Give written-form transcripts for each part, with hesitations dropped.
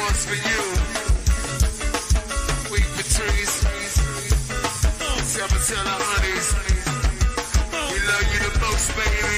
one's for you. Weak Patrice. Seven to the honeys. We love you the most, baby.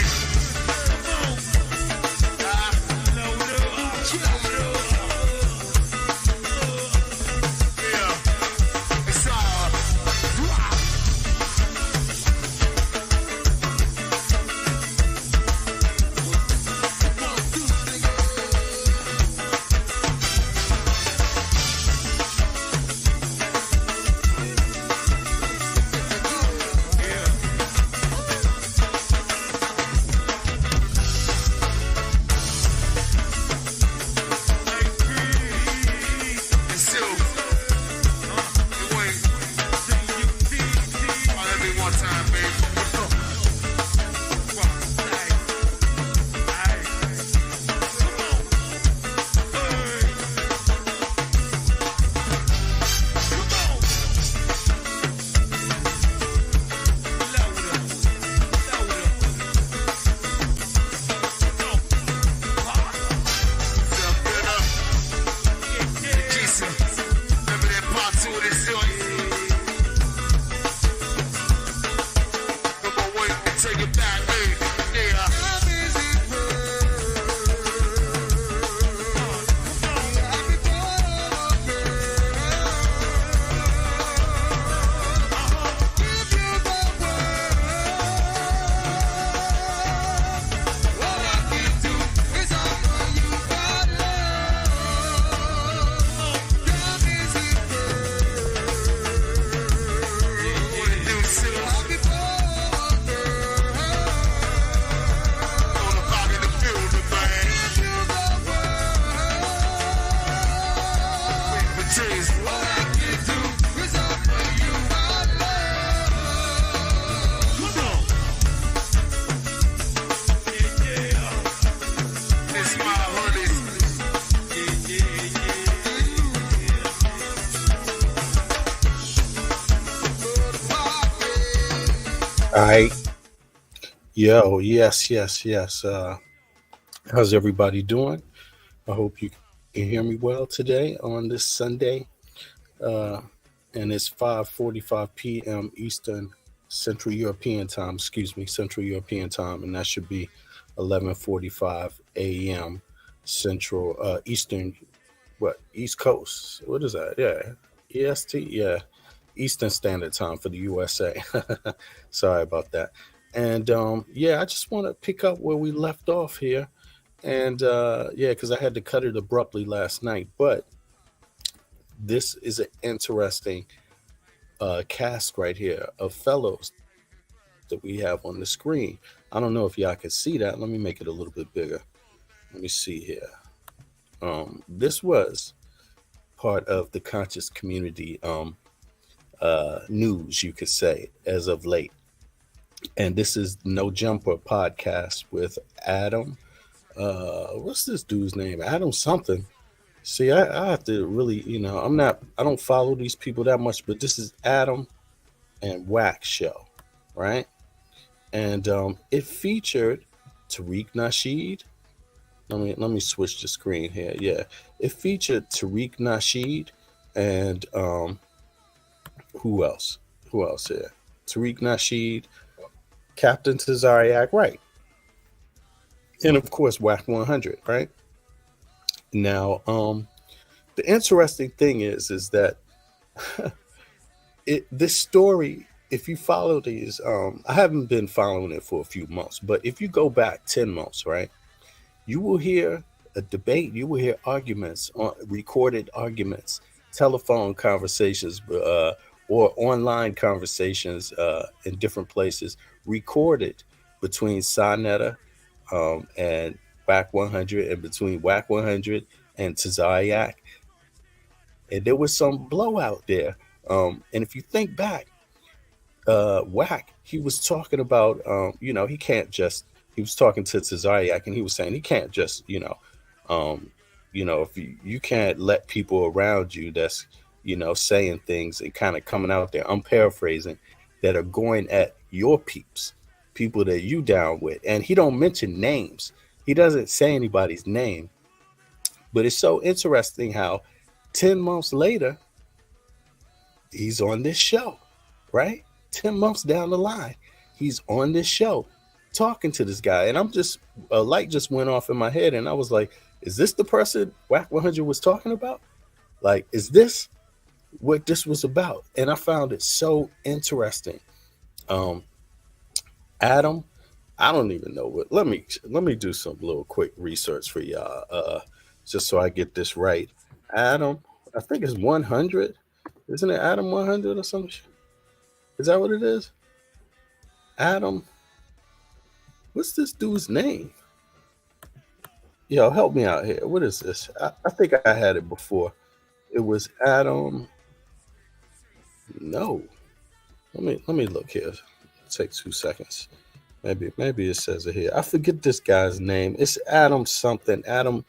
All right. Yo, yes. How's everybody doing? I hope you can hear me well today on this Sunday. And it's 5:45 p.m. Eastern Central European Time, Central European Time, and that should be 11:45 a.m. Central Eastern, East Coast. What is that? Yeah. EST? Yeah. Eastern Standard Time for the USA. Sorry about that. And I just want to pick up where we left off here. And because I had to cut it abruptly last night. But this is an interesting cast right here of fellows that we have on the screen. I don't know if y'all can see that. Let me make it a little bit bigger. Let me see here. This was part of the conscious community news, you could say, as of late. And this is No Jumper podcast with Adam. What's this dude's name? Adam something. See, I have to really, I don't follow these people that much, but this is Adam and Wax show, right? And it featured Tariq Nasheed. Let me switch the screen here. Yeah, it featured Tariq Nasheed and who else here? Tariq Nasheed, Captain Tazariak, right? And of course, WAC 100, right? Now, the interesting thing is that this story, if you follow these, I haven't been following it for a few months, but if you go back 10 months, right, you will hear a debate, you will hear arguments, recorded arguments, telephone conversations, or online conversations in different places, recorded between Sonetta and WAC 100, and between WAC 100 and Tazariak. And there was some blowout there. And if you think back, WAC, he was talking about, he can't just, he was talking to Tazariak, and he was saying he can't just, if you can't let people around you that's, saying things and kind of coming out there, I'm paraphrasing, that are going at your people that you down with. And he don't mention names. He doesn't say anybody's name, But it's so interesting how 10 months later, he's on this show, right? 10 months down the line, he's on this show talking to this guy. And I'm just, a light just went off in my head. And I was like, is this the person Whack 100 was talking about? Like, is this what this was about? And I found it so interesting. Um, Adam, I don't even know what. Let me do some little quick research for y'all, just so I get this right. Adam, I think it's 100. Isn't it Adam 100 or something? Is that what it is? Adam, what's this dude's name? Yo, help me out here. What is this? I think I had it before. It was Adam. No, let me look here. Take 2 seconds. Maybe it says it here. I forget this guy's name. It's Adam something. Adam.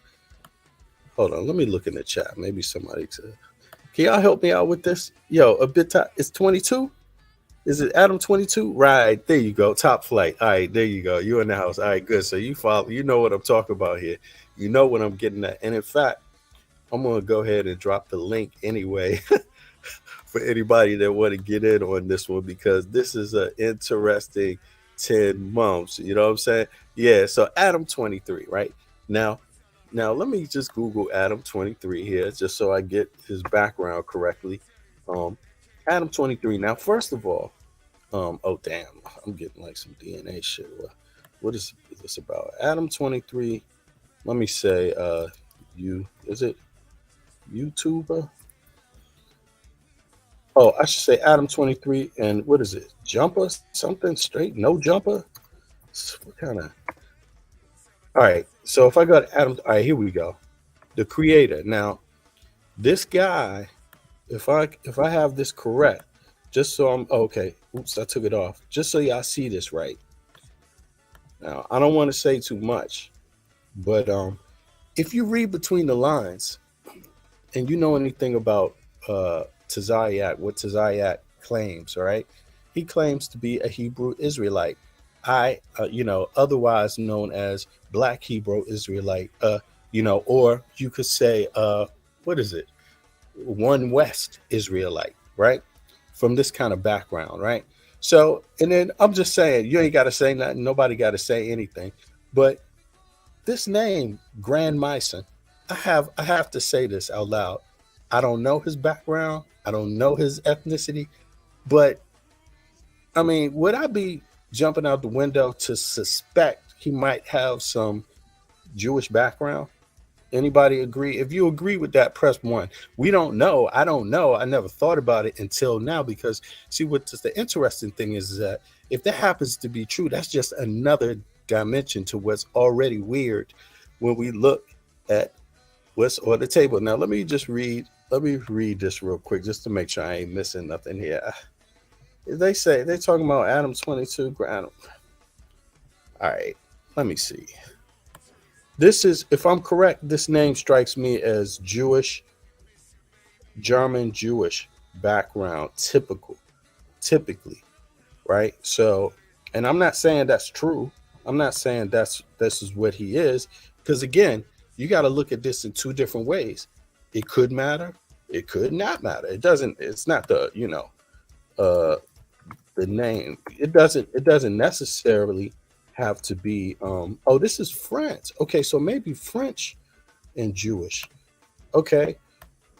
Hold on. Let me look in the chat. Maybe somebody said. Can y'all help me out with this? Yo, a bit. It's 22. Is it Adam 22? Right there you go. Top flight. All right, there you go. You're in the house. All right, good. So you follow. You know what I'm talking about here. You know what I'm getting at. And in fact, I'm gonna go ahead and drop the link anyway. For anybody that want to get in on this one, because this is an interesting 10 months. You know what I'm saying? Yeah. So Adam 23, right? Now let me just Google Adam 23 here, just so I get his background correctly. Adam 23. Now, first of all, oh damn, I'm getting like some DNA shit. What is this about? Adam 23. Let me say, is it YouTuber? Oh, I should say Adam 23, and what is it? Jumper? Something straight? No jumper? What kind of? All right. So if I go to Adam, all right, here we go. The creator. Now, this guy, if I have this correct, just so I'm okay. Oops, I took it off. Just so y'all see this right. Now, I don't want to say too much, but if you read between the lines, and you know anything about Tazayak, what Tazayak claims, right? He claims to be a Hebrew Israelite. Otherwise known as Black Hebrew Israelite, or you could say, what is it? One West Israelite, right? From this kind of background, right? So, and then I'm just saying, you ain't got to say nothing. Nobody got to say anything. But this name, Grand Meissen, I have to say this out loud. I don't know his background. I don't know his ethnicity. But, I mean, would I be jumping out the window to suspect he might have some Jewish background? Anybody agree? If you agree with that, press 1. We don't know. I don't know. I never thought about it until now, because see, what's the interesting thing is that if that happens to be true, that's just another dimension to what's already weird when we look at what's on the table. Now, let me read this real quick just to make sure I ain't missing nothing here. They're talking about Adam 22. Adam. All right, let me see. This is, if I'm correct, this name strikes me as Jewish, German Jewish background, typically, right? So, and I'm not saying that's true. I'm not saying this is what he is, because again, you got to look at this in two different ways. It could matter. It could not matter. It doesn't. It's not the the name. It doesn't necessarily have to be. This is France. Okay, so maybe French and Jewish. Okay,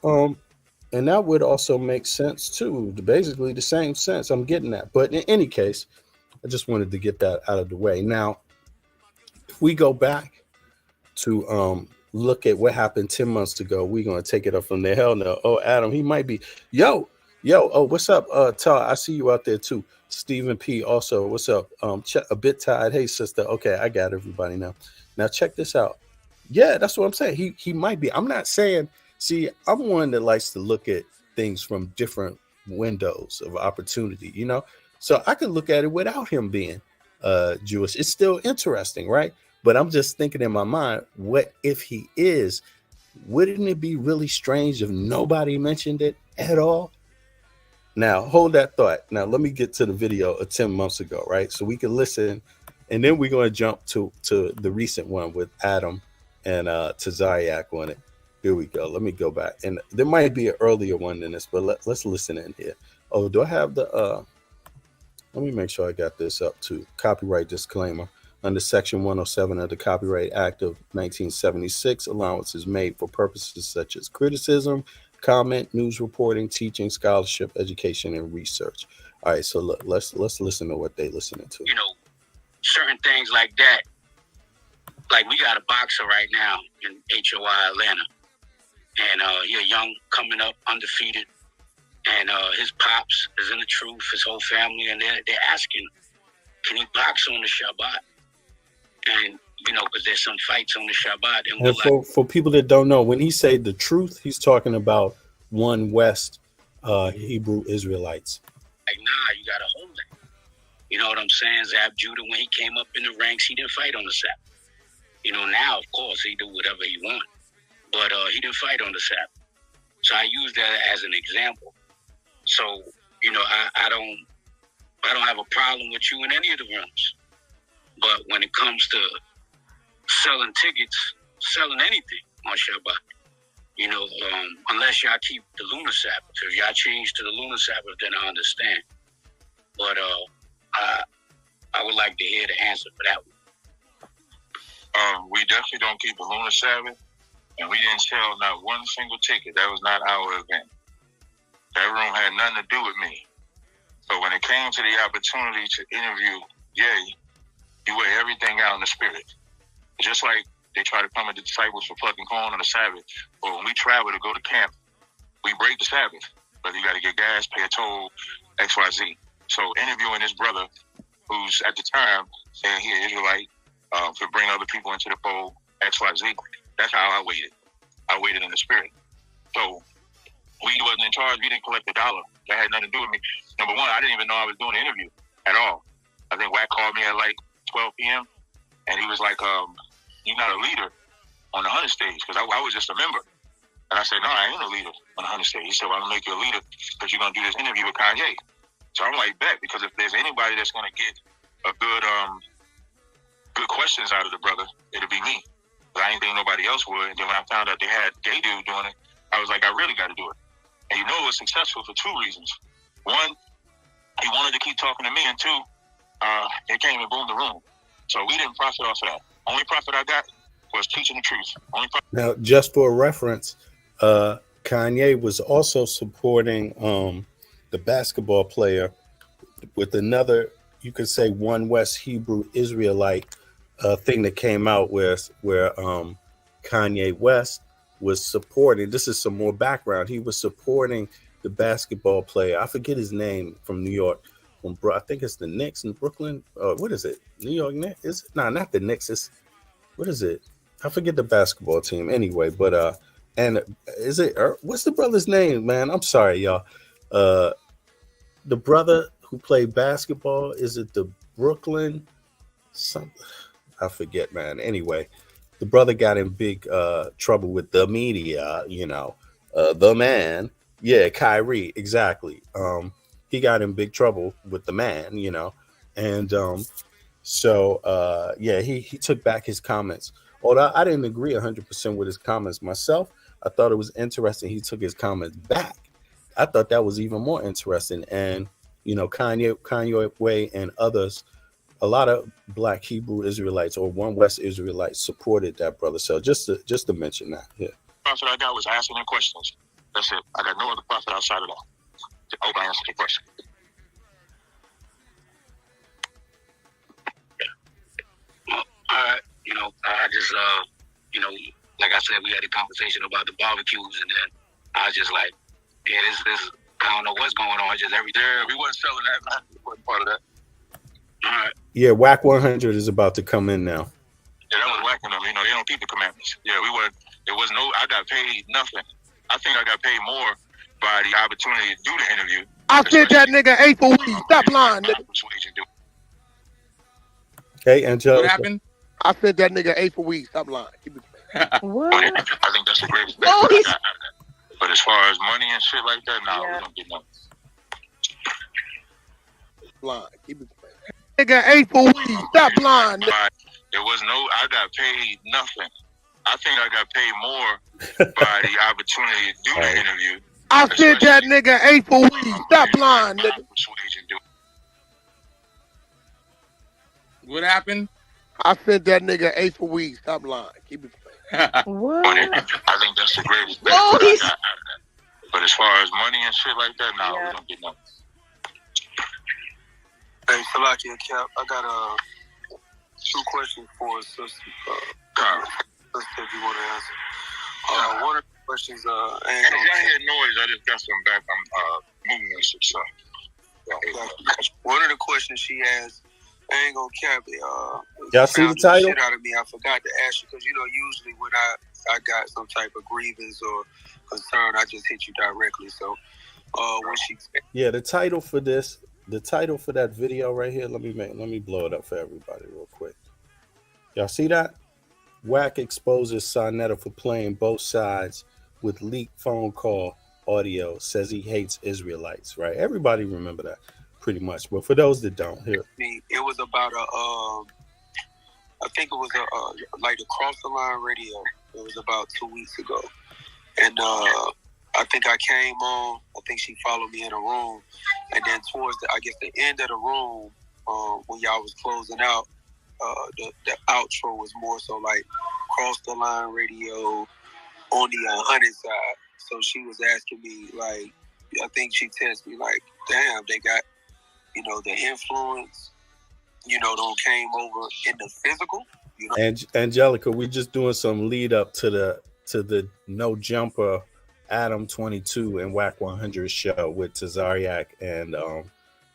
and that would also make sense too. Basically, the same sense I'm getting at. But in any case, I just wanted to get that out of the way. Now, if we go back to look at what happened 10 months ago, we're gonna take it up from there. Hell no. Oh, Adam, he might be. Yo. Oh, what's up, Todd? I see you out there too. Stephen P. Also, what's up? A bit tired. Hey, sister. Okay, I got everybody now. Now check this out. Yeah, that's what I'm saying. He might be. I'm not saying. See, I'm one that likes to look at things from different windows of opportunity. So I could look at it without him being Jewish. It's still interesting, right? But I'm just thinking in my mind, what if he is? Wouldn't it be really strange if nobody mentioned it at all? Now, hold that thought. Now, let me get to the video of 10 months ago, right? So we can listen, and then we're going to jump to the recent one with Adam and Tazayak on it. Here we go. Let me go back, and there might be an earlier one than this, but let's listen in here. Oh, do I have the? Let me make sure I got this up to copyright disclaimer. Under Section 107 of the Copyright Act of 1976, allowance is made for purposes such as criticism, comment, news reporting, teaching, scholarship, education, and research. All right, so look, let's listen to what they listening to. You know, certain things like that. Like we got a boxer right now in HOI Atlanta, and he's young, coming up, undefeated, and his pops is in the truth, his whole family, and they're asking, can he box on the Shabbat? And you know, because there's some fights on the Shabbat, and for people that don't know, when he say the truth, he's talking about One West Hebrew Israelites. Like, nah, you gotta hold it. You know what I'm saying? Zab Judah, when he came up in the ranks, he didn't fight on the Sabbath. You know, now, of course, he do whatever he want. But he didn't fight on the Sabbath. So I use that as an example. So, you know, I don't have a problem with you in any of the rooms. But when it comes to selling tickets, selling anything on Shabbat, you know, unless y'all keep the lunar Sabbath. If y'all change to the lunar Sabbath, then I understand. But I would like to hear the answer for that one. We definitely don't keep the lunar Sabbath, and we didn't sell not one single ticket. That was not our event. That room had nothing to do with me. So when it came to the opportunity to interview Ye, you weigh everything out in the spirit. Just like they try to come at the disciples for plucking corn on the Sabbath, or when we travel to go to camp, we break the Sabbath. Whether you got to get gas, pay a toll, XYZ. So interviewing this brother, who's at the time saying he an Israelite, to bring other people into the fold, XYZ, that's how I waited. I waited in the spirit. So we wasn't in charge. We didn't collect a dollar. That had nothing to do with me. Number one, I didn't even know I was doing an interview at all. I think Wack called me at like 12 p.m. and he was like, you're not a leader on the 100 stage, because I was just a member. And I said, no, I ain't a leader on the 100 stage. He said, well, I'm going to make you a leader because you're going to do this interview with Kanye. So I'm like, bet, because if there's anybody that's going to get a good questions out of the brother, it'll be me. But I didn't think nobody else would. And then when I found out they had gay dude doing it, I was like, I really got to do it. And you know it was successful for two reasons. One, he wanted to keep talking to me, and two, it came and boomed the room. So we didn't profit off of that. Only profit I got was teaching the truth. Now, just for reference, Kanye was also supporting the basketball player with another, you could say, One West Hebrew Israelite thing that came out where Kanye West was supporting. This is some more background. He was supporting the basketball player. I forget his name, from New York. I think it's the Knicks in Brooklyn. What is it? New York Knicks? Is it? No, not the Knicks. It's, what is it? I forget the basketball team. Anyway, but and is it? What's the brother's name, man? I'm sorry, y'all. The brother who played basketball, is it the Brooklyn? Something, I forget, man. Anyway, the brother got in big trouble with the media. You know, the man. Yeah, Kyrie. Exactly. He got in big trouble with the man, you know, and so he took back his comments. Although I didn't agree 100% with his comments myself, I thought it was interesting he took his comments back. I thought that was even more interesting. And you know, Kanye Way and others, a lot of Black Hebrew Israelites or One West Israelites supported that brother. So just to mention that, yeah. The profit I got was asking them questions. That's it. I got no other profit outside of that. I hope I answered the question. You know, I just, you know, like I said, we had a conversation about the barbecues, and then I was just like, yeah, this, I don't know what's going on. Just everything. Yeah, we wasn't selling that, man. We wasn't part of that. All right. Yeah, Wack 100 is about to come in now. Yeah, that was whacking them. You know, they don't keep the commandments. Yeah, we were. There was no. I got paid nothing. I think I got paid more by the opportunity to do the interview. I said that nigga ate for weed. Stop lying, nigga. Hey, Angel. What happened? I said that nigga ate for weed. Stop lying. What? I think that's a great thing. But as far as money and shit like that, nah, we don't get nothing. Lying. Keep it nigga ate for weed. Stop lying. There was no. I got paid nothing. I think I got paid more by the opportunity to do the interview. I sent that nigga 8 for weed. Stop lying, nigga. What happened? I sent that nigga 8 for weed. Stop lying. Keep it playing. What? I think that's the greatest thing Oh, that I he's- got out of that. But as far as money and shit like that, no, Yeah. we don't get nothing. Hey, Salaki and Cap, I got 2 questions for us, sister. Sister, if you want to answer. One of the questions, If y'all hear noise, I just got some back. I'm moving and shit, so. one of the questions she asked, I ain't gonna cap it. Y'all see the title? Shit out of me. I forgot to ask you because usually when I got some type of grievance or concern, I just hit you directly. So when she Yeah, the title for that video right here. Let me blow it up for everybody real quick. Y'all see that? Wack exposes Sonetta for playing both sides with leaked phone call audio. Says he hates Israelites. Right? Everybody remember that pretty much. But for those that don't, here. it was about I think it was like the Cross the Line radio. It was about 2 weeks ago, and I think I came on. I think she followed me in a room, and then towards the end of the room, when y'all was closing out, the outro was more so like Cross the Line radio on the 100 side. So she was asking me like, I think she texted me like, damn, they got the influence, don't came over in the physical. And Angelica, we just doing some lead up to the No Jumper Adam 22 and Whack 100 show with Tazariak and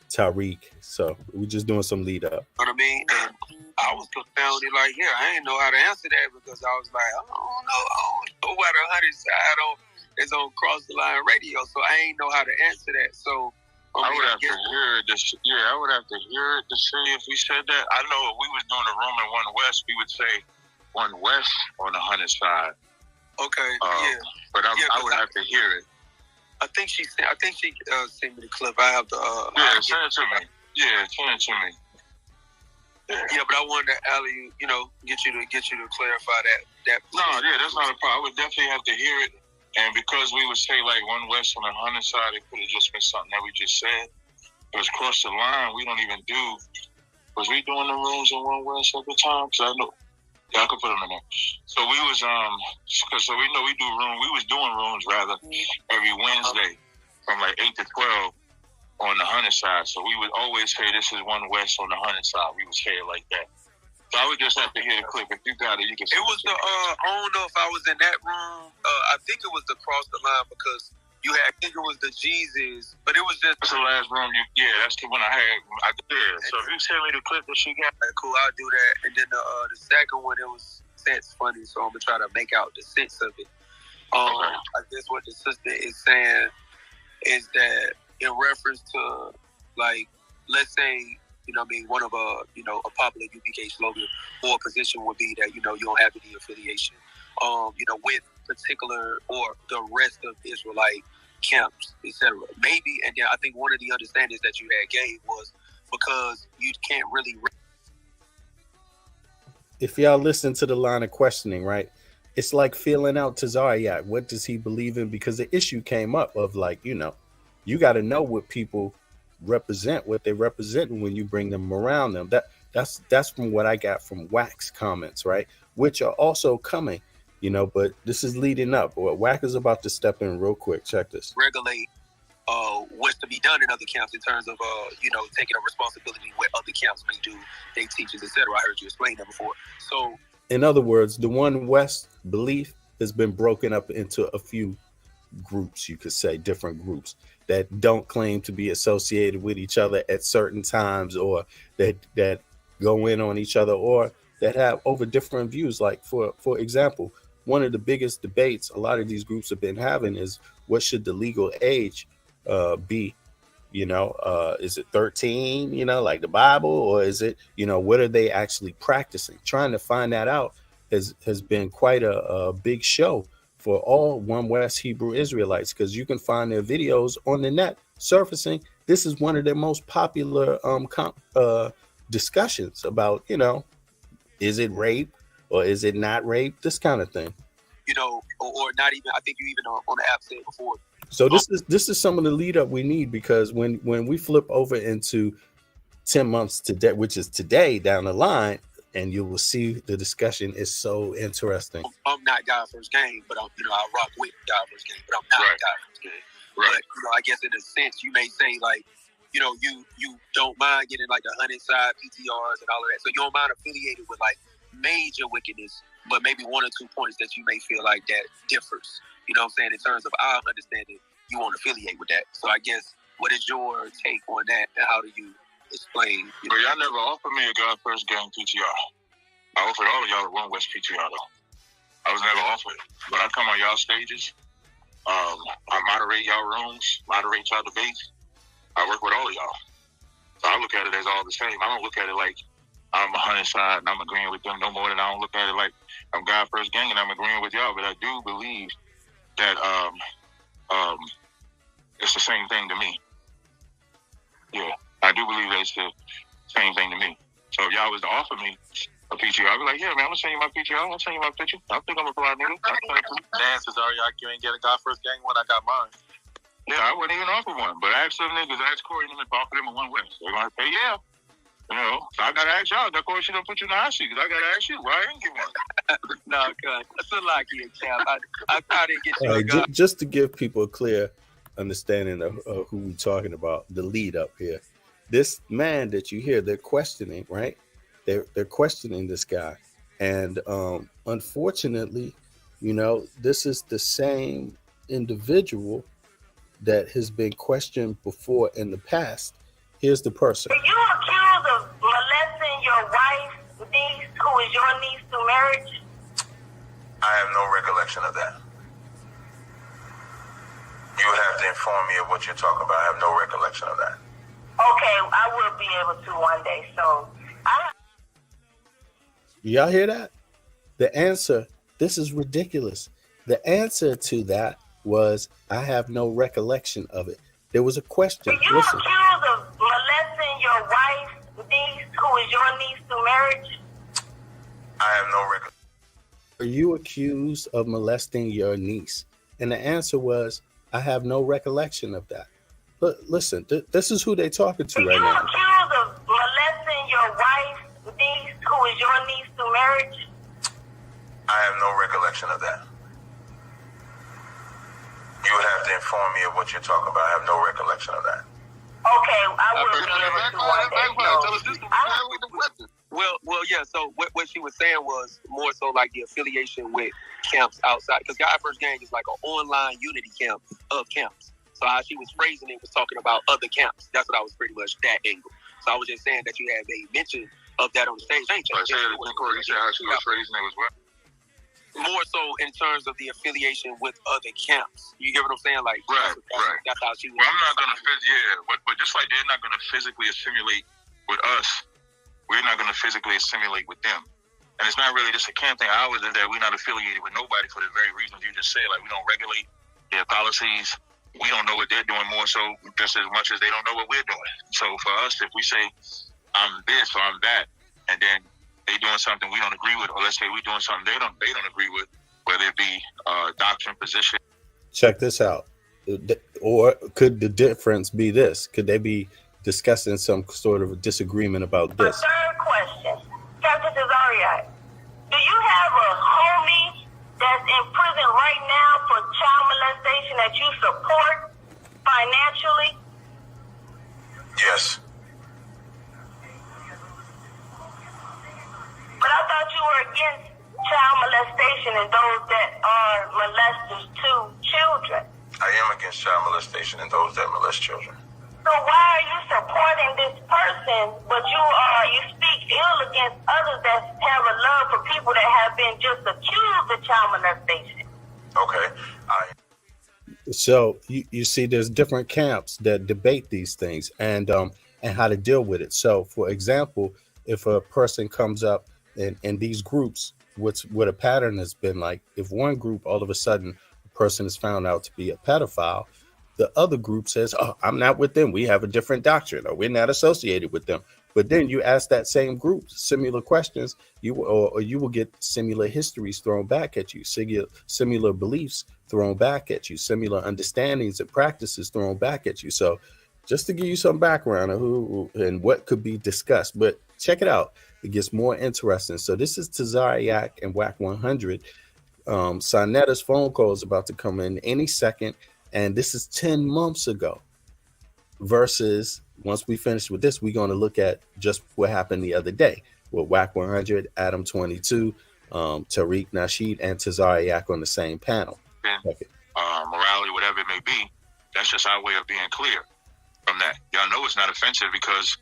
Tariq. So we just doing some lead up. You know what I mean? And I was confounded, like, I didn't know how to answer that because I was like, I don't know why the 100 side is on Cross the Line radio, so I ain't know how to answer that. So I would have to hear it. I would have to hear it to see if we said that. I know if we was doing a room in One West, we would say One West on the 100 side. Okay, But I would have to hear it. I think she sent me the clip. I have to. Send it to me. Yeah, send it to me. Yeah, but I wanted to, Ali, get you to clarify that. No, that's not a problem. I would definitely have to hear it. And because we would say like One West on the 100 side, it could have just been something that we just said. It was Cross the Line. We don't even do. Was we doing the rooms in One West at the time? Because I know. Yeah, I could put them in there. So we was so we know we do room. We was doing rooms rather every Wednesday from like 8 to 12 on the 100 side. So we would always say this is One West on the 100 side. We would say it like that. So I would just have to hear the clip. If you got it, you can. It was the I don't know if I was in that room. I think it was the Cross the Line because I think it was the Jesus, but it was just. That's the last room. That's the one I had. I did. So if you send me the clip that she got, cool, I'll do that. And then the second one, it was sense funny, so I'm gonna try to make out the sense of it. I guess what the sister is saying is that in reference to like, let's say. One of a popular UPK slogan or position would be that, you don't have any affiliation, with particular or the rest of Israelite camps, etc. Maybe, and then I think one of the understandings that you had gave was because you can't really. If y'all listen to the line of questioning, right, it's like feeling out Tazariak. What does he believe in? Because the issue came up of like, you got to know what people represent, what they represent when you bring them around them. That's from what I got from Wack's comments, right, which are also coming, but this is leading up. What Wack is about to step in real quick. Check this. Regulate what's to be done in other camps in terms of taking a responsibility what other camps may do, they teachers, etc. I heard you explain that before. So in other words, the One West belief has been broken up into a few groups, you could say, different groups that don't claim to be associated with each other at certain times, or that go in on each other, or that have over different views. Like for example, one of the biggest debates a lot of these groups have been having is what should the legal age be? Is it 13, like the Bible, or is it, what are they actually practicing? Trying to find that out has been quite a big show for all One West Hebrew Israelites, because you can find their videos on the net surfacing. This is one of their most popular discussions about, is it rape? or is it not rape? This kind of thing. You know, or not even. I think you even on the app said before. So this is some of the lead up we need, because when we flip over into 10 months today, which is today down the line, and you will see the discussion is so interesting. I'm not God First Gang, but I rock with God First Gang, but I'm not God First Gang. Right. But I guess in a sense, you may say like, you don't mind getting like the 100 side PTRs and all of that. So you don't mind affiliated with like major wickedness, but maybe 1 or 2 points that you may feel like that differs. You know what I'm saying? In terms of our understanding, you won't affiliate with that. So I guess, what is your take on that, and how do you explain? But y'all never offered me a God First Gang PTR. I offered all of y'all a One West PTR though. I was never offered it. But I come on y'all stages. I moderate y'all rooms, moderate y'all debates. I work with all of y'all. So I look at it as all the same. I don't look at it like I'm 100 side and I'm agreeing with them no more than I don't look at it like I'm God First Gang and I'm agreeing with y'all. But I do believe that it's the same thing to me. Yeah, I do believe that it's the same thing to me. So if y'all was to offer me a PTR, I'd be like, yeah, man, I'm gonna send you my PTR. I'm gonna send you my picture. I think I'm a fly nigga. Dances are you ain't get a God First Gang one. I got mine. Yeah, I wouldn't even offer one. But ask some niggas, ask Corey and them if I offer them a One West. They're gonna say, yeah. You know, so I gotta ask y'all. That Corey should have put you in the hot seat, because I gotta ask you why I didn't get one. No, cuz that's a lot here, champ. I didn't get you a gun. Just to give people a clear understanding of who we're talking about, the lead up here. This man that you hear, they're questioning, right? They're questioning this guy, and unfortunately, this is the same individual that has been questioned before in the past. Here's the person. Are you accused of molesting your wife's niece, who is your niece through marriage? I have no recollection of that. You would have to inform me of what you're talking about. I have no recollection of that. Okay, I will be able to one day. So y'all hear that? The answer, this is ridiculous. The answer to that was, I have no recollection of it. There was a question. Are you accused of molesting your wife's niece, who is your niece through marriage? I have no recollection. Are you accused of molesting your niece? And the answer was, I have no recollection of that. But listen, this is who they're talking to right now. Are you accused of molesting your wife's niece, who is your niece through marriage? I have no recollection of that. You would have to inform me of what you're talking about. I have no recollection of that. Okay, I will be able to one day. Well, yeah. So what she was saying was more so like the affiliation with camps outside, because God First Gang is like an online unity camp of camps. So how she was phrasing it was talking about other camps. That's what I was pretty much that angle. So I was just saying that you had a mention of that on the stage. I said it when Corey said how she was phrasing it was what? More so in terms of the affiliation with other camps. You get what I'm saying? Like, right. That's how she was. Well, I'm not gonna but just like they're not gonna physically assimilate with us, we're not gonna physically assimilate with them. And it's not really just a camp thing. Ours is that we're not affiliated with nobody for the very reasons you just said. Like, we don't regulate their policies. We don't know what they're doing, more so just as much as they don't know what we're doing. So for us, if we say I'm this or I'm that, and then they doing something we don't agree with, or let's say we doing something they don't agree with, whether it be doctrine, position. Check this out. Or could the difference be this? Could they be discussing some sort of a disagreement about this? Third question, Captain Cesario, do you have a homie that's in prison right now for child molestation that you support financially? Yes. But I thought you were against child molestation and those that are molesters to children. I am against child molestation and those that molest children. So why are you supporting this person, but you speak ill against others that have a love for people that have been just accused of child molestation? Okay. So you see, there's different camps that debate these things and how to deal with it. So, for example, if a person comes up in these groups, what a pattern has been like, if one group all of a sudden a person is found out to be a pedophile, the other group says, oh, I'm not with them. We have a different doctrine, or we're not associated with them. But then you ask that same group similar questions, you will get similar histories thrown back at you, similar beliefs thrown back at you, similar understandings and practices thrown back at you. So just to give you some background of who and what could be discussed. But check it out. It gets more interesting. So this is Tazariak and WAC 100. Sonetta's phone call is about to come in any second. And this is 10 months ago. Versus once we finish with this, we're going to look at just what happened the other day with WAC 100, Adam 22, Tariq Nasheed, and Tazariak on the same panel. Okay. Morality, whatever it may be, that's just our way of being clear from that. Y'all know it's not offensive because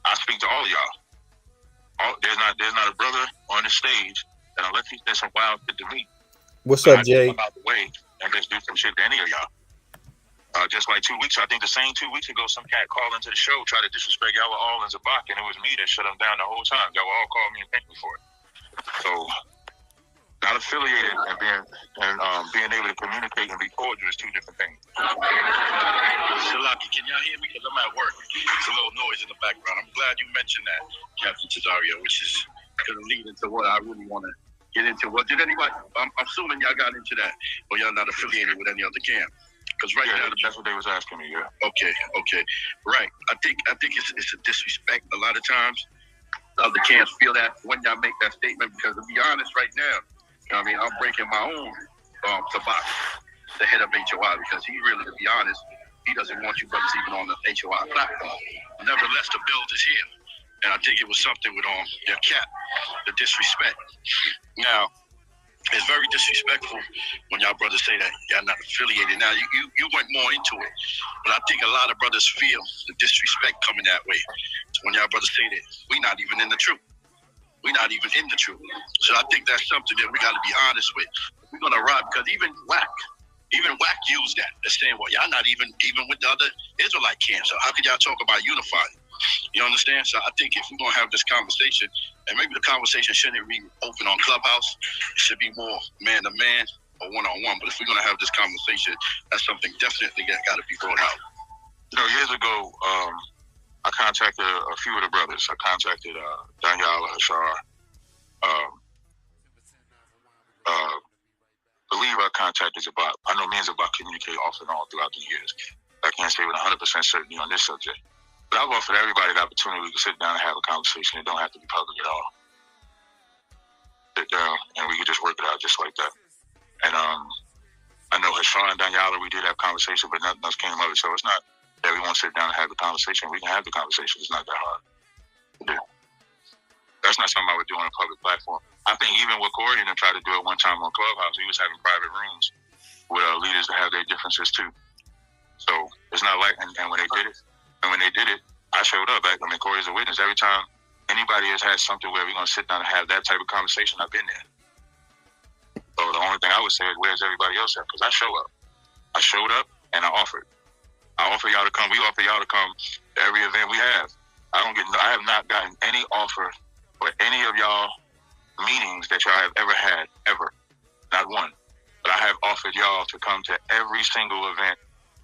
I speak to all of y'all. There's not a brother on the stage that unless he says some wild shit to me. What's up, Jay? Come out the way and just do some shit to any of y'all. Just like 2 weeks, I think the same 2 weeks ago, some cat called into the show, tried to disrespect y'all were all in Zabak, and it was me that shut him down the whole time. Y'all were all calling me and thank me for it. So, not affiliated and being able to communicate and be cordial is two different things. Shalaki, can y'all hear me? Because I'm at work. It's a little noise in the background. I'm glad you mentioned that, Captain Cesario, which is going to lead into what I really want to get into. Well, did anybody? I'm assuming y'all got into that, or y'all not affiliated with any other camp. Because now, that's what they was asking me. Yeah. Okay. Right. I think it's a disrespect a lot of times. The other camps feel that when y'all make that statement, because to be honest, right now, you know what I mean, I'm breaking my own Sabak, the head of HOI, because he really, to be honest, he doesn't want you brothers even on the HOI platform. Nevertheless, the build is here, and I think it was something with their cap, the disrespect. Now, it's very disrespectful when y'all brothers say that y'all not affiliated. Now, you went more into it, but I think a lot of brothers feel the disrespect coming that way. So when y'all brothers say that we're not even in the truth. We're not even in the truth. So I think that's something that we got to be honest with. We're going to rob, because even WAC used that. They're saying, well, y'all not even with the other Israelite camps. So how could y'all talk about unifying? You understand? So I think if we're going to have this conversation, and maybe the conversation shouldn't be open on Clubhouse, it should be more man-to-man or one-on-one. But if we're going to have this conversation, that's something definitely that got to be brought out. Years ago, I contacted a few of the brothers. I contacted Daniel Hashar. Believe I contacted Zabak. I know me and Zabak communicate off and on throughout the years. I can't say with 100% certainty on this subject. But I've offered everybody the opportunity to sit down and have a conversation. It don't have to be public at all. Sit down and we can just work it out just like that. And I know Hashar and Daniela, we did have conversation, but nothing else came of it. So it's not that we want to sit down and have the conversation. We can have the conversation. It's not that hard to do. That's not something I would do on a public platform. I think even with Corey and tried to do it one time on Clubhouse, he was having private rooms with leaders that have their differences too. So it's not like, and when they did it, I showed up. I mean, Corey's a witness. Every time anybody has had something where we're going to sit down and have that type of conversation, I've been there. So the only thing I would say is, where's everybody else at? Because I show up. I showed up and I offered. I offer y'all to come. We offer y'all to come to every event we have. I have not gotten any offer for any of y'all meetings that y'all have ever had, ever. Not one. But I have offered y'all to come to every single event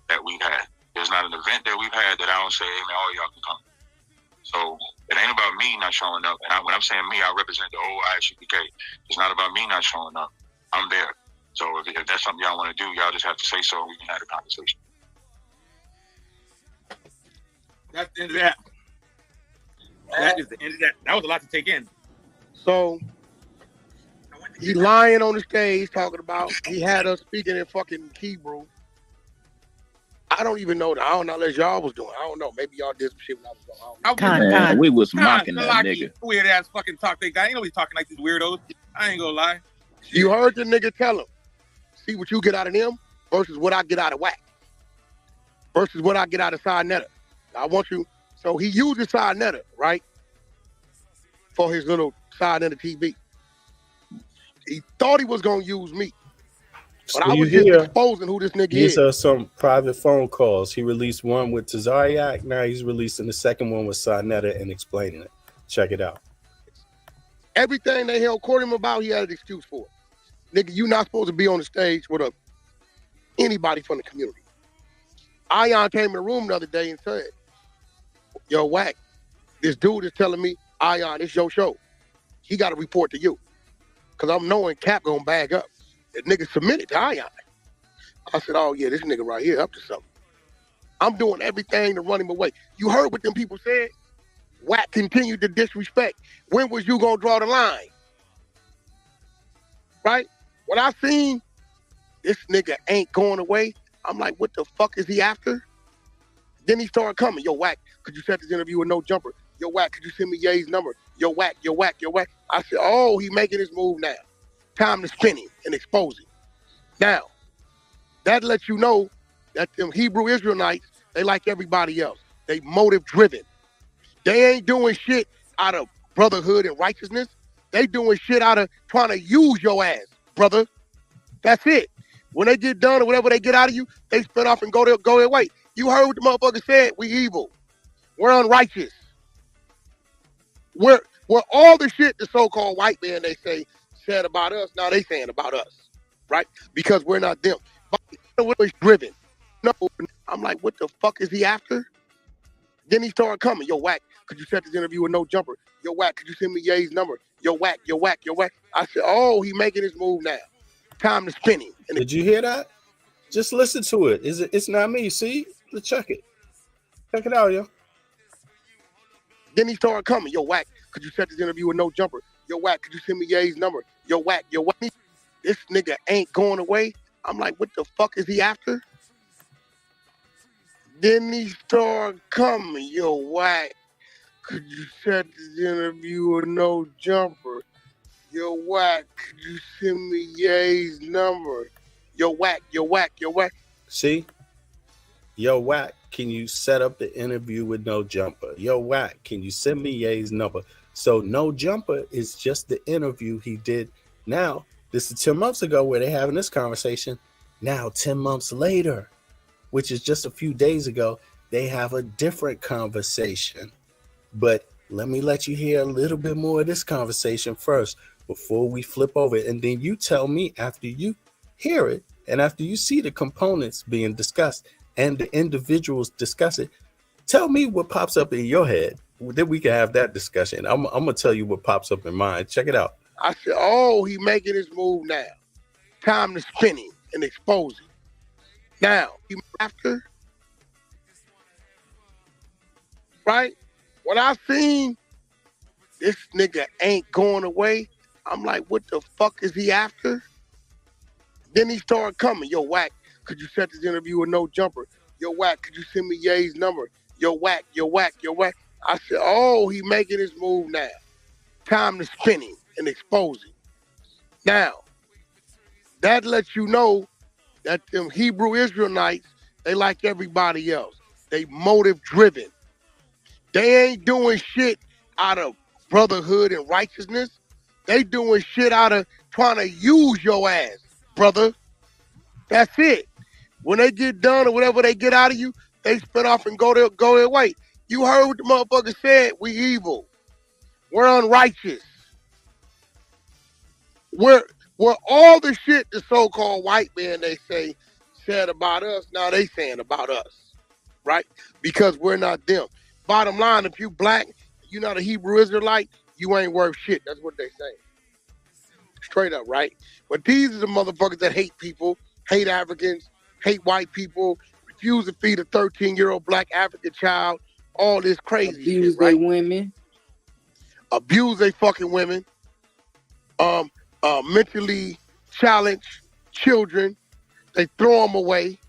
that we've had. There's not an event that we've had that I don't say, hey, man, all y'all can come. So it ain't about me not showing up. And when I'm saying me, I represent the whole ISUPK. It's not about me not showing up. I'm there. So if that's something y'all want to do, y'all just have to say so and we can have a conversation. That's the end of that. That is the end of that. That was a lot to take in. So he lying on the stage talking about he had us speaking in fucking Hebrew. I don't even know. I don't know unless y'all was doing. I don't know. Maybe y'all did some shit when I was going. Man, we was mocking that nigga. Weird ass fucking talk they got. Ain't nobody talking like these weirdos. I ain't gonna lie. You heard the nigga tell him, see what you get out of them versus what I get out of WAC. Versus what I get out of Sinetta. I want you. So he uses Sinetta, right? For his little Sinetta TV. He thought he was gonna use me. But So I was just exposing who this nigga these is. are some private phone calls. He released one with Tazariak. Now he's releasing the second one with Sinetta and explaining it. Check it out. Everything they held court him about, he had an excuse for it. Nigga, you not supposed to be on the stage with anybody from the community. Ion came in the room the other day and said, yo, WAC, this dude is telling me, Ion, it's your show. He got to report to you. Because I'm knowing Cap going to bag up. The nigga submitted to Ion. I said, oh, yeah, this nigga right here up to something. I'm doing everything to run him away. You heard what them people said? Wack continued to disrespect. When was you going to draw the line? Right? When I seen this nigga ain't going away, I'm like, what the fuck is he after? Then he started coming. Yo, Wack, could you set this interview with no jumper? Yo, Wack, could you send me Ye's number? Yo, Wack, yo, Wack, yo, Wack. I said, oh, he making his move now. Time to spin him and expose him. Now, that lets you know that them Hebrew Israelites, they like everybody else. They motive driven. They ain't doing shit out of brotherhood and righteousness. They doing shit out of trying to use your ass, brother. That's it. When they get done or whatever they get out of you, they spin off and go their way. You heard what the motherfucker said. We evil. We're unrighteous. We're all the shit the so-called white man they say said about us. Now they saying about us, right? Because we're not them. But we're driven. No, I'm like, what the fuck is he after? Then he started coming. Yo, Wack, could you set this interview with no jumper? Yo, Wack, could you send me Ye's number? Yo, Wack, yo, Wack, yo, Wack. I said, oh, he making his move now. Time to spin him. Did you hear that? Just listen to it. It's not me. See? Let's check it. Check it out, yo. Then he started coming. Yo, Wack, could you set this interview with no jumper? Yo, Wack, could you send me Ye's number? Yo, Wack, yo, Wack. This nigga ain't going away. I'm like, what the fuck is he after? Then he started coming. Yo, Wack, could you set this interview with no jumper? Yo, Wack, could you send me Ye's number? Yo, Wack, yo, Wack, yo, Wack. See? Yo, Wack, can you set up the interview with no jumper? Yo, Wack, can you send me Ye's number? So no jumper is just the interview he did. Now, this is 10 months ago where they're having this conversation. Now, 10 months later, which is just a few days ago, they have a different conversation. But let me let you hear a little bit more of this conversation first before we flip over it. And then you tell me after you hear it and after you see the components being discussed and the individuals discuss it, tell me what pops up in your head. Then we can have that discussion. I'm going to tell you what pops up in mine. Check it out. I said, oh, he making his move now. Time to spin him and expose him. Now, he after, right? When I seen this nigga ain't going away, I'm like, what the fuck is he after? Then he started coming. Yo, Wack, could you set this interview with no jumper? Yo, Wack, could you send me Ye's number? Yo, Wack, yo, Wack, yo, Wack. I said, oh, he making his move now. Time to spin him and expose him. Now, that lets you know that them Hebrew Israelites, they like everybody else. They motive driven. They ain't doing shit out of brotherhood and righteousness. They doing shit out of trying to use your ass, brother. That's it. When they get done or whatever they get out of you, they spin off and go their way. You heard what the motherfucker said. We evil. We're unrighteous. We're all the shit the so-called white man they say said about us. Now they saying about us, right? Because we're not them. Bottom line, if you black, you're not a Hebrew Israelite, you ain't worth shit. That's what they say. Straight up, right? But these are the motherfuckers that hate people, hate Africans, hate white people, refuse to feed a 13-year-old black African child, all this crazy abuse shit, right? women. Abuse they fucking women. Mentally challenged children. They throw them away.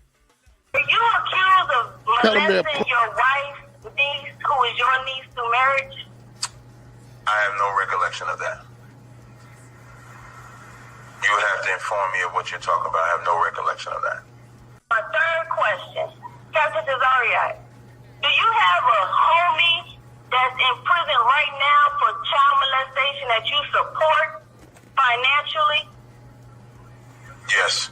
Are you accused of molesting your wife's niece, who is your niece through marriage? I have no recollection of that. You would have to inform me of what you're talking about. I have no recollection of that. My third question, Captain Cesario, do you have a homie that's in prison right now for child molestation that you support financially? Yes.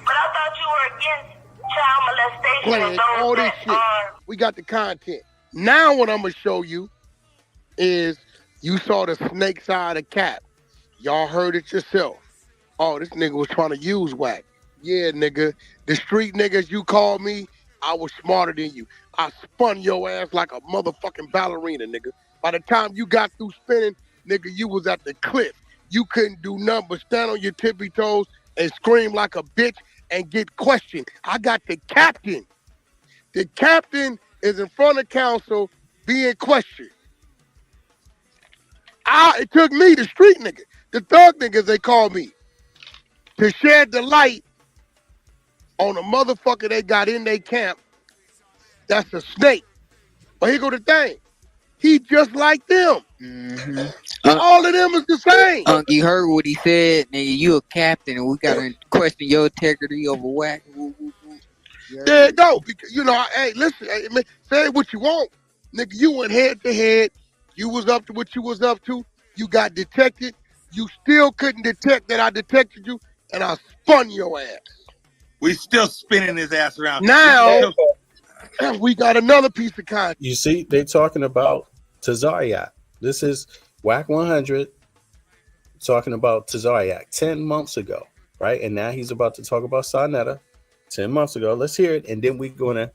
But I thought you were against child molestation and Playing those all this that shit. are... We got the content. Now what I'm going to show you is you saw the snake side of Cap. Y'all heard it yourself. Oh, this nigga was trying to use Wack. Yeah, nigga. The street niggas you call me, I was smarter than you. I spun your ass like a motherfucking ballerina, nigga. By the time you got through spinning, nigga, you was at the cliff. You couldn't do nothing but stand on your tippy toes and scream like a bitch and get questioned. I got the captain. The captain is in front of council being questioned. It took me, the street nigga, the thug niggas they call me, to shed the light on a motherfucker they got in their camp that's a snake. But here go the thing. He just like them. Mm-hmm. All of them is the same. You heard what he said, nigga. You a captain, and we gotta question your integrity over whack. There you go. Because, you know, hey, listen, hey, man, say what you want. Nigga, you went head to head. You was up to what you was up to. You got detected. You still couldn't detect that I detected you, and I spun your ass. We still spinning his ass around. Now, we got another piece of content. You see, they talking about Tazariak. This is WAC 100 talking about Tazariak 10 months ago, right? And now he's about to talk about Sarnetta 10 months ago. Let's hear it, and then we're gonna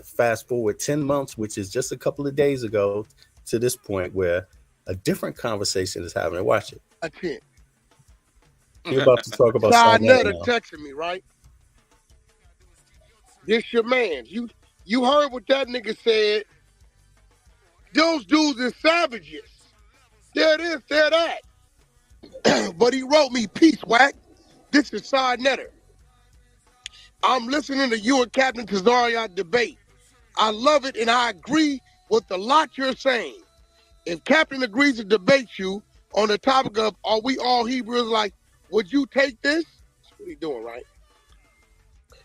fast forward 10 months, which is just a couple of days ago, to this point where a different conversation is happening. Watch it. That's it. You're about to talk about Sarnetta texting me, right? This your man. You heard what that nigga said. Those dudes are savages. There it is, there that. But he wrote me, peace, whack. This is Sarnetta. I'm listening to you and Captain Tazariak debate. I love it and I agree with a lot you're saying. If Captain agrees to debate you on the topic of are we all Hebrews, like, would you take this? That's what he doing, right?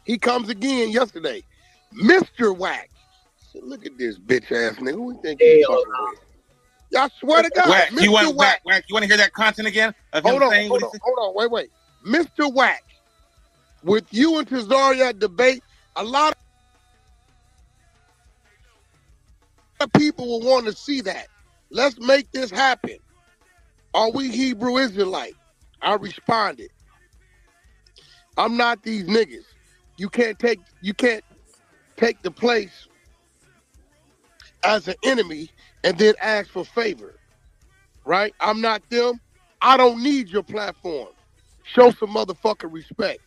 He comes again yesterday. Mr. Wack. So look at this bitch ass nigga. Who we think he's fucking with? Y'all swear to God. Wack, Mr. you want Wack. Wack, you want to hear that content again? Of him Hold on, saying hold on, wait. Mr. Wack, with you and Tazariak debate, a lot of people will want to see that. Let's make this happen. Are we Hebrew Israelite? I responded. I'm not these niggas. You can't take the place as an enemy and then ask for favor. Right? I'm not them. I don't need your platform. Show some motherfucking respect.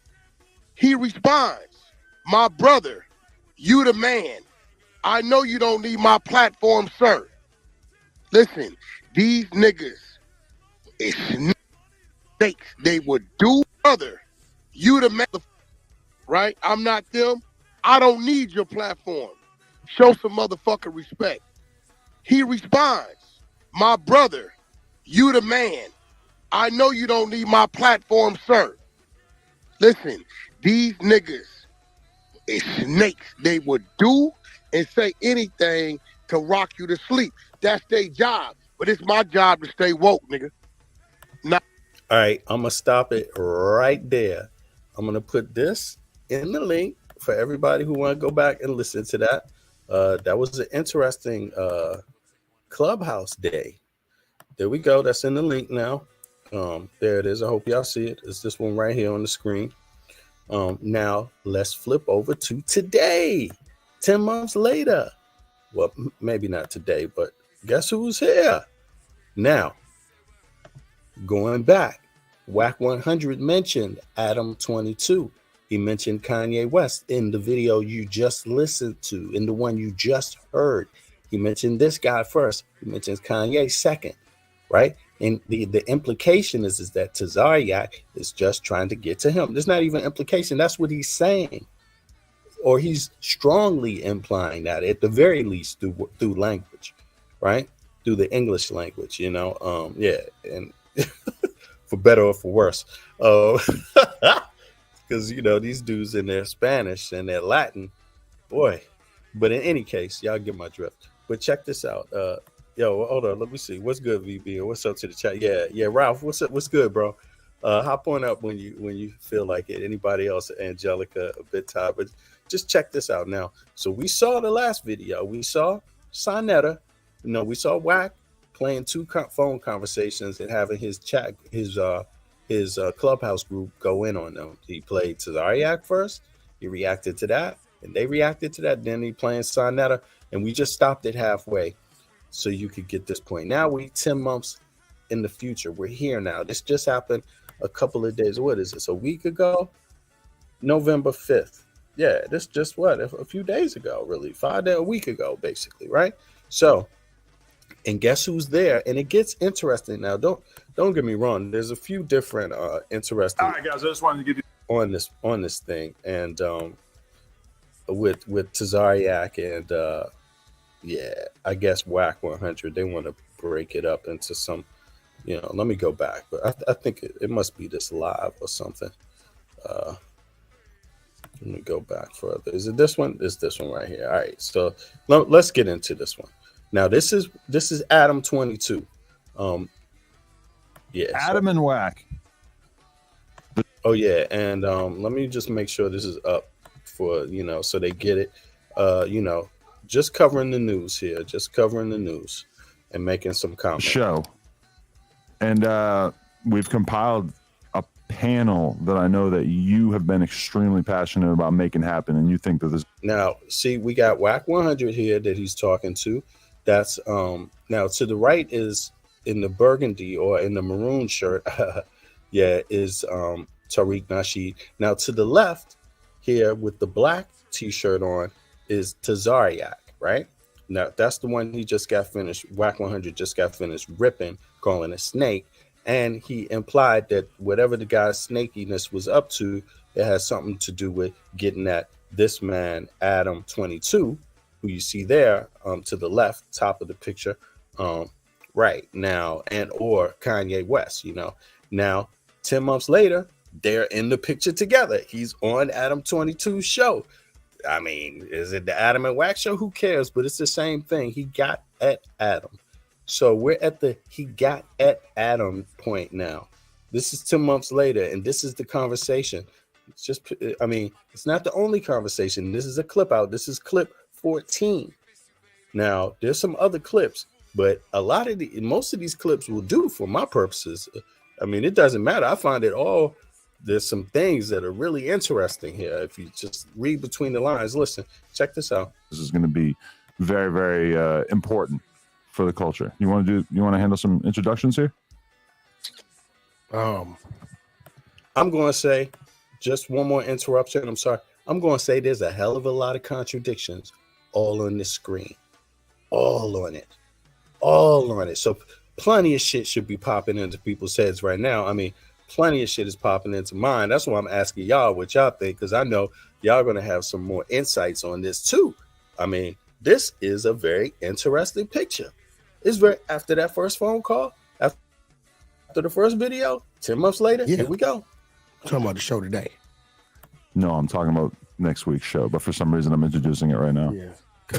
He responds, my brother, you the man. I know you don't need my platform, sir. Listen, these niggas is snakes. They would do other. You the man, right? I'm not them. I don't need your platform. Show some motherfucking respect. He responds, my brother, you the man. I know you don't need my platform, sir. Listen, these niggas is snakes. They would do and say anything to rock you to sleep. That's their job. But it's my job to stay woke, nigga. All right, I'm going to stop it right there. I'm going to put this in the link for everybody who want to go back and listen to that. That was an interesting Clubhouse day. There we go. That's in the link now. There it is. I hope y'all see it. It's this one right here on the screen. Now, let's flip over to today. 10 months later. Well, maybe not today, but guess who's here? Now, going back, WAC 100 mentioned Adam 22. He mentioned Kanye West in the video you just listened to, in the one you just heard. He mentioned this guy first. He mentions Kanye second, right? And the implication is that Tazariak is just trying to get to him. There's not even implication. That's what he's saying. Or he's strongly implying that, at the very least, through language, right? Through the English language, you know? Yeah, and for better or for worse. Because, you know, these dudes in their Spanish and their Latin, boy. But in any case, y'all get my drift. But check this out. Yo, hold on. Let me see. What's good, VB? What's up to the chat? Yeah. Ralph, what's up? What's good, bro? Hop on up when you feel like it. Anybody else, Angelica, a bit tired, but just check this out now. So we saw the last video. We saw Sarnetta. We saw Wack playing two phone conversations and having his chat, his Clubhouse group go in on them. He played Tazariak first. He reacted to that. And they reacted to that. Then he playing Sonetta, and we just stopped it halfway so you could get this point. Now we 10 months in the future. We're here now. This just happened a couple of days. What is this? A week ago? November 5th. Yeah, this just what? A few days ago, really. A week ago, basically, right? So, and guess who's there? And it gets interesting now. Don't get me wrong. There's a few different interesting. All right, guys. I just wanted to give you on this thing, and with Tazariak and yeah, I guess Whack 100. They want to break it up into some. Let me go back, but I think it must be this live or something. Let me go back further. Is it this one? It's this one right here. All right, so let's get into this one. Now this is Adam 22. Yeah, Adam and Whack. Oh yeah, and let me just make sure this is up for so they get it. Just covering the news here, just covering the news and making some comments. Show, and we've compiled a panel that I know that you have been extremely passionate about making happen, and you think that this. Now, see, we got Whack 100 here that he's talking to. That's now to the right is in the burgundy or in the maroon shirt. Yeah, is Tariq Nasheed. Now to the left here with the black t-shirt on is Tazariak, right? Now that's the one he just got finished. Whack 100 just got finished ripping, calling a snake, and he implied that whatever the guy's snakiness was up to, it has something to do with getting at this man Adam 22, who you see there to the left, top of the picture, right now, and or Kanye West. Now 10 months later, they're in the picture together. He's on Adam 22's show. I mean, is it the Adam and Wax show? Who cares? But it's the same thing. He got at Adam. So we're at the he got at Adam point now. This is 10 months later, and this is the conversation. It's just, I mean, it's not the only conversation. This is a clip out. This is clip 14. Now, there's some other clips, but most of these clips will do for my purposes. I mean, it doesn't matter. I find it all. There's some things that are really interesting here. If you just read between the lines, listen, check this out. This is going to be very, very important for the culture. You want to handle some introductions here? I'm going to say just one more interruption. I'm sorry. I'm going to say there's a hell of a lot of contradictions all on this screen, all on it. So plenty of shit should be popping into people's heads right now. I mean, plenty of shit is popping into mine. That's why I'm asking y'all what y'all think, because I know y'all going to have some more insights on this too. I mean, this is a very interesting picture. It's very after that first phone call, after the first video, 10 months later, Here we go. I'm talking about the show today. No, I'm talking about next week's show, but for some reason I'm introducing it right now. Yeah.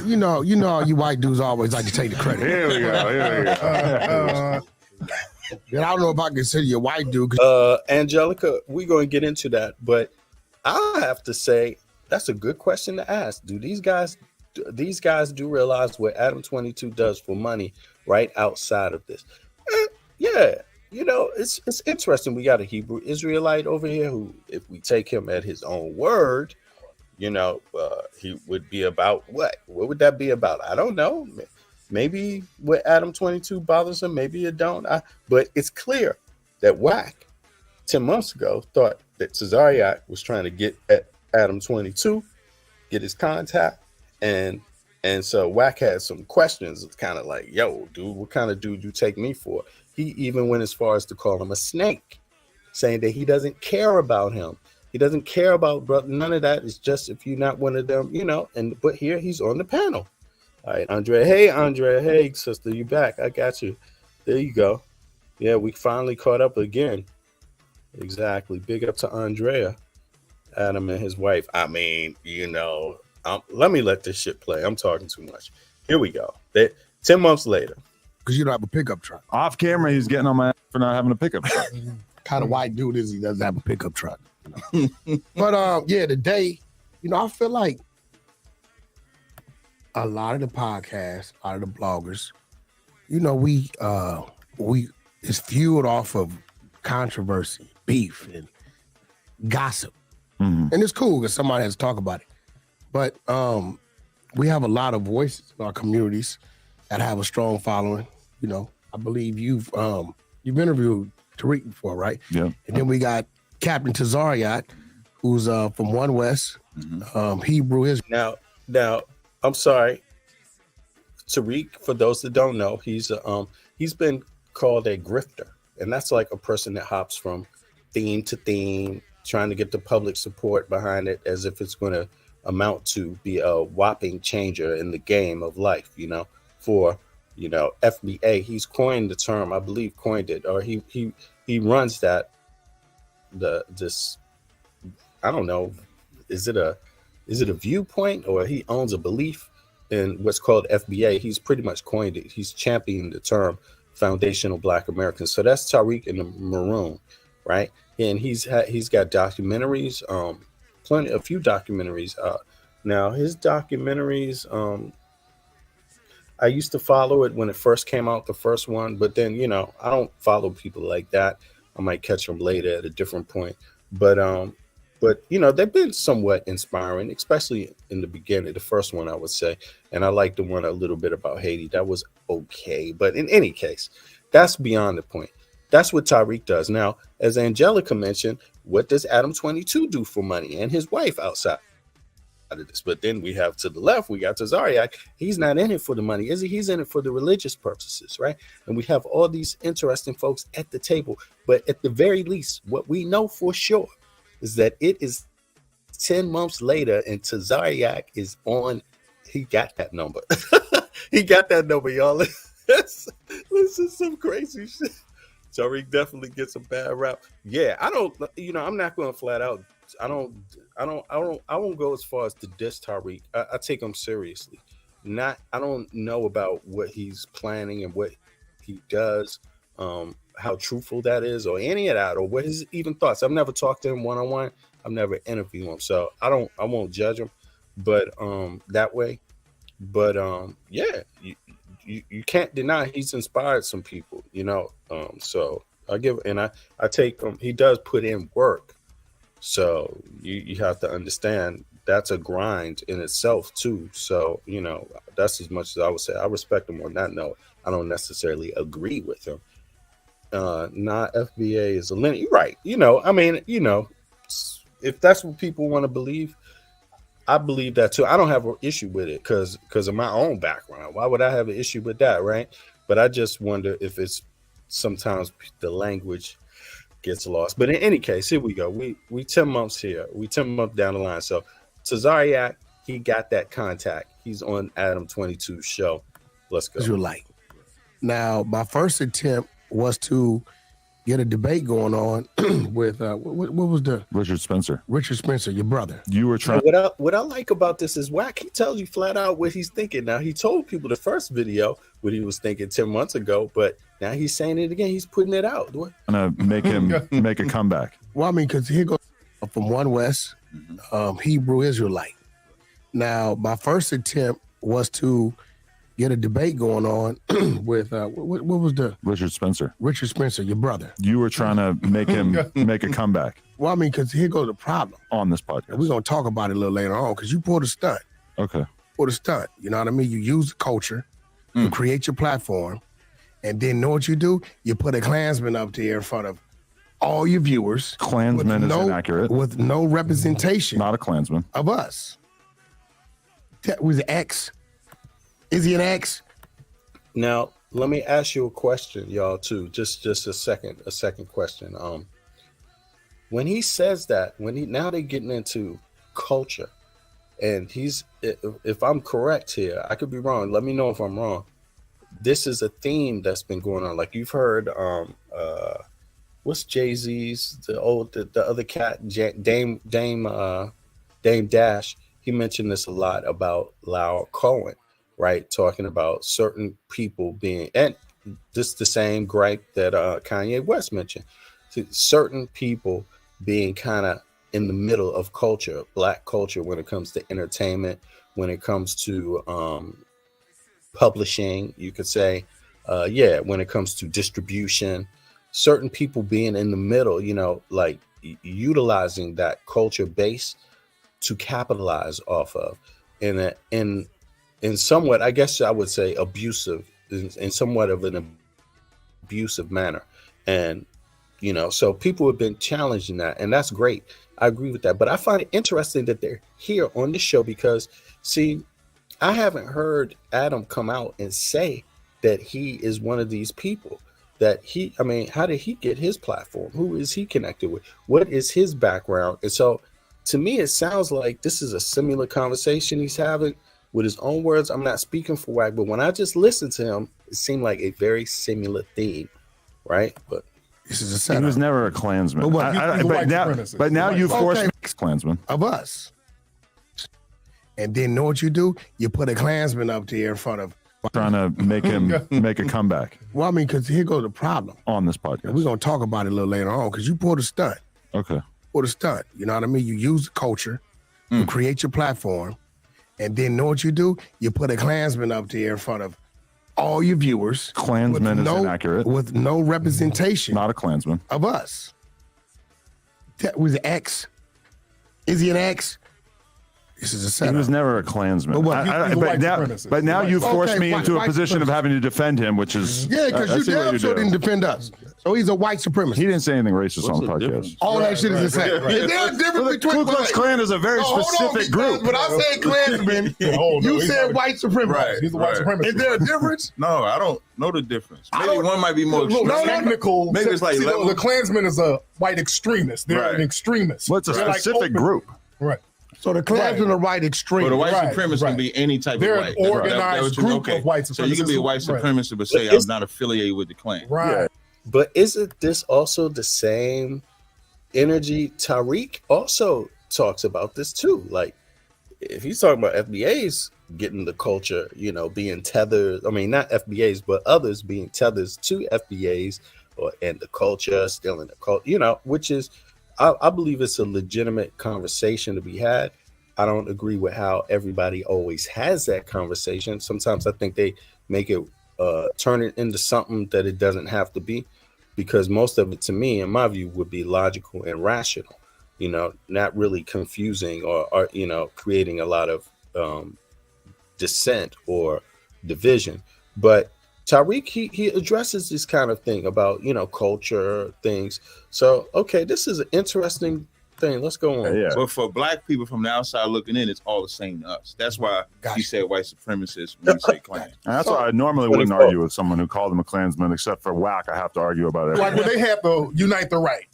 You know, you white dudes always like to take the credit. Here we go. I don't know if I consider you a white dude. Angelica, we're going to get into that, but I have to say that's a good question to ask. Do these guys do realize what Adam 22 does for money right outside of this? Yeah, it's interesting. We got a Hebrew Israelite over here who, if we take him at his own word, he would be about what? What would that be about? I don't know. Maybe what Adam 22 bothers him, maybe it don't. But it's clear that Whack 10 months ago thought that Tazariak was trying to get at Adam 22, get his contact, and so Whack had some questions. It's kind of like, yo, dude, what kind of dude you take me for? He even went as far as to call him a snake, saying that he doesn't care about him. He doesn't care about brother. None of that. It's just if you're not one of them, but here he's on the panel. All right, Andrea. Hey, Andrea. Hey, sister, you back? I got you. There you go. Yeah, we finally caught up again. Exactly. Big up to Andrea, Adam and his wife. I mean, let me let this shit play. I'm talking too much. Here we go. 10 months later. Because you don't have a pickup truck. Off camera, he's getting on my ass for not having a pickup truck. Kind of white dude is he doesn't have a pickup truck. But today, I feel like a lot of the podcasts, a lot of the bloggers, we it's fueled off of controversy, beef, and gossip. Mm-hmm. And it's cool because somebody has to talk about it. But we have a lot of voices in our communities that have a strong following. You know, I believe you've interviewed Tariq before, right? Yeah. And then we got Captain Tazariot, who's from One West, Hebrew Israel. Now, I'm sorry, Tariq. For those that don't know, he's been called a grifter, and that's like a person that hops from theme to theme, trying to get the public support behind it, as if it's going to amount to be a whopping changer in the game of life. You know, for FBA, he's coined the term. I believe coined it, or he runs that. This, I don't know, is it a viewpoint, or he owns a belief in what's called FBA? He's pretty much coined it. He's championing the term foundational Black Americans. So that's Tariq in the maroon, right? And he's got documentaries, a few documentaries. Now his documentaries, I used to follow it when it first came out, the first one, but then I don't follow people like that. I might catch them later at a different point, but they've been somewhat inspiring, especially in the beginning, the first one, I would say. And I like the one a little bit about Haiti. That was okay. But in any case, that's beyond the point. That's what Tariq does. Now, as Angelica mentioned, what does Adam 22 do for money, and his wife outside of this? But then we have to the left, we got Tazariak. He's not in it for the money, is he? He's in it for the religious purposes, right? And we have all these interesting folks at the table. But at the very least, what we know for sure is that it is 10 months later, and Tazariak is on. He got that number. He got that number, y'all. This is some crazy shit. Tariq definitely gets a bad rap. Yeah, I'm not going to flat out. I won't go as far as to diss Tariq. I take him seriously. I don't know about what he's planning and what he does, how truthful that is, or any of that, or what his even thoughts. I've never talked to him one-on-one. I've never interviewed him, so I won't judge him, but that way. But yeah, you can't deny he's inspired some people, so I take him. He does put in work, so you have to understand that's a grind in itself too. So that's as much as I would say. I respect him on that note. I don't necessarily agree with him. Not FBA is a lineage, right? If that's what people want to believe, I believe that too. I don't have an issue with it because of my own background. Why would I have an issue with that, right? But I just wonder if it's sometimes the language gets lost. But in any case, here we go. We 10 months here. We 10 months down the line. So Tazariak, he got that contact. He's on Adam 22's show. Let's go. You're like, now my first attempt was to get a debate going on with what was the Richard Spencer, your brother. You were trying. What I like about this is Wack. He tells you flat out what he's thinking. Now he told people the first video what he was thinking 10 months ago, but now he's saying it again. He's putting it out. I'm gonna make him make a comeback. Well, I mean, because he goes from One West, Hebrew Israelite. Now my first attempt was to get a debate going on with what was the Richard Spencer, your brother. You were trying to make him make a comeback. Well, I mean, because here goes the problem on this podcast. We're gonna talk about it a little later on because you pulled a stunt. Okay. Pulled a stunt. You know what I mean? You use the culture to create your platform, and then know what you do? You put a Klansman up there in front of all your viewers. Klansman is inaccurate. With no representation. Not a Klansman. Of us. That was X. Is he an X? Now, let me ask you a question, y'all, too. Just a second question. When he says that, now they're getting into culture, and if I'm correct here, I could be wrong. Let me know if I'm wrong. This is a theme that's been going on. Like you've heard, what's Jay-Z's the other cat, Dame Dash. He mentioned this a lot about Lau Cohen. Right, talking about certain people being, and this the same gripe that Kanye West mentioned, certain people being kind of in the middle of culture, Black culture, when it comes to entertainment, when it comes to publishing, you could say, when it comes to distribution, certain people being in the middle, like utilizing that culture base to capitalize off of in somewhat, I guess I would say, abusive, in somewhat of an abusive manner. And so people have been challenging that, and that's great. I agree with that. But I find it interesting that they're here on this show because, see, I haven't heard Adam come out and say that he is one of these people. How did he get his platform? Who is he connected with? What is his background? And so to me, it sounds like this is a similar conversation he's having with his own words. I'm not speaking for Wack, but when I just listened to him, it seemed like a very similar theme, right? But this is a setup. He was never a Klansman. But now you've forced Klansman of us. And then know what you do? You put a Klansman up there in front of. Trying to make him make a comeback. Well, I mean, because here goes the problem. On this podcast. We're going to talk about it a little later on because you pulled a stunt. Okay. Pulled a stunt. You know what I mean? You use the culture to create your platform. And then know what you do? You put a Klansman up there in front of all your viewers. Klansman is inaccurate. With no representation. Not a Klansman. Of us. That was an X. Is he an X? This is a setup. He was never a Klansman. But now you've forced me into a position of having to defend him, which is... Yeah, because you damn sure didn't defend us. So he's a white supremacist. He didn't say anything racist on the podcast. All that shit is the same. There's a difference between... Ku Klux Klan is a very specific group. When I said Klansman, you said white supremacist. Right. He's a white supremacist. Is there a difference? No, I don't know the difference. Maybe one might be more technical. Maybe it's like the Klansman is a white extremist. They're an extremist. What's a specific group? Right. So the Klansmen are white extreme. But a white supremacist can be any type They're of white. An organized group of white supremacists. So you can be a white supremacist, but say I'm not affiliated with the Klan. Right. Yeah. But isn't this also the same energy? Tariq also talks about this too. Like, if he's talking about FBAs getting the culture, being tethered. I mean, not FBAs, but others being tethered to FBAs and the culture, still in the culture, which is, I believe it's a legitimate conversation to be had. I don't agree with how everybody always has that conversation. Sometimes I think they make it turn it into something that it doesn't have to be, because most of it, to me, in my view, would be logical and rational, not really confusing or creating a lot of dissent or division. But Tariq, he addresses this kind of thing about, culture things. So, okay, this is an interesting thing. Let's go on. Yeah. But for black people from the outside looking in, it's all the same to us. That's why he said white supremacists when you say Klan. And that's why I normally wouldn't argue with someone who called him a Klansman, except for Wack. I have to argue about it. Like when they have the Unite the Right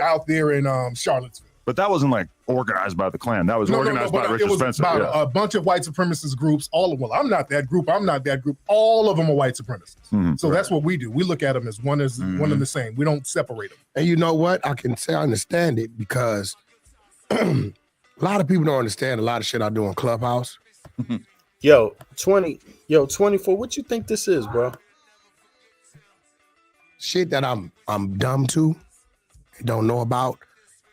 out there in Charlottesville. But that wasn't like organized by the Klan. That was organized by Richard Spencer. It was about a bunch of white supremacist groups. All of them. I'm not that group. I'm not that group. All of them are white supremacists. So that's what we do. We look at them as one and the same. We don't separate them. And you know what? I can say I understand it because a lot of people don't understand a lot of shit I do on Clubhouse. Yo, 24. What you think this is, bro? Shit that I'm dumb to, don't know about.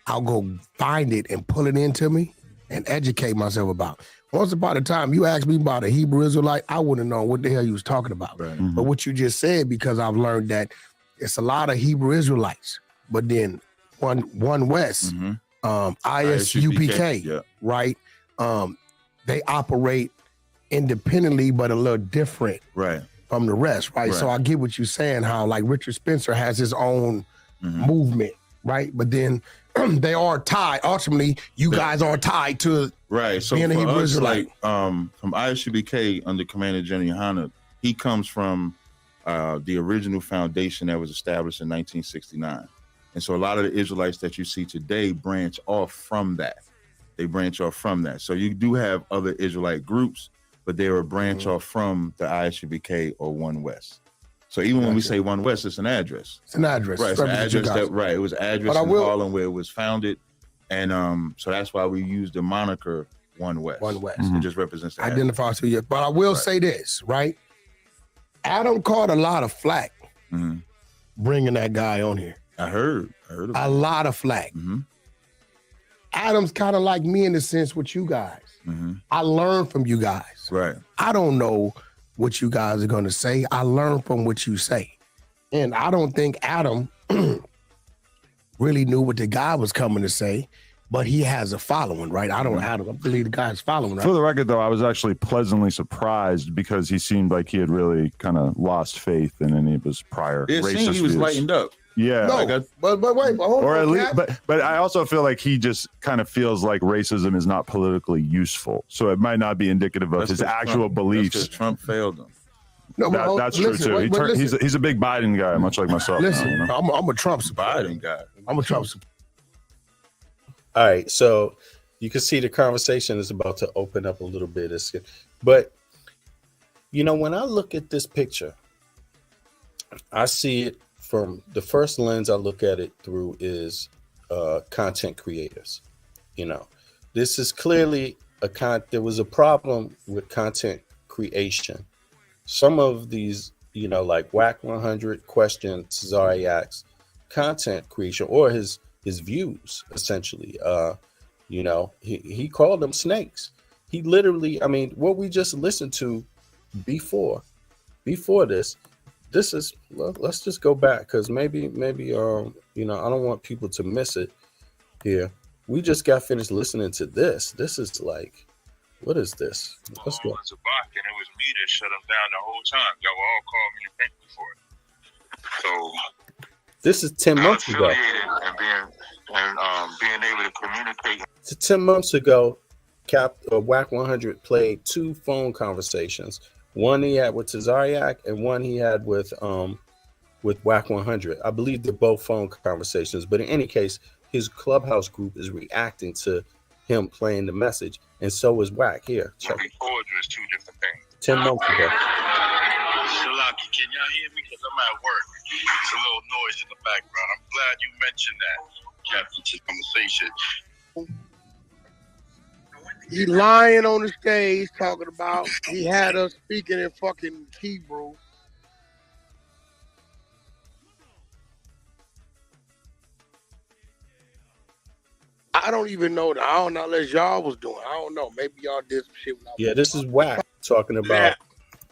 I'll go find it and pull it into me and educate myself about. Once upon a time, you asked me about a Hebrew Israelite, I wouldn't know what the hell you was talking about. Right. But what you just said, because I've learned that it's a lot of Hebrew Israelites, but then One West, ISUPK, right? They operate independently, but a little different from the rest, right? So I get what you're saying, how like Richard Spencer has his own movement, right? But then they are tied. Ultimately, you guys are tied to so being a Hebrew Israelite. From ISUBK under Commander Jenny Hanna, he comes from the original foundation that was established in 1969. And so a lot of the Israelites that you see today branch off from that. So you do have other Israelite groups, but they were a branch off from the ISUBK or One West. So even when we say One West, it's an address. It's an address. Right, it's an address it was an address in Harlem where it was founded. And so that's why we use the moniker One West. One West. It just represents that. Identifies who you are. But I will say this, right? Adam caught a lot of flack bringing that guy on here. I heard a lot of flack. Adam's kind of like me in the sense with you guys. I learn from you guys. Right. I don't know what you guys are going to say. I learn from what you say. And I don't think Adam really knew what the guy was coming to say, but he has a following, right? I don't believe the guy's following. Right? For the record, though, I was actually pleasantly surprised because he seemed like he had really kind of lost faith in any of his prior It racist seemed he was views. lightened up. Yeah, No, but wait, but hold or on, at least, Cap. but I also feel like he just kind of feels like racism is not politically useful, so it might not be indicative of his actual beliefs. That's 'cause Trump failed him. No, but that's listen, true too. wait, listen. He's a big Biden guy, much like myself. Listen, now, you know? I'm a Trump Biden guy. I'm a Trump supporter. All right, so you can see the conversation is about to open up a little bit. But you know, when I look at this picture, I see it from the first lens I look at it through is content creators. You know, this is clearly there was a problem with content creation. Some of these, you know, like Whack 100 questions Cesare asks, content creation or his views essentially. You know, he called them snakes. He literally, I mean, what we just listened to before this is, let's just go back because maybe you know, I don't want people to miss it here. We just got finished listening to this. This is like, what is this? Let's go. It was a buck, and it was me that shut him down the whole time. Y'all all called me and thanked me for it. So this is 10 months ago. And being able to communicate. So 10 months ago, Whack 100 played 2 phone conversations. One he had with Tazariak and one he had with Whack 100. I believe they're both phone conversations, but in any case, his Clubhouse group is reacting to him playing the message, and so is Whack. Here, check. Poetry is 2 different things. 10 months ago. Shalaki, can y'all hear me? Because I'm at work. It's a little noise in the background. I'm glad you mentioned that, Captain, to conversation. He lying on the stage talking about he had us speaking in fucking Hebrew. I don't even know that. I don't know unless y'all was doing. I don't know. Maybe y'all did some shit. Yeah, this is Whack talking about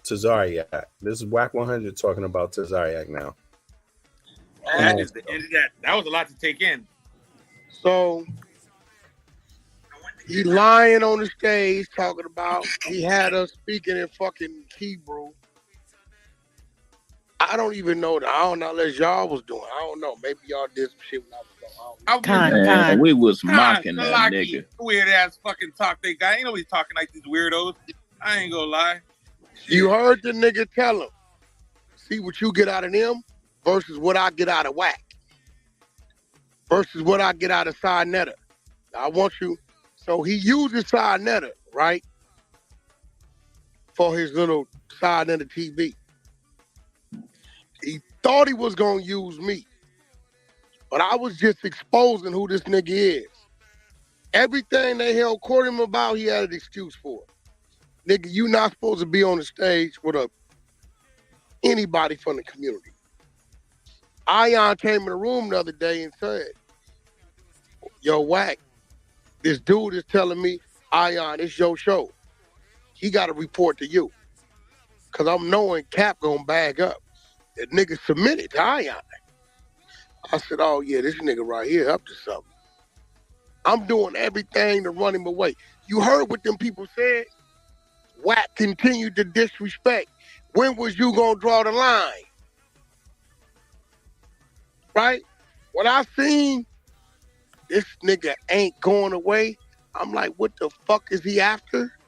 Tazariak. This is Whack 100 talking about Tazariak now. That is the end of that. That was a lot to take in. So he lying on the stage talking about he had us speaking in fucking Hebrew. I don't even know that. I don't know unless y'all was doing. I don't know. Maybe y'all did some shit when I was going. Man, we was mocking that nigga. Weird ass fucking talk they got. Ain't nobody talking like these weirdos. I ain't gonna lie. You heard the nigga tell him, see what you get out of them versus what I get out of Whack. Versus what I get out of Sinetta. I want you. So he uses Sinetta, right? For his little Sinetta TV. He thought he was gonna use me. But I was just exposing who this nigga is. Everything they held court him about, he had an excuse for it. Nigga, you not supposed to be on the stage with anybody from the community. Ion came in the room the other day and said, yo, Whack, this dude is telling me, Ion, it's your show. He got to report to you. Because I'm knowing Cap gonna bag up. That nigga submitted to Ion. I said, oh, yeah, this nigga right here up to something. I'm doing everything to run him away. You heard what them people said? Whack continued to disrespect. When was you going to draw the line? Right? When I seen this nigga ain't going away, I'm like, what the fuck is he after?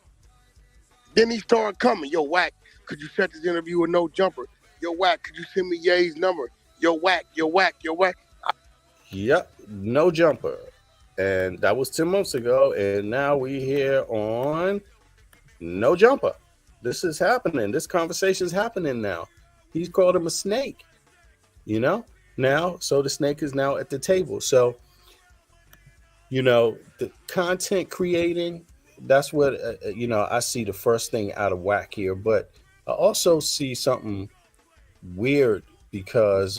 Then he started coming. Yo, Whack, could you set this interview with no jumper? Yo, Whack, could you send me Ye's number? Yo, Whack, yo, Whack, yo, Whack. Yep, no jumper. And that was 10 months ago. And now we here on No Jumper. This is happening. This conversation is happening now. He's called him a snake, you know, now. So the snake is now at the table. So, you know, the content creating, that's what, you know, I see the first thing out of Whack here. But I also see something weird because,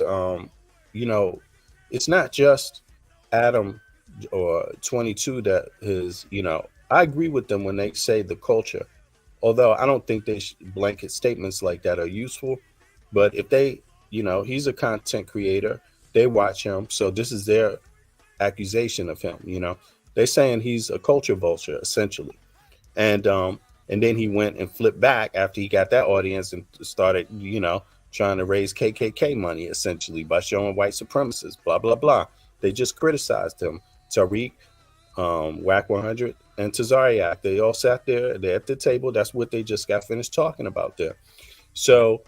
you know, it's not just Adam or 22 that is, you know, I agree with them when they say the culture, although I don't think they blanket statements like that are useful. But if they, you know, he's a content creator, they watch him. So this is their accusation of him, you know. They're saying he's a culture vulture essentially, and then he went and flipped back after he got that audience and started, trying to raise KKK money essentially by showing white supremacists, blah blah blah. They just criticized him. Tariq, Whack 100, and Tazariak. They all sat there. They're at the table. That's what they just got finished talking about there. So,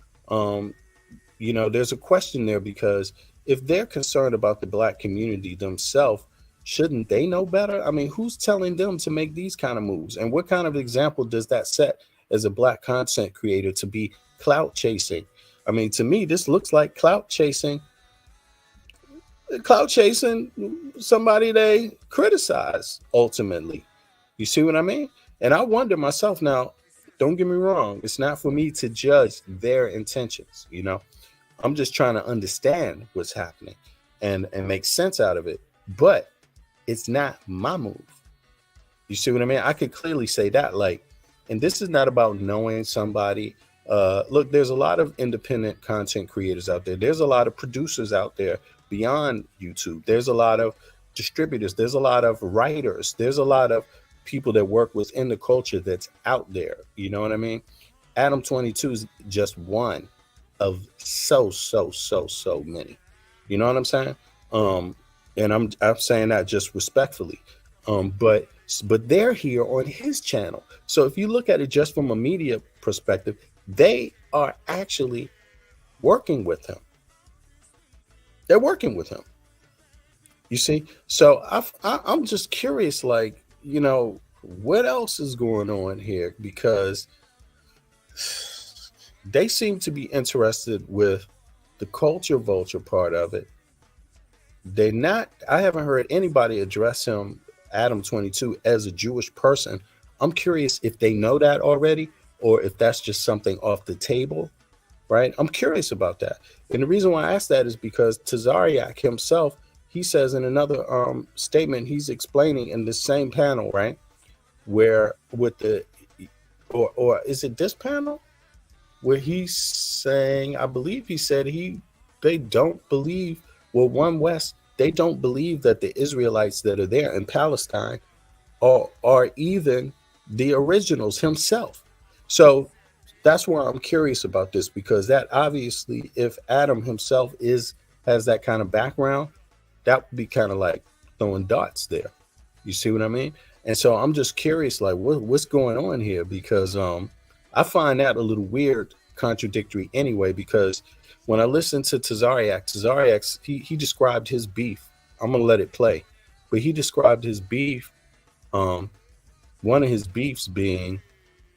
there's a question there, because if they're concerned about the black community themselves, shouldn't they know better? I mean, who's telling them to make these kind of moves? And what kind of example does that set as a black content creator to be clout chasing? I mean, to me, this looks like clout chasing somebody they criticize ultimately. You see what I mean? And I wonder myself now, don't get me wrong, it's not for me to judge their intentions. I'm just trying to understand what's happening and make sense out of it. But it's not my move. You see what I mean? I could clearly say that, and this is not about knowing somebody. Look, there's a lot of independent content creators out there. There's a lot of producers out there beyond YouTube. There's a lot of distributors. There's a lot of writers. There's a lot of people that work within the culture that's out there. You know what I mean? Adam 22 is just one of so many. You know what I'm saying? And I'm saying that just respectfully. But they're here on his channel. So if you look at it just from a media perspective, they are actually working with him. They're working with him. You see? So I'm just curious, what else is going on here? Because they seem to be interested with the culture vulture part of it. I haven't heard anybody address him, Adam 22, as a Jewish person. I'm curious if they know that already, or if that's just something off the table, right? I'm curious about that. And the reason why I ask that is because Tazariak himself, he says in another statement, he's explaining in the same panel, right? Where with or is it this panel? Where he's saying, I believe he said they don't believe, One West, they don't believe that the Israelites that are there in Palestine are even the originals himself. So that's why I'm curious about this, because that obviously, if Adam himself has that kind of background, that would be kind of like throwing darts there. You see what I mean? And so I'm just curious, what's going on here? Because I find that a little weird, contradictory anyway, because when I listened to Tazariak, he described his beef. I'm going to let it play. But he described his beef, one of his beefs being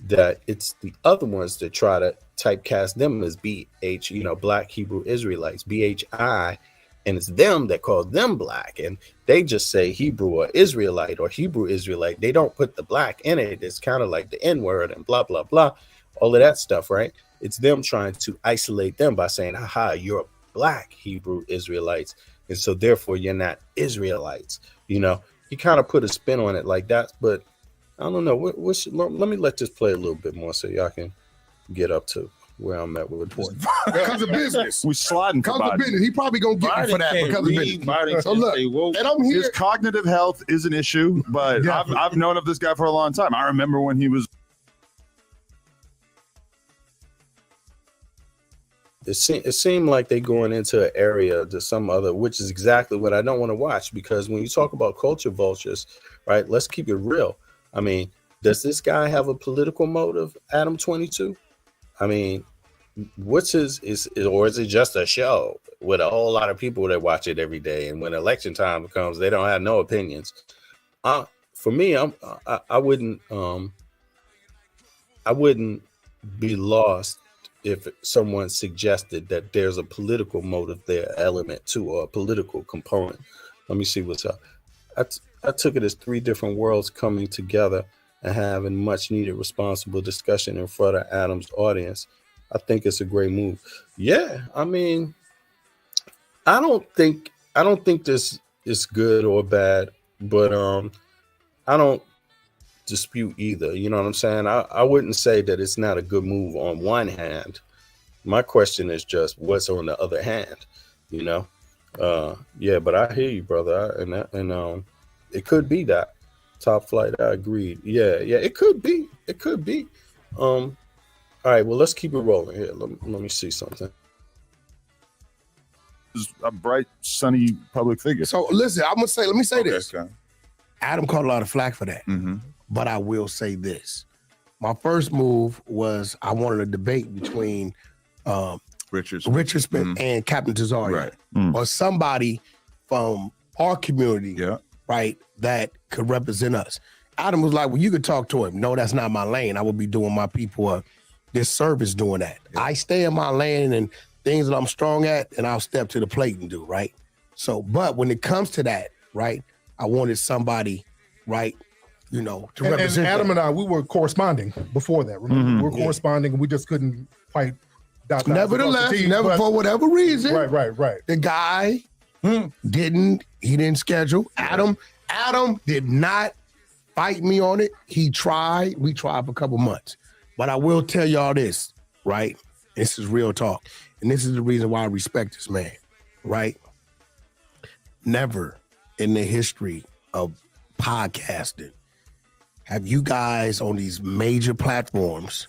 that it's the other ones that try to typecast them as BH, Black Hebrew Israelites, BHI, and it's them that call them black. And they just say Hebrew or Israelite or Hebrew Israelite. They don't put the black in it. It's kind of like the N-word and blah, blah, blah, all of that stuff, right? It's them trying to isolate them by saying, aha, you're black Hebrew Israelites, and so therefore you're not Israelites. He kind of put a spin on it like that, but I don't know. Let me let this play a little bit more so y'all can get up to where I'm at with this. Because of business. We sliding because of business. He probably gonna get me for that because of business. So look, and I'm here. His cognitive health is an issue, but I've known of this guy for a long time. I remember when he was. It seemed like they going into an area to some other, which is exactly what I don't want to watch, because when you talk about culture vultures, right? Let's keep it real. I mean, does this guy have a political motive, Adam 22? I mean, what's or is it just a show with a whole lot of people that watch it every day, and when election time comes, they don't have no opinions? For me, I wouldn't be lost if someone suggested that there's a political motive there, element to, or a political component. Let me see what's up. I took it as three different worlds coming together and having much needed responsible discussion in front of Adam's audience. I think it's a great move. Yeah, I mean, I don't think this is good or bad, but I don't dispute either. You know what I'm saying? I wouldn't say that it's not a good move on one hand. My question is just what's on the other hand, Yeah, but I hear you, brother. And it could be that. Top flight. I agreed. Yeah. It could be. All right. Well, let's keep it rolling here. Let me see something. A bright, sunny public figure. So listen, let me say this. Okay. Adam caught a lot of flack for that. Mm-hmm. But I will say this. My first move was I wanted a debate between Richard Smith and Captain Tazarian. Right. Or somebody from our community, right, that could represent us. Adam was like, well, you could talk to him. No, that's not my lane. I would be doing my people a disservice doing that. Yeah. I stay in my lane and things that I'm strong at, and I'll step to the plate and do, right? So, but when it comes to that, right, I wanted somebody, right, to represent. And Adam and I, we were corresponding before that. Remember, we were corresponding, and we just couldn't quite. Nevertheless, for whatever reason, right. The guy didn't schedule. Adam did not fight me on it. He tried. We tried for a couple months, but I will tell y'all this, right? This is real talk, and this is the reason why I respect this man, right? Never in the history of podcasting have you guys on these major platforms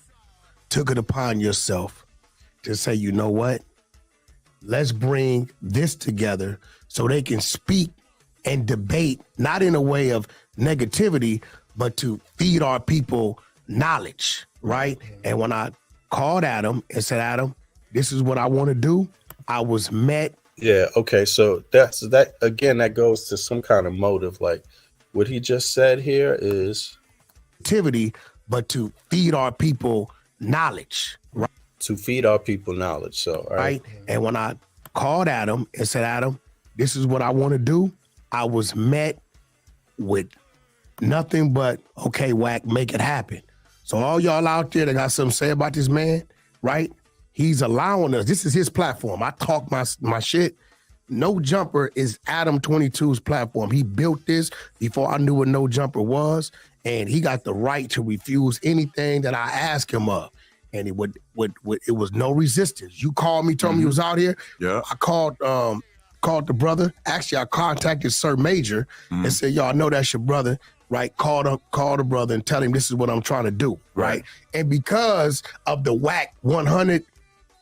took it upon yourself to say, you know what? Let's bring this together so they can speak and debate, not in a way of negativity, but to feed our people knowledge, right? And when I called Adam and said, Adam, this is what I want to do, I was met. Yeah, okay, so that again, that goes to some kind of motive. Like what he just said here is activity, but to feed our people knowledge, right? To feed our people knowledge. So right. And when I called Adam and said, Adam, this is what I want to do, I was met with nothing but, okay, Wack, make it happen. So all y'all out there that got something to say about this man, right? He's allowing us. This is his platform. I talk my shit. No Jumper is Adam 22's platform. He built this before I knew what No Jumper was, and he got the right to refuse anything that I ask him of. And it was no resistance. You called me, told me you was out here. Yeah. I called the brother. Actually, I contacted Sir Major and said, y'all know that's your brother, right? Call the brother and tell him this is what I'm trying to do, right? And because of the Wack 100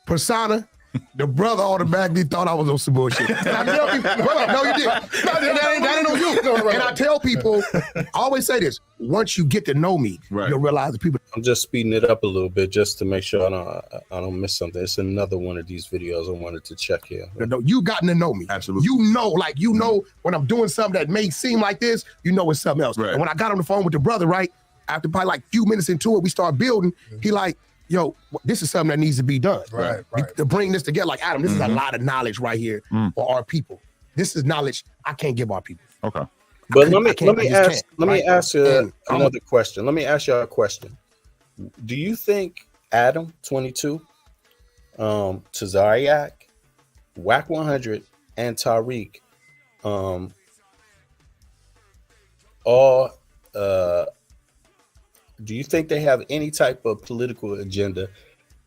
persona, the brother automatically thought I was on some bullshit. And I tell people, no, you didn't. That ain't on you. And I tell people, I always say this, once you get to know me, you'll realize the people. I'm just speeding it up a little bit just to make sure I don't miss something. It's another one of these videos I wanted to check here. No, you gotten to know me. Absolutely. You know when I'm doing something that may seem like this, you know it's something else. Right. And when I got on the phone with the brother, right, after probably like a few minutes into it, we start building, he like, yo, this is something that needs to be done. Right. To bring this together, like Adam, this is a lot of knowledge right here for our people. This is knowledge I can't give our people. Okay. But let me ask you another question. Let me ask you a question. Do you think Adam 22, Tazariak, Wack 100, and Tariq all do you think they have any type of political agenda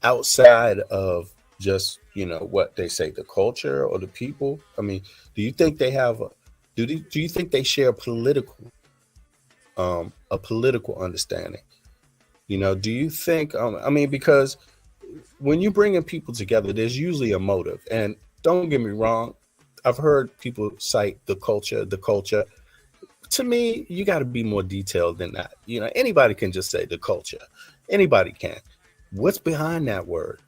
outside of just, what they say, the culture or the people? I mean, do you think they have do you think they share a political understanding? Do you think, because when you bring in people together, there's usually a motive. And don't get me wrong, I've heard people cite the culture. To me, you got to be more detailed than that. Anybody can just say the culture. Anybody can. What's behind that word?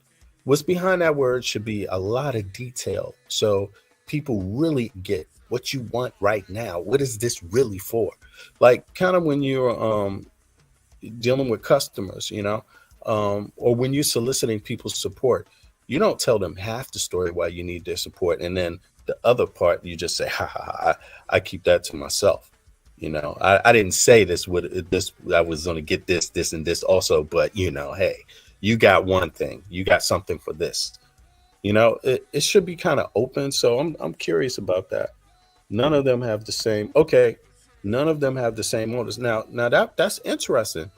What's behind that word should be a lot of detail, so people really get what you want right now. What is this really for? Like kind of when you're dealing with customers, or when you're soliciting people's support, you don't tell them half the story why you need their support, and then the other part you just say, I keep that to myself. I didn't say this I was going to get this and this also, but hey, you got one thing, you got something for this. It should be kind of open. So I'm curious about that. None of them have the same. Okay, none of them have the same motives. Now that's interesting.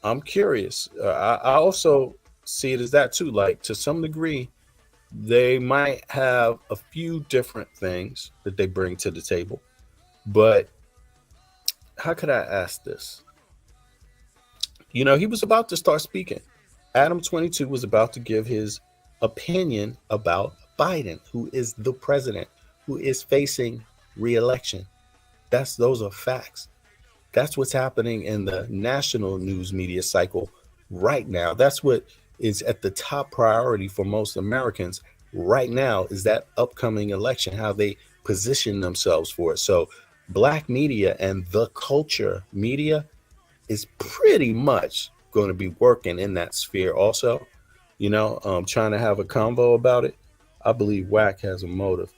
I'm curious. I also see it as that too. Like to some degree, they might have a few different things that they bring to the table, but how could I ask this? You know, he was about to start speaking. Adam 22 was about to give his opinion about Biden, who is the president, who is facing re-election. Those are facts. That's what's happening in the national news media cycle right now. That's what is at the top priority for most Americans right now, is that upcoming election, how they position themselves for it. So black media and the culture media is pretty much going to be working in that sphere also, trying to have a convo about it. I believe WAC has a motive.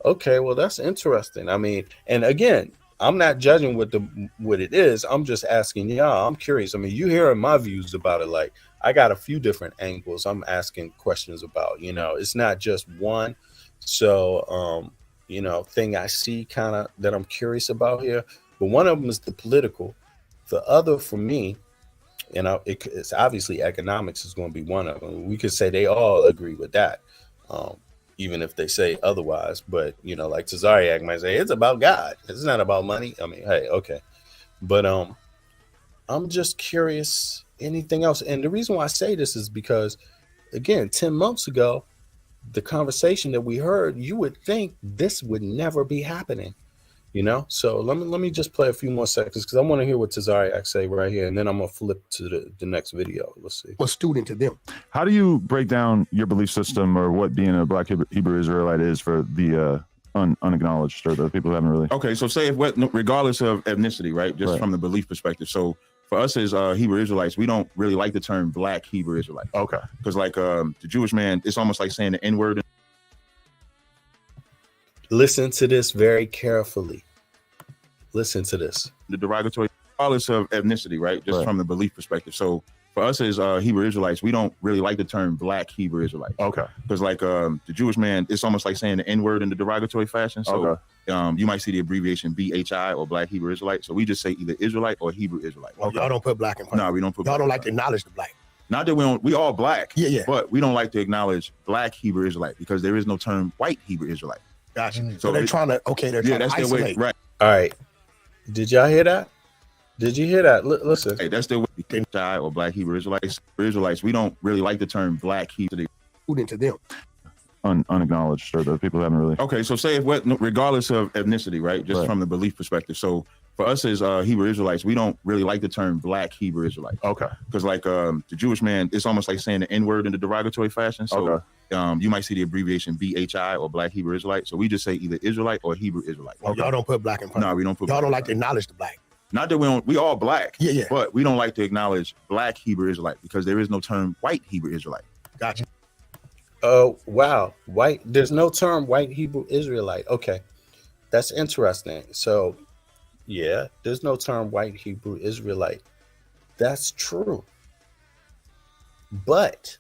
Okay, well, that's interesting. I mean, and again, I'm not judging what it is. I'm just asking y'all. I'm curious. I mean, you hearing my views about it. Like, I got a few different angles I'm asking questions about. It's not just one. So, thing I see kind of that I'm curious about here. But one of them is the political. The other, for me, it's obviously economics is going to be one of them. We could say they all agree with that, even if they say otherwise. But, like Tazariak might say, it's about God. It's not about money. I mean, hey, okay. But I'm just curious, anything else? And the reason why I say this is because, again, 10 months ago, the conversation that we heard, you would think this would never be happening. So let me just play a few more seconds because I want to hear what Tazariak say right here, and then I'm gonna flip to the next video. Let's see. A student to them. How do you break down your belief system or what being a black Hebrew Israelite is for the unacknowledged or the people who haven't really? Okay, so say regardless of ethnicity, right? Just from the belief perspective. So for us as Hebrew Israelites, we don't really like the term black Hebrew Israelite. Okay. Because the Jewish man, it's almost like saying the N-word. Listen to this very carefully. Listen to this. The derogatory, regardless of ethnicity, right? Just from the belief perspective. So for us as Hebrew Israelites, we don't really like the term black Hebrew Israelite. Okay. Because the Jewish man, it's almost like saying the N-word in the derogatory fashion. So you might see the abbreviation BHI or black Hebrew Israelite. So we just say either Israelite or Hebrew Israelite. Well, y'all don't put black in front. No, we don't put y'all black. Don't like to acknowledge the black. Not that we all black. Yeah. But we don't like to acknowledge black Hebrew Israelite because there is no term white Hebrew Israelite. Gotcha. So they're trying to, they're trying to isolate. Their way, right. All right. Did y'all hear that? Did you hear that? Listen. Hey, that's their way. BHI or black Hebrew Israelites. Israelites, we don't really like the term black Hebrew. Student to them. Unacknowledged or the people who haven't really. Okay, so say regardless of ethnicity, right? Just from the belief perspective. So for us as Hebrew Israelites, we don't really like the term black Hebrew Israelite. Okay. Because the Jewish man, it's almost like saying the N-word in the derogatory fashion. So you might see the abbreviation BHI or black Hebrew Israelite. So we just say either Israelite or Hebrew Israelite. Well, y'all don't put black in front. No, we don't put. Y'all don't like to acknowledge the black. Not that we all black. Yeah. But we don't like to acknowledge black Hebrew Israelite because there is no term white Hebrew Israelite. Gotcha. Oh, wow. White. There's no term white Hebrew Israelite. Okay. That's interesting. So, yeah, there's no term white Hebrew Israelite. That's true. But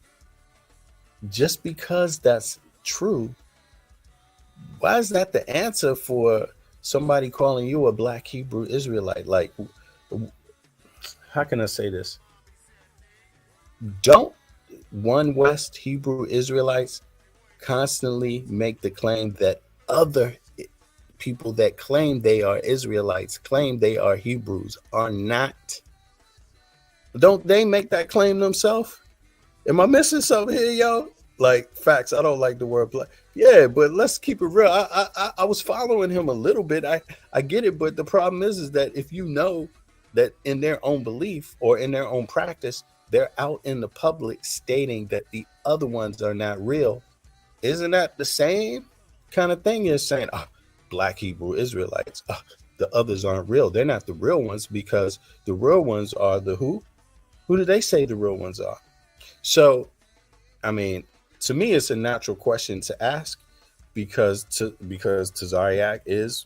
just because that's true, why is that the answer for somebody calling you a black Hebrew Israelite? Like, how can I say this? Don't One West Hebrew Israelites constantly make the claim that other people that claim they are Israelites, claim they are Hebrews, are not? Don't they make that claim themselves? Am I missing something here, yo? Like, facts. I don't like the word black. Yeah, but let's keep it real. I was following him a little bit. I get it, but the problem is that if you know that in their own belief or in their own practice, they're out in the public stating that the other ones are not real, isn't that the same kind of thing as saying, black Hebrew Israelites, the others aren't real? They're not the real ones because the real ones are the who? Who do they say the real ones are? So, I mean, to me, it's a natural question to ask because Tazariak is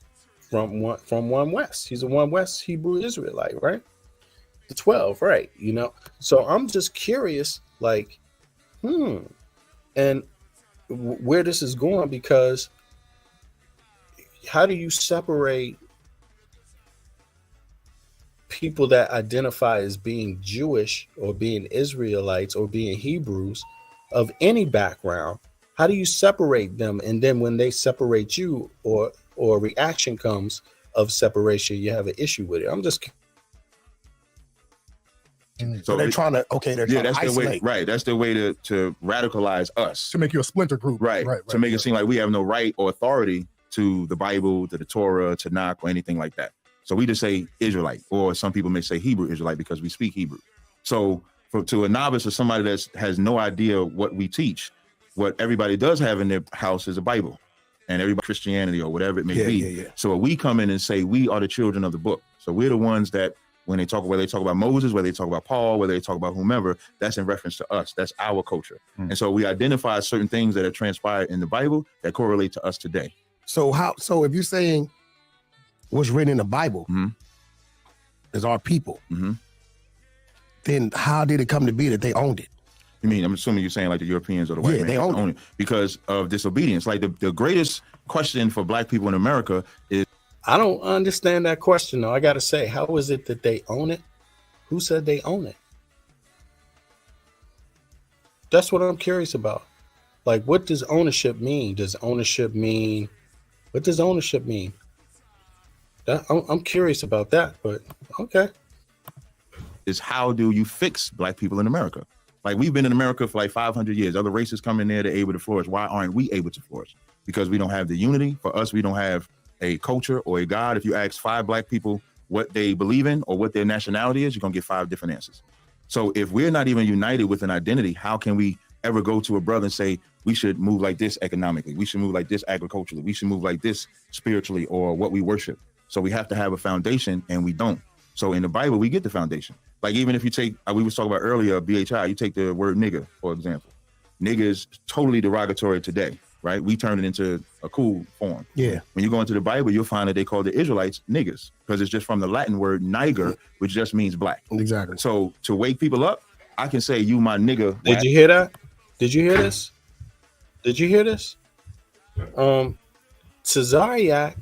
from One West. He's a One West Hebrew Israelite, right? The 12, right? So I'm just curious, like, and where this is going, because how do you separate people that identify as being Jewish or being Israelites or being Hebrews of any background? How do you separate them? And then when they separate you or a reaction comes, of separation, you have an issue with it. I'm just. So they're trying to that's isolate. the way, right? That's the way to radicalize us, to make you a splinter group, right? To make it seem like we have no right or authority to the Bible, to the Torah, to Tanakh, or anything like that. So we just say Israelite, or some people may say Hebrew Israelite because we speak Hebrew. So to a novice or somebody that has no idea what we teach, what everybody does have in their house is a Bible, and everybody Christianity or whatever it may be. So we come in and say we are the children of the book. So we're the ones that when they talk, whether they talk about Moses, whether they talk about Paul, whether they talk about whomever, that's in reference to us. That's our culture. And so we identify certain things that are transpired in the Bible that correlate to us today. So if you're saying what's written in the Bible is our people, then how did it come to be that they owned it? You mean, I'm assuming you're saying like the Europeans or the white man they own it because of disobedience. Like the greatest question for black people in America is, I don't understand that question though. I got to say, how is it that they own it? Who said they own it? That's what I'm curious about. Like, what does ownership mean? What does ownership mean? I'm curious about that, but okay. Is how do you fix black people in America? Like, we've been in America for like 500 years. Other races come in there, they're able to flourish. Why aren't we able to flourish? Because we don't have the unity. For us, we don't have a culture or a God. If you ask 5 black people what they believe in or what their nationality is, you're gonna get 5 different answers. So if we're not even united with an identity, how can we ever go to a brother and say, we should move like this economically, we should move like this agriculturally, we should move like this spiritually, or what we worship? So we have to have a foundation, and we don't. So in the Bible, we get the foundation. Like, even if you take, we was talking about earlier, BHI, you take the word nigga, for example. Nigga is totally derogatory today, right? We turn it into a cool form. Yeah. When you go into the Bible, you'll find that they call the Israelites niggas, because it's just from the Latin word niger, which just means black. Exactly. So to wake people up, I can say, you my nigga. Did you hear that? Did you hear this? Did you hear this? Tazariak,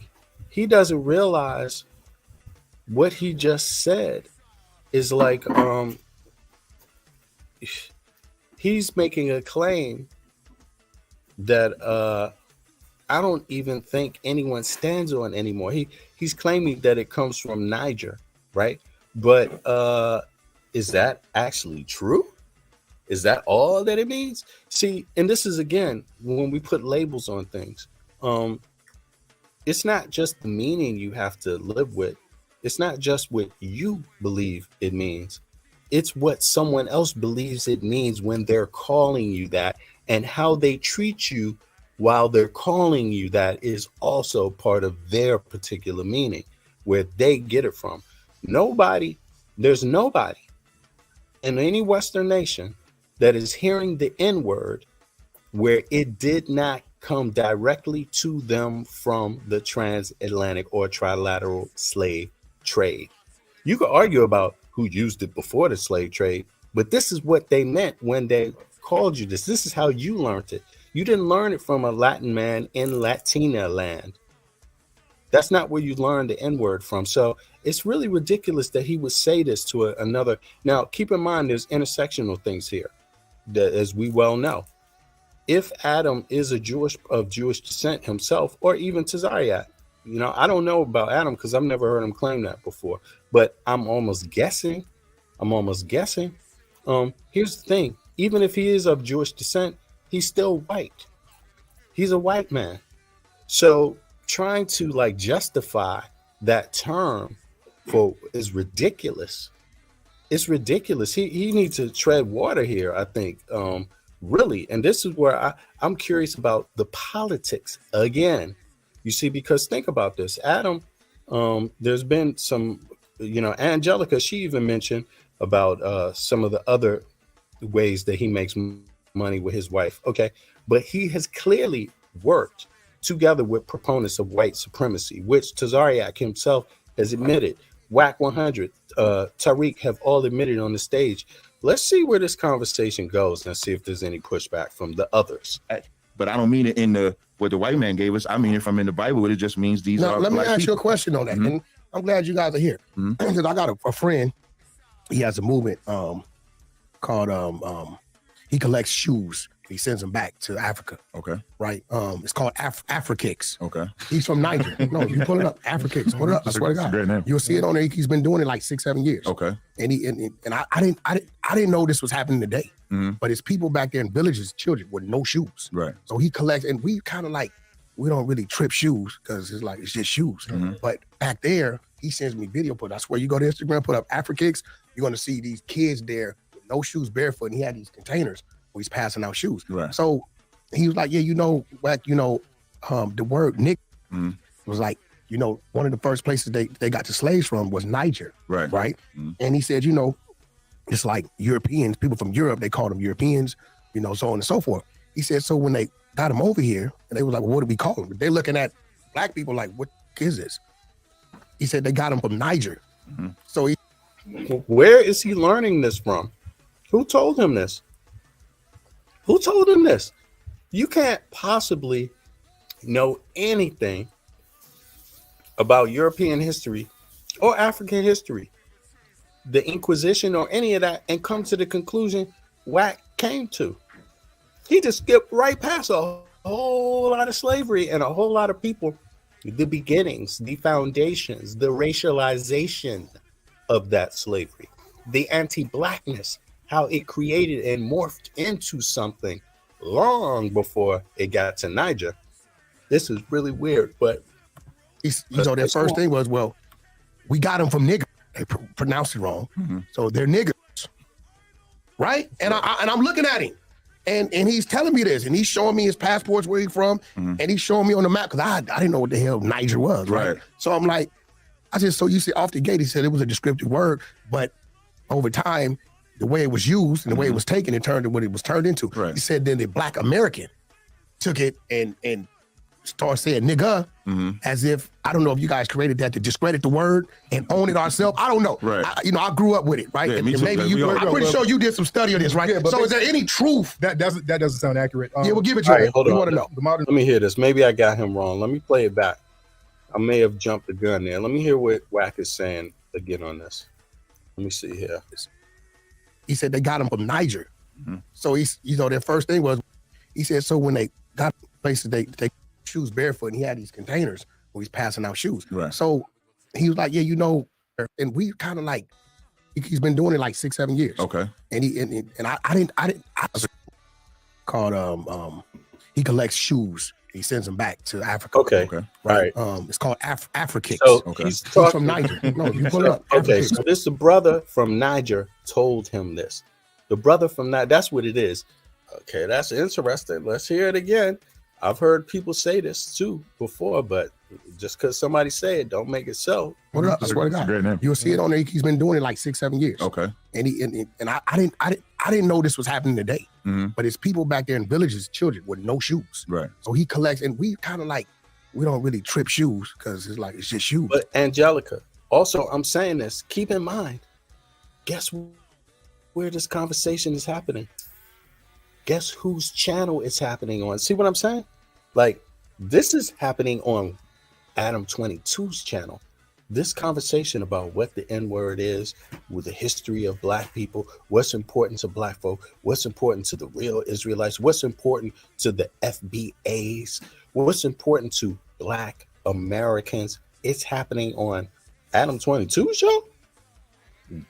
he doesn't realize what he just said is like, he's making a claim that I don't even think anyone stands on anymore. He's claiming that it comes from Niger, right? But is that actually true? Is that all that it means? See, and this is, again, when we put labels on things, it's not just the meaning you have to live with. It's not just what you believe it means. It's what someone else believes it means when they're calling you that, and how they treat you while they're calling you that is also part of their particular meaning, where they get it from. There's nobody in any Western nation that is hearing the N-word where it did not come directly to them from the transatlantic or trilateral slave trade. You could argue about who used it before the slave trade, but this is what they meant when they called you this. This is how you learned it. You didn't learn it from a Latin man in Latina land. That's not where you learned the N-word from. So it's really ridiculous that he would say this to another. Now, keep in mind, there's intersectional things here, that, as we well know. If Adam is of Jewish descent himself, or even Tazariak, I don't know about Adam because I've never heard him claim that before, but I'm almost guessing. Here's the thing. Even if he is of Jewish descent, he's still white. He's a white man. So trying to justify that term is ridiculous. It's ridiculous. He needs to tread water here, I think, really. And this is where I'm curious about the politics again. You see, because think about this. Adam, there's been some, Angelica, she even mentioned about some of the other ways that he makes money with his wife. Okay. But he has clearly worked together with proponents of white supremacy, which Tazariak himself has admitted. WAC 100, Tariq have all admitted on the stage. Let's see where this conversation goes and see if there's any pushback from the others. But I don't mean it in what the white man gave us. I mean it from in the Bible, it just means these are let me ask people. you a question on that. Mm-hmm. And I'm glad you guys are here. Because I got a friend, he has a movement called he collects shoes He sends them back to Africa. Okay. Right. It's called Afrikicks. Okay. He's from Niger. No, you pull it up. Afrikicks. Pull it up. I swear to God. Great name. You'll see it on there. He's been doing it like 6-7 years. Okay. And I didn't know this was happening today. But it's people back there in villages, children with no shoes. Right. So he collects, and we kind of like, we don't really trip shoes because it's just shoes. But back there, he sends me video. I swear, you go to Instagram, put up Afrikicks, you're gonna see these kids there with no shoes, barefoot, and he had these containers where he's passing out shoes. Right. So he was like, yeah, the word nigga was like, one of the first places they got the slaves from was Niger. Right. Right. And he said, it's like Europeans, people from Europe, they called them Europeans, so on and so forth. He said, so when they got them over here, and they was like, well, what do we call them? They're looking at black people like, what is this? He said they got them from Niger. So where is he learning this from? Who told him this? Who told him this? You can't possibly know anything about European history or African history, the Inquisition or any of that, and come to the conclusion Wack came to. He just skipped right past a whole lot of slavery and a whole lot of people, the beginnings, the foundations, the racialization of that slavery, the anti-blackness, how it created and morphed into something long before it got to Niger. This is really weird, but their first thing was, well, we got them from nigger. They pronounced it wrong, so they're niggers, right? And I'm looking at him, and he's telling me this, and he's showing me his passports, where he's from, and he's showing me on the map because I didn't know what the hell Niger was, right? So I'm like, so you see off the gate, he said it was a descriptive word, but over time, the way it was used and the way it was taken, it turned to what it was turned into. Right. He said then the Black American took it and started saying nigga as if, I don't know if you guys created that to discredit the word and own it ourselves. I don't know. Right. I grew up with it, right? Yeah, and me too. maybe I'm pretty sure you did some study of this, right? Yeah, so is there any truth? That doesn't sound accurate. Yeah, we'll give it to you. Hold on. Want to know. Let me hear this. Maybe I got him wrong. Let me play it back. I may have jumped the gun there. Let me hear what Wack is saying again on this. Let me see here. He said they got him from Niger. So their first thing was, he said, so when they got places, they shoes barefoot, and he had these containers where he's passing out shoes. Right. So he was like, yeah, and we kind of like, he's been doing it like 6-7 years. Okay. And I was called he collects shoes. He sends them back to Africa. Okay. Right. It's called Afrikicks. So he's from Niger. No, you pull it up. Okay, so this the brother from Niger told him this. The brother from Niger, that's what it is. Okay, that's interesting. Let's hear it again. I've heard people say this too before, but just because somebody say it, don't make it so. Hold up, I swear to God. Great name. You'll see it on there. He's been doing it like 6-7 years. Okay. And I didn't know this was happening today. But it's people back there in villages, children with no shoes. Right. So he collects, and we kind of like, we don't really trip shoes because it's just shoes. But Angelica, also I'm saying this, keep in mind, guess where this conversation is happening? Guess whose channel it's happening on? See what I'm saying? Like, this is happening on Adam 22's channel. This conversation about what the N-word is, with the history of black people, what's important to black folk, what's important to the real Israelites, what's important to the FBAs, what's important to black Americans. It's happening on Adam 22 show?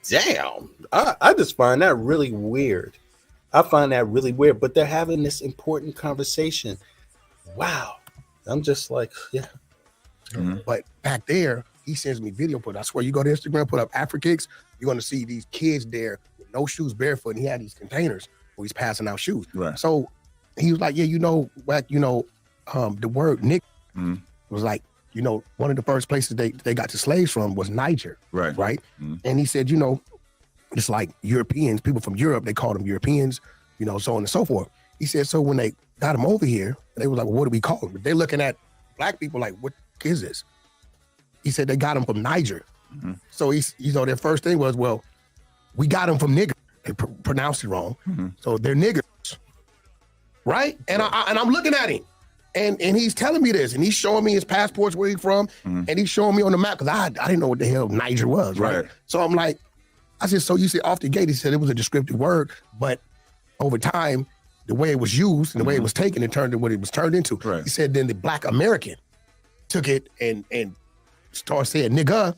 Damn. I just find that really weird. I find that really weird, but they're having this important conversation. Wow. I'm just like, yeah. But back there, he sends me video. I swear, you go to Instagram, put up Afrikicks, you're going to see these kids there with no shoes, barefoot, and he had these containers where he's passing out shoes. Right. So he was like, yeah, Wack, the word nick was like, one of the first places they got the slaves from was Niger. Right. Right. And he said, it's like Europeans, people from Europe, they called them Europeans, so on and so forth. He said, so when they got them over here, they was like, well, what do we call them? They're looking at black people like, what is this? He said they got them from Niger. So their first thing was, well, we got them from nigger. They pronounced it wrong. So they're niggers, right? And I'm looking at him, and he's telling me this, and he's showing me his passports, where he's from, and he's showing me on the map because I didn't know what the hell Niger was, right? So I'm like, so you see off the gate, he said it was a descriptive word, but over time, the way it was used and the way it was taken and turned into what it was turned into. Right. He said then the Black American took it and started saying nigga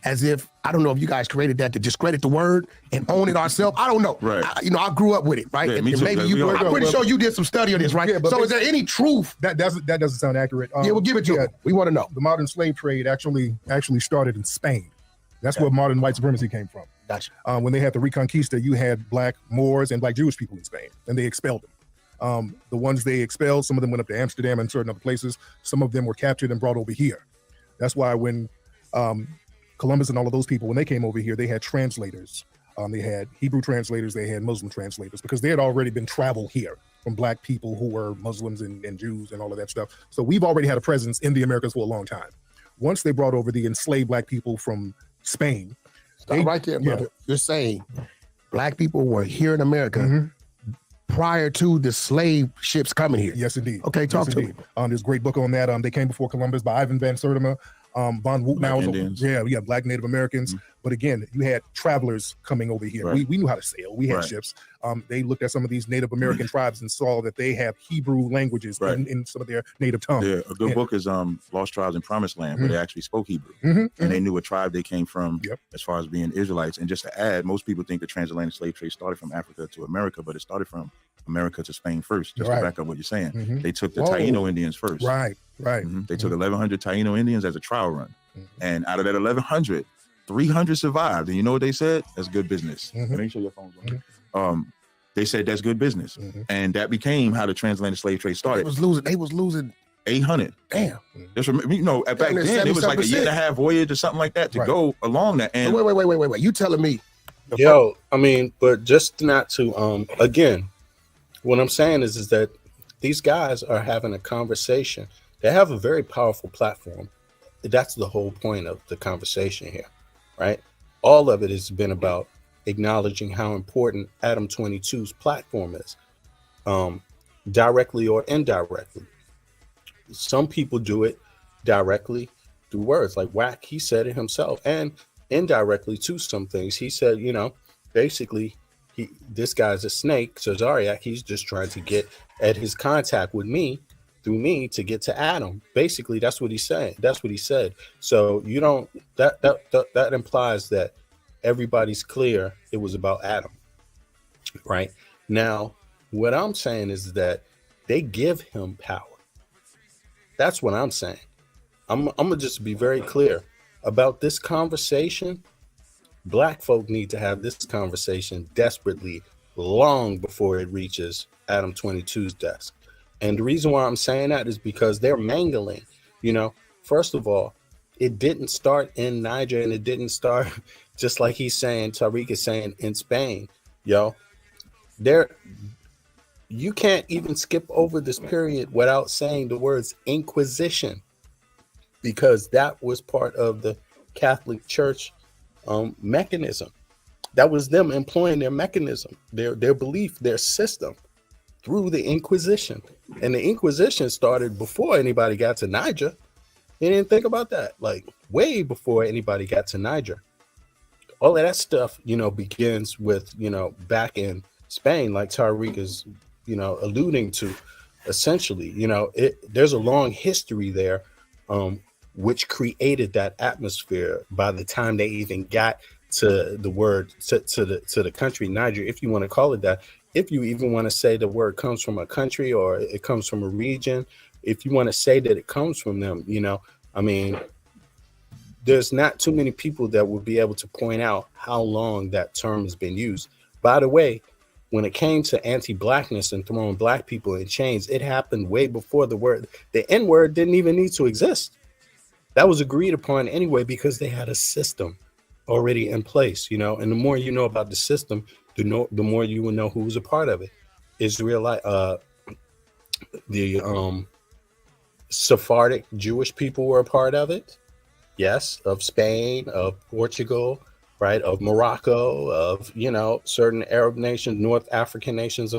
as if, I don't know if you guys created that to discredit the word and own it ourselves. I don't know. Right. I grew up with it, right? Yeah, and me too. maybe Like, I'm pretty sure you did some study on this, right? Yeah, but so is there any truth? That doesn't sound accurate. Yeah, we'll give it to you. We want to know. The modern slave trade actually started in Spain. That's where modern white supremacy came from. Gotcha. When they had the Reconquista, you had Black Moors and Black Jewish people in Spain, and they expelled them. The ones they expelled, some of them went up to Amsterdam and certain other places. Some of them were captured and brought over here. That's why when Columbus and all of those people, when they came over here, they had translators. They had Hebrew translators, they had Muslim translators, because they had already been traveled here from Black people who were Muslims and Jews and all of that stuff. So we've already had a presence in the Americas for a long time. Once they brought over the enslaved Black people from Spain. Stop right there, brother. You're saying Black people were here in America prior to the slave ships coming here. Yes, indeed. Okay, talk to me. There's a great book on that. They came before Columbus by Ivan Van Sertima. Von Woutenau, Black Native Americans. But again, you had travelers coming over here. Right. We knew how to sail. We had ships. They looked at some of these Native American tribes and saw that they have Hebrew languages in some of their native tongues. Yeah, a good book is Lost Tribes in Promised Land, where they actually spoke Hebrew. And they knew what tribe they came from as far as being Israelites. And just to add, most people think the transatlantic slave trade started from Africa to America, but it started from America to Spain first, just to back up what you're saying. They took the Taino Indians first. Right. They took 1,100 Taino Indians as a trial run. And out of that 1,100, 300 survived. And you know what they said? That's good business. Make sure your phone's on. They said that's good business. And that became how the transatlantic slave trade started. They was losing 800. Damn. Just remember, back then it was like a year and a half voyage or something like that to go along that. And wait. You telling me? Yo, I mean, but just not to again, what I'm saying is that these guys are having a conversation. They have a very powerful platform. That's the whole point of the conversation here, right? All of it has been about acknowledging how important Adam 22's platform is, directly or indirectly. Some people do it directly through words, like Wack. He said it himself, and indirectly to some things. He said, basically, this guy's a snake, Cesariak. He's just trying to get at his contact with me, through me, to get to Adam. Basically, that's what he's saying. That's what he said. So you don't, that implies that everybody's clear it was about Adam, right? Now, what I'm saying is that they give him power. That's what I'm saying. I'm gonna just be very clear about this conversation. Black folk need to have this conversation desperately, long before it reaches Adam 22's desk. And the reason why I'm saying that is because they're mangling. First of all, it didn't start in Niger, and it didn't start just like he's saying, Tariq is saying, in Spain. You can't even skip over this period without saying the words Inquisition, because that was part of the Catholic Church mechanism. That was them employing their mechanism, their belief, their system through the Inquisition. And the Inquisition started before anybody got to Niger. You didn't think about that, like way before anybody got to Niger. All of that stuff, begins with, back in Spain, like Tariq is, alluding to. Essentially, there's a long history there, which created that atmosphere by the time they even got to the word, to the country Niger, if you want to call it that. If you even want to say the word comes from a country or it comes from a region, if you want to say that it comes from them, there's not too many people that will be able to point out how long that term has been used. By the way, when it came to anti-blackness and throwing Black people in chains, it happened way before the N-word didn't even need to exist. That was agreed upon anyway, because they had a system already in place, and the more you know about the system, the more you will know who was a part of it. Israelite, the Sephardic Jewish people were a part of it. Yes, of Spain, of Portugal, right, of Morocco, of certain Arab nations, North African nations.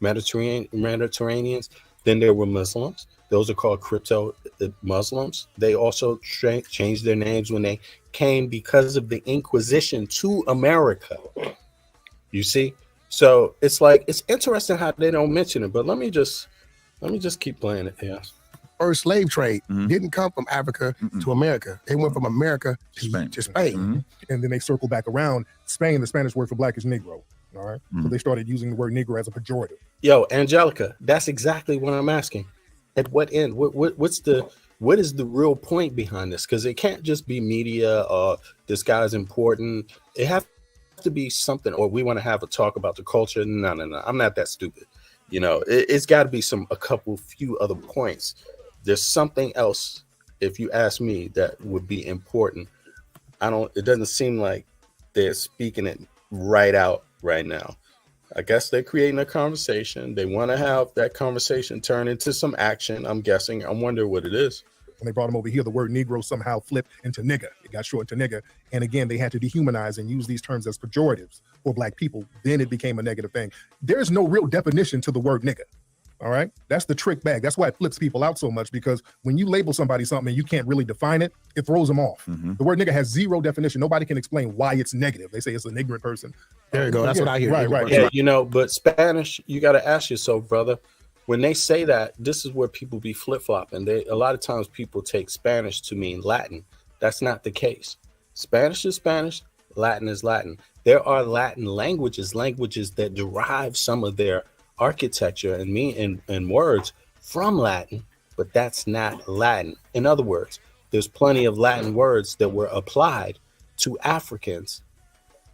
Mediterraneans. Then there were Muslims. Those are called crypto Muslims. They also changed their names when they came because of the Inquisition to America. You see, So it's like it's interesting how they don't mention it. But let me just keep playing it. Yeah. First slave trade didn't come from Africa to America. It went from America to Spain. And then they circle back around. Spain, the Spanish word for black is Negro. All right. So they started using the word Negro as a pejorative. Yo, Angelica, that's exactly what I'm asking. At what end? What is the real point behind this? Because it can't just be media or this guy's important. It has to be something, or we want to have a talk about the culture. No. I'm not that stupid. You know, it's got to be a few other points. There's something else, if you ask me, that would be important. It doesn't seem like they're speaking it right out right now. I guess they're creating a conversation. They want to have that conversation turn into some action. I'm guessing. I wonder what it is. When they brought him over here, the word Negro somehow flipped into nigga. It got short to nigga. And again, they had to dehumanize and use these terms as pejoratives for black people. Then it became a negative thing. There's no real definition to the word nigga. All right. That's the trick bag. That's why it flips people out so much, because when you label somebody something and you can't really define it, it throws them off. The word nigga has zero definition. Nobody can explain why it's negative. They say it's an ignorant person. There you go. That's what I hear. Right. Yeah, you know, but Spanish, you got to ask yourself, brother, when they say that, this is where people be flip-flopping. A lot of times people take Spanish to mean Latin. That's not the case. Spanish is Spanish. Latin is Latin. There are Latin languages that derive some of their architecture and words from Latin, but that's not Latin. In other words, there's plenty of Latin words that were applied to Africans.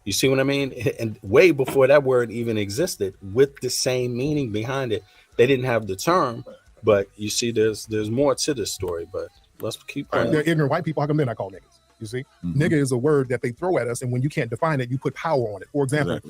You see what I mean? And way before that word even existed, with the same meaning behind it. They didn't have the term, but you see, there's more to this story. But let's keep going. They're ignorant white people. How come they're not called niggas? You see, nigga is a word that they throw at us, and when you can't define it, you put power on it. For example,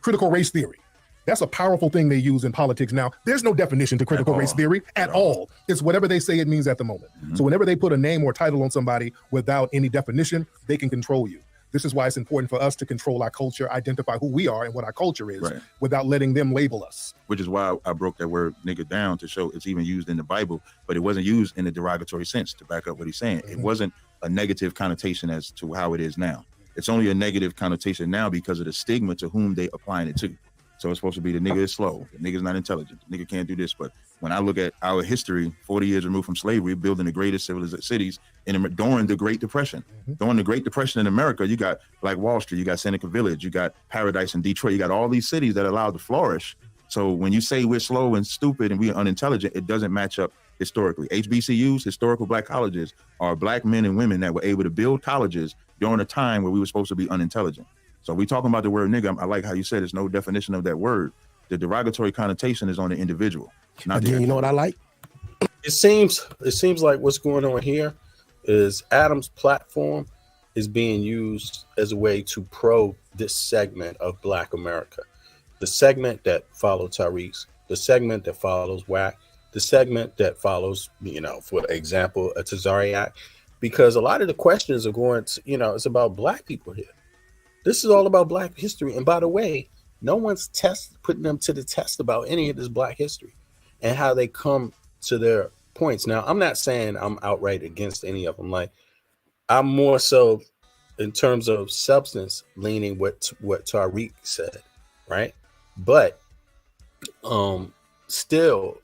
critical race theory. That's a powerful thing they use in politics now. There's no definition to critical race theory at all. It's whatever they say it means at the moment. So whenever they put a name or title on somebody without any definition, they can control you. This is why it's important for us to control our culture, identify who we are and what our culture is, without letting them label us. Which is why I broke that word nigga down to show it's even used in the Bible, but it wasn't used in a derogatory sense, to back up what he's saying. It wasn't a negative connotation as to how it is now. It's only a negative connotation now because of the stigma to whom they applying it to. So it's supposed to be the nigga is slow, the nigga's not intelligent, the nigga can't do this. But when I look at our history, 40 years removed from slavery, building the greatest civilized cities during the Great Depression. During the Great Depression in America, you got like Wall Street, you got Seneca Village, you got Paradise in Detroit, you got all these cities that allowed to flourish. So when you say we're slow and stupid and we're unintelligent, it doesn't match up historically. HBCUs, historical black colleges, are black men and women that were able to build colleges during a time where we were supposed to be unintelligent. So we talking about the word nigga. I like how you said there's no definition of that word. The derogatory connotation is on the individual. Not Again, you know what I like? It seems like what's going on here is Adam's platform is being used as a way to probe this segment of Black America. The segment that follows Tariq, the segment that follows Wack, the segment that follows, for example, a Tazariak, because a lot of the questions are going to, it's about Black people here. This is all about Black history. And by the way, no one's putting them to the test about any of this Black history and how they come to their points. Now, I'm not saying I'm outright against any of them. Like, I'm more so in terms of substance leaning what Tariq said, right? But still,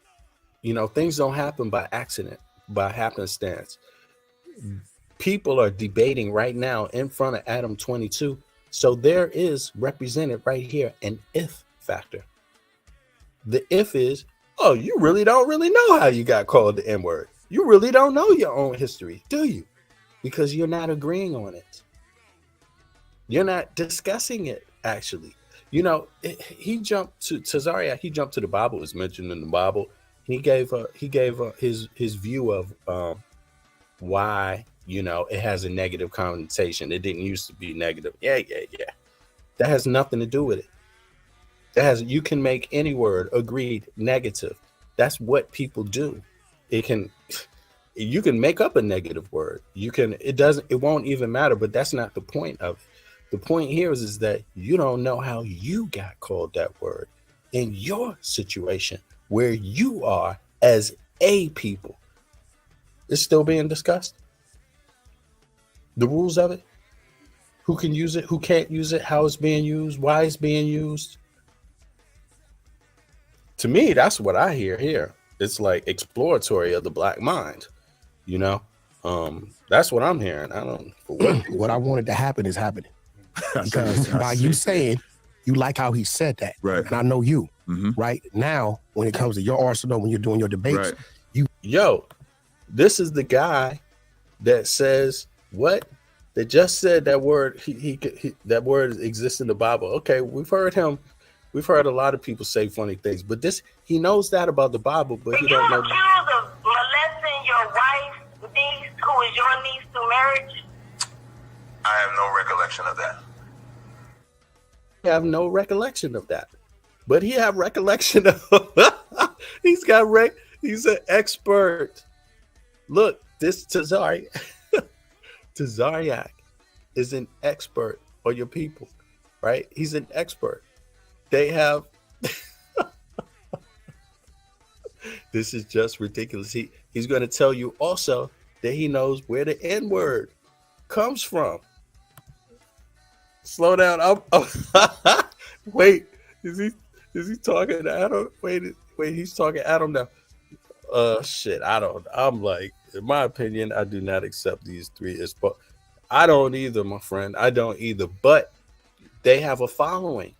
things don't happen by accident, by happenstance. People are debating right now in front of Adam 22. So there is represented right here an if factor. The if is, oh, you really don't know how you got called the N-word. You really don't know your own history, do you? Because you're not agreeing on it. You're not discussing it, actually. He jumped to Tazariak. He jumped to the Bible. It's mentioned in the Bible. He gave his view of why it has a negative connotation. It didn't used to be negative. Yeah. That has nothing to do with it. You can make any word, agreed, negative. That's what people do. You can make up a negative word. It won't even matter, but that's not the point of it. The point here is that you don't know how you got called that word in your situation where you are as a people. It's still being discussed. The rules of it, who can use it, who can't use it, how it's being used, why it's being used. To me, that's what I hear here. It's like exploratory of the black mind, you know. That's what I'm hearing. I don't. What I wanted to happen is happening because by you saying you like how he said that, right? And I know you, right now when it comes to your arsenal when you're doing your debates, this is the guy that says what that just said that word. He that word exists in the Bible. Okay, we've heard him. We've heard a lot of people say funny things, but he knows that about the Bible, but he don't know. Accused of molesting your wife's niece, who is your niece through marriage? I have no recollection of that. I have no recollection of that, but he have recollection of. He's got He's an expert. Look, this Tazariak is an expert on your people, right? He's an expert. They have. This is just ridiculous. He's going to tell you also that he knows where the N-word comes from. Slow down. Wait, is he talking to Adam? Wait, he's talking to Adam now. Shit, I'm like, in my opinion, I do not accept these three. I don't either, my friend. I don't either. But they have a following.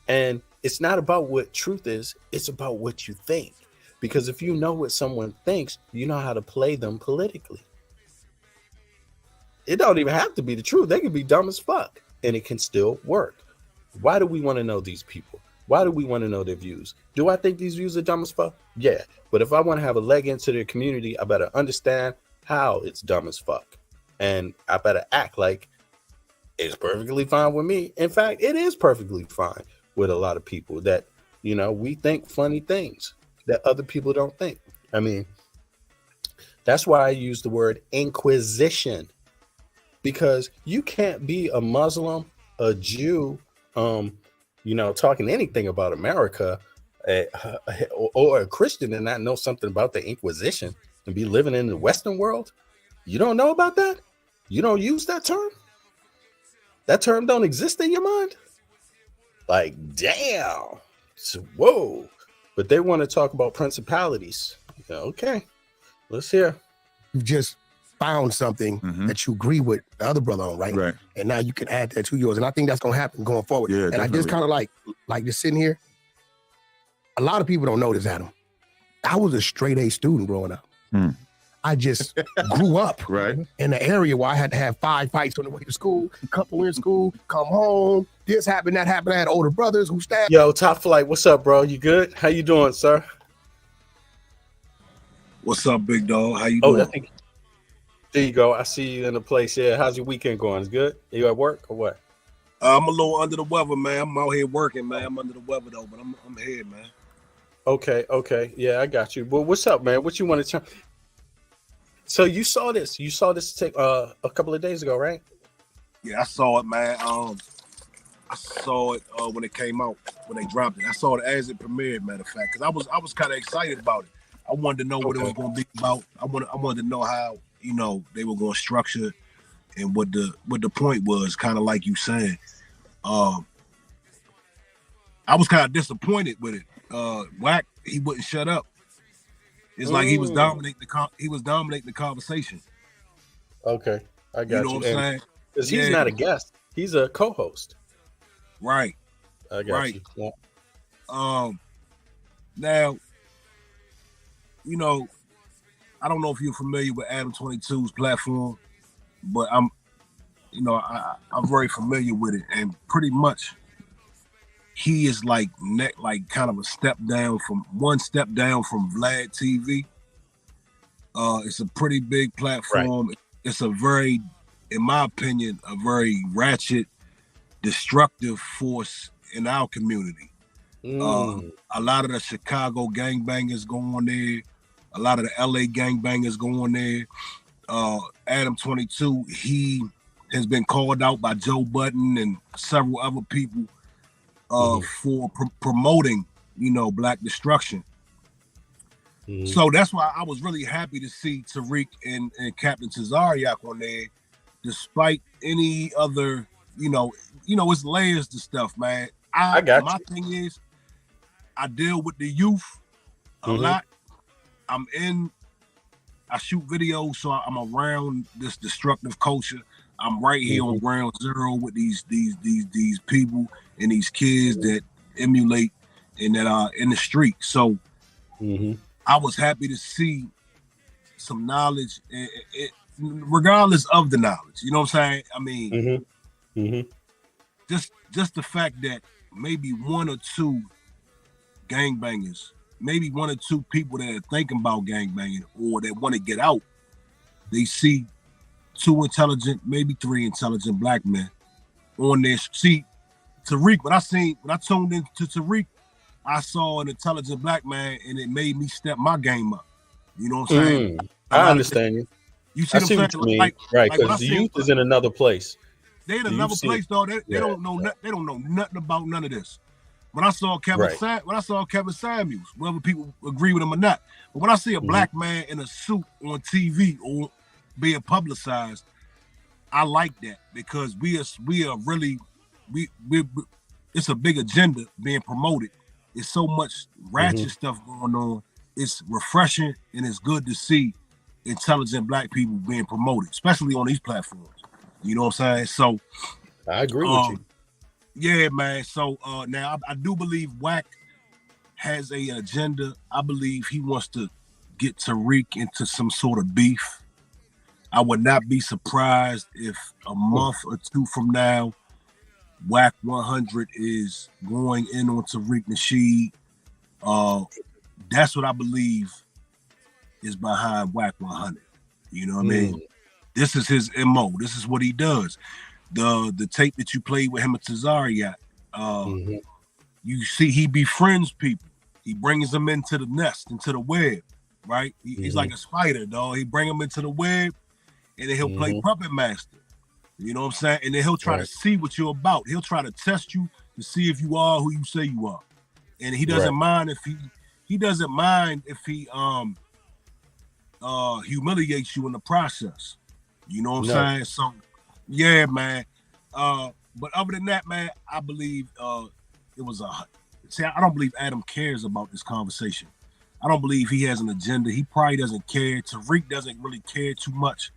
And it's not about what truth is. It's about what you think. Because if you know what someone thinks, you know how to play them politically. It don't even have to be the truth. They can be dumb as fuck. And it can still work. Why do we want to know these people? Why do we want to know their views? Do I think these views are dumb as fuck? Yeah. But if I want to have a leg into their community, I better understand how it's dumb as fuck. And I better act like it's perfectly fine with me. In fact, it is perfectly fine with a lot of people that, we think funny things that other people don't think. I mean, that's why I use the word inquisition, because you can't be a Muslim, a Jew, talking anything about America or a Christian and not know something about the Inquisition and be living in the Western world. You don't know about that? You don't use that term? That term don't exist in your mind? Like, damn. So, whoa. But they want to talk about principalities. Okay, let's hear. You just found something that you agree with the other brother on, right? Right. And now you can add that to yours. And I think that's going to happen going forward. Yeah, and definitely. I just kind of like just sitting here. A lot of people don't know this, Adam. I was a straight A student growing up. I just grew up in an area where I had to have 5 fights on the way to school, a couple in school, come home. This happened, that happened. I had older brothers who stabbed. Yo, Top Flight, what's up, bro? You good? How you doing, sir? What's up, big dog? How you doing? There you go. I see you in the place. Yeah. How's your weekend going? It's good? Are you at work or what? I'm a little under the weather, man. I'm out here working, man. I'm under the weather though, but I'm here, man. Okay. Yeah, I got you. Well, what's up, man? What you want to tell? So you saw this take a couple of days ago, right? Yeah, I saw it, man. I saw it when it came out, when they dropped it. I saw it as it premiered, matter of fact, because I was kind of excited about it. I wanted to know what it was going to be about. I wanted to know how they were going to structure and what the point was, kind of like you saying. I was kind of disappointed with it. Wack, he wouldn't shut up. It's like he was dominating the conversation. Okay, I got you. You know what I'm saying? Because he's not a guest; he's a co-host. Right. I got you. Yeah. Now, I don't know if you're familiar with Adam 22's platform, but I'm very familiar with it, and pretty much he is like kind of one step down from Vlad TV. It's a pretty big platform. Right. It's a very, in my opinion, a very ratchet, destructive force in our community. A lot of the Chicago gangbangers go on there. A lot of the LA gangbangers go on there. Adam 22, he has been called out by Joe Budden and several other people for promoting, black destruction. So that's why I was really happy to see Tariq and Captain Tazariak on there, despite any other, it's layers to stuff, man. I got my you. thing is, I deal with the youth a lot. I shoot videos, so I'm around this destructive culture. I'm right here on ground zero with these people and these kids that emulate and that are in the street. So I was happy to see some knowledge, regardless of the knowledge. You know what I'm saying? I mean, just the fact that maybe one or two gangbangers, maybe one or two people that are thinking about gangbanging or that want to get out, they see two intelligent, maybe three intelligent black men on there. See, Tariq, when I tuned into Tariq, I saw an intelligent black man and it made me step my game up. You know what I'm saying? I understand you. You see what I'm what you mean. saying? Right, because the youth is in another place. They in another place, though. They don't know they don't know nothing about none of this. When I saw Kevin Samuels, whether people agree with him or not, but when I see a black man in a suit on TV or being publicized, I like that because we are really it's a big agenda being promoted. It's so much ratchet stuff going on. It's refreshing and it's good to see intelligent black people being promoted, especially on these platforms. You know what I'm saying? So I agree with you. Yeah, man. So now I do believe Wack has a agenda. I believe he wants to get Tariq into some sort of beef. I would not be surprised if a month or two from now, Wack 100 is going in on Tariq Nasheed. That's what I believe is behind Wack 100. You know what I mean? This is his MO. This is what he does. The tape that you played with him at Tazariak, you see he befriends people. He brings them into the nest, into the web, right? He's like a spider, dog. He bring them into the web, and then he'll play puppet master. You know what I'm saying? And then he'll try to see what you're about. He'll try to test you to see if you are who you say you are. And he doesn't mind if he doesn't mind if he humiliates you in the process. You know what I'm saying? So yeah, man. But other than that, man, I believe it was I don't believe Adam cares about this conversation. I don't believe he has an agenda. He probably doesn't care. Tariq doesn't really care too much.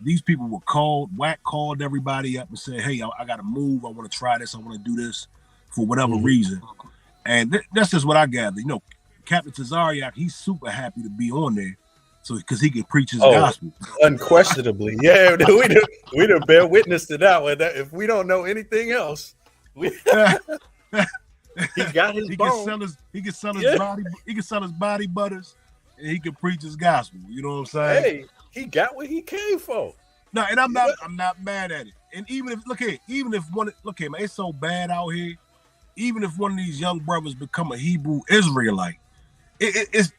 These people were called. Wack called everybody up and said, "Hey, I got to move. I want to try this. I want to do this for whatever reason." And that's just what I gather. You know, Captain Tazariak, he's super happy to be on there, so because he can preach his gospel. Unquestionably, yeah. We done bear witness to that one. That if we don't know anything else, he got his bone. He can sell his body. He can sell his body butters, and he can preach his gospel. You know what I'm saying? Hey, he got what he came for. No, and I'm not mad at it. And even if man, it's so bad out here. Even if one of these young brothers become a Hebrew Israelite, it's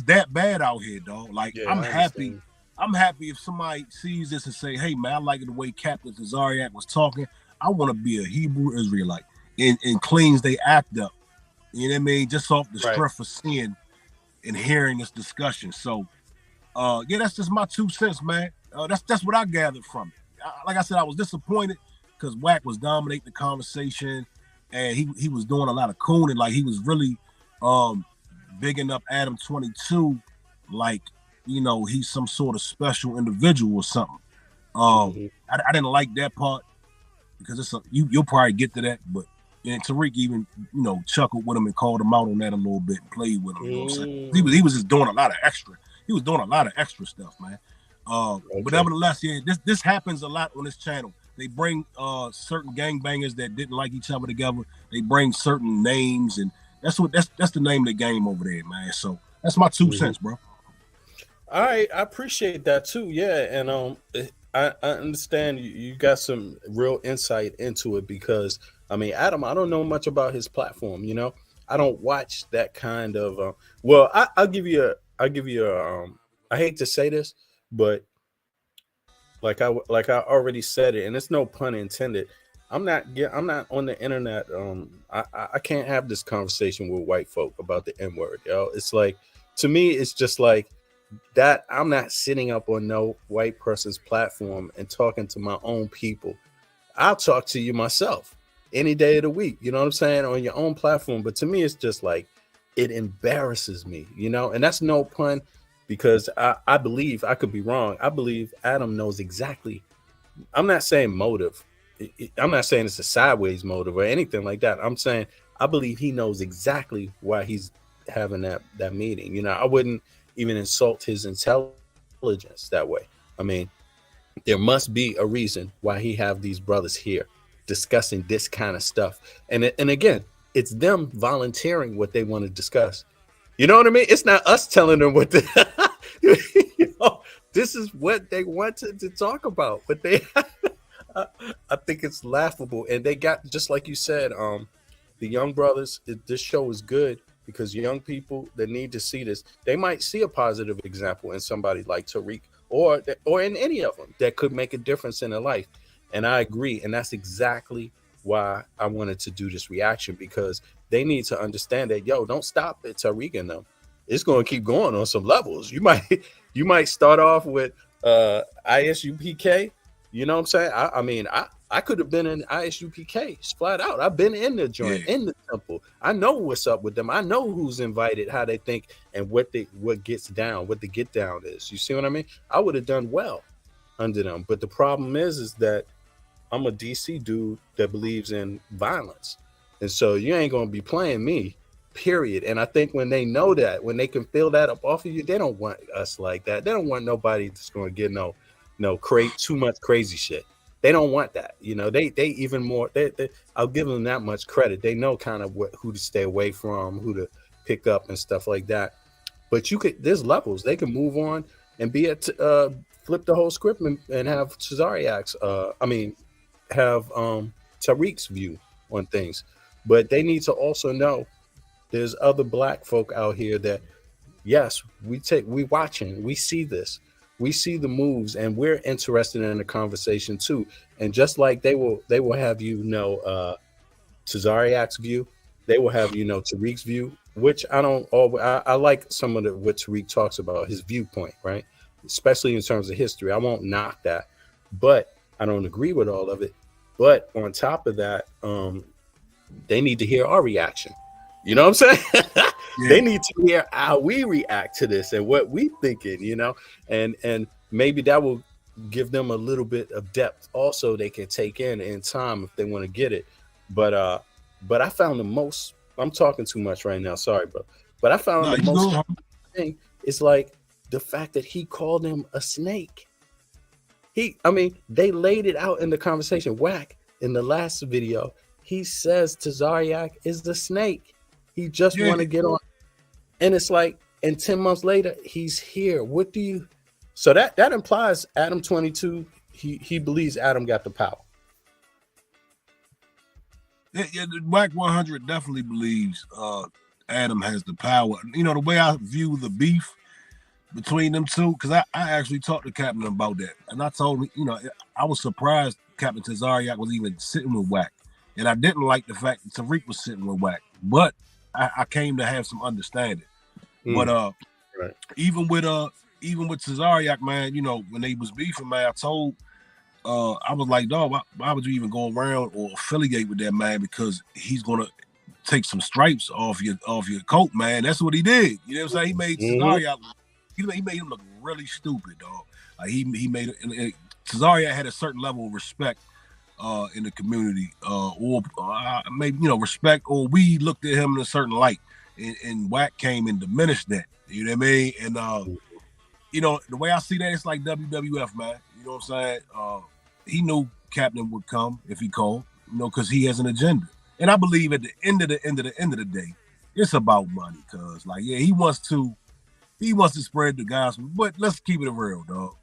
that bad out here, dog. Like I'm happy. I'm happy if somebody sees this and say, "Hey, man, I like the way Captain Tazariak was talking. I want to be a Hebrew Israelite," and cleans they act up. You know what I mean? Just off the strength of seeing and hearing this discussion. So, yeah, that's just my 2 cents, man. That's what I gathered from it. Like I said, I was disappointed because Wack was dominating the conversation, and he was doing a lot of cooning. Like he was really bigging up Adam 22, like you know he's some sort of special individual or something. I didn't like that part because you'll probably get to that, but and Tariq even chuckled with him and called him out on that a little bit and played with him. You know what I'm saying? He was just doing a lot of extra. He was doing a lot of extra stuff, man. But nevertheless, yeah, this happens a lot on this channel. They bring certain gangbangers that didn't like each other together. They bring certain names, and that's the name of the game over there, man. So that's my 2 cents, bro. All right, I appreciate that too. Yeah, and I understand you got some real insight into it because I mean, Adam, I don't know much about his platform. You know, I don't watch that kind of. Well, I'll give you a. I hate to say this, but like I already said it, and it's no pun intended. I'm not on the internet. I can't have this conversation with white folk about the N-word. Yo, it's like to me, it's just like that. I'm not sitting up on no white person's platform and talking to my own people. I'll talk to you myself. any day of the week. You know what I'm saying? On your own platform. But to me, it's just like, it embarrasses me, you know, and that's no pun, because I believe, I could be wrong, I believe Adam knows exactly. I'm not saying motive. I'm not saying it's a sideways motive or anything like that. I'm saying I believe he knows exactly why he's having that meeting. You know, I wouldn't even insult his intelligence that way. I mean, there must be a reason why he have these brothers here discussing this kind of stuff. And again, it's them volunteering what they want to discuss. You know what I mean? It's not us telling them what you know, this is what they wanted to talk about. But they, I think it's laughable. And they got, just like you said, the young brothers, this show is good because young people that need to see this, they might see a positive example in somebody like Tariq or in any of them that could make a difference in their life. And I agree. And that's exactly why I wanted to do this reaction, because they need to understand that, yo, don't stop at Tariq and them. It's going to keep going on some levels. You might start off with ISUPK. You know what I'm saying? I mean, I could have been in ISUPK flat out. I've been in the joint, in the temple. I know what's up with them. I know who's invited, how they think, and what gets down, what the get down is. You see what I mean? I would have done well under them. But the problem is that I'm a DC dude that believes in violence. And so you ain't going to be playing me, period. And I think when they know that, when they can feel that up off of you, they don't want us like that. They don't want nobody that's going to get too much crazy shit. They don't want that. You know, they even more, I'll give them that much credit. They know kind of who to stay away from, who to pick up and stuff like that. But there's levels. They can move on and be flip the whole script and have Cesariak's, have Tariq's view on things. But they need to also know there's other black folk out here that, yes, we watching, we see this, we see the moves, and we're interested in the conversation too. And just like they will have Cesariak's view, they will have Tariq's view, which I like some of what Tariq talks about, his viewpoint, right? Especially in terms of history. I won't knock that, but I don't agree with all of it. But on top of that, they need to hear our reaction. You know what I'm saying? They need to hear how we react to this and what we thinking, and maybe that will give them a little bit of depth also they can take in time if they want to get it. But I found the most, I'm talking too much right now, sorry, bro. But I found the most thing is like the fact that he called him a snake. They laid it out in the conversation. Wack, in the last video, he says Tazariak is the snake. He just want to get on. And it's like, and 10 months later, he's here. What do you... So that implies Adam 22, he believes Adam got the power. Yeah, Wack 100 definitely believes Adam has the power. The way I view the beef between them two, because I actually talked to Captain about that. And I told him, I was surprised Captain Tazariak was even sitting with Wack. And I didn't like the fact that Tariq was sitting with Wack. But I came to have some understanding. But right. even with Cesariak, man, when they was beefing, man, I told I was like, dog, why would you even go around or affiliate with that man? Because he's gonna take some stripes off your coat, man. That's what he did. You know what I'm saying? He made Cesariak, he made him look really stupid, dog. Like he made it. Cesariak had a certain level of respect in the community, or maybe respect, or we looked at him in a certain light, and Wack came and diminished that. You know what I mean? And the way I see that, it's like WWF, man. You know what I'm saying? He knew Captain would come if he called, because he has an agenda. And I believe at the end of the day, it's about money. Cause he wants to spread the gospel, but let's keep it real, dog.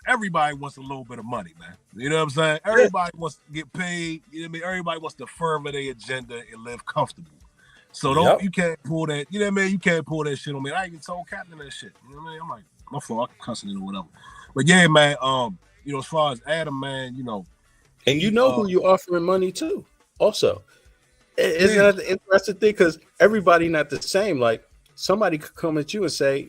Everybody wants a little bit of money, man. You know what I'm saying? Everybody wants to get paid. You know what I mean? Everybody wants to further their agenda and live comfortable. So you can't pull that, you know what I mean? You can't pull that shit on me. I even told Captain that shit. You know what I mean? I'm like, my fault, I'm cussing it or whatever. But yeah, man, as far as Adam, man, and who you offering money to also. Isn't that the interesting thing? Because everybody not the same. Like, somebody could come at you and say,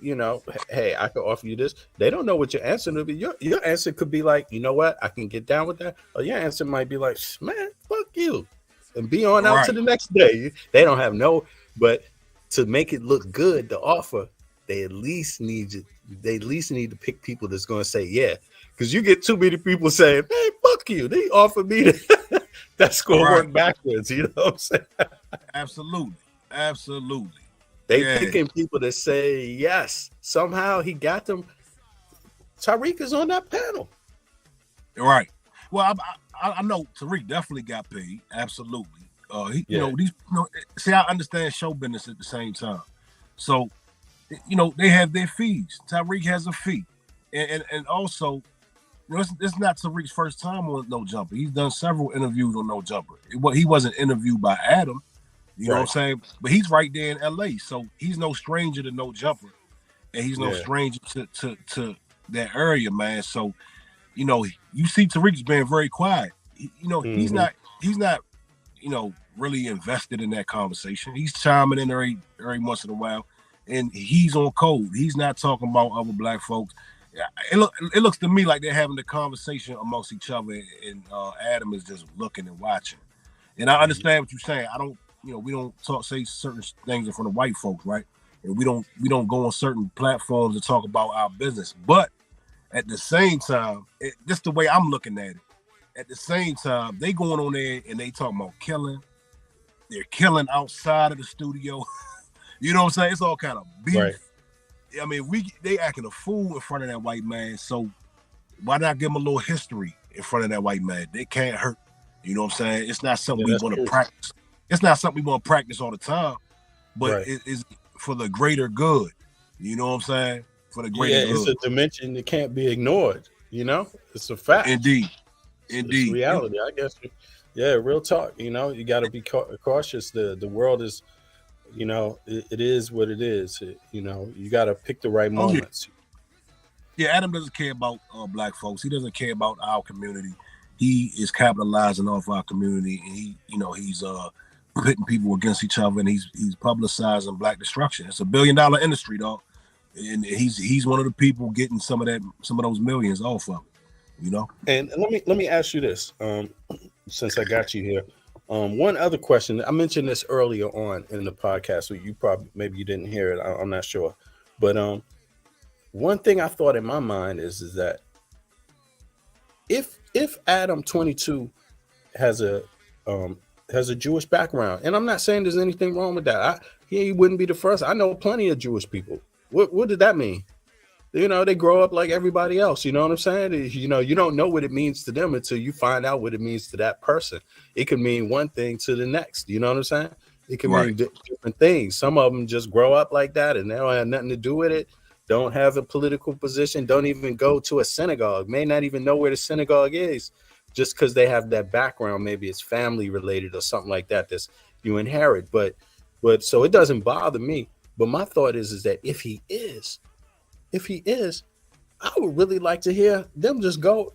hey, I could offer you this. They don't know what your answer will be. Your answer could be like, you know what? I can get down with that. Or your answer might be like, man, fuck you, and be on out to the next day. They don't have no, but to make it look good, the offer, they at least need you. They at least need to pick people that's going to say yeah, because you get too many people saying, "Hey, fuck you." They offer me that. That's going to work backwards. You know what I'm saying? Absolutely. They picking people that say yes. Somehow he got them. Tariq is on that panel. Right. Well, I know Tariq definitely got paid. Absolutely. See, I understand show business at the same time. So, they have their fees. Tariq has a fee, and also, it's not Tariq's first time on No Jumper. He's done several interviews on No Jumper. He wasn't interviewed by Adam. You know what I'm saying? But he's right there in LA, so he's no stranger to No Jumper, and he's no stranger to that area, man. So, you see Tariq's being very quiet. He's not really invested in that conversation. He's chiming in every once in a while, and he's on code. He's not talking about other black folks. It looks to me like they're having the conversation amongst each other, and Adam is just looking and watching. And I understand what you're saying. I don't, we don't say certain things in front of white folks, right? And we don't go on certain platforms to talk about our business. But at the same time, this the way I'm looking at it. At the same time, they going on there and they talking about killing. They're killing outside of the studio. You know what I'm saying? It's all kind of beef. Right. I mean, they acting a fool in front of that white man. So why not give them a little history in front of that white man? They can't hurt. You know what I'm saying? It's not something we want to practice. It's not something we want to practice all the time, but it is for the greater good. You know what I'm saying? For the greater good. It's a dimension that can't be ignored. It's a fact. Indeed. It's reality, I guess. Yeah, real talk. You got to be cautious. The world is, it is what it is. You got to pick the right moments. Yeah, Adam doesn't care about black folks. He doesn't care about our community. He is capitalizing off our community, and he's pitting people against each other, and he's publicizing black destruction. It's $1 billion industry, dog, and he's one of the people getting some of those millions off of it. And let me ask you this, since I got you here. One other question. I mentioned this earlier on in the podcast, so maybe you didn't hear it. I'm not sure, but one thing I thought in my mind is that if Adam 22 has a Jewish background, and I'm not saying there's anything wrong with that. He wouldn't be the first. I know plenty of Jewish people. What did that mean? They grow up like everybody else. You know what I'm saying? You don't know what it means to them until you find out what it means to that person. It could mean one thing to the next. You know what I'm saying? It can mean different things. Some of them just grow up like that and they don't have nothing to do with it. Don't have a political position. Don't even go to a synagogue. May not even know where the synagogue is, just because they have that background. Maybe it's family related or something like that that you inherit. But so it doesn't bother me. But my thought is that if he is, I would really like to hear them just go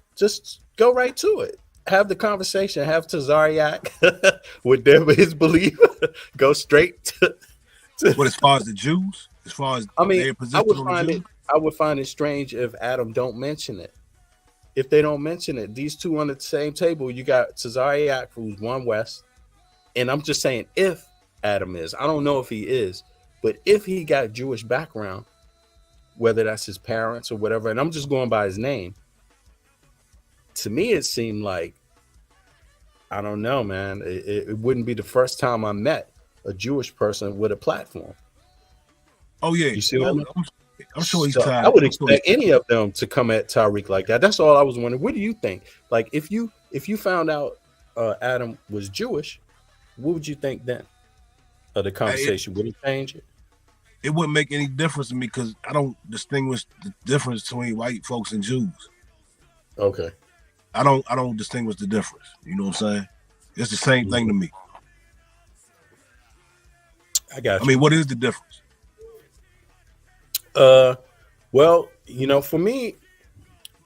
right to it. Have the conversation. Have Tazariak with his belief. Go straight to. But as far as the Jews, their position I would find it strange if Adam don't mention it. If they don't mention it, these two on the same table, you got Tazariak, who's one West, and I'm just saying if Adam is. I don't know if he is, but if he got Jewish background, whether that's his parents or whatever, and I'm just going by his name, to me it seemed like, I don't know, man, it wouldn't be the first time I met a Jewish person with a platform. Oh yeah, you see what I mean? I'm sure he's tired. I would expect any of them to come at Tariq like that. That's all I was wondering. What do you think? Like, if you found out Adam was Jewish, what would you think then of the conversation? Would it change it? It wouldn't make any difference to me because I don't distinguish the difference between white folks and Jews. Okay. I don't distinguish the difference. You know what I'm saying? It's the same thing to me. I got you. I mean, what is the difference? Well, for me,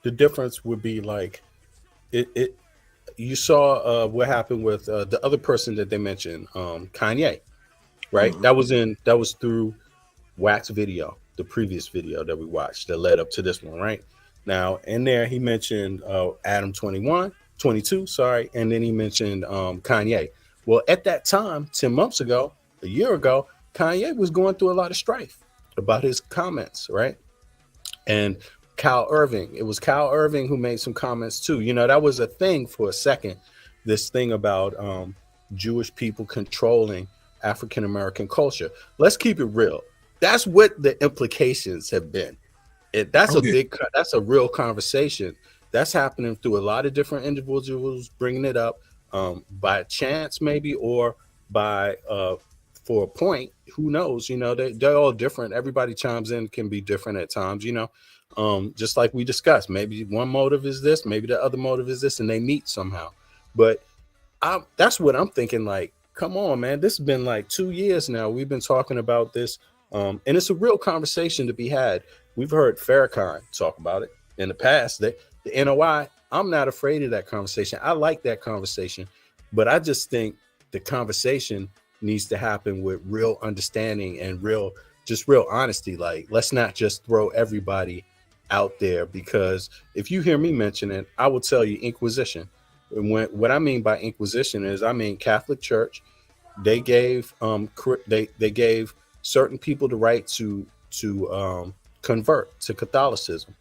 the difference would be like it you saw what happened with the other person that they mentioned, Kanye, right? Mm-hmm. That was through Wax video, the previous video that we watched that led up to this one, right? Now, in there, he mentioned Adam 21, 22, sorry, and then he mentioned Kanye. Well, at that time, 10 months ago, a year ago, Kanye was going through a lot of strife about his comments, right? And it was Kyle Irving who made some comments too. You know, that was a thing for a second, this thing about Jewish people controlling African American culture. Let's keep it real. That's what the implications have been. That's a real conversation that's happening through a lot of different individuals bringing it up by chance maybe, or by for a point. Who knows? You know, they're all different. Everybody chimes in, can be different at times, you know. Just like we discussed, maybe one motive is this, maybe the other motive is this, and they meet somehow. But that's what I'm thinking. Like, come on, man, this has been like 2 years now. We've been talking about this, and it's a real conversation to be had. We've heard Farrakhan talk about it in the past. The NOI, I'm not afraid of that conversation. I like that conversation, but I just think the conversation needs to happen with real understanding and real honesty. Like, let's not just throw everybody out there, because if you hear me mention it, I will tell you Inquisition. And what I mean by Inquisition is, I mean Catholic Church. They gave they gave certain people the right to convert to Catholicism.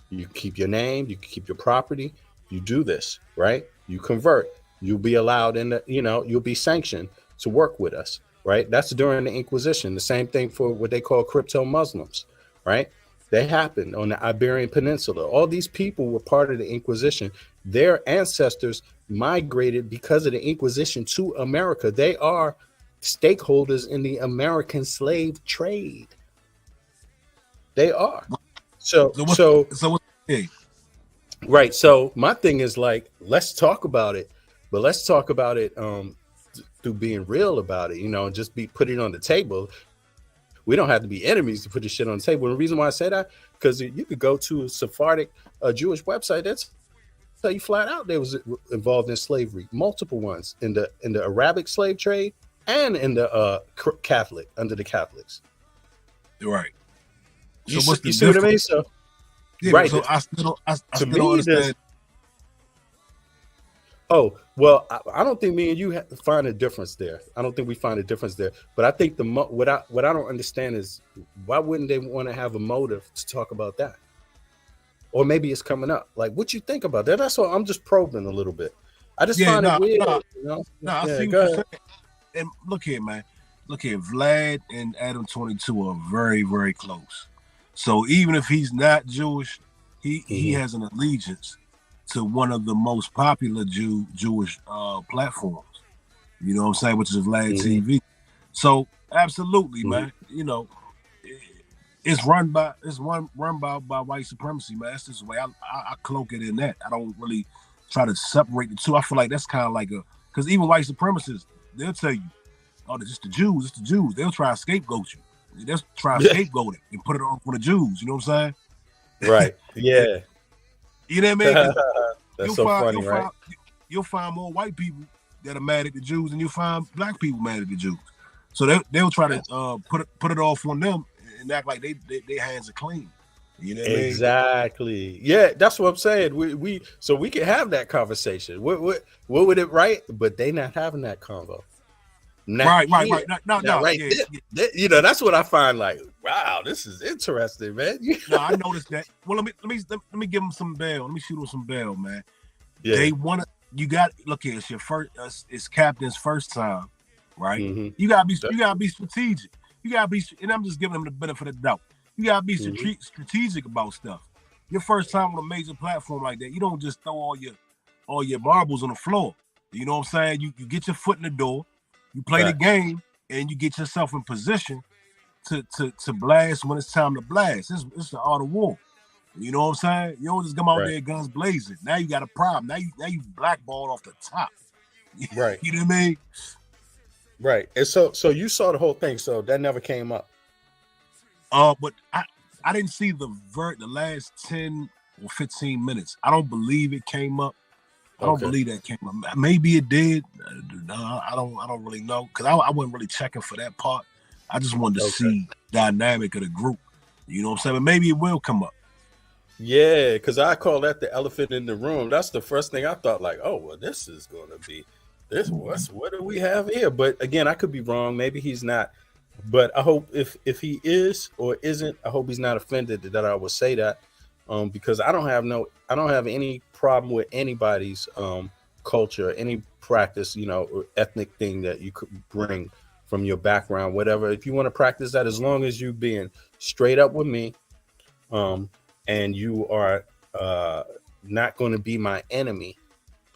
You keep your name, you keep your property, you do this, right? You convert, you'll be allowed you'll be sanctioned to work with us, right? That's during the Inquisition. The same thing for what they call crypto Muslims, right? They happened on the Iberian Peninsula. All these people were part of the Inquisition. Their ancestors migrated because of the Inquisition to America. They are stakeholders in the American slave trade. They are. Right. So my thing is, like, let's talk about it, but let's talk about it through being real about it, you know, and just put it on the table. We don't have to be enemies to put this shit on the table. And the reason why I say that, because you could go to a Sephardic Jewish website that's tell you flat out they was involved in slavery, multiple ones in the Arabic slave trade and in the Catholic, under the Catholics. Right. You see what I mean? So, yeah, right. So I still don't understand. Oh, well, I don't think me and you find a difference there. I don't think we find a difference there. But I think what I don't understand is, why wouldn't they want to have a motive to talk about that? Or maybe it's coming up. Like, what you think about that? That's all. I'm just probing a little bit. I just find it weird. You know? I see what you're saying. And look here, man. Look here. Vlad and Adam 22 are very, very close. So even if he's not Jewish, he has an allegiance to one of the most popular Jewish platforms. You know what I'm saying? Which is Vlad TV. So absolutely, man. You know, it's run by white supremacy, man. That's just the way I cloak it in that. I don't really try to separate the two. I feel like that's kind of like because even white supremacists, they'll tell you, oh, it's just the Jews, it's the Jews. They'll try to scapegoat you. They'll try to scapegoat it and put it on for the Jews. You know what I'm saying? Right. Yeah. You know what I mean? That's so funny, right? You'll find more white people that are mad at the Jews than you'll find black people mad at the Jews. So they'll try to put it off on them and act like their hands are clean. You know what I mean? Exactly. Yeah, that's what I'm saying. We can have that conversation. What would it right? But they not having that convo. Right. No. Right. Yeah. You know, that's what I find like, wow, this is interesting, man. No, I noticed that. Well, let me give them some bail. Let me shoot them some bail, man. Yeah. They want to. You got look here. It's your first. It's captain's first time, right? Mm-hmm. You gotta be strategic. You gotta be, and I'm just giving them the benefit of the doubt. You gotta be strategic about stuff. Your first time on a major platform like that, you don't just throw all your marbles on the floor. You know what I'm saying? You get your foot in the door. You play the game, and you get yourself in position to blast when it's time to blast. It's the art of war. You know what I'm saying? You don't just come out there guns blazing. Now you got a problem. Now you blackballed off the top. Right. You know what I mean? Right. And so you saw the whole thing. So that never came up. But I didn't see the last 10 or 15 minutes. I don't believe it came up. I don't believe that came up. Maybe it did. I don't really know, because I wasn't really checking for that part. I just wanted to see dynamic of the group. You know what I'm saying? But maybe it will come up. Yeah, because I call that the elephant in the room. That's the first thing I thought, like, oh, well, this is going to be this. What do we have here? But again, I could be wrong. Maybe he's not. But I hope if he is or isn't, I hope he's not offended that I would say that, because I don't have any problem with anybody's culture, any practice, or ethnic thing that you could bring from your background, whatever. If you want to practice that, as long as you being straight up with me, and you are not going to be my enemy,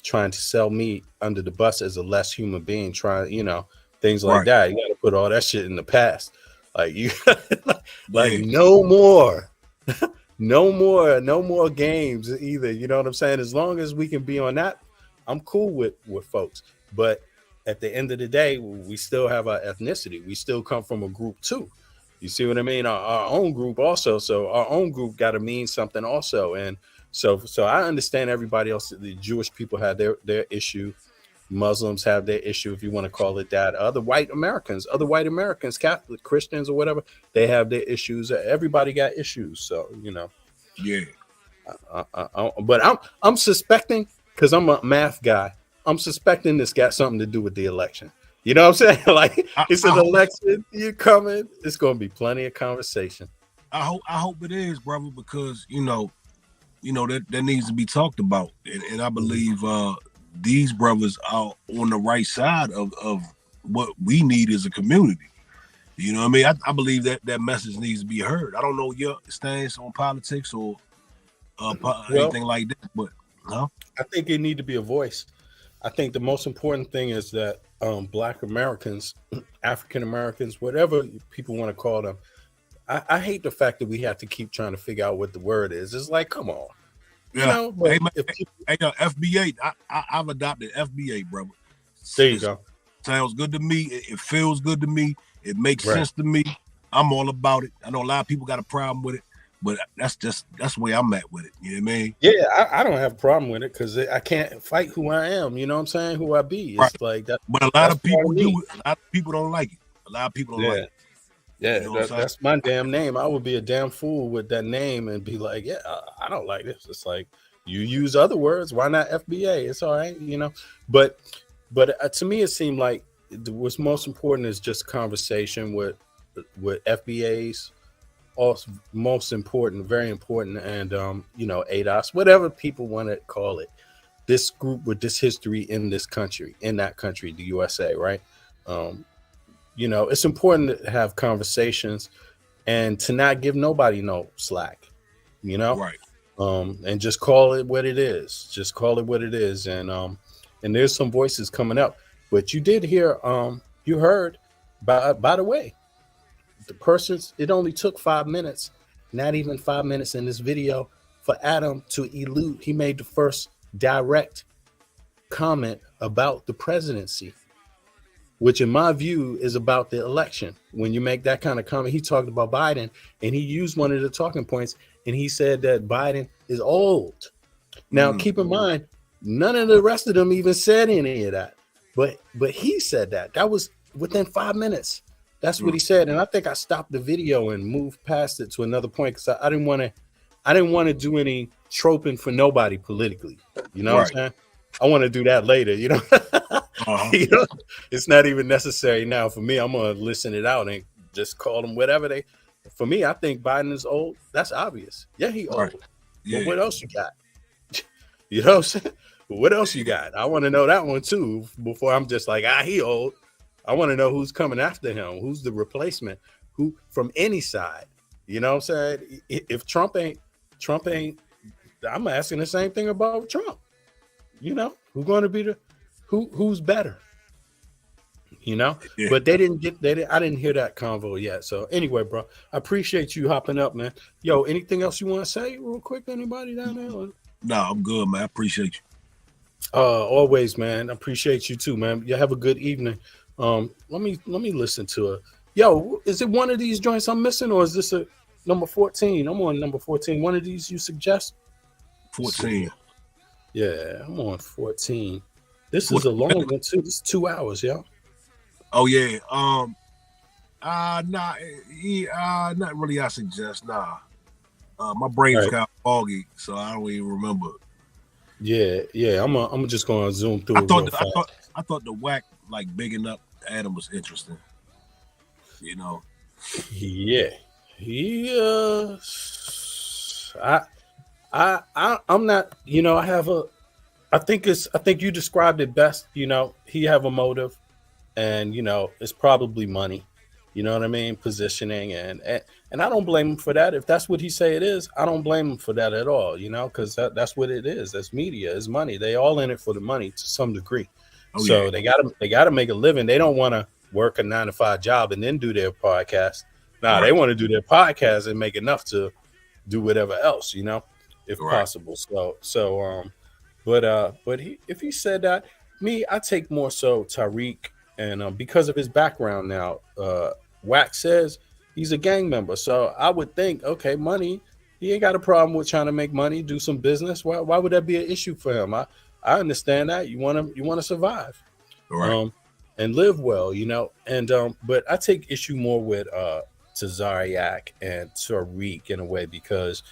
trying to sell me under the bus as a less human being, things like that. You got to put all that shit in the past. Like you, no more, no more games either. You know what I'm saying? As long as we can be on that, I'm cool with folks. But at the end of the day, we still have our ethnicity. We still come from a group too. You see what I mean? Our own group also. So our own group got to mean something also. And so I understand everybody else. The Jewish people have their issue. Muslims have their issue, if you want to call it that. Other white Americans, Catholic, Christians, or whatever, they have their issues. Everybody got issues. So, Yeah. But I'm suspecting, because I'm a math guy, I'm suspecting this got something to do with the election. You know what I'm saying? Like, it's an election. You're coming. It's going to be plenty of conversation. I hope it is, brother, because that needs to be talked about, and I believe these brothers are on the right side of what we need as a community. You know what I mean? I believe that message needs to be heard. I don't know your stance on politics or anything like that, but I think it need to be a voice. I think the most important thing is that Black Americans, African Americans, whatever people want to call them, I hate the fact that we have to keep trying to figure out what the word is. It's like, come on. Yeah. FBA. I've adopted FBA, brother. There you go. Sounds good to me. It feels good to me. It makes sense to me. I'm all about it. I know a lot of people got a problem with it, but that's the way I'm at with it. You know what I mean? Yeah, I don't have a problem with it because I can't fight who I am. You know what I'm saying? Who I be. It's like that. But a lot of people do. A lot of people don't like it. A lot of people don't like it. Yeah, You know that's my damn name. I would be a damn fool with that name and be like, yeah, I don't like this. It's like, you use other words. Why not FBA? It's all right, But to me, it seemed like what's most important is just conversation with FBAs. Also, most important, very important, and ADOS, whatever people want to call it. This group with this history in this country, in that country, the USA, right? It's important to have conversations and to not give nobody no slack, Right. And just call it what it is. Just call it what it is. And there's some voices coming up. But you did hear, you heard, by the way, the persons, it only took 5 minutes, not even 5 minutes in this video, for Adam to elude. He made the first direct comment about the presidency, which in my view is about the election. When you make that kind of comment, he talked about Biden, and he used one of the talking points, and he said that Biden is old. Now, keep in mind, none of the rest of them even said any of that, but he said that. That was within 5 minutes. That's what he said, and I think I stopped the video and moved past it to another point because I didn't want to do any troping for nobody politically. You know what I'm saying? I want to do that later. It's not even necessary now for me. I'm gonna listen it out and just call them whatever they. For me, I think Biden is old. That's obvious. Yeah, he old. Right. Yeah. But what else you got? You know what I'm saying? What else you got? I want to know that one too before I'm just like, he old. I want to know who's coming after him. Who's the replacement? Who from any side? You know what I'm saying? If Trump ain't, I'm asking the same thing about Trump. Who's going to be who's better? But I didn't hear that convo yet. So anyway, bro, I appreciate you hopping up, man. Yo, anything else you want to say real quick? Anybody down there? No, I'm good, man. I appreciate you. Always, man. I appreciate you too, man. You have a good evening. Let me listen to it. Yo, is it one of these joints I'm missing, or is this a number 14? I'm on number 14. One of these you suggest? 14. Yeah, I'm on 14. This is a long one too. This is 2 hours, yo. Oh yeah. Not really. I suggest nah. My brain's kind of foggy, so I don't even remember. Yeah. I'm just gonna zoom through it real fast. I thought the whack like bigging up Adam was interesting. You know. Yeah. I'm not. I think you described it best. He have a motive, and it's probably money. You know what I mean? Positioning and I don't blame him for that. If that's what he say it is, I don't blame him for that at all. Because that's what it is. That's media. It's money. They all in it for the money to some degree. So they gotta make a living. They don't want to work a 9-to-5 job and then do their podcast. Nah, they want to do their podcast and make enough to do whatever else, if possible. But if he said that, I take more so Tariq, and because of his background now, Wax says he's a gang member. So I would think, okay, money, he ain't got a problem with trying to make money, do some business. Why would that be an issue for him? I understand that you want to survive, and live well, And but I take issue more with Tazariak and Tariq in a way, because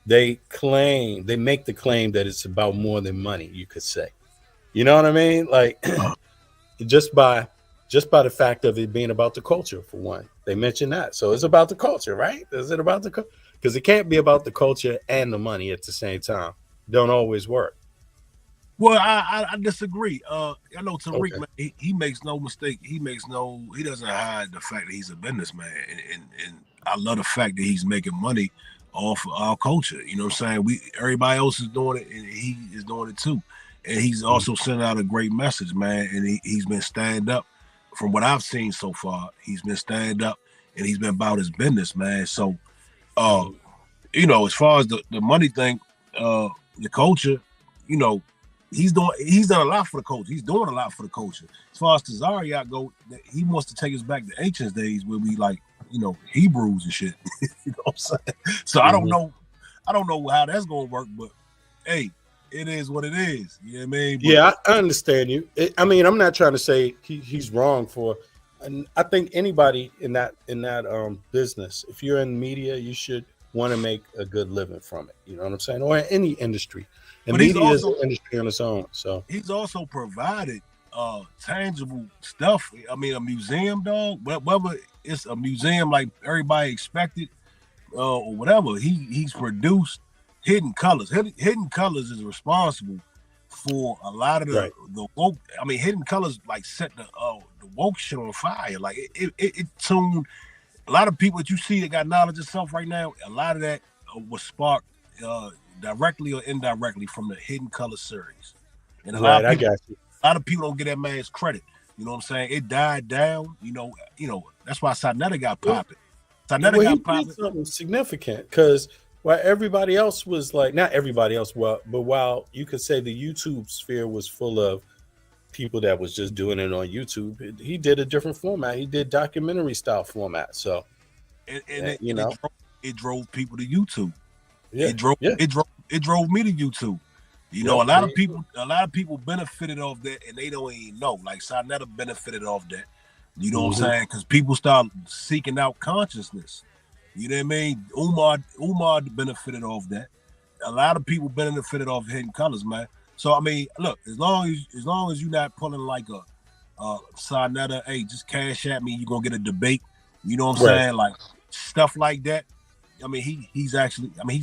they make the claim that it's about more than money. You could say, you know what I mean? Like just by the fact of it being about the culture, for one, they mention that. So it's about the culture, right? Is it about the culture? Because it can't be about the culture and the money at the same time. Don't always work. Well, I disagree. I know Tariq, man, he makes no mistake. He doesn't hide the fact that he's a businessman, and I love the fact that he's making money off of our culture. You know what I'm saying? Everybody else is doing it, and he is doing it too. And he's also sent out a great message, man. And he's been stand up. From what I've seen so far, he's been stand up, and he's been about his business, man. So, as far as the money thing, the culture, he's done a lot for the culture. He's doing a lot for the culture. As far as Tazariak go, he wants to take us back to ancient days where we Hebrews and shit. You know what I'm saying? So I don't know how that's gonna work, but hey, it is what it is. You know what I mean? But, yeah, I understand you. I'm not trying to say he's wrong for. And I think anybody in that business, if you're in media, you should want to make a good living from it. You know what I'm saying? Or in any industry. And media is an industry on its own. So he's also provided tangible stuff. I mean, a museum, dog. Whether it's a museum like everybody expected, or whatever, he's produced Hidden Colors. Hidden Colors is responsible for a lot of the woke. I mean, Hidden Colors like set the woke shit on fire. Like it tuned a lot of people that you see that got knowledge of self right now. A lot of that was sparked directly or indirectly from the Hidden Colors series. And a lot of people don't get that man's credit. You know what I'm saying? It died down. You know that's why Sarnetta got popping. Sarnetta got popping. Something significant, because while everybody else was like, not everybody else, but while you could say the YouTube sphere was full of people that was just doing it on YouTube, he did a different format. He did documentary style format. So, it drove people to YouTube. Yeah. It drove me to YouTube. A lot of people benefited off that, and they don't even know. Like Sarnetta benefited off that. You know what I'm saying? Because people start seeking out consciousness. You know what I mean? Umar benefited off that. A lot of people benefited off Hidden Colors, man. So I mean, look, as long as you're not pulling like a Sarnetta, hey, just cash at me, you're gonna get a debate. You know what I'm saying? Like stuff like that. I mean, he's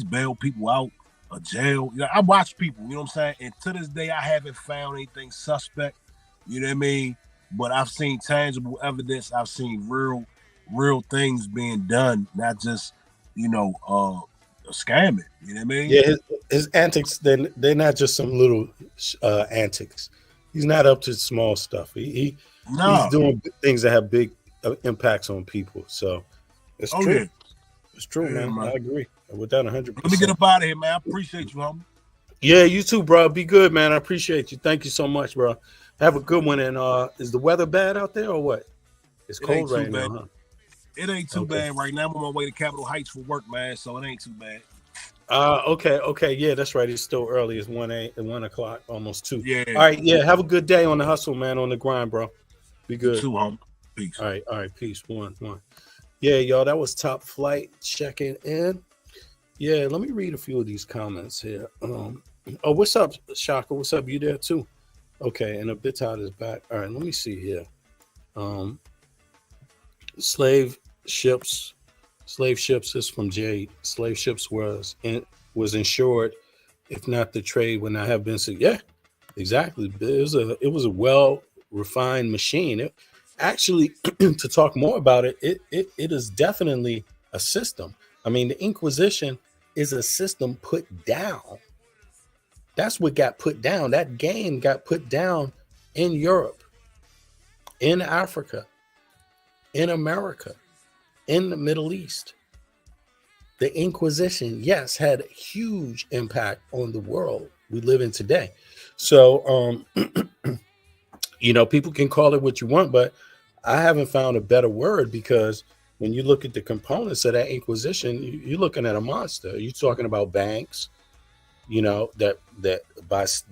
bailed people out of jail. I watch people, you know what I'm saying? And to this day, I haven't found anything suspect. You know what I mean? But I've seen tangible evidence. I've seen real things being done, not just, scamming. You know what I mean? Yeah, his antics, they're not just some little antics. He's not up to small stuff. He's doing things that have big impacts on people. So it's true. Yeah. It's true, man. I agree with that 100%. Let me get up out of here, man. I appreciate you, homie. Yeah, you too, bro. Be good, man. I appreciate you. Thank you so much, bro. Have a good one. And is the weather bad out there or what? It's cold right now, huh? It ain't too bad right now. I'm on my way to Capitol Heights for work, man. So it ain't too bad. Okay. Yeah, that's right. It's still early. It's 1 o'clock, almost 2. Yeah. All right. Yeah. Have a good day on the hustle, man. On the grind, bro. Be good. You too, homie. Peace. All right. Peace. One. Yeah, y'all. That was Top Flight checking in. Yeah, let me read a few of these comments here. Oh, what's up, Shaka? What's up? You there too? Okay, and a bit out is back. All right, let me see here. Slave ships is from Jade. Slave ships was insured, if not the trade would not have been. So yeah, exactly. It was a well refined machine. Actually, to talk more about it, it is definitely a system. I mean, the Inquisition is a system put down. That's what got put down. That game got put down in Europe, in Africa, in America, in the Middle East. The Inquisition, yes, had a huge impact on the world we live in today. So, people can call it what you want, but I haven't found a better word, because when you look at the components of that Inquisition, you're looking at a monster. You're talking about banks, that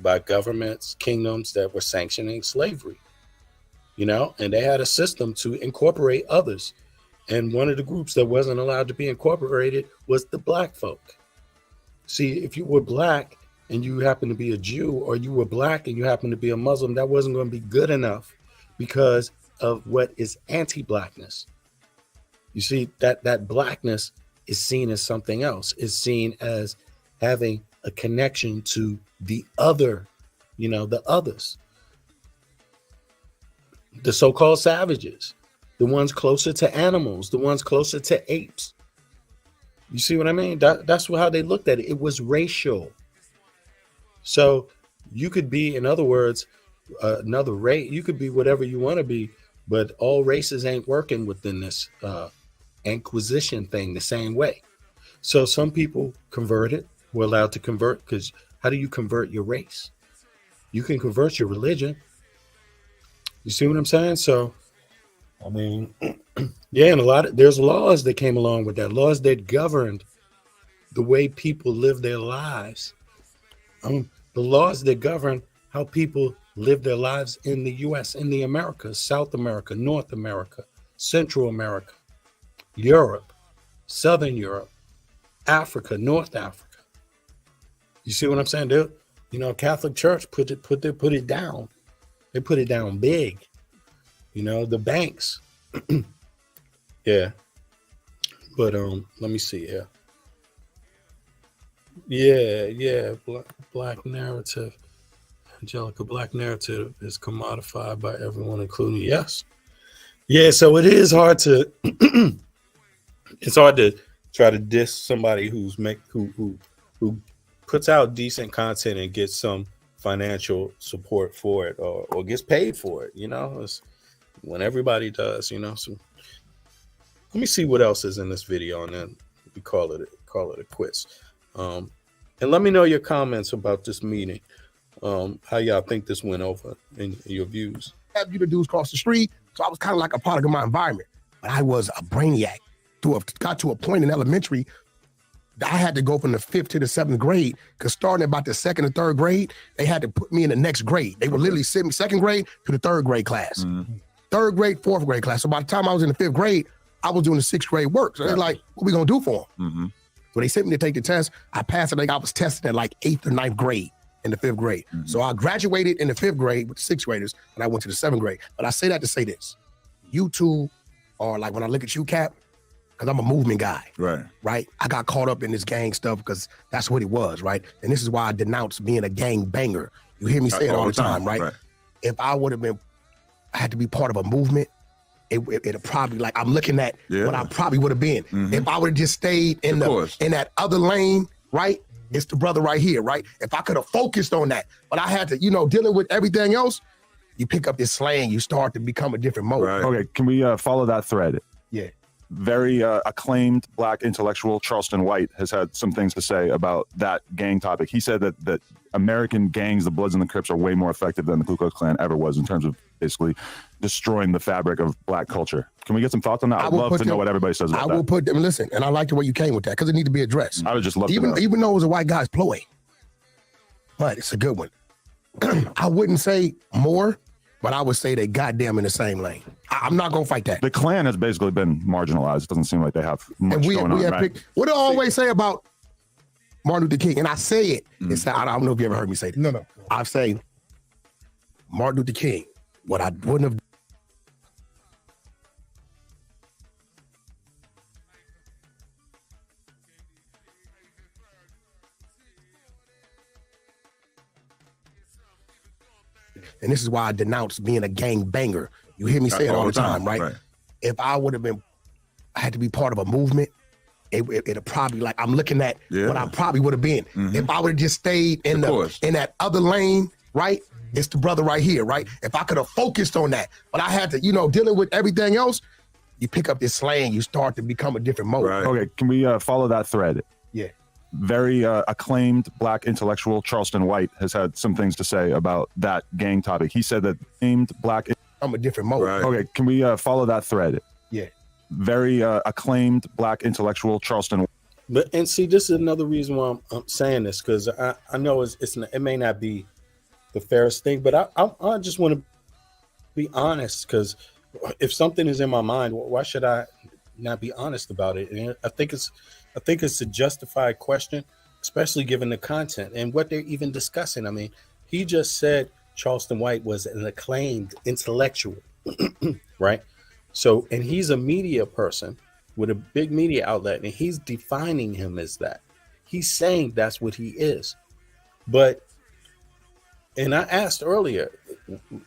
by governments, kingdoms that were sanctioning slavery, and they had a system to incorporate others. And one of the groups that wasn't allowed to be incorporated was the black folk. See, if you were black and you happen to be a Jew, or you were black and you happen to be a Muslim, that wasn't going to be good enough because of what is anti-blackness. You see, that blackness is seen as something else. It's seen as having a connection to the other, the others. The so-called savages, the ones closer to animals, the ones closer to apes. You see what I mean? That's how they looked at it. It was racial. So you could be, in other words, another race. You could be whatever you want to be, but all races ain't working within this Inquisition thing the same way. So some people converted, were allowed to convert, because how do you convert your race? You can convert your religion. You see what I'm saying? So, I mean, yeah, and there's laws that came along with that, laws that governed the way people live their lives. The laws that govern how people live their lives in the U.S., in the Americas, South America, North America, Central America, Europe, Southern Europe, Africa, North Africa. You see what I'm saying, dude? Catholic Church put it down. They put it down big. The banks. Yeah. But let me see here. Yeah. Black narrative. Angelica, black narrative is commodified by everyone, including yes. Yeah, so it is hard to it's hard to try to diss somebody who puts out decent content and gets some financial support for it, or gets paid for it. It's when everybody does. So let me see what else is in this video, and then we call it a quiz. And let me know your comments about this meeting. How y'all think this went over, and your views. Have you the dudes cross the street, so I was kind of like a product of my environment. But I was a brainiac. Got to a point in elementary, I had to go from the 5th to the 7th grade, because starting about the 2nd or 3rd grade, they had to put me in the next grade. They would literally send me 2nd grade to the 3rd grade class. 3rd grade, 4th grade class. So by the time I was in the 5th grade, I was doing the 6th grade work. So they're like, what are we going to do for them? So they sent me to take the test. I passed it. I was tested at like 8th or 9th grade in the 5th grade. So I graduated in the 5th grade with the 6th graders, and I went to the 7th grade. But I say that to say this. You two are like, when I look at you, Cap, because I'm a movement guy. Right. I got caught up in this gang stuff because that's what it was, right? And this is why I denounce being a gang banger. You hear me say it all the time, right? If I would have I had to be part of a movement, it'd probably, like, I'm looking at what I probably would have been. If I would have just stayed in that other lane, right? It's the brother right here, right? If I could have focused on that, but I had to, dealing with everything else, you pick up this slang, you start to become a different mode. Okay, can we follow that thread? Yeah. Very acclaimed black intellectual Charleston White has had some things to say about that gang topic. He said that American gangs, the Bloods and the Crips, are way more effective than the Ku Klux Klan ever was in terms of basically destroying the fabric of black culture. Can we get some thoughts on that? I'd love to know what everybody says about that. I will put them, listen, and I like the way you came with that, because it needs to be addressed. I would just love to know. Even though it was a white guy's ploy, but it's a good one. I wouldn't say more, but I would say they goddamn in the same lane. I'm not gonna fight that. The Klan has basically been marginalized. It doesn't seem like they have much going on. What do I always say about Martin Luther King, and I say it. I don't know if you ever heard me say it. No. I say Martin Luther King. What I wouldn't have. And this is why I denounce being a gang banger. You hear me say it all the time, right? If I would have been, I had to be part of a movement, it'd probably, like, I'm looking at what I probably would have been. If I would have just stayed in that other lane, right? It's the brother right here, right? If I could have focused on that, but I had to, dealing with everything else, you pick up this slang, you start to become a different mode. Right. Okay, can we follow that thread? Yeah. Very acclaimed Black intellectual Charleston White has had some things to say about that gang topic. He said that named Black. I'm a different mode. Right. Okay, can we follow that thread? Yeah. Very acclaimed Black intellectual Charleston. And see, this is another reason why I'm saying this, because I know it may not be the fairest thing, but I just want to be honest, because if something is in my mind, why should I not be honest about it? And I think it's a justified question, especially given the content and what they're even discussing. I mean, he just said Charleston White was an acclaimed intellectual, right? So, and he's a media person with a big media outlet, and he's defining him as that. He's saying that's what he is. And I asked earlier,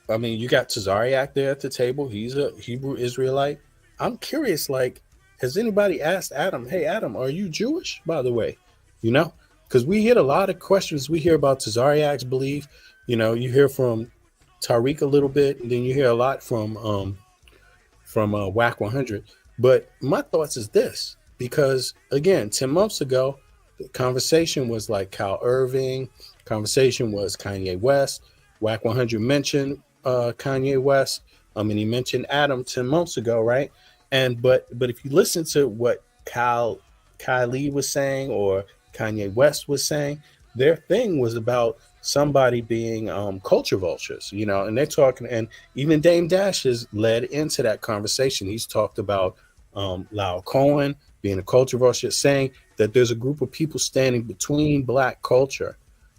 I mean, you got Tazariak there at the table. He's a Hebrew Israelite. I'm curious, like, has anybody asked Adam, hey, Adam, are you Jewish, by the way? Because we hear a lot of questions. We hear about Tazariak's belief. You hear from Tariq a little bit, and then you hear a lot from WAC 100. But my thoughts is this, because, again, 10 months ago, the conversation was like Kyle Irving. Conversation was Kanye West. WAC 100 mentioned Kanye West. And he mentioned Adam 10 months ago, right? But if you listen to what Kylie was saying or Kanye West was saying, their thing was about somebody being culture vultures, and they're talking, and even Dame Dash has led into that conversation. He's talked about Lyle Cohen being a culture vulture, saying that there's a group of people standing between Black culture,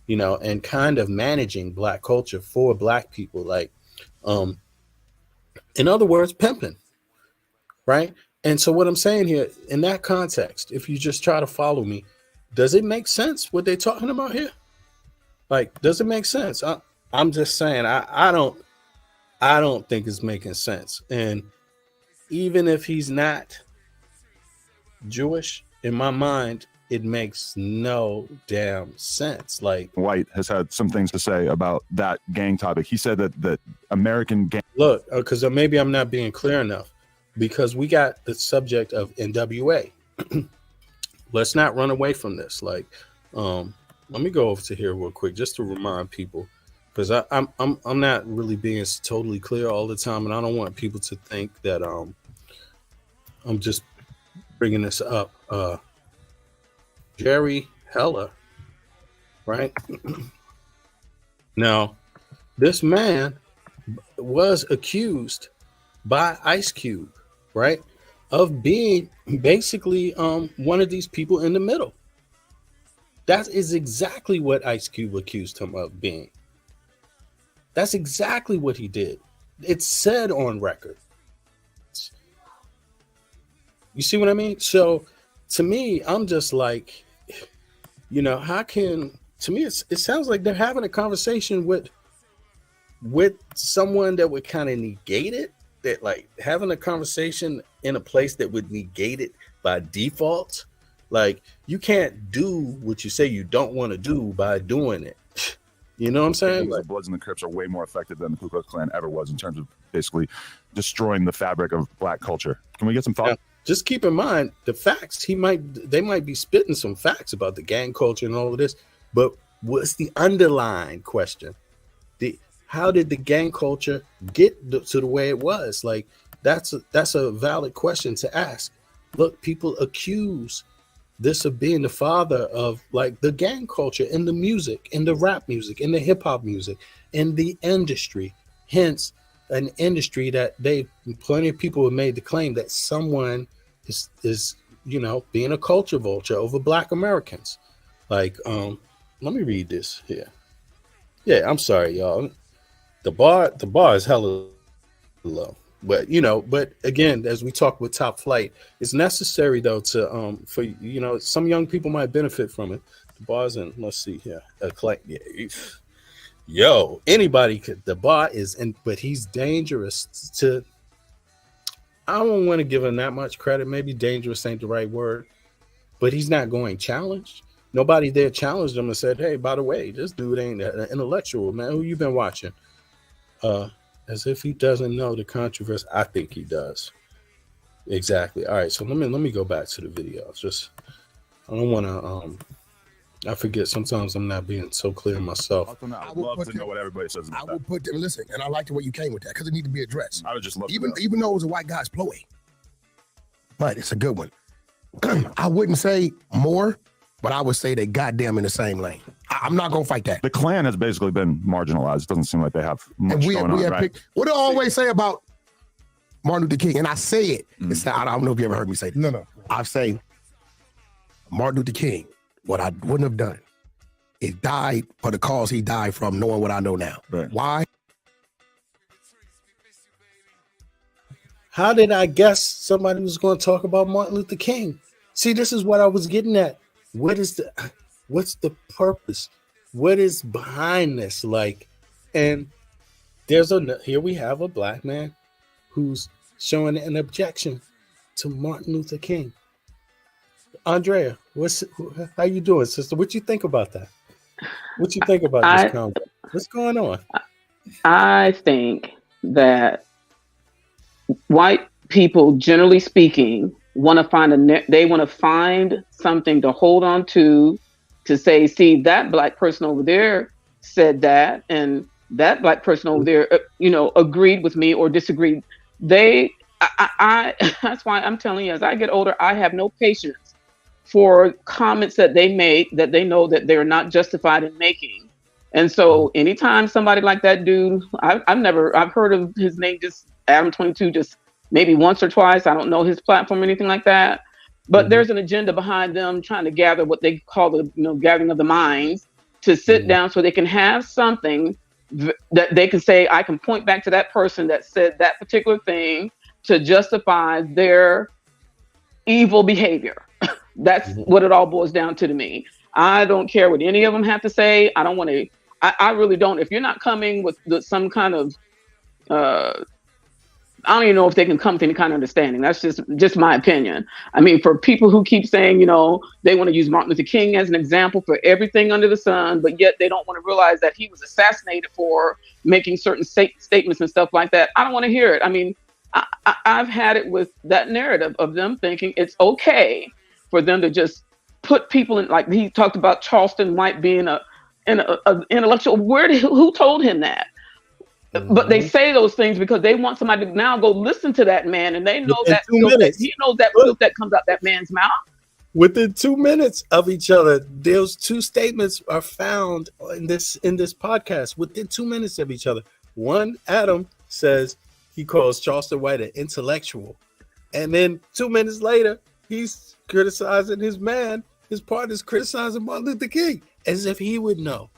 and kind of managing Black culture for Black people, like, in other words, pimping. Right. And so what I'm saying here, in that context, if you just try to follow me, does it make sense what they're talking about here? Like, does it make sense? I'm just saying, I don't think it's making sense. And even if he's not Jewish, in my mind, it makes no damn sense. Like, White has had some things to say about that gang topic. He said that American gang. Look, because maybe I'm not being clear enough. Because we got the subject of NWA. Let's not run away from this. Like, let me go over to here real quick just to remind people, because I'm not really being totally clear all the time, and I don't want people to think that I'm just bringing this up. Jerry Heller, right? Now, this man was accused by Ice Cube, right, of being basically one of these people in the middle. That is exactly what Ice Cube accused him of being. That's exactly what he did. It's said on record. You see what I mean? So to me, I'm just like, how can, to me, it sounds like they're having a conversation with someone that would kind of negate it. That, like, having a conversation in a place that would negate it by default. Like, you can't do what you say you don't want to do by doing it. You know what I'm saying? The Bloods and the Crips are way more effective than the Ku Klux Klan ever was in terms of basically destroying the fabric of Black culture. Can we get some thoughts? Now, just keep in mind the facts. They might be spitting some facts about the gang culture and all of this, but what's the underlying question? How did the gang culture get to the way it was? Like, that's a valid question to ask. Look, people accuse this of being the father of, like, the gang culture in the music, in the rap music, in the hip hop music, in the industry. Hence, an industry that plenty of people have made the claim that someone is being a culture vulture over Black Americans. Like, let me read this here. Yeah, I'm sorry, y'all. The bar is hella low. But but again, as we talk with Top Flight, it's necessary though to for some young people might benefit from it. The bar's in, let's see here. Yo, anybody could. The bar is in, but he's dangerous to. I don't want to give him that much credit. Maybe dangerous ain't the right word, but he's not going challenged. Nobody there challenged him and said, "Hey, by the way, this dude ain't an intellectual, man. Who you been watching?" As if he doesn't know the controversy. I think he does. Exactly. All right. So let me go back to the video. Just I don't want to. I forget. Sometimes I'm not being so clear myself. I would love to know what everybody says about that. I will put them. Listen, and I like the way you came with that because it need to be addressed. I would just love even though it was a white guy's ploy, but it's a good one. I wouldn't say more, but I would say they goddamn in the same lane. I'm not gonna fight that. The Klan has basically been marginalized. It doesn't seem like they have much going on, right? What do I always say about Martin Luther King? And I say it. I don't know if you ever heard me say it. No. I say Martin Luther King. What I wouldn't have done is died for the cause he died from, knowing what I know now. Right. Why? How did I guess somebody was going to talk about Martin Luther King? See, this is what I was getting at. What's the purpose? What is behind this? Like, and here we have a black man who's showing an objection to Martin Luther King. Andrea, how you doing, sister? What you think about that? What you think about this convo? What's going on? I think that white people, generally speaking, want to find something to hold on to say, see, that black person over there said that, and that black person over there, agreed with me or disagreed. That's why I'm telling you, as I get older, I have no patience for comments that they make that they know that they're not justified in making. And so anytime somebody like that dude, I've heard of his name, just Adam 22, just maybe once or twice. I don't know his platform or anything like that, but there's an agenda behind them trying to gather what they call the gathering of the minds to sit down so they can have something that they can say, I can point back to that person that said that particular thing to justify their evil behavior. That's what it all boils down to me. I don't care what any of them have to say. I don't want to, I really don't. If you're not coming with some kind of, I don't even know if they can come to any kind of understanding. That's just my opinion. I mean, for people who keep saying, they want to use Martin Luther King as an example for everything under the sun, but yet they don't want to realize that he was assassinated for making certain statements and stuff like that. I don't want to hear it. I mean, I've had it with that narrative of them thinking it's okay for them to just put people in, like he talked about Charleston White being an intellectual. Who told him that? But they say those things because they want somebody to now go listen to that man, and they know that he knows that filth that comes out that man's mouth. Within 2 minutes of each other, those two statements are found in this podcast. Within 2 minutes of each other, one, Adam says he calls Charleston White an intellectual, and then 2 minutes later, he's criticizing his partner's criticizing Martin Luther King, as if he would know.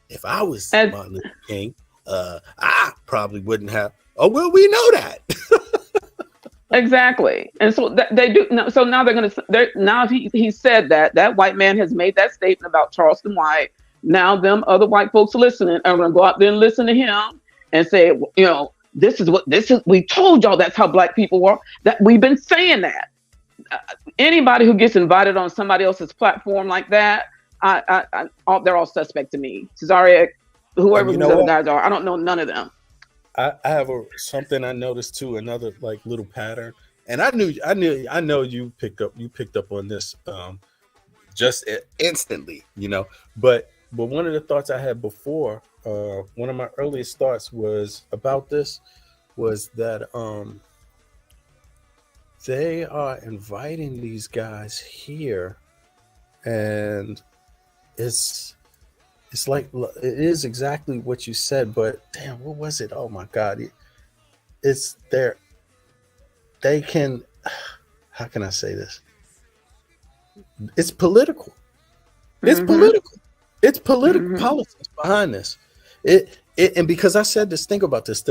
If I was Martin Luther King, I probably wouldn't have. Oh, well, we know that. Exactly. And so they do. So now now he said that white man has made that statement about Charleston White. Now them other white folks listening are going to go out there and listen to him and say, this is. We told y'all that's how black people are. That we've been saying that. Anybody who gets invited on somebody else's platform like that, they're all suspect to me. Cesaria, whoever these other guys are, I don't know none of them. I have something I noticed too, another like little pattern, and I know you picked up on this just instantly, But one of the thoughts I had before, one of my earliest thoughts was about this, was that they are inviting these guys here, and it's like, it is exactly what you said, but damn, what was it? Oh my God. It's there. They can, how can I say this? It's political. It's political. It's political politics behind this. And because I said this, think about this.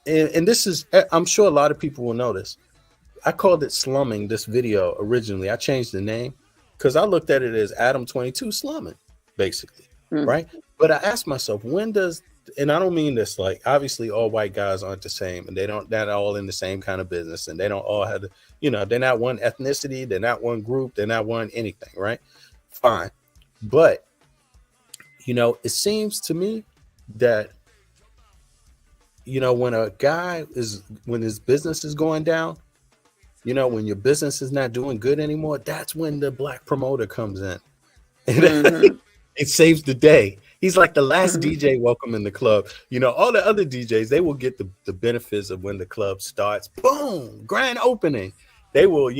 And this is, I'm sure a lot of people will know this. I called it Slumming, this video originally. I changed the name because I looked at it as Adam 22 slumming, basically, right? But I asked myself, when does, and I don't mean this like, obviously all white guys aren't the same, and they're not all in the same kind of business, and they don't all have, they're not one ethnicity, they're not one group, they're not one anything, right? Fine. But, it seems to me that, when his business is going down, when your business is not doing good anymore, that's when the black promoter comes in. And it saves the day. He's like the last DJ welcome in the club. All the other DJs, they will get the benefits of when the club starts. Boom, grand opening. They will,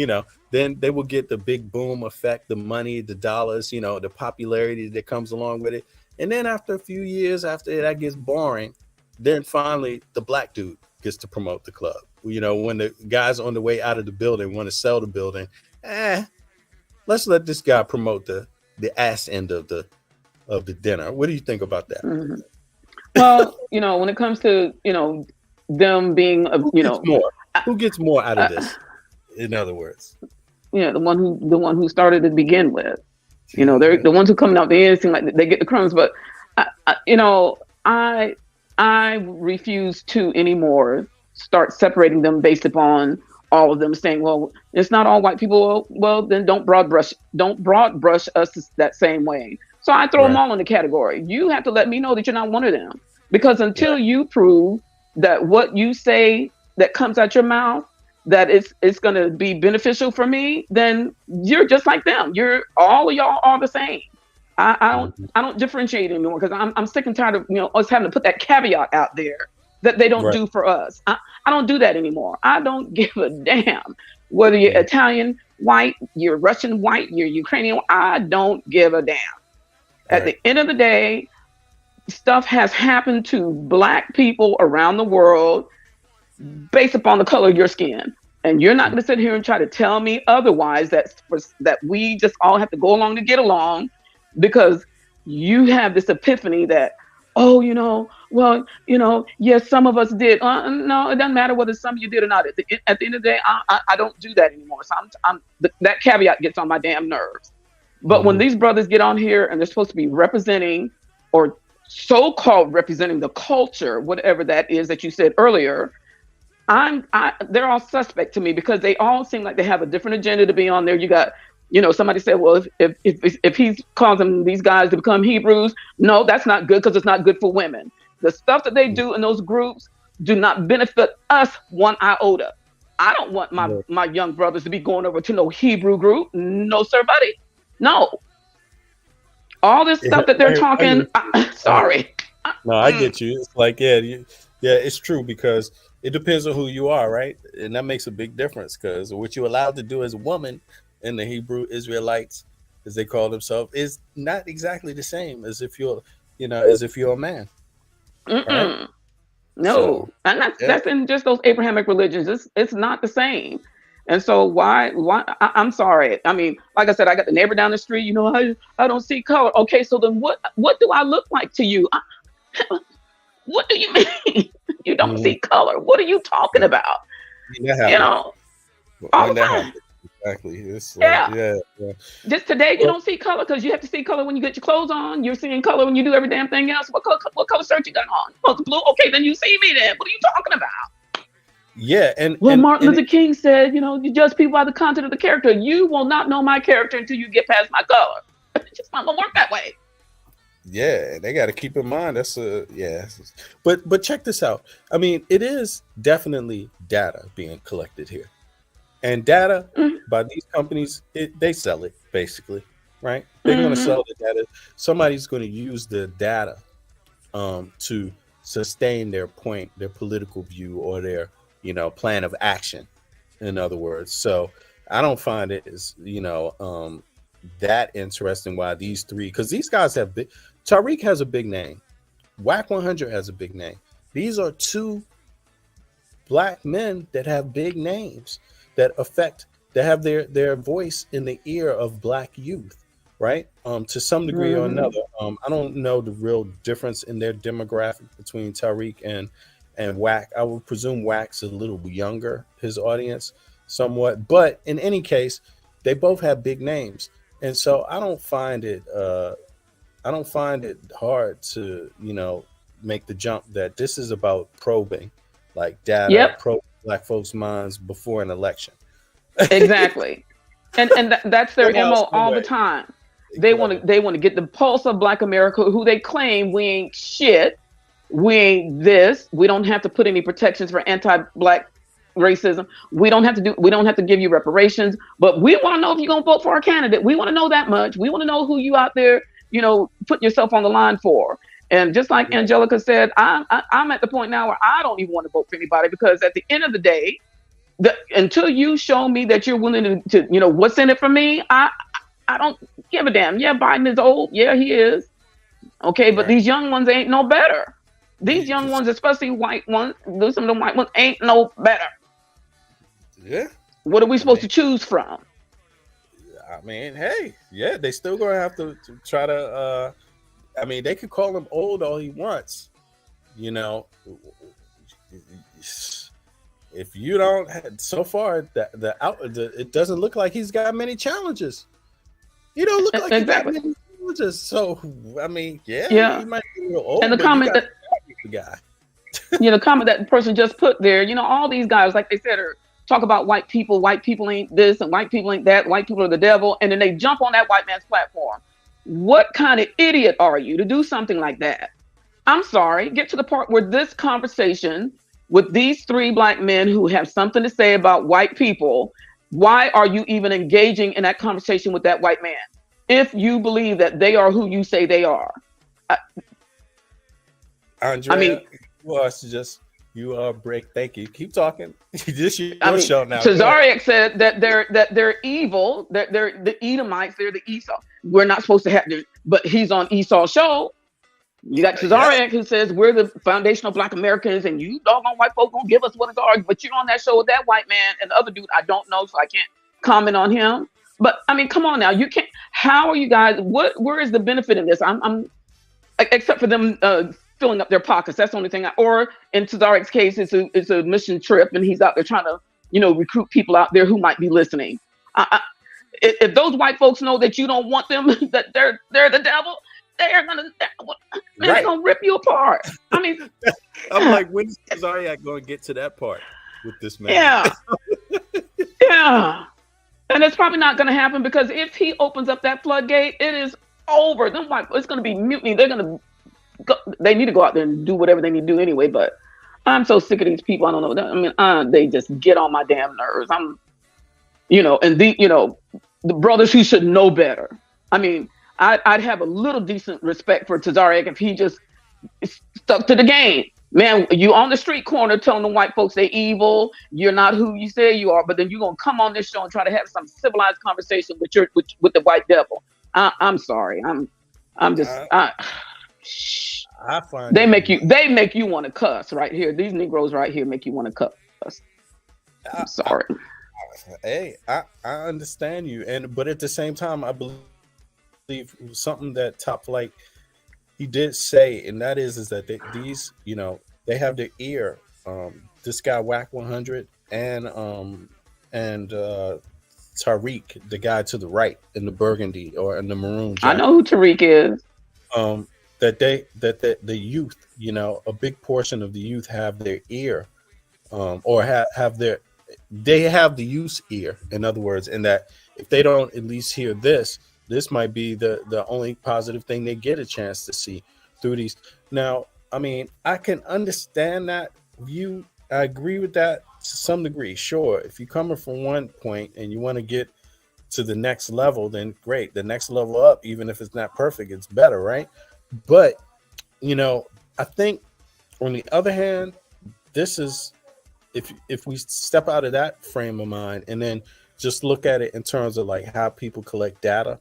then they will get the big boom effect, the money, the dollars, the popularity that comes along with it. And then after a few years, after that gets boring, then finally the black dude gets to promote the club. When the guys on the way out of the building want to sell the building, let's let this guy promote the ass end of the dinner. What do you think about that? Well, when it comes to them being who gets more out of this? In other words, the one who started to begin with. They're the ones who coming out the end seem like they get the crumbs, but I refuse to anymore start separating them based upon all of them saying, well, it's not all white people. Well, then don't broad brush us that same way. So I throw them all in the category. You have to let me know that you're not one of them, because until you prove that what you say that comes out your mouth, that it's going to be beneficial for me, then you're just like them. All of y'all are the same. I don't differentiate anymore, because I'm sick and tired of us having to put that caveat out there that they don't do for us. I don't do that anymore. I don't give a damn whether you're Italian white, you're Russian white, you're Ukrainian. I don't give a damn. At the end of the day, stuff has happened to black people around the world based upon the color of your skin. And you're not going to sit here and try to tell me otherwise, that we just all have to go along to get along, because you have this epiphany that, yes, some of us did. No, it doesn't matter whether some of you did or not. At the end of the day, I don't do that anymore. So that caveat gets on my damn nerves. But when these brothers get on here and they're supposed to be representing, or so-called representing, the culture, whatever that is that you said earlier, they're all suspect to me, because they all seem like they have a different agenda to be on there. You got, somebody said, well, if he's causing these guys to become Hebrews, no, that's not good, because it's not good for women. The stuff that they do in those groups do not benefit us one iota. I don't want my young brothers to be going over to no Hebrew group. No, sir, buddy. No. All this stuff that they're talking, sorry. No, I get you. It's like, it's true, because it depends on who you are, right? And that makes a big difference, because what you're allowed to do as a woman in the Hebrew Israelites, as they call themselves, is not exactly the same as if you're a man. Right? No, so, and that's in just those Abrahamic religions. It's not the same. And so why I'm sorry. I mean, like I said, I got the neighbor down the street, I don't see color. Okay, so then what do I look like to you? What do you mean? You don't see color? What are you talking about? All the time. Exactly. It's yeah. Just today, you don't see color because you have to see color when you get your clothes on. You're seeing color when you do every damn thing else. What color shirt you got on? Oh, it's blue. Okay, then you see me then. What are you talking about? Yeah, Martin Luther King said, you judge people by the content of the character. You will not know my character until you get past my color. It's just not gonna work that way. Yeah, they got to keep in mind But check this out. I mean, it is definitely data being collected here, and data by these companies, they sell it basically, right? They're going to sell the data. Somebody's going to use the data to sustain their point, their political view, or their plan of action, in other words. So I don't find it as that interesting why these three, because these guys have big. Tariq has a big name. Whack 100 has a big name. These are two black men that have big names that have their voice in the ear of black youth, right? To some degree or another. I don't know the real difference in their demographic between Tariq and Wack. I would presume Wack's a little younger, his audience, somewhat. But in any case, they both have big names, and so I don't find it hard to make the jump that this is about probing, like data, probe Black folks' minds before an election. Exactly. And that's their MO all the time. They want to get the pulse of Black America, who they claim we ain't shit, we ain't this, we don't have to put any protections for anti-Black racism, we don't have to give you reparations, but we want to know if you're gonna vote for our candidate. We want to know that much. We want to know who you out there, putting yourself on the line for. And just like Angelica said, I'm at the point now where I don't even want to vote for anybody, because at the end of the day, until you show me that you're willing to what's in it for me, I don't give a damn. Yeah, Biden is old. Yeah, he is. Okay, but these young ones ain't no better. These young ones, especially white ones, some of the white ones ain't no better. Yeah. What are we supposed to choose from? I mean, hey, yeah, they still gonna have to try to. I mean, they could call him old all he wants. If you don't, so far it doesn't look like he's got many challenges. You don't look like he got many challenges. So I mean, yeah. He might be a little old. And the comment that the guy, the comment that the person just put there, all these guys, like they said, are talk about white people. White people ain't this, and white people ain't that. White people are the devil, and then they jump on that white man's platform. What kind of idiot are you to do something like that? I'm sorry. Get to the part where this conversation with these three Black men who have something to say about white people, why are you even engaging in that conversation with that white man if you believe that they are who you say they are? Andrea, you are break. Thank you. Keep talking. This your show now. Tazariak said that they're evil. That they're the Edomites. They're the Esau. We're not supposed to have this, but he's on Esau's show. You got Tazariak who says we're the foundational Black Americans, and you doggone white folk gonna give us what it's are. But you're on that show with that white man and the other dude I don't know, so I can't comment on him. But I mean, come on now, you can't. How are you guys? Where is the benefit in this? I'm except for them filling up their pockets. That's the only thing. Or in Tazariak's case, it's a mission trip, and he's out there trying to recruit people out there who might be listening. If those white folks know that you don't want them, that they're the devil. They're gonna rip you apart. I mean, I'm like, when is Tazariak gonna get to that part with this man? Yeah, and it's probably not gonna happen, because if he opens up that floodgate, it is over. Then it's gonna be mutiny. They need to go out there and do whatever they need to do anyway. But I'm so sick of these people. I don't know. I mean, they just get on my damn nerves. And the brothers who should know better. I mean, I'd have a little decent respect for Tazariak if he just stuck to the game. Man, you on the street corner telling the white folks they evil, you're not who you say you are, but then you're gonna come on this show and try to have some civilized conversation with the white devil. I'm sorry. I find they make you want to cuss right here. These Negroes right here make you want to cuss. I'm sorry. Hey, I understand you, but at the same time, I believe something that Top Flight he did say, and that is that they have their ear. This guy Wack 100 and Tariq, the guy to the right in the burgundy or in the maroon jacket. I know who Tariq is. That the youth, a big portion of the youth have their ear, or have the youth's ear. In other words, in that if they don't at least hear this might be the only positive thing they get a chance to see through these. Now, I mean, I can understand that view. I agree with that to some degree. Sure, if you're coming from one point and you want to get to the next level, then great. The next level up, even if it's not perfect, it's better, right? But, I think on the other hand, this is, if we step out of that frame of mind and then just look at it in terms of like how people collect data,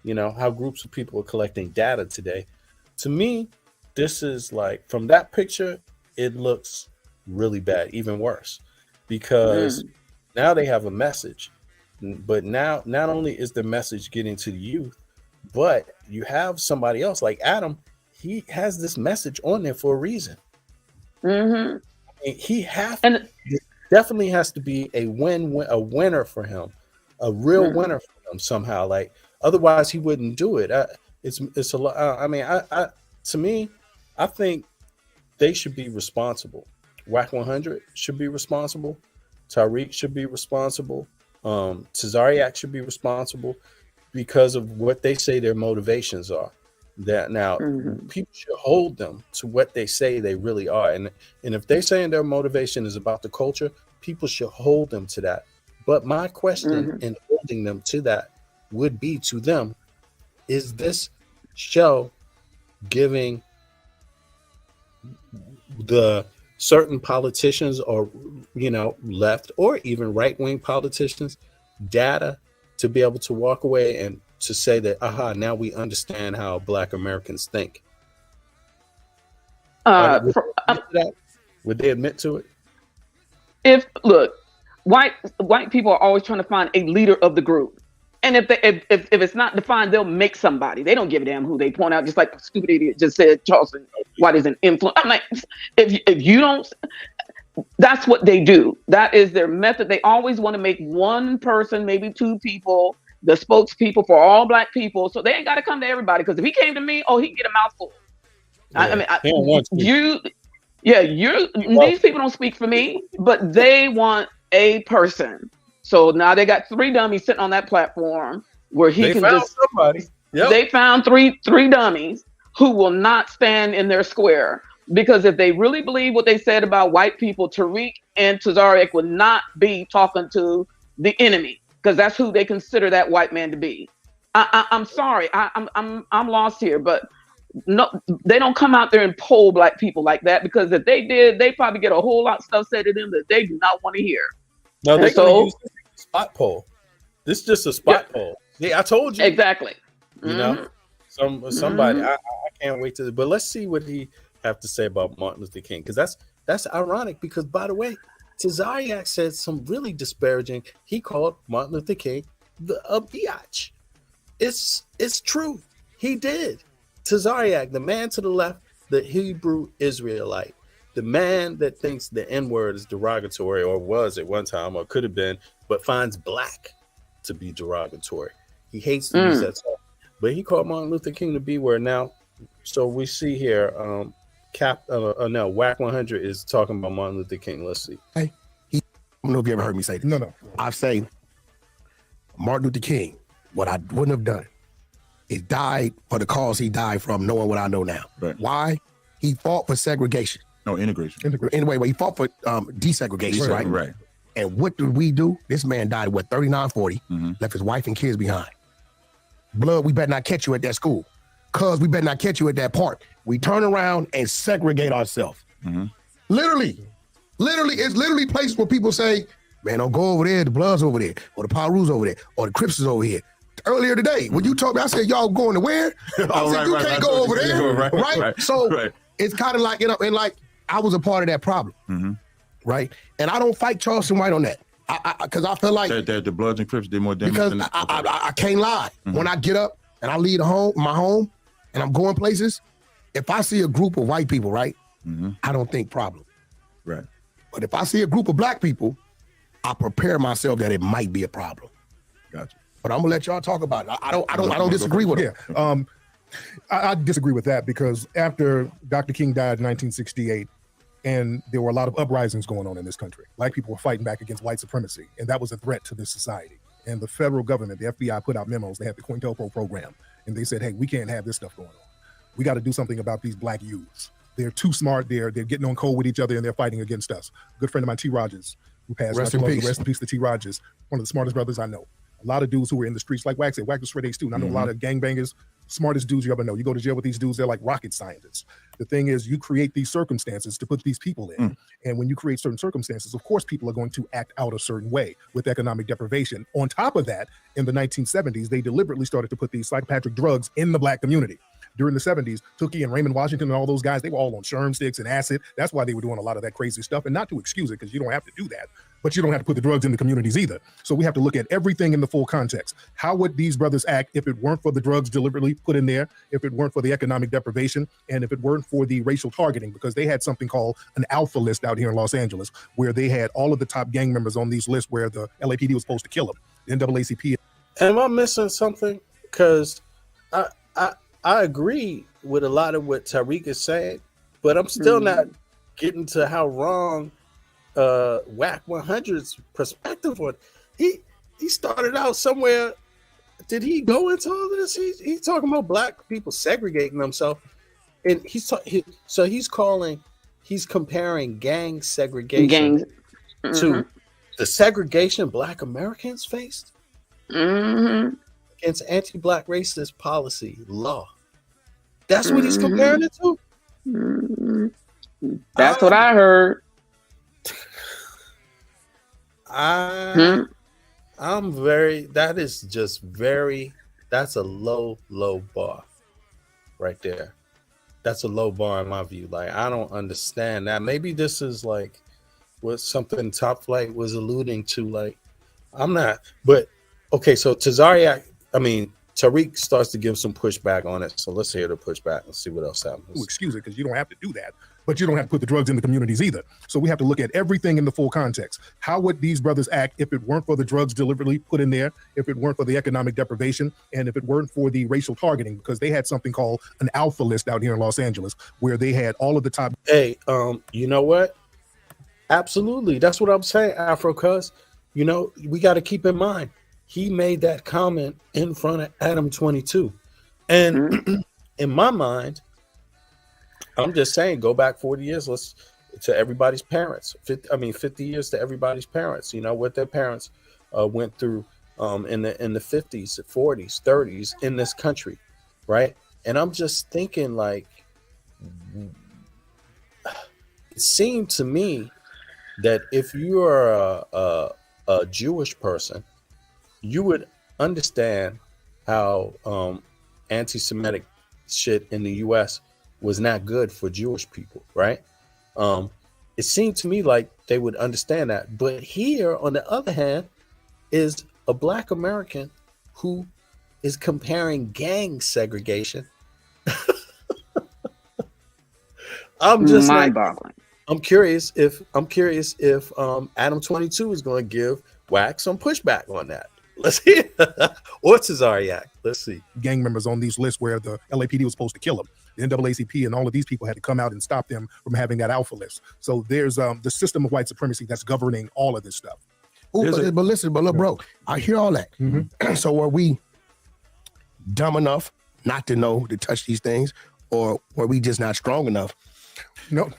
how groups of people are collecting data today. To me, this is like, from that picture, it looks really bad, even worse, because now they have a message, but now not only is the message getting to the youth, But you have somebody else like Adam. He has this message on there for a reason. Mm-hmm. He definitely has to be a winner for him, a real winner for him somehow. Like otherwise, he wouldn't do it. It's a lot. I mean, to me, I think they should be responsible. Whack 100 should be responsible. Tariq should be responsible. Tazariak should be responsible because of what they say their motivations are. That now people should hold them to what they say they really are, and if they're saying their motivation is about the culture, people should hold them to that. But my question in holding them to that would be to them: is this show giving the certain politicians, or left or even right-wing politicians, data to be able to walk away and to say that, now we understand how Black Americans think? Would they admit to it? White people are always trying to find a leader of the group, and if it's not defined, they'll make somebody. They don't give a damn who they point out. Just like the stupid idiot just said, Charleston White is an influence. I'm like, if you don't, that's what they do. That is their method. They always want to make one person, maybe two people, the spokespeople for all Black people. So they ain't got to come to everybody, because if he came to me, he can get a mouthful. These people don't speak for me, but they want a person. So now they got 3 dummies sitting on that platform where he can just somebody. Yep. They found three dummies who will not stand in their square, because if they really believe what they said about white people, Tariq and Tazariak would not be talking to the enemy, because that's who they consider that white man to be. I'm sorry, I'm lost here, but no, they don't come out there and poll Black people like that, because if they did, they probably get a whole lot of stuff said to them that they do not want to hear. No, they're going to use a spot poll. This is just a spot poll. Yeah, I told you. Exactly. Somebody. I can't wait to. But let's see what he have to say about Martin Luther King, because that's ironic. Because by the way, Tazariak said some really disparaging. He called Martin Luther King a biatch. It's true. He did. Tazariak, the man to the left, the Hebrew Israelite, the man that thinks the N-word is derogatory, or was at one time, or could have been, but finds Black to be derogatory. He hates to use that stuff. But he called Martin Luther King the B-word. Now, so we see here, Whack 100 is talking about Martin Luther King. Let's see. I don't know if you ever heard me say this. No. I say Martin Luther King, what I wouldn't have done is died for the cause he died from, knowing what I know now. Right. Why? He fought for segregation. No, integration. Anyway, he fought for desegregation, right? Right. And what did we do? This man died at 39, 40, left his wife and kids behind. Blood, we better not catch you at that school. Cuz we better not catch you at that park. We turn around and segregate ourselves. Literally, it's literally places where people say, man, don't go over there, the Bloods over there, or the Pirus over there, or the Crips is over here. Earlier today, when you told me, I said, y'all going to where? I said, you can't go over there, right? So it's kind of like, and like, I was a part of that problem, right? And I don't fight Charleston White on that, because I feel like the Bloods and Crips did more damage. Because I can't lie. When I get up and I leave my home, and I'm going places, if I see a group of white people, right, I don't think problem, right? But if I see a group of Black people, I prepare myself that it might be a problem. Gotcha. But I'm gonna let y'all talk about it. I don't disagree with it. Yeah. I disagree with that, because after Dr. King died in 1968, and there were a lot of uprisings going on in this country, Black people were fighting back against white supremacy, and that was a threat to this society. And the federal government, the FBI, put out memos. They had the COINTELPRO program, and they said, "Hey, we can't have this stuff going on. We got to do something about these Black youths. They're too smart. They're getting on code with each other, and they're fighting against us." A good friend of mine, T. Rogers, who passed. Rest in peace. Rest in peace to T. Rogers, one of the smartest brothers I know. A lot of dudes who were in the streets, like Wax said, Wax was straight A's too. And I know a lot of gangbangers, smartest dudes you ever know. You go to jail with these dudes, they're like rocket scientists. The thing is, you create these circumstances to put these people in. And when you create certain circumstances, of course, people are going to act out a certain way with economic deprivation. On top of that, in the 1970s, they deliberately started to put these psychopatric drugs in the Black community. During the 70s, Tookie and Raymond Washington and all those guys, they were all on sherm sticks and acid. That's why they were doing a lot of that crazy stuff. And not to excuse it, because you don't have to do that, but you don't have to put the drugs in the communities either. So we have to look at everything in the full context. How would these brothers act if it weren't for the drugs deliberately put in there, if it weren't for the economic deprivation, and if it weren't for the racial targeting? Because they had something called an alpha list out here in Los Angeles, where they had all of the top gang members on these lists where the LAPD was supposed to kill them. The NAACP. Am I missing something? Because I agree with a lot of what Tariq is saying, but I'm still not getting to how wrong WAC 100's perspective on. He started out somewhere. Did he go into all this? He's talking about Black people segregating themselves, and he's comparing gang segregation to the segregation Black Americans faced against anti-Black racist policy law. That's what he's comparing it to? That's what I heard. I'm very, that's a low bar right there. That's a low bar in my view. Like, I don't understand that. Maybe this is like what something Top Flight was alluding to. Like, I'm not, but okay, so Tariq starts to give some pushback on it. So let's hear the pushback and see what else happens. Excuse it, because you don't have to do that, but you don't have to put the drugs in the communities either. So we have to look at everything in the full context. How would these brothers act if it weren't for the drugs deliberately put in there, if it weren't for the economic deprivation, and if it weren't for the racial targeting? Because they had something called an alpha list out here in Los Angeles, where they had all of the top. Hey, you know what? Absolutely. That's what I'm saying, Afro, cuz, we got to keep in mind, he made that comment in front of Adam 22. And in my mind, I'm just saying, go back 40 years, to everybody's parents. 50 years to everybody's parents. What their parents went through in the 50s, 40s, 30s in this country, right? And I'm just thinking, like, it seemed to me that if you are a Jewish person, you would understand how anti-Semitic shit in the U.S. was not good for Jewish people, right? It seemed to me like they would understand that. But here, on the other hand, is a Black American who is comparing gang segregation. I'm just mind-boggling. I'm curious if Adam 22 is going to give WAC some pushback on that. Let's hear. What's his Ariak? Let's see. Gang members on these lists where the LAPD was supposed to kill them. The NAACP and all of these people had to come out and stop them from having that alpha list. So there's the system of white supremacy that's governing all of this stuff. But look, bro, I hear all that. So are we dumb enough not to know to touch these things, or were we just not strong enough? No.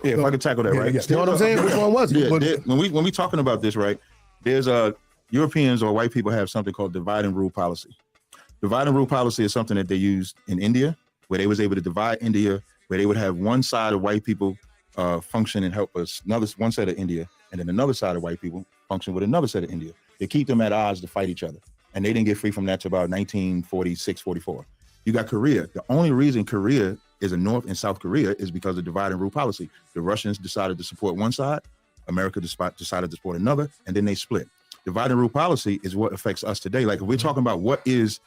Yeah, if I could tackle that, right? You know what I'm saying? Which one was it? Yeah, when we talking about this, right? There's Europeans or white people have something called divide and rule policy. Divide and rule policy is something that they used in India, where they was able to divide India, where they would have one side of white people function and help us, one side of India, and then another side of white people function with another side of India. They keep them at odds to fight each other. And they didn't get free from that till about 1946, 44. You got Korea. The only reason Korea is a North and South Korea is because of divide and rule policy. The Russians decided to support one side, America decided to support another, and then they split. Divide and rule policy is what affects us today. Like, if we're talking about what is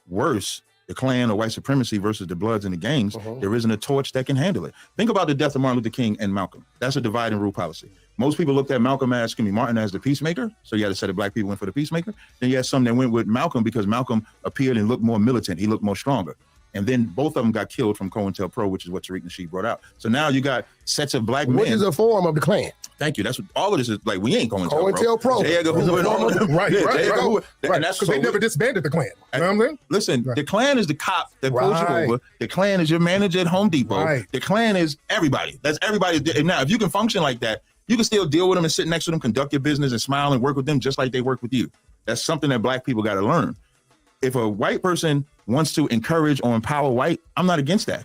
worse, the Klan or white supremacy versus the Bloods and the gangs, there isn't a torch that can handle it. Think about the death of Martin Luther King and Malcolm. That's a divide and rule policy. Most people looked at Martin as the peacemaker. So you had a set of Black people went for the peacemaker. Then you had some that went with Malcolm because Malcolm appeared and looked more militant. He looked more stronger. And then both of them got killed from COINTELPRO, which is what Tariq Nasheed brought out. So now you got sets of Black men. Which is a form of the Klan. Thank you. That's what all of this is. Like, we ain't COINTELPRO. Right. And that's because they never disbanded the Klan. You know what I'm saying? Listen, the Klan is the cop that pulls you over. The Klan is your manager at Home Depot. The Klan is everybody. That's everybody. Now, if you can function like that, you can still deal with them and sit next to them, conduct your business and smile and work with them just like they work with you. That's something that Black people got to learn. If a white person wants to encourage or empower white, I'm not against that.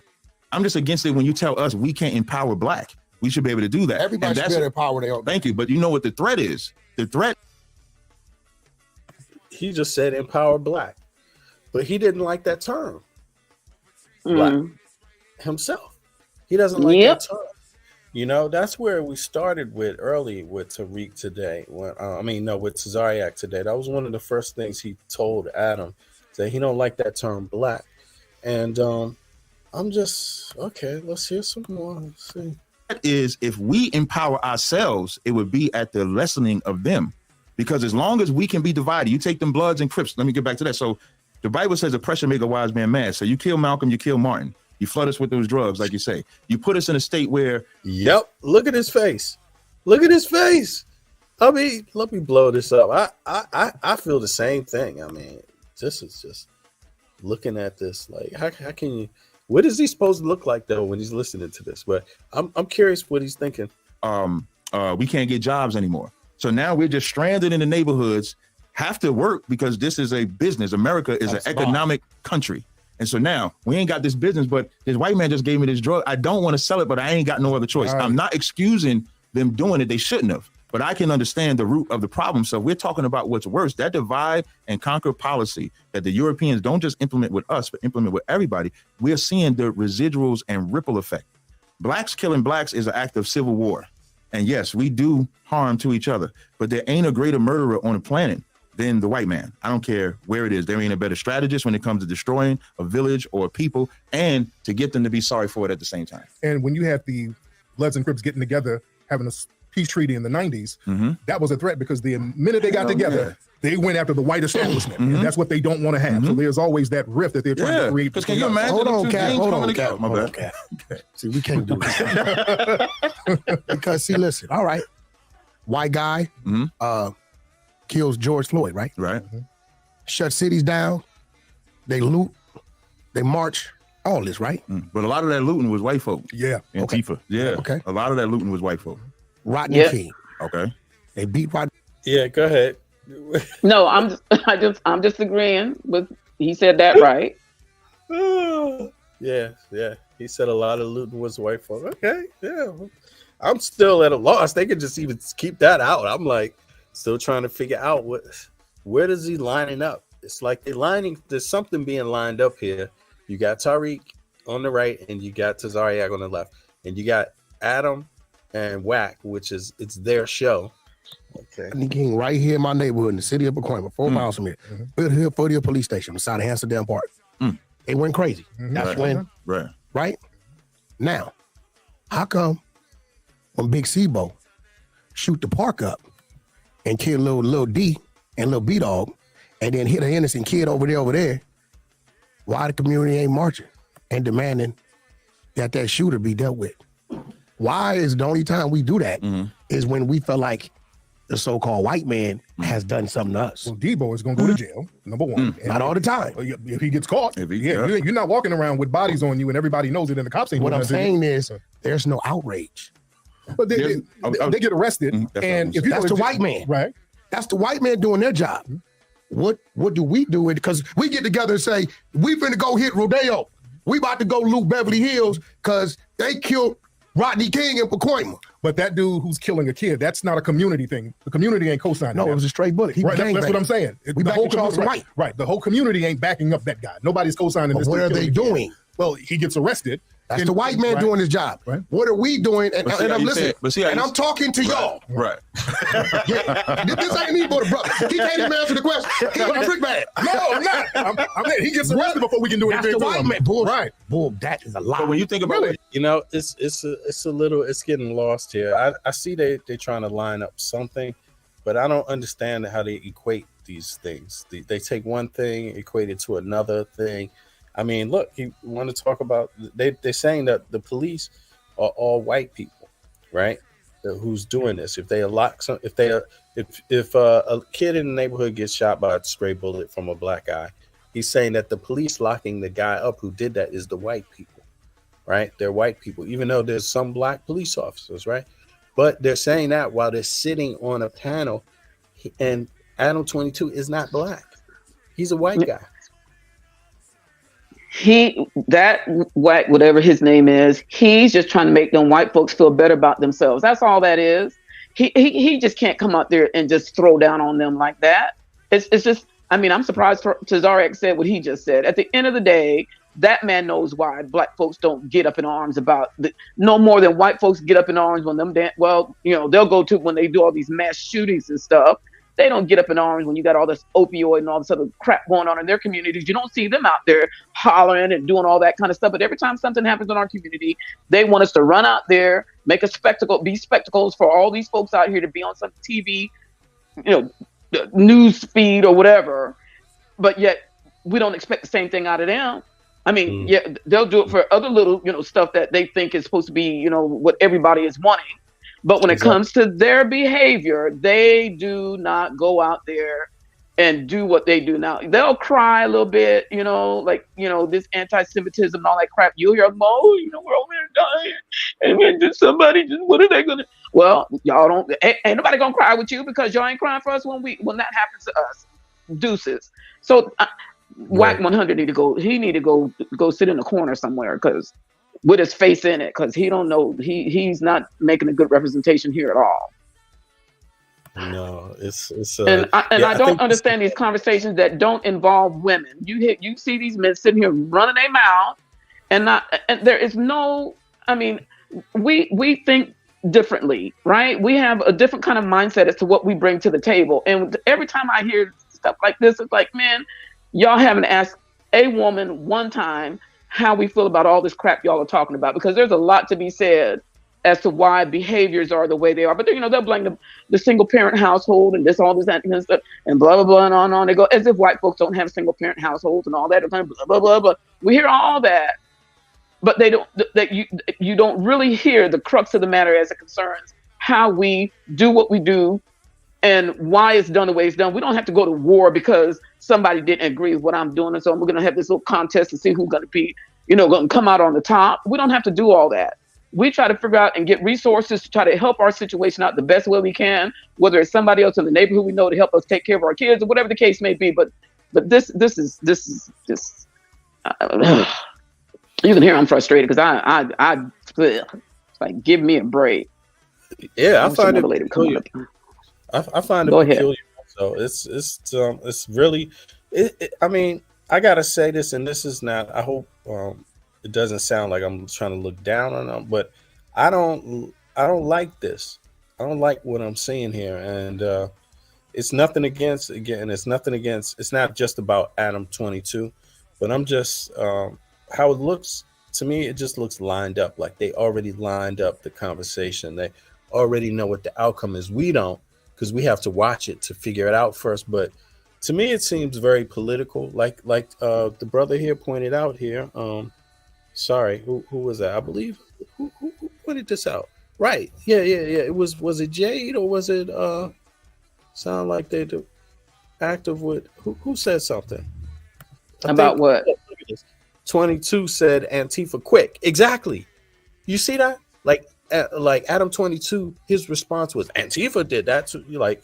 I'm just against it when you tell us we can't empower black. We should be able to do that. Everybody should be able to empower their own. Thank you. But you know what the threat is? The threat. He just said empower black, but he didn't like that term. Black himself. He doesn't like that term. You know, that's where we started with early with Tariq today. When with Tazariak today. That was one of the first things he told Adam, that he don't like that term black. And I'm just, okay, let's hear some more. Let's see. That is, if we empower ourselves, it would be at the lessening of them. Because as long as we can be divided, you take them Bloods and Crips. Let me get back to that. So the Bible says oppression make a wise man mad. So you kill Malcolm, you kill Martin. You flood us with those drugs, like you say. You put us in a state where... Yep. Look at his face. Look at his face. I mean, let me blow this up. I feel the same thing. I mean, this is just looking at this. Like, how can you... What is he supposed to look like, though, when he's listening to this? But I'm curious what he's thinking. We can't get jobs anymore. So now we're just stranded in the neighborhoods, have to work because this is a business. America is an economic country. And so now we ain't got this business, but this white man just gave me this drug. I don't want to sell it, but I ain't got no other choice. Right. I'm not excusing them doing it. They shouldn't have, but I can understand the root of the problem. So we're talking about what's worse, that divide and conquer policy that the Europeans don't just implement with us, but implement with everybody. We're seeing the residuals and ripple effect. Blacks killing blacks is an act of civil war. And yes, we do harm to each other, but there ain't a greater murderer on the planet than the white man. I don't care where it is. There ain't a better strategist when it comes to destroying a village or a people and to get them to be sorry for it at the same time. And when you had the Bloods and Crips getting together, having a peace treaty in the 90s, that was a threat because the minute they got together, they went after the white establishment. And that's what they don't want to have. So there's always that rift that they're trying to create. Because can you imagine? Hold on, Cat. See, we can't do that. Because, see, listen, all right. White guy, kills George Floyd, right? Right. Shut cities down. They loot. They march. All this, right? But a lot of that looting was white folk. Yeah. Antifa. Yeah. Okay. A lot of that looting was white folk. Rodney King. Okay. They beat Rodney. Yeah, go ahead. No, I'm just agreeing with. He said that right. Yeah. He said a lot of looting was white folk. Okay. Yeah. I'm still at a loss. They could just even keep that out. I'm like, still trying to figure out where does he lining up? It's like there's something being lined up here. You got Tariq on the right and you got Tazariak on the left. And you got Adam and Wack, which is it's their show. Okay. Rodney King right here in my neighborhood in the city of Pacoima, 4 miles from here. Built here for the police station beside the Amsterdam Park. They went crazy. That's when right? Now, how come when Big Sebo shoot the park up and kill little D and little B-Dog, and then hit an innocent kid over there, why the community ain't marching and demanding that shooter be dealt with? Why is the only time we do that is when we feel like the so-called white man has done something to us? Well, Debo is going to go to jail, number one. Not all the time. If he gets caught. You're not walking around with bodies on you and everybody knows it and the cops ain't. What I'm saying is there's no outrage. But they get arrested, and if that's the white man, right? That's the white man doing their job. What do we do? Because we get together and say we finna go hit Rodeo. We about to go loot Beverly Hills because they killed Rodney King in Pacoima. But that dude who's killing a kid, that's not a community thing. The community ain't co-signing. No, it was a straight bullet. Right, that's what I'm saying. We backing Charles White. Right. The whole community ain't backing up that guy. Nobody's co-signing this. What are they doing? Well, he gets arrested. That's the white man doing his job. Right. What are we doing? And I'm listening. And I'm talking to y'all. Right. This ain't me, but brother. He can't even answer the question. I'm Rick Bad. No, I'm not. He gets arrested before we can do anything. That's the white man. Bull. Right. Bull. That is a lie. But when you think about it, you know, it's a little. It's getting lost here. I see they're trying to line up something, but I don't understand how they equate these things. They take one thing, equate it to another thing. I mean, look, you want to talk about, they're saying that the police are all white people, right? Who's doing this. If if a kid in the neighborhood gets shot by a stray bullet from a black guy, he's saying that the police locking the guy up who did that is the white people, right? They're white people, even though there's some black police officers, right? But they're saying that while they're sitting on a panel, and Adam 22 is not black. He's a white guy. that whack, whatever his name is, he's just trying to make them white folks feel better about themselves. That's all that is. He just can't come out there and just throw down on them like that. It's just, I mean, I'm surprised Tazariak said what he just said. At the end of the day, that man knows why black folks don't get up in arms about no more than white folks get up in arms when them they'll go to when they do all these mass shootings and stuff. They don't get up in arms when you got all this opioid and all this other crap going on in their communities. You don't see them out there hollering and doing all that kind of stuff. But every time something happens in our community, they want us to run out there, make a spectacle, be spectacles for all these folks out here to be on some TV, news feed or whatever. But yet we don't expect the same thing out of them. I mean, yeah, they'll do it for other little, stuff that they think is supposed to be, what everybody is wanting. But when it comes to their behavior, they do not go out there and do what they do now. They'll cry a little bit, this anti-Semitism and all that crap. You'll hear them, we're over here dying. And then just somebody, what are they going to? Well, y'all don't, ain't nobody going to cry with you because y'all ain't crying for us when that happens to us. Deuces. So Whack 100 need to go sit in a corner somewhere because with his face in it, because he don't know, he's not making a good representation here at all. No, it's I don't understand these conversations that don't involve women. You see these men sitting here running their mouth, and there is no. I mean, we think differently, right? We have a different kind of mindset as to what we bring to the table. And every time I hear stuff like this, it's like, man, y'all haven't asked a woman one time how we feel about all this crap y'all are talking about, because there's a lot to be said as to why behaviors are the way they are. But they'll blame the single parent household and this, all this, that, and stuff, and blah, blah, blah, and on and on. They go as if white folks don't have single parent households and all that, blah, blah, blah, blah. We hear all that, but you don't really hear the crux of the matter as it concerns how we do what we do and why it's done the way it's done. We don't have to go to war because somebody didn't agree with what I'm doing, and so we're going to have this little contest to see who's going to be, going to come out on the top. We don't have to do all that. We try to figure out and get resources to try to help our situation out the best way we can, whether it's somebody else in the neighborhood we know to help us take care of our kids or whatever the case may be. But this is just you can hear I'm frustrated because I it's like, give me a break. Yeah, I find it peculiar. I find it peculiar. So it's really, I mean, I gotta say this, and this is not. I hope it doesn't sound like I'm trying to look down on them, but I don't like this. I don't like what I'm seeing here, and it's nothing against. Again, it's nothing against. It's not just about Adam 22, but I'm just how it looks to me. It just looks lined up, like they already lined up the conversation. They already know what the outcome is. We don't, because we have to watch it to figure it out first. But to me, it seems very political, like the brother here pointed out here. Sorry, who was that? I believe who pointed this out? Right? Yeah. It was it Jade or was it sound like they do active with who said something about what? 22 said Antifa quick. Exactly. You see that? Like Adam 22, his response was Antifa did that. So you're like,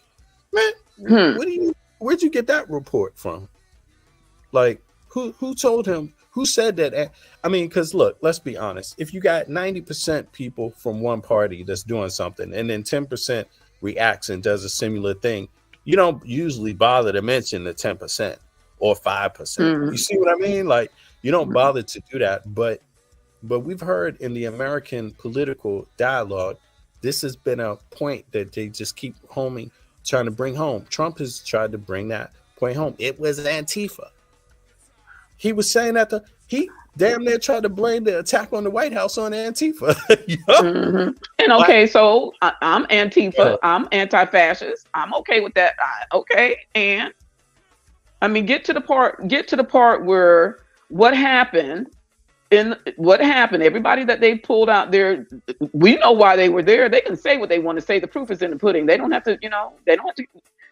man, where'd you get that report from? Like, who told him? Who said that? I mean, because look, let's be honest. If you got 90% people from one party that's doing something, and then 10% reacts and does a similar thing, you don't usually bother to mention the 10% or 5%. You see what I mean? Like, you don't bother to do that. But we've heard in the American political dialogue, this has been a point that they just keep trying to bring home. Trump has tried to bring that point home. It was Antifa. He was saying that he damn near tried to blame the attack on the White House on Antifa. And okay, so I'm Antifa. Yeah. I'm anti-fascist. I'm okay with that. Okay, and I mean, get to the part where what happened. Everybody that they pulled out there, we know why they were there. They can say what they want to say. The proof is in the pudding. They don't have to,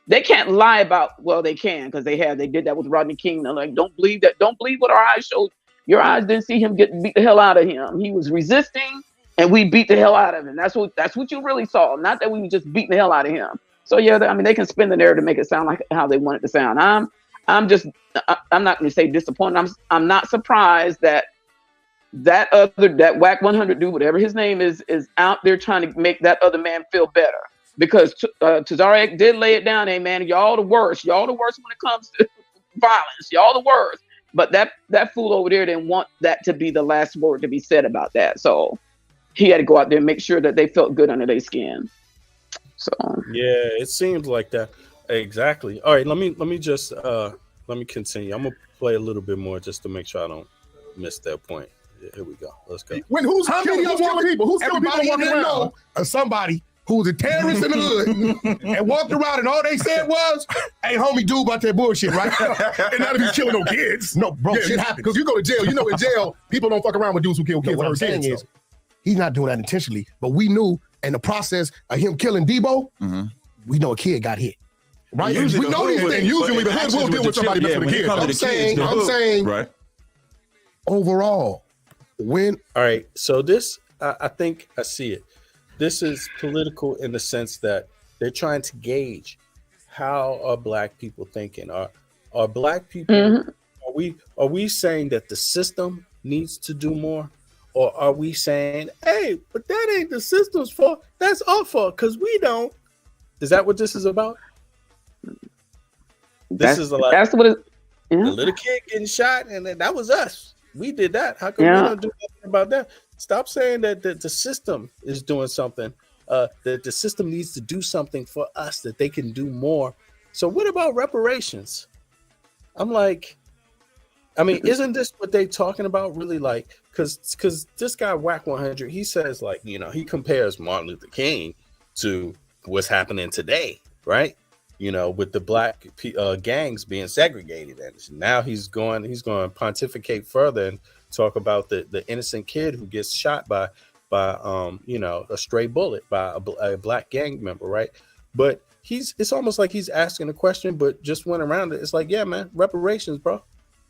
they can't lie about, well, they can, because they did that with Rodney King. They're like, don't believe that. Don't believe what our eyes showed. Your eyes didn't see him get beat the hell out of him. He was resisting and we beat the hell out of him. That's what you really saw. Not that we were just beating the hell out of him. So yeah, I mean, they can spin the narrative to make it sound like how they want it to sound. I'm not going to say disappointed. I'm not surprised that WAC 100 dude, whatever his name is out there trying to make that other man feel better. Because Tazariak did lay it down, hey man, y'all the worst. Y'all the worst when it comes to violence. Y'all the worst. But that fool over there didn't want that to be the last word to be said about that. So he had to go out there and make sure that they felt good under their skin. So yeah, it seems like that. Exactly. All right, let me just let me continue. I'm gonna play a little bit more just to make sure I don't miss that point. Here we go. Let's go. How many of killing people? Who's killing people walking around? Or somebody who's a terrorist in the hood and walked around and all they said was, hey, homie, do about that bullshit, right? And not if you killing no kids. No, bro, shit happens. Because you go to jail. You know, in jail, people don't fuck around with dudes who kill kids. What I'm saying is, he's not doing that intentionally. But we knew in the process of him killing Debo, we know a kid got hit. Right? We know these things. Usually the hood will deal with somebody messing with a kid. I'm saying, right. Overall, all right, so this, I think I see it. This is political in the sense that they're trying to gauge how are black people thinking. Are black people, are we saying that the system needs to do more? Or are we saying, hey, but that ain't the system's fault, that's our fault because we don't? Is that what this is about? That's what the little kid getting shot and that was us. We did that. How come we don't do nothing about that? Stop saying that the system is doing something. That the system needs to do something for us, that they can do more. So what about reparations? I'm like, I mean, isn't this what they talking about really? Like, because this guy WAC 100, he says like, you know, he compares Martin Luther King to what's happening today, right? You know, with the black gangs being segregated, and now he's going to pontificate further and talk about the innocent kid who gets shot by you know, a stray bullet by a black gang member, right? But it's almost like he's asking a question, but just went around it. It's like, yeah, man, reparations, bro.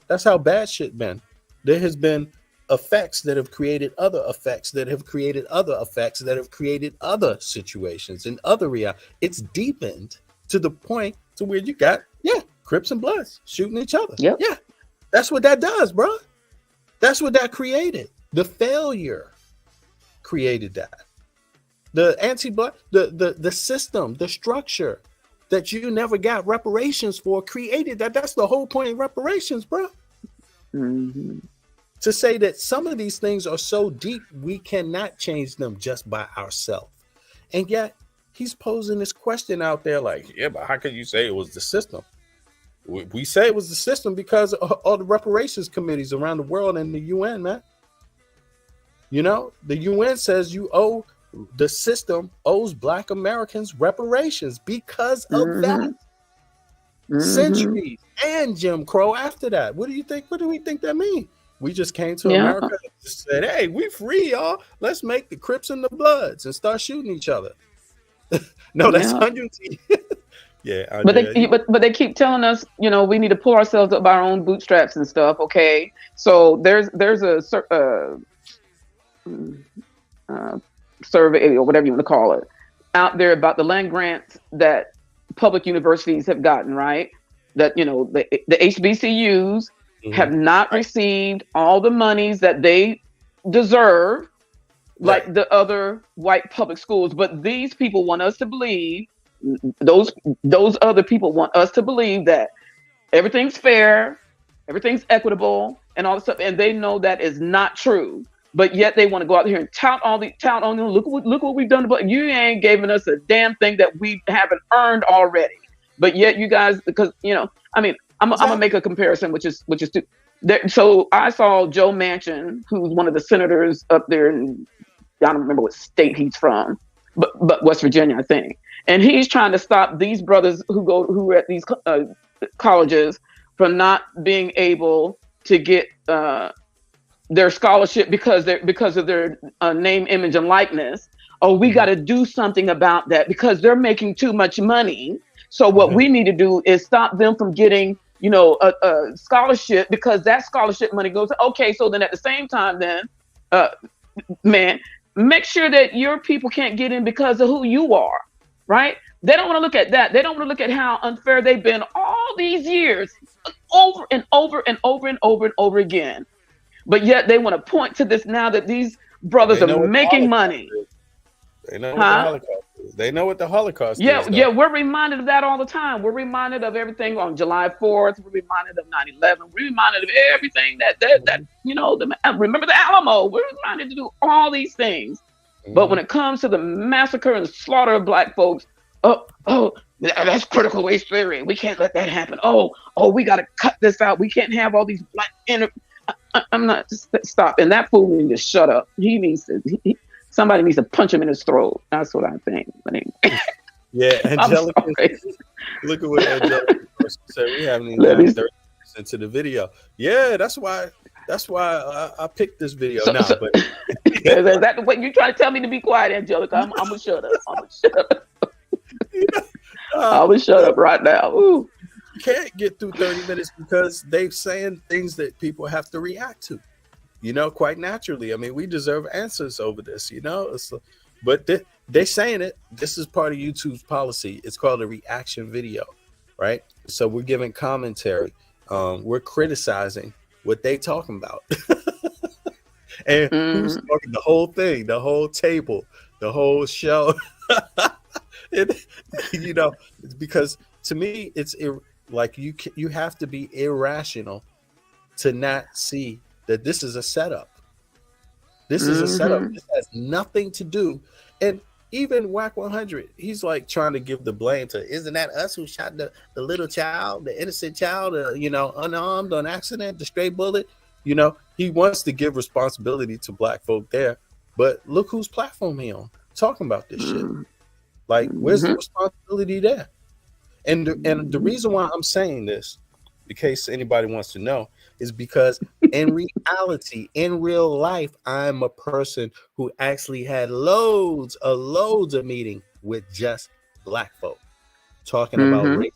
That's how bad shit been. There has been effects that have created other effects that have created other effects that have created other situations and other reality. It's deepened to the point to where you got, Crips and Bloods shooting each other. Yep. Yeah, that's what that does, bro. That's what that created. The failure created that. The anti-black, the system, the structure that you never got reparations for created that. That's the whole point of reparations, bro. To say that some of these things are so deep, we cannot change them just by ourselves. And yet, he's posing this question out there like, yeah, but how can you say it was the system? We say it was the system because of all the reparations committees around the world and the UN, man. You know, the UN says the system owes Black Americans reparations because of that. Centuries and Jim Crow after that. What do you think? What do we think that means? We just came to America and just said, hey, we free, y'all. Let's make the Crips and the Bloods and start shooting each other. No, that's hundreds. Yeah, but they keep telling us, you know, we need to pull ourselves up by our own bootstraps and stuff. Okay, so there's a survey or whatever you want to call it out there about the land grants that public universities have gotten, right? That, you know, the HBCUs have not received all the monies that they deserve, like the other white public schools. But these people want us to believe, those other people want us to believe that everything's fair, everything's equitable, and all this stuff. And they know that is not true. But yet they want to go out here and tout on them. Look what we've done. But you ain't giving us a damn thing that we haven't earned already. But yet you guys, because, you know, I mean, I'm gonna make a comparison, which is so I saw Joe Manchin, who's one of the senators up there, and I don't remember what state he's from, but West Virginia, I think. And he's trying to stop these brothers who are at these colleges from not being able to get their scholarship because of their name, image, and likeness. Oh, we got to do something about that because they're making too much money. So what we need to do is stop them from getting, you know, a scholarship, because that scholarship money goes. Okay, so then at the same time, then, man, make sure that your people can't get in because of who you are, right? They don't want to look at that. They don't want to look at how unfair they've been all all these years, over and over and over and over and over again. But yet they want to point to this now that these brothers are making money. They know what the Holocaust is. They know what the Holocaust is. Yeah, we're reminded of that all the time. We're reminded of everything on July 4th. We're reminded of 9/11. We're reminded of everything that you know. Remember the Alamo. We're reminded to do all these things. But when it comes to the massacre and slaughter of black folks, that's critical race theory. We can't let that happen. We got to cut this out. We can't have all these black. I'm not. Stop. And that fool needs to shut up. He needs to. Somebody needs to punch him in his throat. That's what I think. But anyway. Yeah, Angelica. Look at what Angelica said. We haven't even gotten 30% into the video. Yeah, that's why I picked this video now. But is that what you trying to tell me to be quiet, Angelica? I'm gonna shut up. I'm gonna shut up right now. Ooh. You can't get through 30 minutes because they're saying things that people have to react to. You know, quite naturally. I mean, we deserve answers over this, you know. But they're saying it. This is part of YouTube's policy. It's called a reaction video, right? So we're giving commentary. We're criticizing what they talking about. And who's talking the whole thing, the whole table, the whole show. You know, because to me, it's like you have to be irrational to not see that this is a setup. This is a setup. This has nothing to do. And even Whack 100, he's like trying to give the blame to, isn't that us who shot the little child, the innocent child, you know, unarmed on accident, the stray bullet? You know, he wants to give responsibility to black folk there. But look whose platform he on talking about this shit. Like, where's the responsibility there? And the reason why I'm saying this, in case anybody wants to know, is because in reality, in real life, I'm a person who actually had loads of meeting with just black folk talking about racism,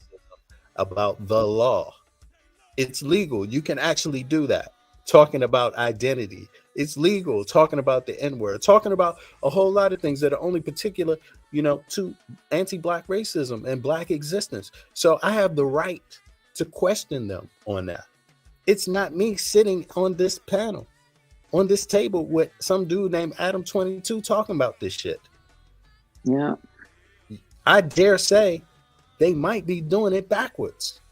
about the law. It's legal. You can actually do that. Talking about identity. It's legal. Talking about the N-word. Talking about a whole lot of things that are only particular, you know, to anti-black racism and black existence. So I have the right to question them on that. It's not me sitting on this panel, on this table with some dude named Adam 22 talking about this shit. Yeah. I dare say they might be doing it backwards.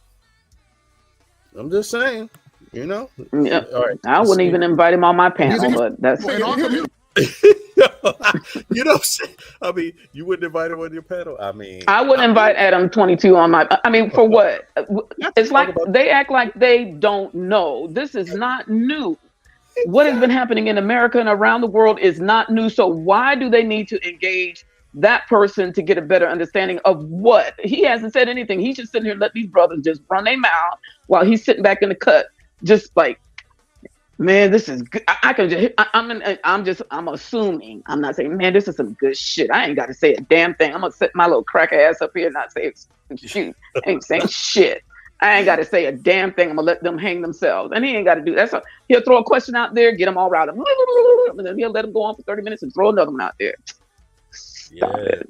I'm just saying, you know. Yeah. All right. I wouldn't even invite him on my panel, but that's you know, I mean, you wouldn't invite him on your panel. I mean, I wouldn't invite Adam 22 on my. I mean, for what? It's like they act like they don't know. This is not new. What has been happening in America and around the world is not new. So why do they need to engage that person to get a better understanding of what? He hasn't said anything. He's just sitting here and let these brothers just run their mouth while he's sitting back in the cut, just like, man, this is good. I'm assuming. I'm not saying, man, this is some good shit. I ain't got to say a damn thing. I'm gonna sit my little cracker ass up here and not say shoot. I ain't saying shit. I ain't got to say a damn thing. I'm gonna let them hang themselves, and he ain't got to do that. So he'll throw a question out there, get them all riled up, and then he'll let them go on for 30 minutes and throw another one out there. Stop it.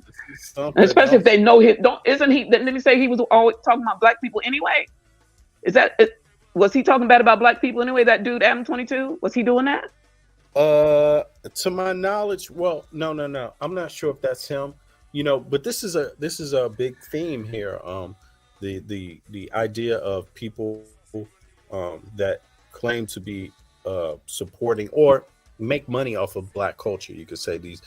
Especially if they know he don't. Isn't he? Didn't he say he was always talking about black people anyway? Is that it? Was he talking bad about black people anyway? That dude, Adam 22, was he doing that? To my knowledge, well, no. I'm not sure if that's him. You know, but this is a big theme here. The idea of people that claim to be supporting or make money off of black culture. You could say these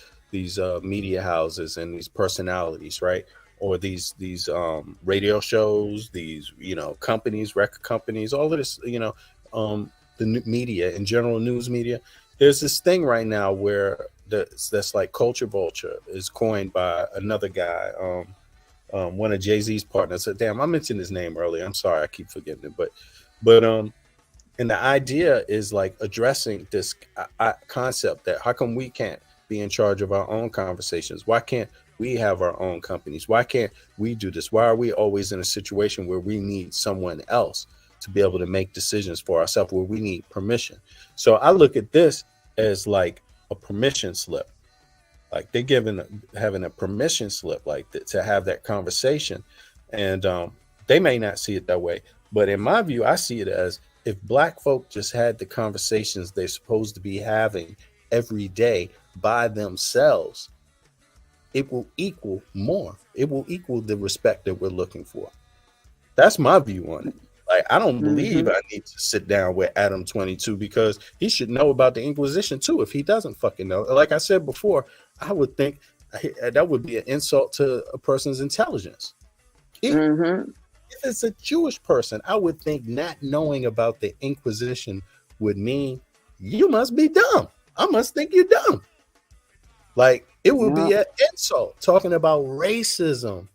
media houses and these personalities, right? Or these radio shows, these, you know, companies, record companies, all of this, you know, the media in general, news media. There's this thing right now where that's like culture vulture is coined by another guy, one of Jay-Z's partners. Damn, I mentioned his name earlier. I'm sorry, I keep forgetting it, but and the idea is like addressing this concept that how come we can't be in charge of our own conversations? Why can't we have our own companies? Why can't we do this? Why are we always in a situation where we need someone else to be able to make decisions for ourselves, where we need permission? So I look at this as like a permission slip. Like they're having a permission slip like that to have that conversation. And They may not see it that way, but in my view, I see it as if black folk just had the conversations they're supposed to be having every day by themselves, it will equal more. It will equal the respect that we're looking for. That's my view on it. Like, I don't believe I need to sit down with Adam 22 because he should know about the Inquisition too. If he doesn't fucking know, like I said before, I would think that would be an insult to a person's intelligence. If it's a Jewish person, I would think not knowing about the Inquisition would mean you must be dumb. I must think you're dumb. Like, it would be an insult talking about racism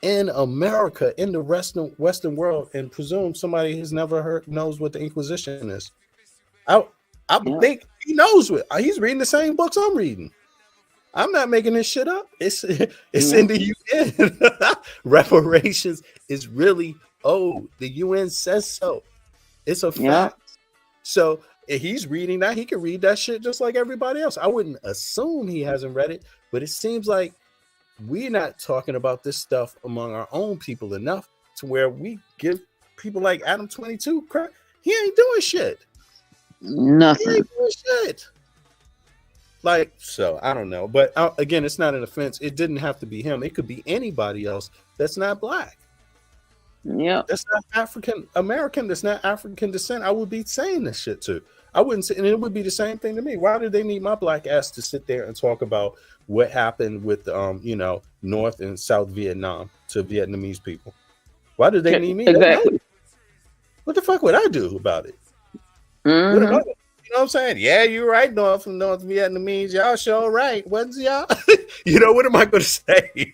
in America, in the Western world, and presume somebody who's never knows what the Inquisition is. I think he knows what he's reading. The same books I'm reading. I'm not making this shit up. It's in the UN. Reparations is really owed. The UN says so. It's a fact. So if he's reading that, he can read that shit just like everybody else. I wouldn't assume he hasn't read it, but it seems like we're not talking about this stuff among our own people enough to where we give people like Adam 22 crap. He ain't doing shit. Nothing. He ain't doing shit. Like, so I don't know, but again, it's not an offense. It didn't have to be him. It could be anybody else that's not black. Yeah, that's not African American. That's not African descent. I would be saying this shit too. I wouldn't say, and it would be the same thing to me. Why do they need my black ass to sit there and talk about what happened with North and South Vietnam to Vietnamese people? Why do they need me? Exactly. What the fuck would I do about it? What about it? You know what I'm saying? Yeah, you're right, North Vietnamese. Y'all sure right. What's y'all? What am I going to say?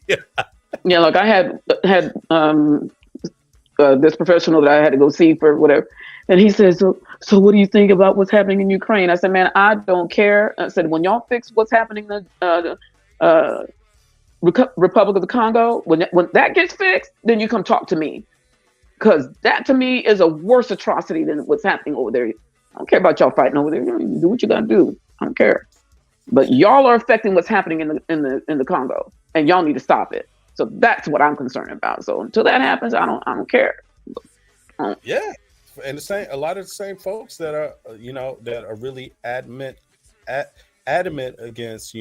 Yeah, look, I had this professional that I had to go see for whatever. And he says, so what do you think about what's happening in Ukraine? I said, man, I don't care. I said, when y'all fix what's happening in the Republic of the Congo, when that gets fixed, then you come talk to me. Because that to me is a worse atrocity than what's happening over there. I don't care about y'all fighting over there. You do what you gotta do. I don't care. But y'all are affecting what's happening in the Congo, and y'all need to stop it. So that's what I'm concerned about. So until that happens, I don't care. Yeah, and a lot of the same folks that are that are really adamant against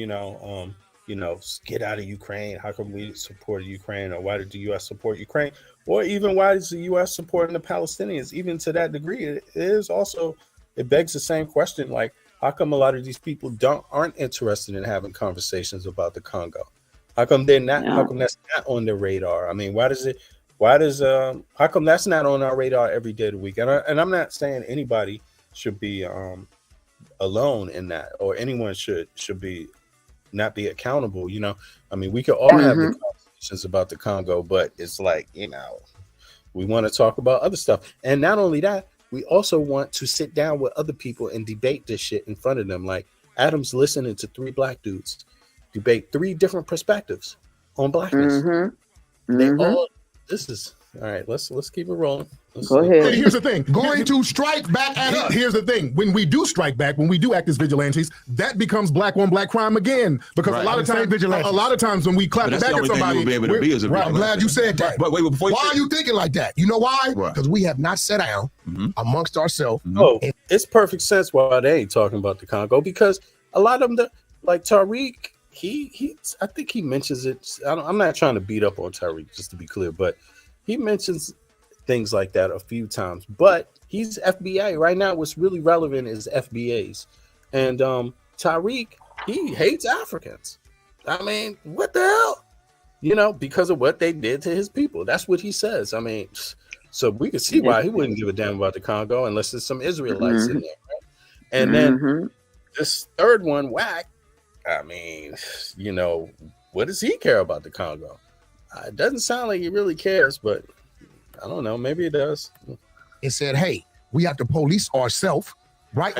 get out of Ukraine. How come we support Ukraine, or why did the U.S. support Ukraine, or even why is the U.S. supporting the Palestinians? Even to that degree, it begs the same question, like, how come a lot of these people aren't interested in having conversations about the Congo? How come they're not? How come that's not on their radar? I mean, how come that's not on our radar every day of the week? And I'm not saying anybody should be alone in that, or anyone should be not be accountable. I mean, we could all have the conversations about the Congo, but it's like, we want to talk about other stuff. And not only that, we also want to sit down with other people and debate this shit in front of them. Like, Adam's listening to 3 black dudes debate 3 different perspectives on blackness. They all. This is all right. Let's keep it rolling. Go ahead. Here's the thing. Going to strike back at us. Here's the thing. When we do strike back, when we do act as vigilantes, that becomes black on black crime again. Because a lot of times when we clap back at somebody, I'm glad you said that. But wait, before why are you thinking like that? You know why? Because we have not sat down amongst ourselves. Oh, it's perfect sense why they ain't talking about the Congo, because a lot of them, like Tariq, I think he mentions it. I'm not trying to beat up on Tariq, just to be clear, but he mentions things like that a few times. But he's FBA right now. What's really relevant is FBAs, and Tariq, he hates Africans. I mean, what the hell? Because of what they did to his people. That's what he says. I mean, so we could see why he wouldn't give a damn about the Congo unless there's some Israelites in there, right? And then this third one, Whack. I mean, what does he care about the Congo? It doesn't sound like he really cares, but I don't know. Maybe it does. It said, hey, we have to police ourselves, right?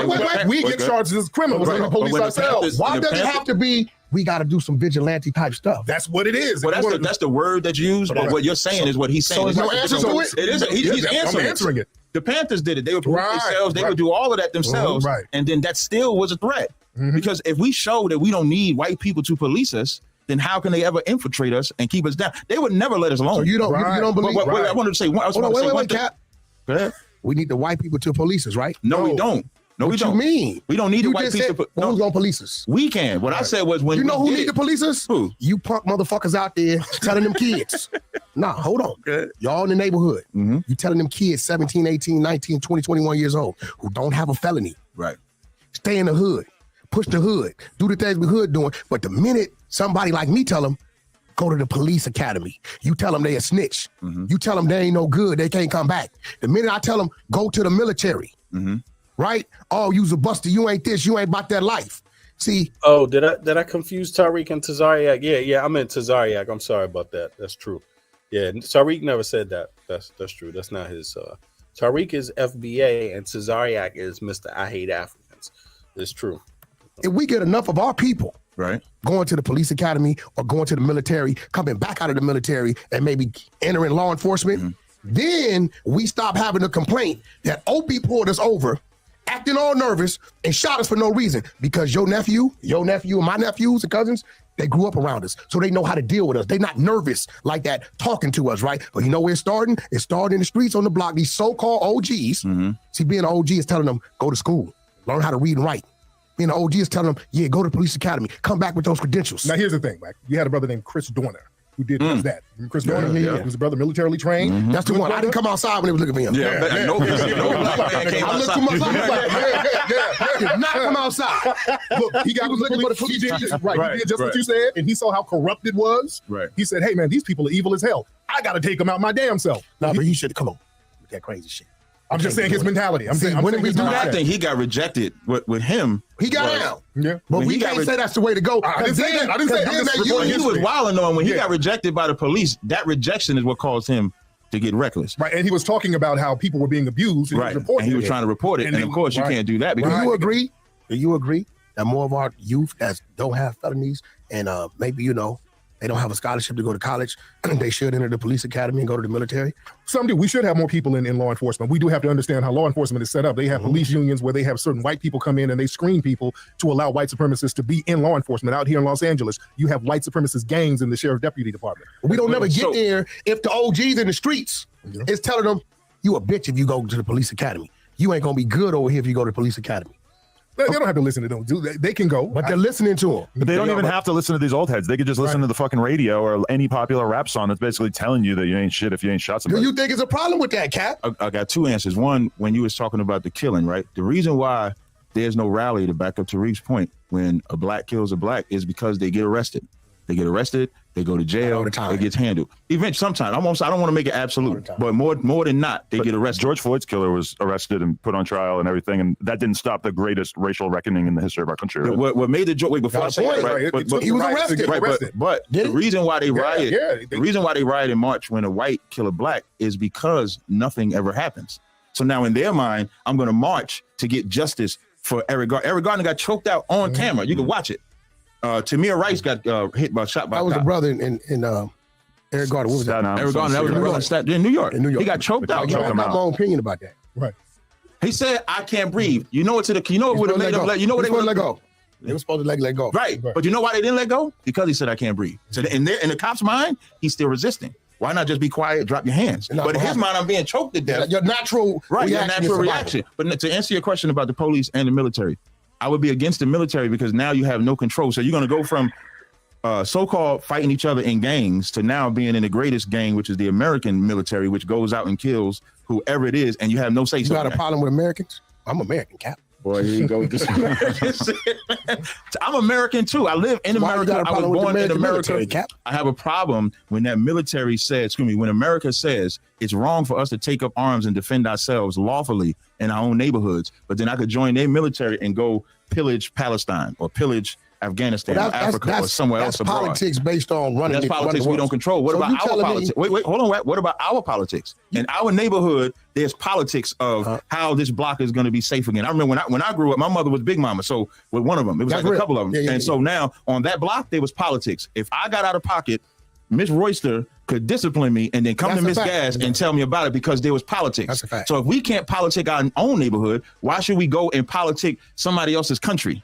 We get charged as criminals and police ourselves. Why does it have to be, we got to do some vigilante type stuff? That's what it is. Well, that's the word that's used, but what you're saying is what he's saying. So there's no answer to it? It isn't. He's answering it. The Panthers did it. They would police themselves. They would do all of that themselves. And then that still was a threat. Because if we show that we don't need white people to police us, then how can they ever infiltrate us and keep us down? They would never let us alone. So you don't believe? Wait, I wanted to say one. Wait, Cap. Go ahead. We need the white people to police us, right? No, we don't. No, we don't. What you mean? We don't need the white people. Who's gonna police us? We can. What I said was when you know who need to police us? Who? You punk motherfuckers out there telling them kids. Nah, hold on. Y'all in the neighborhood. You telling them kids 17, 18, 19, 20, 21 years old who don't have a felony. Right. Stay in the hood. Push the hood. Do the things the hood doing. But the minute somebody like me tell them, go to the police academy. You tell them they a snitch. You tell them they ain't no good. They can't come back. The minute I tell them, go to the military. Right? Oh, you's a buster. You ain't this. You ain't about that life. See? Oh, did I confuse Tariq and Tazariak? Yeah, I meant Tazariak. I'm sorry about that. That's true. Yeah, Tariq never said that. That's true. That's not his. Tariq is FBA and Tazariak is Mr. I Hate Africans. It's true. If we get enough of our people right going to the police academy or going to the military, coming back out of the military and maybe entering law enforcement, then we stop having a complaint that OP pulled us over, acting all nervous and shot us for no reason because your nephew and my nephews and cousins, they grew up around us. So they know how to deal with us. They're not nervous like that talking to us, right? But you know where it's starting? It started in the streets on the block. These so-called OGs. See, being an OG is telling them, go to school, learn how to read and write. Being an OG is telling them, yeah, go to the police academy, come back with those credentials. Now, here's the thing, Mike. You had a brother named Chris Dorner who did just that. Chris Dorner, he was a brother militarily trained. That's the one. I didn't come outside when they was looking for him. No black man came outside. I did not come outside. Look, he was looking for the police. He did just what you said, and he saw how corrupt it was. Right. He said, hey, man, these people are evil as hell. I got to take them out my damn self. No, but you should come on with that crazy shit. I'm just saying his mentality. I'm saying when we do that thing, he got rejected with him. He got out. Yeah. But we can't say that's the way to go. I didn't say that. He was wilding on when he got rejected by the police. That rejection is what caused him to get reckless. Right. And he was talking about how people were being abused. And right. He was trying to report it. And of course, you can't do that. Because Do you agree that more of our youth that don't have felonies and maybe, they don't have a scholarship to go to college, they should enter the police academy and go to the military? Some do. We should have more people in law enforcement. We do have to understand how law enforcement is set up. They have police unions where they have certain white people come in and they screen people to allow white supremacists to be in law enforcement. Out here in Los Angeles, you have white supremacist gangs in the sheriff deputy department. We don't never get there if the OGs in the streets is telling them, you a bitch if you go to the police academy. You ain't going to be good over here if you go to the police academy. They don't have to listen to them. They can go. But they're listening to them. But they don't even have to listen to these old heads. They could just listen to the fucking radio or any popular rap song that's basically telling you that you ain't shit if you ain't shot somebody. Do you think it's a problem with that, Cap? I got two answers. One, when you was talking about the killing, right? The reason why there's no rally, to back up Tariq's point, when a black kills a black is because they get arrested. They get arrested, they go to jail, it gets handled. Eventually, sometimes, I don't want to make it absolute, but more than not, they get arrested. George Floyd's killer was arrested and put on trial and everything, and that didn't stop the greatest racial reckoning in the history of our country. Right? What made the joke? Wait, before I say that, right? But he was arrested. Right, but the reason why they riot, the reason why they riot in March when a white kill a black is because nothing ever happens. So now in their mind, I'm going to march to get justice for Eric Garner. Eric Garner got choked out on camera. You can watch it. Tamir Rice got hit by shot by. That was a brother in Eric Garner. What was that? Eric Garner. That was a brother in New York. He got choked out. I got my own opinion about that. Right. He said, "I can't breathe." You know what? What would have made him let? You know what they would let go? They were supposed to let go. Right. But you know why they didn't let go? Because he said, "I can't breathe." So in the cop's mind, he's still resisting. Why not just be quiet, drop your hands? But in his mind, I'm being choked to death. Your natural reaction. But to answer your question about the police and the military, I would be against the military because now you have no control. So you're going to go from so-called fighting each other in gangs to now being in the greatest gang, which is the American military, which goes out and kills whoever it is, and you have no say. You got a problem with Americans? I'm American, Cap. Boy, here you go. I'm American too. I live in America. I was born in America. Cap? I have a problem when that military says, when America says it's wrong for us to take up arms and defend ourselves lawfully in our own neighborhoods, but then I could join their military and go pillage Palestine or pillage Afghanistan or Africa or somewhere else abroad. That's politics based on running. That's politics we don't control. What about our politics? Wait, hold on. What about our politics? In our neighborhood, there's politics of how this block is going to be safe again. I remember when I grew up, my mother was Big Mama. So with one of them, it was a couple of them. So now on that block, there was politics. If I got out of pocket, Miss Royster could discipline me and then come to Miss Gas and tell me about it because there was politics. That's a fact. So if we can't politic our own neighborhood, why should we go and politic somebody else's country?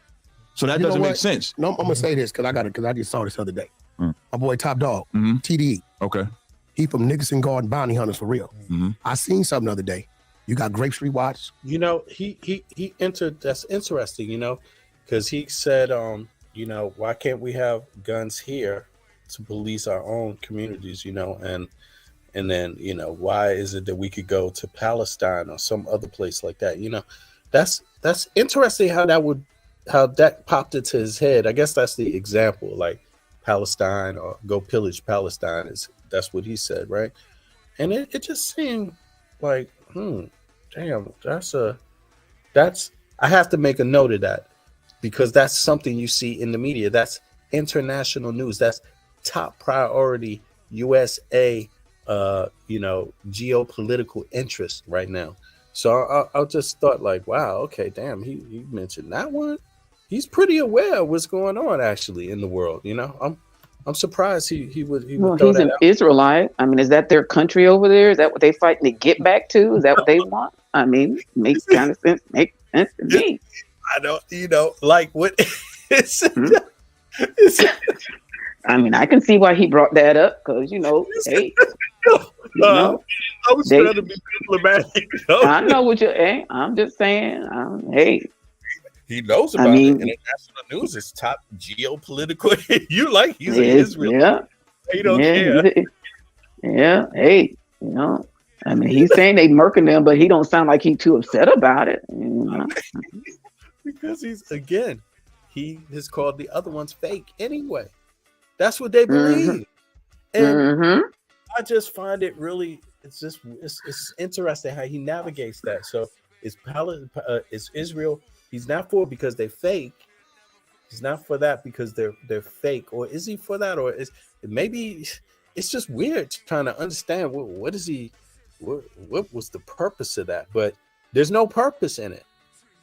So that doesn't make sense. No, I'm gonna say this because I just saw this the other day. My boy Top Dog, TDE. Okay. He from Nickerson Garden Bounty Hunters for real. I seen something the other day. You got Grape Street Watch. You know, he entered. That's interesting. You know, because he said, you know, why can't we have guns here to police our own communities? You know, and then, you know, why is it that we could go to Palestine or some other place like that? You know, that's interesting how that popped into his head. I guess that's the example, like Palestine or go pillage Palestine that's what he said, right? And it just seemed like, damn, I have to make a note of that, because that's something you see in the media. That's international news. That's top priority USA, you know, geopolitical interest right now. So I just thought like, wow, okay, damn, he mentioned that one. He's pretty aware of what's going on actually in the world. You know, I'm surprised he would. Well, he's an Israelite. I mean, is that their country over there? Is that what they fighting to get back to? Is that what they want? I mean, makes kind of sense. Makes sense to me. I don't, you know, like what? I mean, I can see why he brought that up, because, you know, hey, you know, I was trying to be diplomatic. I know what you're. I'm just saying. Hey, he knows about it. International news is top geopolitical. He's an Israel. Yeah, he don't care. Yeah, hey, you know, I mean, he's saying they murking them, but he don't sound like he too upset about it. You know? Because he has called the other ones fake anyway. That's what they believe. And I just find it really, it's interesting how he navigates that. So it's Israel. He's not for it because they're fake. He's not for that because they're fake. Or is he for that? Or maybe it's just weird trying to understand what is he, what was the purpose of that? But there's no purpose in it.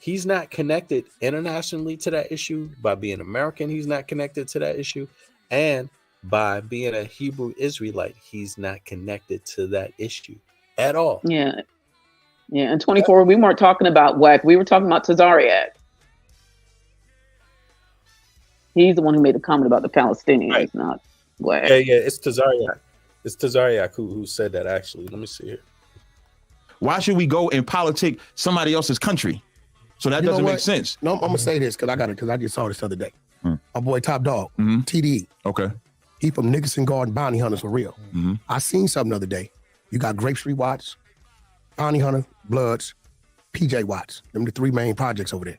He's not connected internationally to that issue. By being American, he's not connected to that issue. And by being a Hebrew Israelite, he's not connected to that issue at all. Yeah. Yeah. And 24, we weren't talking about WAC. We were talking about Tazariak. He's the one who made the comment about the Palestinians, not WAC. Yeah. It's Tazariak. It's Tazariak who said that, actually. Let me see here. Why should we go and politic somebody else's country? So that doesn't make sense. No, I'm going to say this because I just saw this the other day. My boy Top Dog, TDE. Okay. He from Nickerson Garden Bounty Hunters for real. I seen something the other day. You got Grape Street Watch, Bounty Hunter, Bloods, PJ Watch. Them the three main projects over there.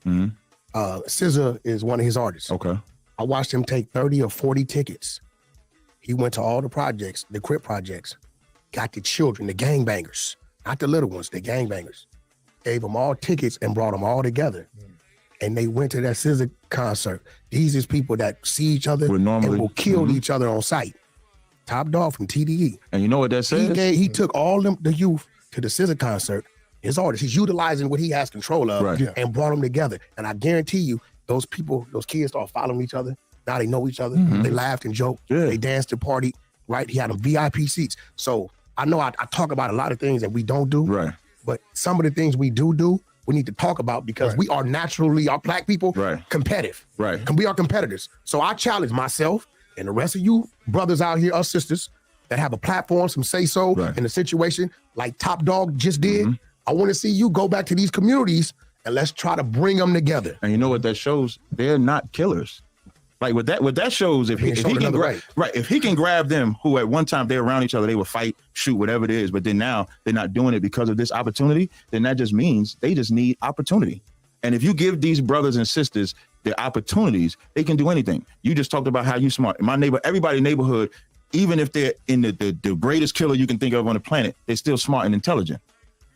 SZA is one of his artists. Okay. I watched him take 30 or 40 tickets. He went to all the projects, the Crip projects, got the children, the gangbangers, not the little ones, the gangbangers. Gave them all tickets and brought them all together. And they went to that SZA concert. These is people that see each other and will kill each other on sight. Top Dog from TDE. And you know what that says? He took all the youth to the SZA concert. His artist, he's utilizing what he has control of and brought them together. And I guarantee you, those kids start following each other. Now they know each other. They laughed and joked. They danced and partied, right? He had them VIP seats. So I know I talk about a lot of things that we don't do. Right. But some of the things we do, we need to talk about because we are naturally, our black people, competitive. Right. We are competitors. So I challenge myself and the rest of you brothers out here, us sisters, that have a platform, some say-so in a situation like Top Dog just did. I want to see you go back to these communities and let's try to bring them together. And you know what that shows? They're not killers. Like what that shows, if he can grab them who at one time they're around each other, they would fight, shoot, whatever it is, but then now they're not doing it because of this opportunity, then that just means they just need opportunity. And if you give these brothers and sisters the opportunities, they can do anything. You just talked about how you smart. In my everybody's neighborhood, even if they're in the greatest killer you can think of on the planet, they're still smart and intelligent.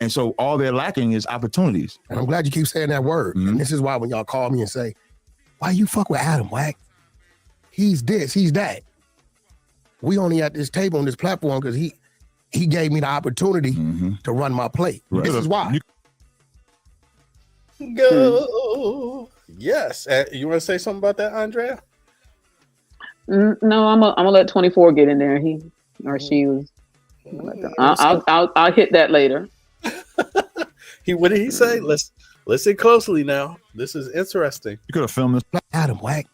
And so all they're lacking is opportunities. And I'm glad you keep saying that word. And this is why when y'all call me and say, why you fuck with Adam, Wack? He's this, he's that. We only at this table on this platform because he gave me the opportunity to run my play. This is why. Go. Yes. You want to say something about that, Andrea? No, I'm gonna let 24 get in there. He or she was. I'll hit that later. What did he say? Listen closely now. This is interesting. You could have filmed this. Adam, Wack.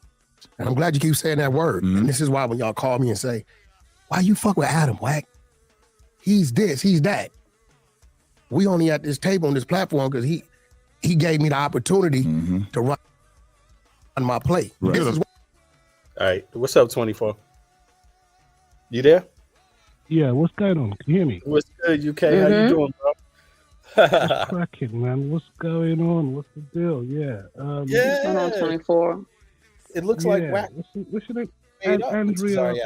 And I'm glad you keep saying that word. And this is why when y'all call me and say, why you fuck with Adam, Wack? He's this, he's that. We only at this table on this platform because he gave me the opportunity to run my play. Right. This is All right. What's up, 24? You there? Yeah, what's going on? Can you hear me? What's good, UK? How you doing, bro? What's cracking, man? What's going on? What's the deal? Yeah. What's going on, 24? It looks like Wack. What's your name?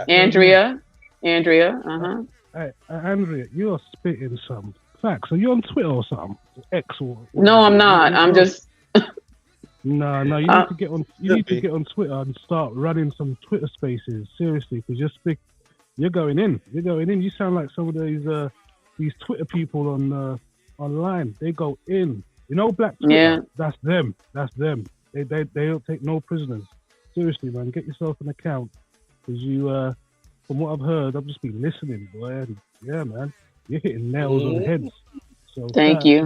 Andrea. Andrea. Uh-huh. Hey, Andrea, you're spitting some facts. Are you on Twitter or something? X or? No, I'm not. I'm just. No. You need to get on. You need to get on Twitter and start running some Twitter spaces. Seriously, because you're going in. You're going in. You sound like some of these Twitter people on online. They go in. You know, Black Twitter. Yeah. That's them. That's them. They don't take no prisoners. Seriously, man, get yourself an account because you. From what I've heard, I've just been listening, boy. And yeah, man, you're hitting nails on the heads. So Thank you.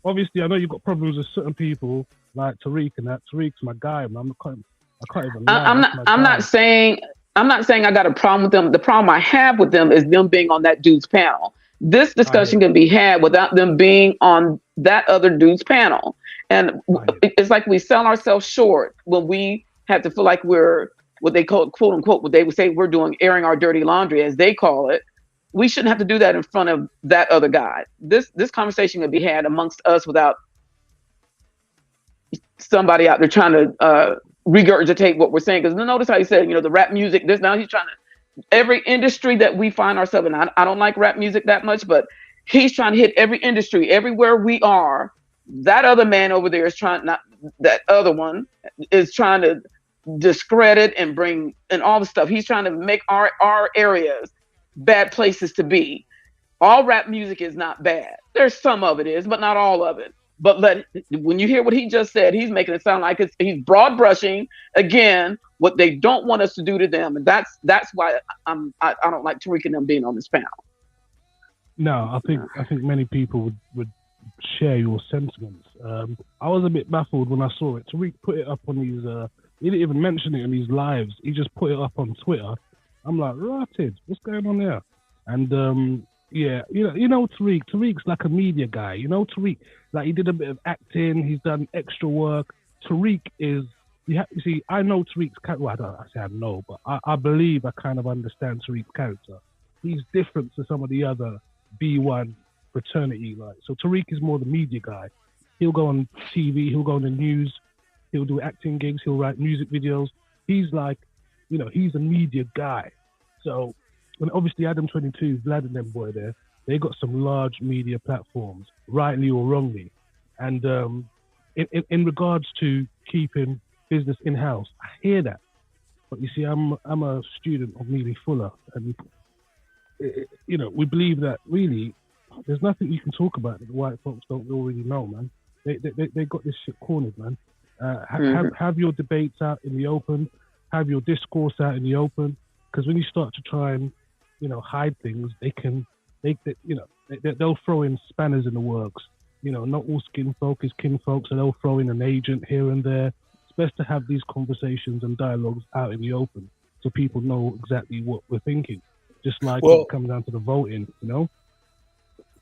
Obviously, I know you've got problems with certain people like Tariq and that. Tariq's my guy, man. I can't even lie. I'm not saying I got a problem with them. The problem I have with them is them being on that dude's panel. This discussion can be had without them being on that other dude's panel. And it's like we sell ourselves short when we have to feel like we're what they call, quote unquote, what they would say we're doing, airing our dirty laundry, as they call it. We shouldn't have to do that in front of that other guy. This conversation can be had amongst us without somebody out there trying to regurgitate what we're saying. Because notice how he said, the rap music, now he's trying to, every industry that we find ourselves in, I don't like rap music that much, but he's trying to hit every industry, everywhere we are. That other man over there is that other one is trying to discredit and bring and all the stuff. He's trying to make our areas bad places to be. All rap music is not bad. There's some of it is, but not all of it. But when you hear what he just said, he's making it sound like he's broad brushing again what they don't want us to do to them, and that's why I don't like Tariq and them being on this panel. No, I think many people would share your sentiments. I was a bit baffled when I saw it. Tariq put it up on these. He didn't even mention it in these lives. He just put it up on Twitter. I'm like, rotted. What's going on there? And yeah, you know Tariq. Tariq's like a media guy. Tariq, like he did a bit of acting. He's done extra work. Tariq is. You see, I know Tariq's character. Well, I know, but I believe I kind of understand Tariq's character. He's different to some of the other B1 fraternity. Like, so Tariq is more the media guy. He'll go on TV. He'll go on the news. He'll do acting gigs. He'll write music videos. He's like, he's a media guy. So, and obviously Adam 22, Vlad and them boy there, they got some large media platforms, rightly or wrongly. And in regards to keeping business in-house, I hear that. But you see, I'm a student of Neely Fuller, and we believe that really there's nothing you can talk about that the white folks don't already know, man. They got this shit cornered, man. Have your debates out in the open, have your discourse out in the open, because when you start to try and hide things, they'll throw in spanners in the works. Not all skin folk is kin folk, so they'll throw in an agent here and there. It's best to have these conversations and dialogues out in the open so people know exactly what we're thinking. Just like when it comes down to the voting, But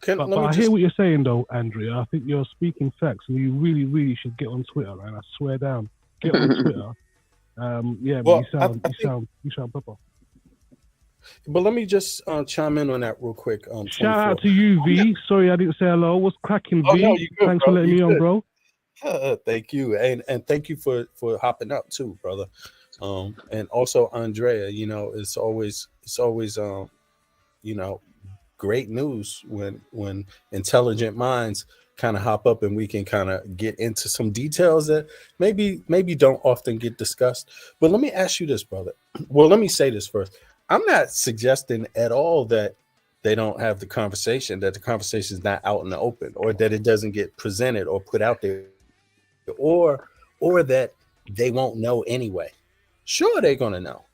I hear what you're saying, though, Andrea. I think you're speaking facts, and you really, really should get on Twitter, man. I swear down, get on Twitter. Yeah, well, you sound proper. But let me just chime in on that real quick. Shout out to you, V. Sorry, I didn't say hello. What's cracking, V? No, you good, Thanks bro. for letting me on, bro. Thank you, and thank you for hopping up too, brother. And also Andrea, it's always great news when intelligent minds kind of hop up and we can kind of get into some details that maybe don't often get discussed. But let me ask you this, brother. Well, let me say this first. I'm not suggesting at all that they don't have the conversation, that the conversation is not out in the open, or that it doesn't get presented or put out there, or that they won't know anyway. Sure, they're going to know.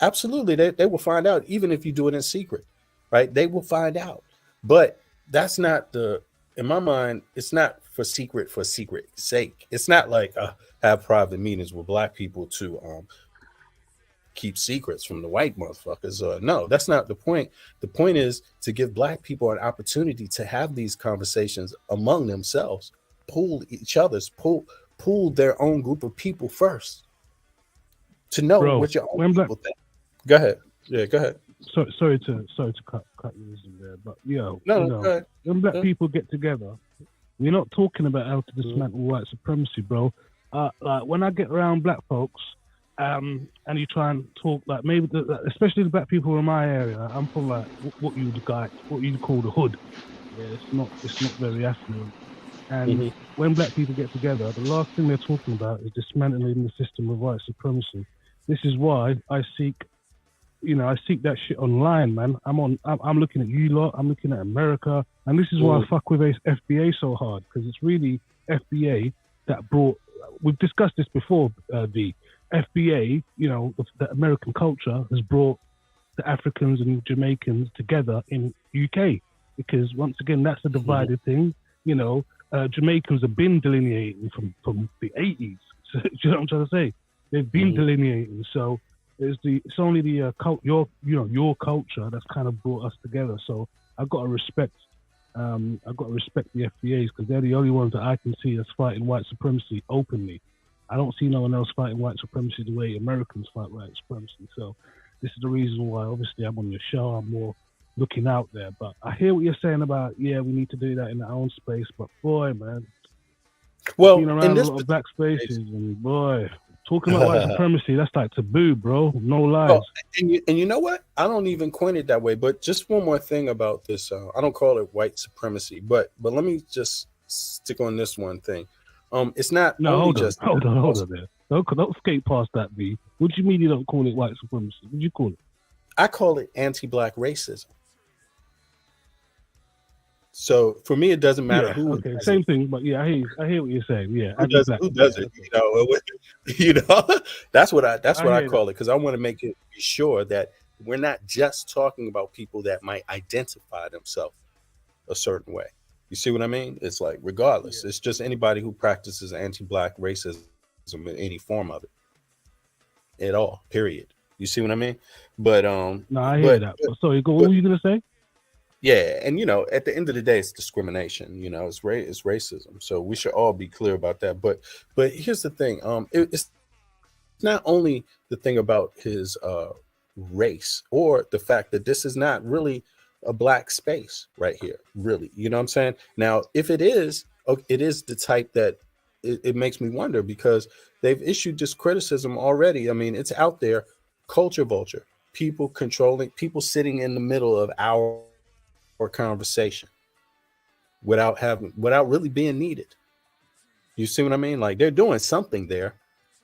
Absolutely, they will find out, even if you do it in secret, right? They will find out. But that's not in my mind, it's not for secret sake. It's not like have private meetings with Black people to keep secrets from the white motherfuckers. No, that's not the point. The point is to give black people an opportunity to have these conversations among themselves, pool their own group of people first, to know what your own people think. Go ahead. Yeah, go ahead. Sorry to cut you there, but go ahead. When black people get together, we're not talking about how to dismantle white supremacy, bro. Like when I get around black folks, and you try and talk like maybe especially the black people in my area, I'm from like what you'd call the hood. Yeah, it's not very affluent. And when black people get together, the last thing they're talking about is dismantling the system of white supremacy. This is why I seek that shit online, man. I'm looking at you lot, I'm looking at America, and this is why I fuck with FBA so hard, because it's really FBA that brought. We've discussed this before, V. FBA, the American culture has brought the Africans and Jamaicans together in UK, because once again that's a divided thing. Jamaicans have been delineating from the 80s. So, do you know what I'm trying to say? They've been delineating. So it's only your culture that's kind of brought us together. So I've got to respect the FBAs, because they're the only ones that I can see that's fighting white supremacy openly. I don't see no one else fighting white supremacy the way Americans fight white supremacy. So this is the reason why, obviously, I'm on your show. I'm more looking out there. But I hear what you're saying about, we need to do that in our own space. But boy, man, being around a lot of black spaces, and boy, talking about white supremacy, that's like taboo, bro. No lies. Oh, and you know what? I don't even coin it that way. But just one more thing about this. I don't call it white supremacy, but let me just stick on this one thing. It's not hold on there. Don't skate past that, V. What do you mean you don't call it white supremacy? What do you call it? I call it anti-black racism. So for me, it doesn't matter who. Okay, same thing, but I hear what you're saying. Yeah, who does it? That's what I call it, because I want to make it be sure that we're not just talking about people that might identify themselves a certain way. You see what I mean? It's like regardless, it's just anybody who practices anti-black racism in any form of it at all. Period. You see what I mean? But no, I hear that. Sorry, what were you gonna say? Yeah, and at the end of the day, it's discrimination. It's racism. So we should all be clear about that. But here's the thing. It's not only the thing about his race, or the fact that this is not really a black space right here. Really, you know what I'm saying? Now, if it is the type that it makes me wonder, because they've issued this criticism already. I mean, it's out there. Culture vulture, people sitting in the middle of our conversation without really being needed. You see what I mean? Like, they're doing something there.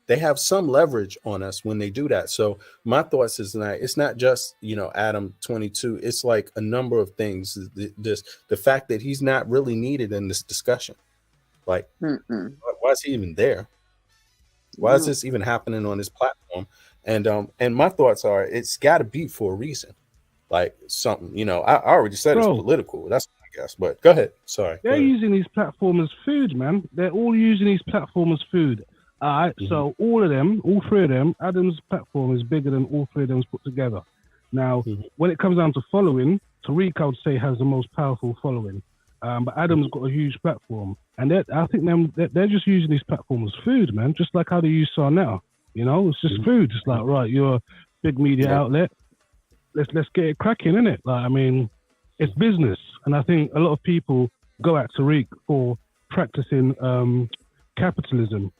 They have some leverage on us when they do that. So my thoughts is that it's not just Adam 22. It's like a number of things. The fact that he's not really needed in this discussion. Like, why is he even there? Why is this even happening on this platform? And my thoughts are, it's got to be for a reason, like something. I already said it's political. That's my guess. But go ahead. Sorry. They're using these platforms as food, man. They're all using these platforms as food. All right. So all three of them, Adam's platform is bigger than all three of them put together. Now, when it comes down to following, Tariq, I would say, has the most powerful following. But Adam's got a huge platform, and I think they're just using these platforms as food, man. Just like how they use now. It's just food. It's like, right, you're a big media outlet. Let's get it cracking, innit? Like, I mean, it's business, and I think a lot of people go at Tariq for practicing capitalism.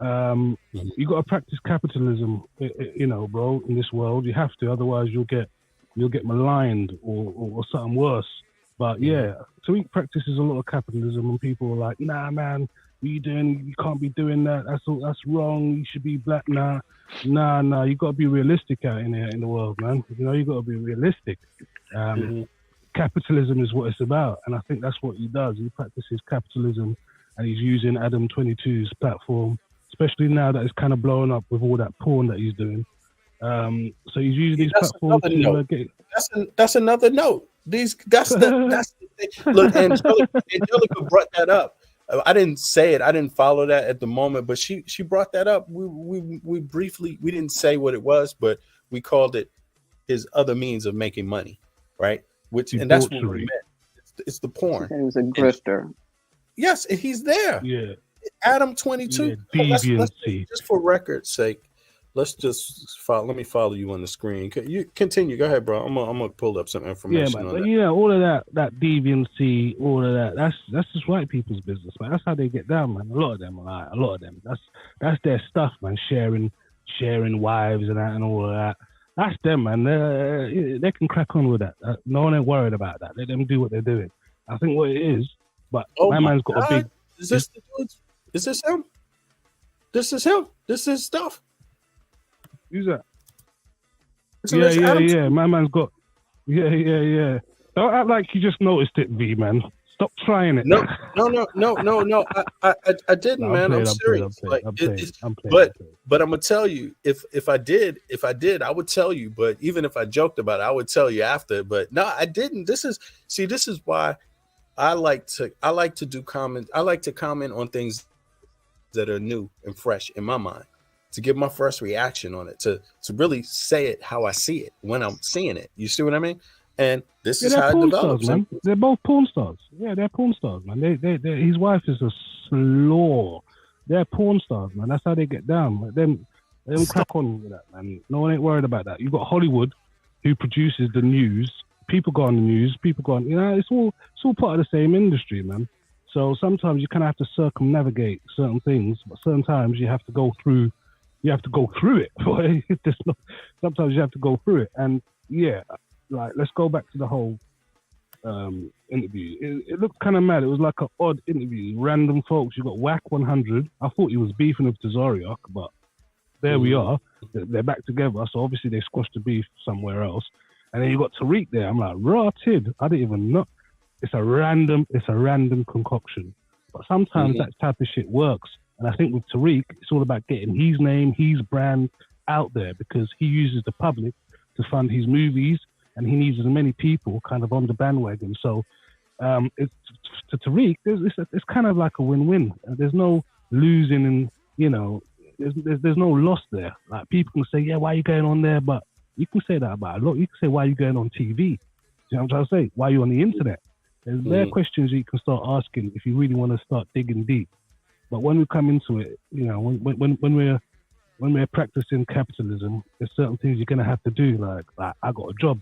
You got to practice capitalism, bro. In this world, you have to. Otherwise, you'll get maligned or something worse. But yeah, Tariq practices a lot of capitalism, and people are like, "Nah, man, what are you doing? You can't be doing that. That's wrong. You should be black." Nah. You got to be realistic out in here in the world, man. You got to be realistic. Capitalism is what it's about, and I think that's what he does. He practices capitalism, and he's using Adam 22's platform, especially now that it's kind of blowing up with all that porn that he's doing. So he's using these platforms to get. That's another note. That's the thing. Look, Angelica brought that up. I didn't say it. I didn't follow that at the moment, but she brought that up. We briefly, we didn't say what it was, but we called it his other means of making money, right? And that's what we meant. It's the porn. He was a grifter. Yes, and he's there. Yeah. Adam 22. Let's just for record's sake, let's just follow. Let me follow you on the screen. You continue. Go ahead, bro. I'm gonna pull up some information. Yeah, on but that. all of that deviancy, all of that. That's just white people's business, man. That's how they get down, man. A lot of them. That's their stuff, man. Sharing wives and that and all of that. That's them, man. They can crack on with that. No one ain't worried about that. Let them do what they're doing. I think what it is, but my man's got a big. Is this the dude? Is this him? This is him. This is his stuff. Who's that? So that's Adam. Yeah. My man's got. Yeah. Don't act like you just noticed it, V man. Stop trying it. No. I didn't, man. I'm serious. But I'm gonna tell you, if I did, I would tell you. But even if I joked about it, I would tell you after. But no, I didn't. This is why I like to do comment. I like to comment on things that are new and fresh in my mind, to give my first reaction on it, to really say it how I see it when I'm seeing it. You see what I mean? And this is how it develops. Man. They're both porn stars. Yeah, they're porn stars, man. They his wife is a slaw. They're porn stars, man. That's how they get down. Like they don't crack on with that, man. No one ain't worried about that. You got Hollywood, who produces the news. People go on the news. People go on. It's all part of the same industry, man. So sometimes you kind of have to circumnavigate certain things, but certain times you have to go through. You have to go through it. Sometimes you have to go through it, and yeah. Like, let's go back to the whole interview. It looked kind of mad. It was like an odd interview. Random folks. You got Whack 100. I thought he was beefing with Tazariak, but there we are. They're back together. So obviously they squashed the beef somewhere else. And then you got Tariq there. I'm like, rotted. I didn't even know. It's a random concoction. But sometimes that type of shit works. And I think with Tariq, it's all about getting his name, his brand out there, because he uses the public to fund his movies. And he needs as many people kind of on the bandwagon. So it's to Tariq, it's kind of like a win-win. There's no losing, and there's no loss there. Like, people can say, yeah, why are you going on there? But you can say that about a lot. You can say, why are you going on TV? You know what I'm trying to say? Why are you on the internet? There's there questions you can start asking if you really want to start digging deep. But when we come into it, when we're practicing capitalism, there's certain things you're gonna have to do. Like I got a job.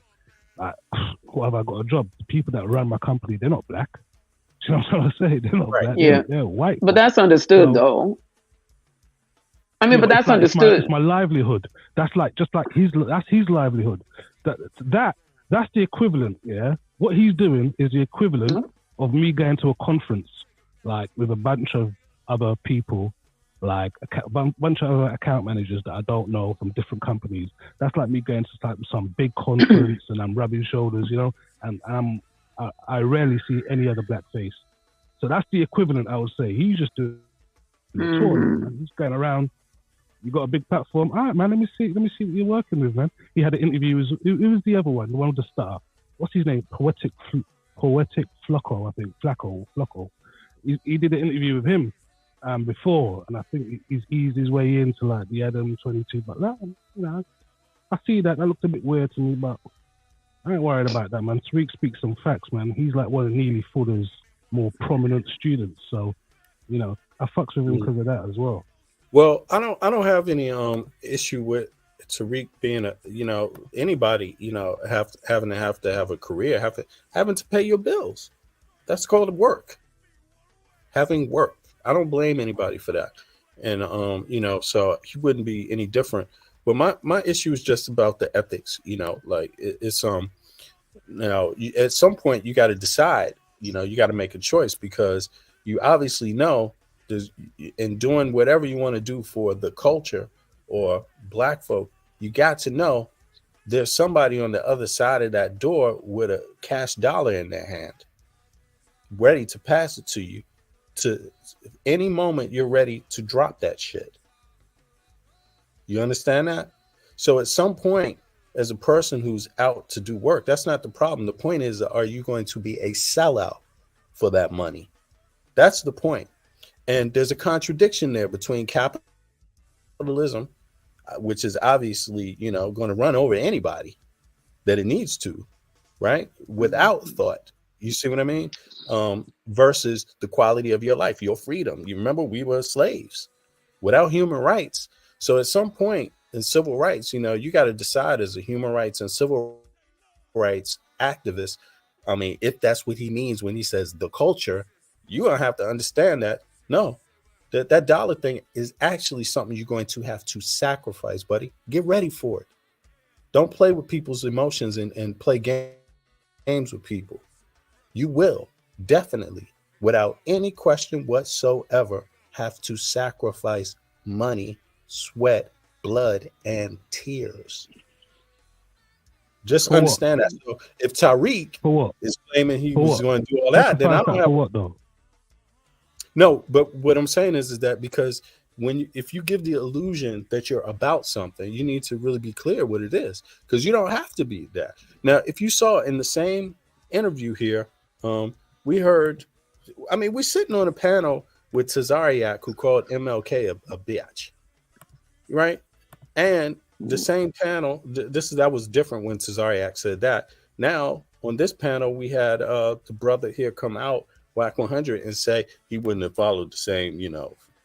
Like, what have I got a job? The people that run my company, they're not black. You know what I'm trying to say? They're not black. Yeah. They're white. But that's understood, though. I mean, but that's understood. It's my livelihood. That's his livelihood. That's the equivalent. Yeah. What he's doing is the equivalent of me going to a conference, like, with a bunch of other people, like a bunch of other account managers that I don't know from different companies. That's like me going to some big conference and I'm rubbing shoulders, and I rarely see any other black face. So that's the equivalent, I would say. He's just doing touring. He's going around. You got a big platform. All right, man, let me see what you're working with, man. He had an interview. Who was the other one? The one with the star. What's his name? Poetic Flocko, I think. Flocko. He did an interview with him before, and I think he's eased his way into like the Adam 22. But I see that looked a bit weird to me, but I ain't worried about that, man. Tariq speaks some facts, man. He's like one of Neely Fuller's more prominent students, so I fucks with him because of that as well. Well, I don't have any issue with Tariq being anybody having to have a career, having to pay your bills. That's called work. Having work. I don't blame anybody for that. And so he wouldn't be any different. But my issue is just about the ethics, like it's at some point you got to decide, you got to make a choice, because you obviously know in doing whatever you want to do for the culture or black folk, you got to know there's somebody on the other side of that door with a cash dollar in their hand, ready to pass it to you. To any moment you're ready to drop that shit. You understand that? So at some point, as a person who's out to do work, that's not the problem. The point is, are you going to be a sellout for that money? That's the point. And there's a contradiction there between capitalism. which is obviously, going to run over anybody that it needs to, right? Without thought. You see what I mean? Versus the quality of your life, your freedom. You remember we were slaves without human rights. So at some point in civil rights, you got to decide as a human rights and civil rights activist. I mean, if that's what he means when he says the culture, you're going to have to understand that, no, that dollar thing is actually something you're going to have to sacrifice, buddy. Get ready for it. Don't play with people's emotions and play games with people. You will definitely, without any question whatsoever, have to sacrifice money, sweat, blood, and tears. Just For understand what? that. So if Tariq is claiming he For was what? going to do all that, then I don't have. For what though? No, but what I'm saying is that because if you give the illusion that you're about something, you need to really be clear what it is, because you don't have to be that. Now, if you saw in the same interview here, we heard, we're sitting on a panel with Tazariak, who called MLK a bitch, right? And the same panel, that was different when Tazariak said that. Now on this panel, we had the brother here come out, Whack 100, and say he wouldn't have followed the same,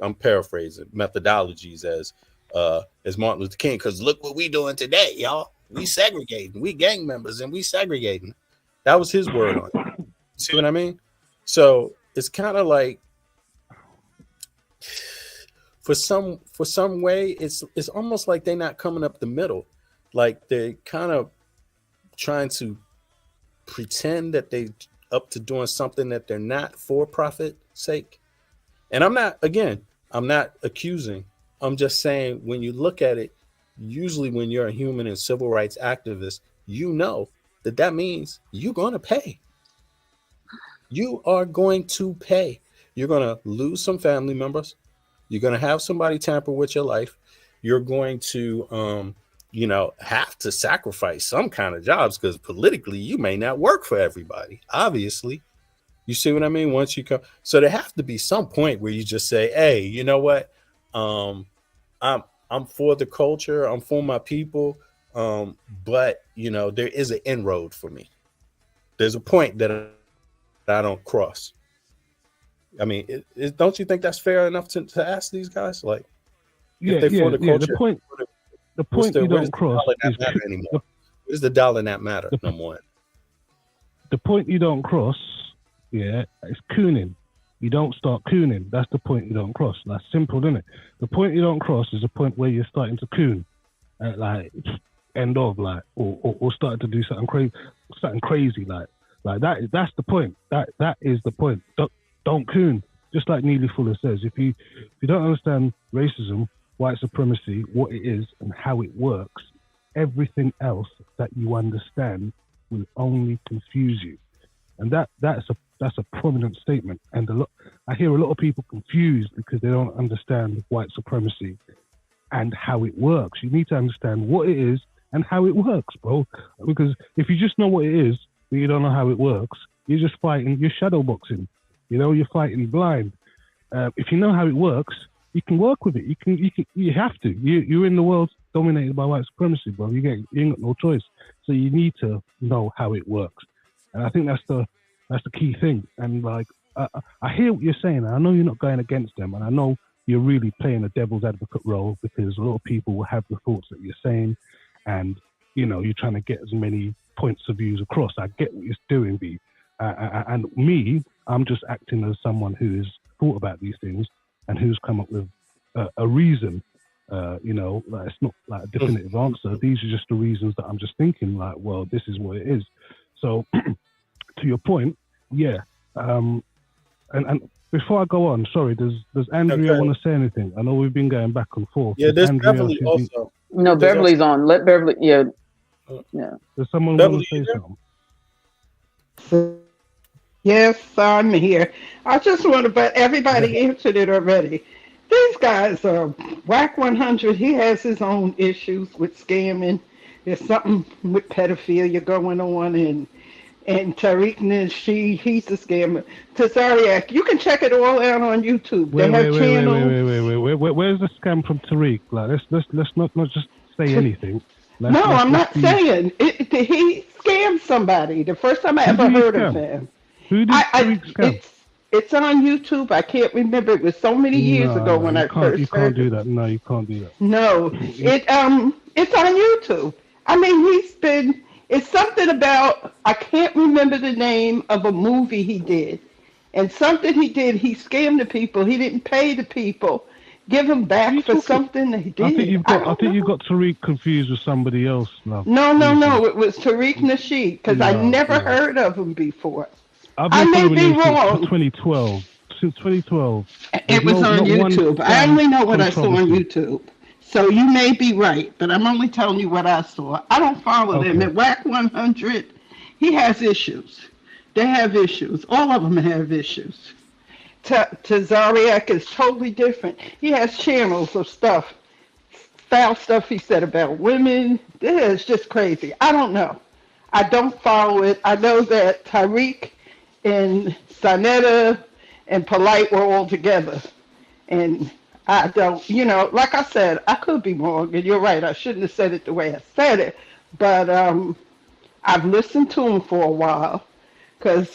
I'm paraphrasing, methodologies as Martin Luther King, because look what we doing today, y'all. We segregating, we gang members, and we segregating. That was his word on it. See what I mean? So it's kind of like, for some way, it's almost like they're not coming up the middle. Like they're kind of trying to pretend that they up to doing something that they're not for profit sake. And I'm not accusing. I'm just saying, when you look at it, usually when you're a human and civil rights activist, that means you're going to pay. You are going to pay. You're going to lose some family members. You're going to have somebody tamper with your life. You're going to, have to sacrifice some kind of jobs, because politically you may not work for everybody. Obviously, you see what I mean? Once you come, so there have to be some point where you just say, "Hey, you know what? I'm for the culture. I'm for my people. But there is an inroad for me. There's a point that I don't cross." I mean, don't you think that's fair enough to ask these guys? Like, if they're for the culture, the point you don't cross is anymore. What does the dollar not matter? Number one. The point you don't cross, is cooning. You don't start cooning. That's the point you don't cross. That's simple, isn't it? The point you don't cross is the point where you're starting to coon, or starting to do something crazy, like that. That's the point. That is the point. Don't coon. Just like Neely Fuller says, if you don't understand racism, white supremacy, what it is and how it works, everything else that you understand will only confuse you. And that's a prominent statement. And I hear a lot of people confused because they don't understand white supremacy and how it works. You need to understand what it is and how it works, bro. Because if you just know what it is, but you don't know how it works, you're just fighting, you're shadow boxing. You're fighting blind. If you know how it works, you can work with it. You have to. You're in the world dominated by white supremacy, bro. You ain't got no choice. So you need to know how it works. And I think that's the key thing. And like, I hear what you're saying, and I know you're not going against them, and I know you're really playing a devil's advocate role, because a lot of people will have the thoughts that you're saying, and you're trying to get as many points of views across. I get what you're doing, B. And me, I'm just acting as someone who has thought about these things and who's come up with a reason. It's not like a definitive answer. These are just the reasons that I'm just thinking, like, well, this is what it is. So to your point, yeah. And before I go on, sorry, does Andrea want to say anything? I know we've been going back and forth. Yeah, there's Beverly also. No, Beverly's on. Let Beverly. Yeah. Does someone want to say something? Yes, I'm here. I just want to, but everybody answered it already. These guys are Whack 100. He has his own issues with scamming. There's something with pedophilia going on, And Tariq Nasheed, he's a scammer. Tazariak, you can check it all out on YouTube. They have channels. Where's the scam from Tariq? Like, let's not just say anything. I'm not saying he scammed somebody. The first time I ever heard of him. Who did Tariq scam? It's on YouTube. I can't remember. It was so many years ago when I first you can't do that. No, you can't do that. No, it's on YouTube. I mean, it's something about, I can't remember the name of a movie he did. And something he did, he scammed the people. He didn't pay the people. Give them back for something they did. I think you've got Tariq confused with somebody else now. No. It was Tariq Nasheed, because I never heard of him before. I may be wrong. 2012. Since 2012. It was on YouTube. I only know what I saw on YouTube. So you may be right, but I'm only telling you what I saw. I don't follow them. At WAC 100, he has issues. They have issues. All of them have issues. Tazariak is totally different. He has channels of stuff, foul stuff he said about women. This is just crazy. I don't know. I don't follow it. I know that Tariq and Sanetta and Polite were all together. And I don't, like I said, I could be wrong, and you're right. I shouldn't have said it the way I said it. But I've listened to them for a while because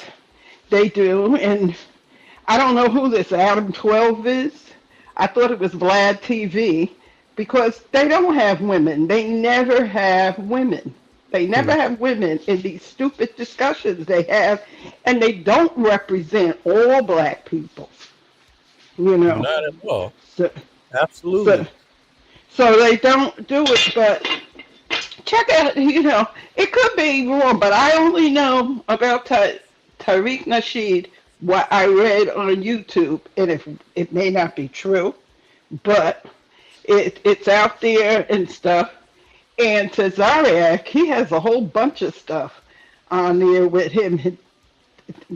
they do. And I don't know who this Adam 12 is. I thought it was Vlad TV because they don't have women. They never have women. They never have women in these stupid discussions they have, and they don't represent all black people. Not at all. Absolutely. So they don't do it, but check out, it could be wrong, but I only know about Tariq Nasheed what I read on YouTube, and if it may not be true, but it's out there and stuff. And Tazariak, he has a whole bunch of stuff on there with him.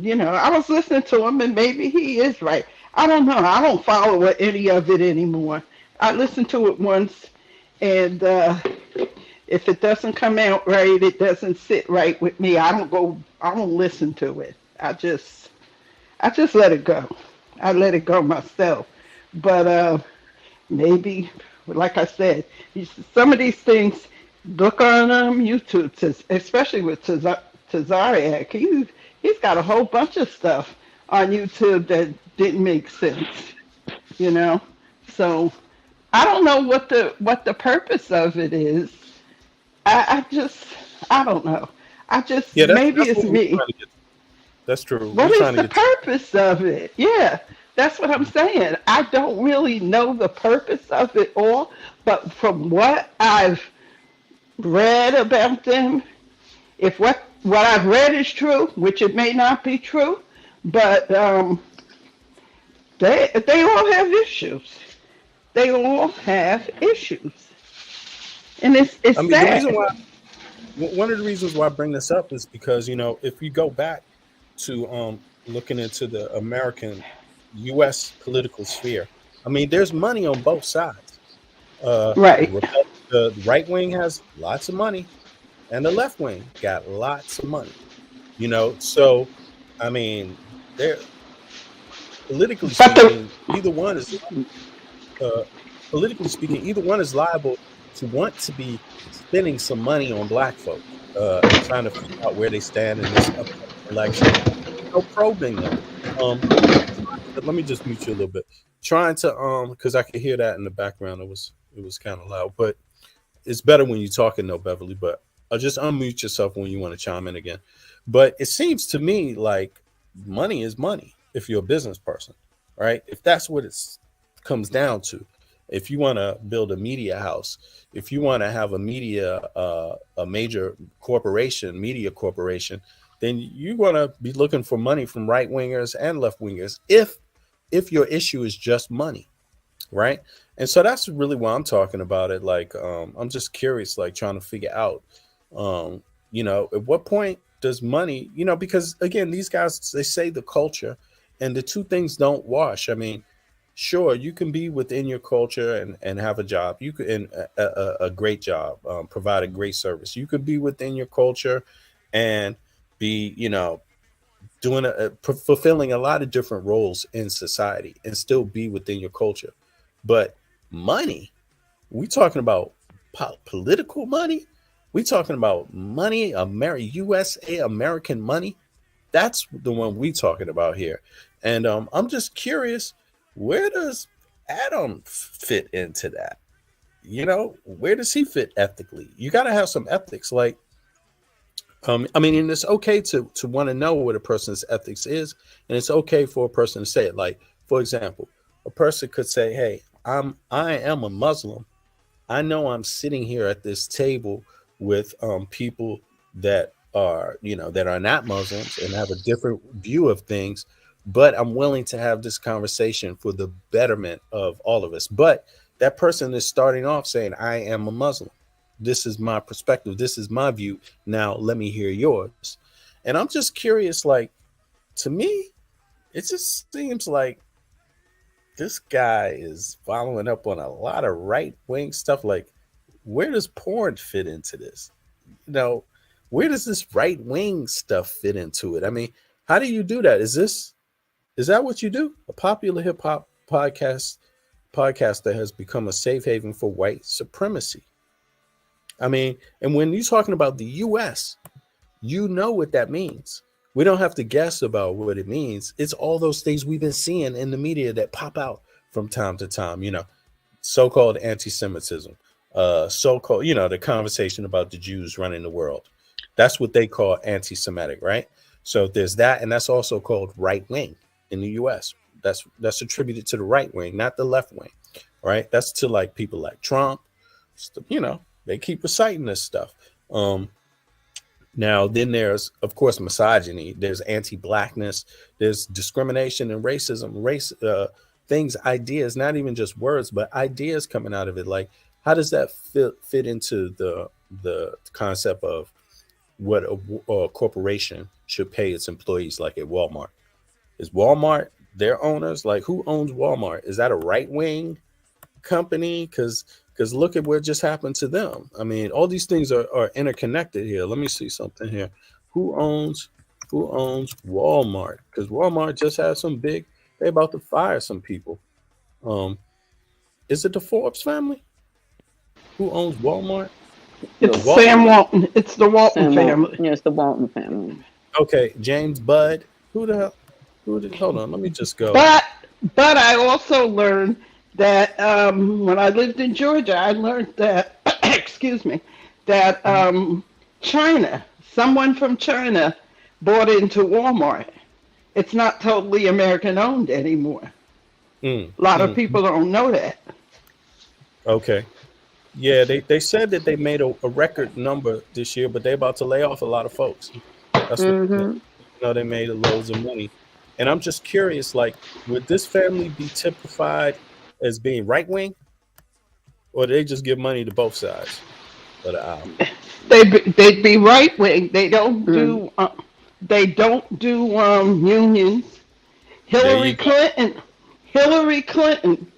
I was listening to him, and maybe he is right. I don't know. I don't follow any of it anymore. I listened to it once, and if it doesn't come out right, it doesn't sit right with me. I don't listen to it. I just let it go. I let it go myself. But maybe, like I said, some of these things, look on YouTube, especially with Tazariak. He's got a whole bunch of stuff on YouTube that didn't make sense, So I don't know what the purpose of it is. I don't know. Maybe it's me. That's true. What is the purpose of it? Yeah, that's what I'm saying. I don't really know the purpose of it all, but from what I've read about them, if what I've read is true, which it may not be true, but they all have issues. They all have issues, and it's sad. One of the reasons why I bring this up is because if you go back to looking into the American U.S. political sphere, I mean, there's money on both sides. Right. The right wing has lots of money, and the left wing got lots of money. So I mean, they're politically speaking, either one is liable to want to be spending some money on black folk, trying to figure out where they stand in this upcoming election. Probing them. Let me just mute you a little bit. Trying to because I could hear that in the background. It was kind of loud, but it's better when you're talking, though, Beverly. But I'll just unmute yourself when you want to chime in again. But it seems to me like money is money if you're a business person, right? If that's what it comes down to. If you want to build a media house, if you want to have a major corporation, media corporation, then you're going to be looking for money from right wingers and left wingers. If your issue is just money, right? And so that's really why I'm talking about it. Like, I'm just curious, like trying to figure out, at what point does money, because again, these guys, they say the culture and the two things don't wash. I mean, sure, you can be within your culture and have a job. You can a great job, provide a great service. You could be within your culture and be, doing fulfilling a lot of different roles in society and still be within your culture. But money, we talking about political money. We talking about money, USA American money. That's the one we talking about here. And I'm just curious, where does Adam fit into that? Where does he fit ethically? You got to have some ethics. Like, and it's okay to want to know what a person's ethics is, and it's okay for a person to say it. Like, for example, a person could say, "Hey, I am a Muslim. I know I'm sitting here at this table with people that are not Muslims and have a different view of things, but I'm willing to have this conversation for the betterment of all of us." But that person is starting off saying, "I am a Muslim. This is my perspective. This is my view. Now let me hear yours." And I'm just curious, like, to me, it just seems like this guy is following up on a lot of right-wing stuff. Like, where does porn fit into this? Where does this right-wing stuff fit into it? I mean, how do you do that? Is that what you do? A popular hip-hop podcaster has become a safe haven for white supremacy. I mean, and when you're talking about the US, you know what that means. We don't have to guess about what it means. It's all those things we've been seeing in the media that pop out from time to time, so-called anti-Semitism, so-called, the conversation about the Jews running the world. That's what they call anti-Semitic, right? So there's that, and that's also called right wing in the US. That's attributed to the right wing, not the left wing, right? That's to like people like Trump, they keep reciting this stuff. Now, then there's, of course, misogyny. There's anti-blackness. There's discrimination and racism, things, ideas, not even just words, but ideas coming out of it. Like, how does that fit into the concept of what a corporation should pay its employees, like at Walmart? Is Walmart their owners? Like, who owns Walmart? Is that a right-wing company? Because look at what just happened to them. I mean, all these things are interconnected here. Let me see something here. Who owns Walmart? Because Walmart just had they're about to fire some people. Is it the Forbes family? Who owns Walmart? It's Sam Walton. It's the Walton family. Yeah, it's the Walton family. Okay, James Budd. Who the hell? Hold on, let me just go. But I also learned that when I lived in Georgia, I learned that, that China, someone from China bought into Walmart. It's not totally American owned anymore. A lot of people don't know that. Okay. Yeah, they said that they made a record number this year, but they're about to lay off a lot of folks. That's what they made loads of money. And I'm just curious, like, would this family be typified as being right wing, or do they just give money to both sides of the aisle? They'd be right wing. They don't do unions. Hillary Clinton,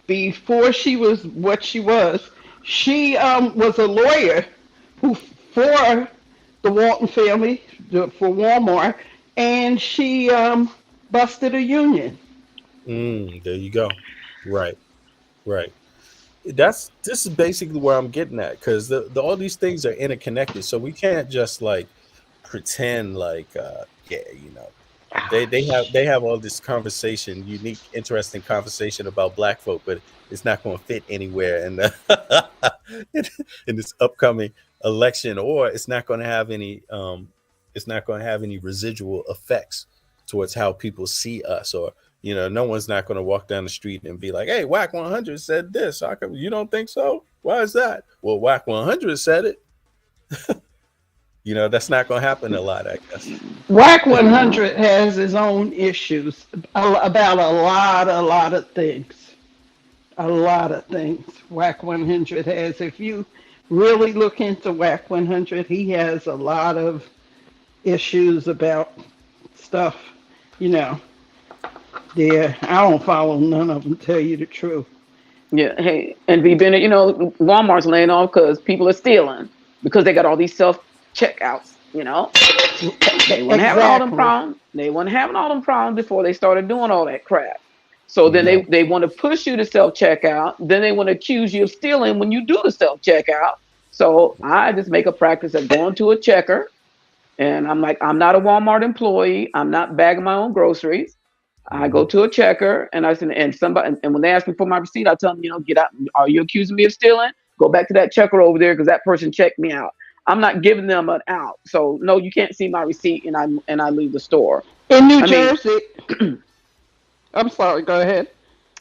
before she was what she was a lawyer for the Walton family, for Walmart, and she busted a union. There you go. Right. This is basically where I'm getting at, because all these things are interconnected. So we can't just like pretend like they have all this conversation, unique, interesting conversation about black folk, but it's not going to fit anywhere in this upcoming election, or it's not going to have any residual effects towards how people see us, or no one's not going to walk down the street and be like, "Hey, Whack 100 said this. How come you don't think so? Why is that?" Well, Whack 100 said it. That's not going to happen a lot, I guess. Whack 100 has his own issues about a lot of things. A lot of things Whack 100 has. If you really look into Whack 100, he has a lot of issues about stuff, Yeah, I don't follow none of them, tell you the truth. Yeah, hey, and V. Bennett, Walmart's laying off because people are stealing, because they got all these self-checkouts. You know, they weren't having all them problems. They weren't having all them problems before they started doing all that crap. So then they want to push you to self-checkout. Then they want to accuse you of stealing when you do the self-checkout. So I just make a practice of going to a checker. And I'm like, I'm not a Walmart employee. I'm not bagging my own groceries. I go to a checker and I said, and when they ask me for my receipt, I tell them, get out. Are you accusing me of stealing? Go back to that checker over there because that person checked me out. I'm not giving them an out. So no, you can't see my receipt and I leave the store. In New Jersey. I'm sorry, go ahead.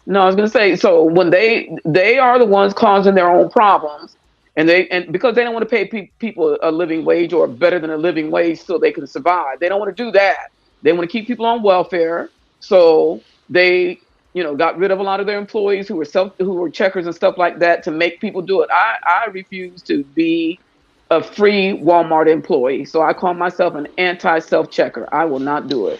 No, I was gonna say, so when they are the ones causing their own problems, and because they don't want to pay people a living wage or better than a living wage so they can survive. They don't want to do that. They want to keep people on welfare. So they, got rid of a lot of their employees who were checkers and stuff like that to make people do it. I refuse to be a free Walmart employee. So I call myself an anti-self-checker. I will not do it.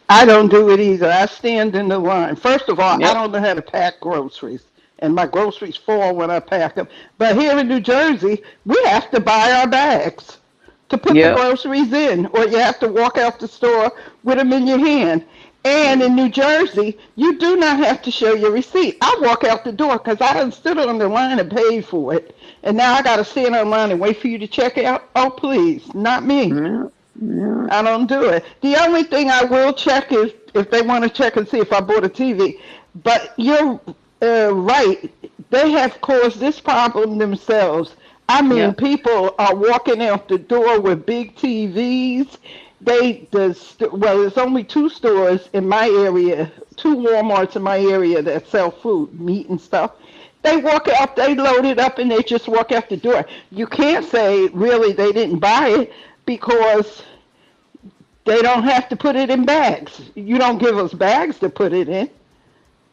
I don't do it either. I stand in the line. First of all, I don't know how to pack groceries, and my groceries fall when I pack them. But here in New Jersey, we have to buy our bags to put the groceries in, or you have to walk out the store with them in your hand. And in New Jersey, you do not have to show your receipt. I walk out the door because I done stood on the line and paid for it, and now I got to stand on line and wait for you to check out. Oh, please, not me. I don't do it. The only thing I will check is if they want to check and see if I bought a TV. But you're right. They have caused this problem themselves. I mean, people are walking out the door with big TVs. There's only 2 stores in my area, 2 Walmarts in my area that sell food, meat and stuff. They walk out, they load it up, and they just walk out the door. You can't say, really, they didn't buy it because they don't have to put it in bags. You don't give us bags to put it in.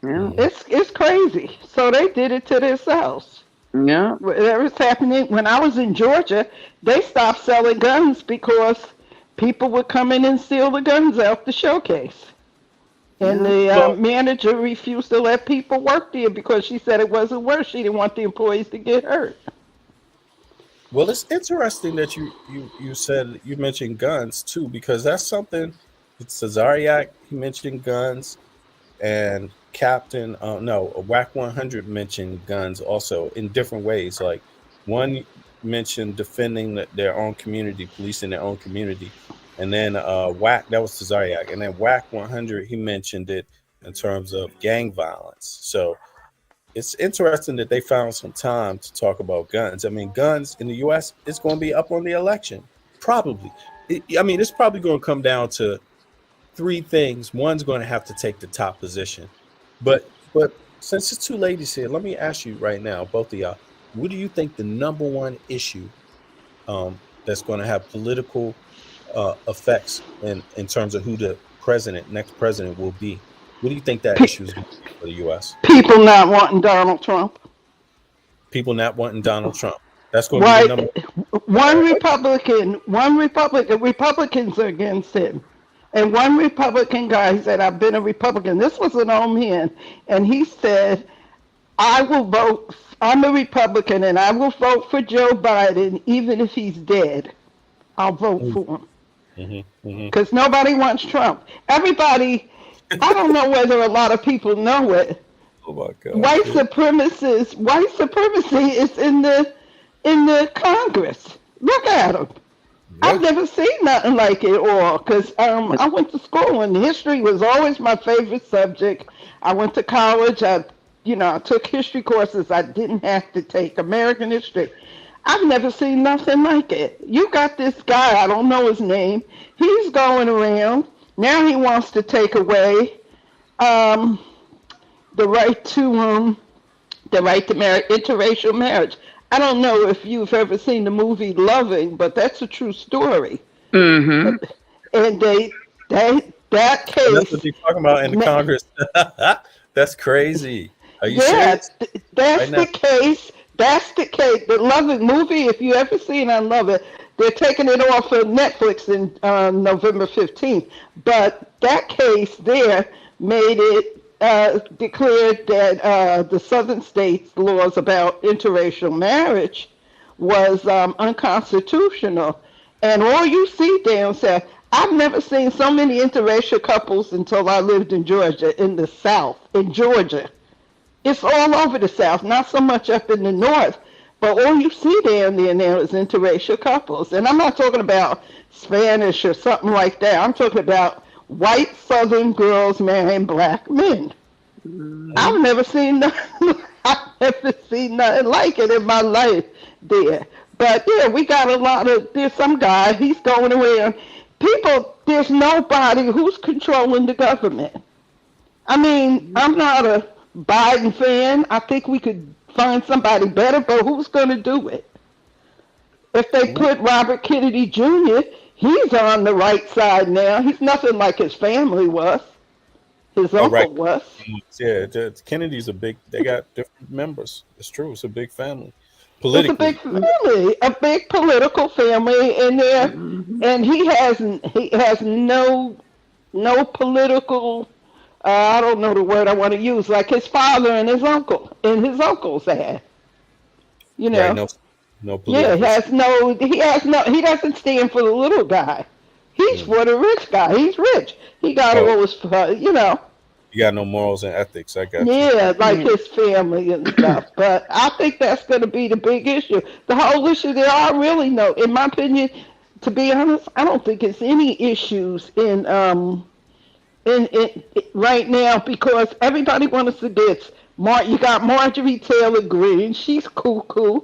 Yeah. It's crazy. So they did it to themselves. Yeah. That was happening. When I was in Georgia, they stopped selling guns because people would come in and steal the guns out the showcase. And the manager refused to let people work there because she said it wasn't worth. She didn't want the employees to get hurt. Well, it's interesting that you mentioned guns too, because that's something. It's Zariak, he mentioned guns, and Captain WAC 100 mentioned guns also in different ways. Like one mentioned defending their own community, policing their own community, and then WAC, that was Zariak, and then WAC 100 he mentioned it in terms of gang violence. So it's interesting that they found some time to talk about guns. I mean, guns in the U.S. is going to be up on the election, probably. It's probably going to come down to 3 things. One's going to have to take the top position. But since it's 2 ladies here, let me ask you right now, both of y'all, what do you think the number one issue that's going to have political effects in terms of who the next president will be? What do you think that issue is going to be for the U.S.? People not wanting Donald Trump. People not wanting Donald Trump. That's going to be the number one. Republicans are against him. And one Republican guy said, I've been a Republican. This was an old man. And he said, I will vote. I'm a Republican and I will vote for Joe Biden even if he's dead. I'll vote for him. Because nobody wants Trump. Everybody, I don't know whether a lot of people know it. Oh my God. White supremacy is in the Congress. Look at them. Yeah. I've never seen nothing like it all because I went to school and history was always my favorite subject. I went to college. I took history courses I didn't have to take, American history. I've never seen nothing like it. You got this guy, I don't know his name. He's going around. Now he wants to take away the right to interracial marriage. I don't know if you've ever seen the movie Loving, but that's a true story. Mm-hmm. And that case. That's what they're talking about in the Congress. That's crazy. Are you serious? That's the case. That's the case. The Loving movie, if you ever seen, I love it. They're taking it off of Netflix in November 15th. But that case there made it declared that the southern states' laws about interracial marriage was unconstitutional. And all you see down south, I've never seen so many interracial couples until I lived in Georgia, in the South, in Georgia. It's all over the South, not so much up in the North. But all you see down there now is interracial couples. And I'm not talking about Spanish or something like that. I'm talking about white Southern girls marrying black men. I've never seen nothing. I've never seen nothing like it in my life there. But yeah, we got a lot of. There's some guy. He's going around. People. There's nobody who's controlling the government. I mean, I'm not a Biden fan. I think we could find somebody better, but who's going to do it? If they put Robert Kennedy Jr., he's on the right side now. He's nothing like his family was. His uncle was. Yeah, Kennedy's a big. They got different members. It's true. It's a big family. Politically. It's a big family, a big political family, and there, and he has no political. I don't know the word I want to use. Like his father and his uncle, and his uncles had. You know. Right, no political. Yeah, he he doesn't stand for the little guy. He's for the rich guy. He's rich. He got all his, you know. You got no morals and ethics. I got you. Yeah, like his family and stuff. But I think that's going to be the big issue. The whole issue there, I really know, in my opinion, to be honest, I don't think it's any issues in right now because everybody wants to get you got Marjorie Taylor Greene. She's cuckoo.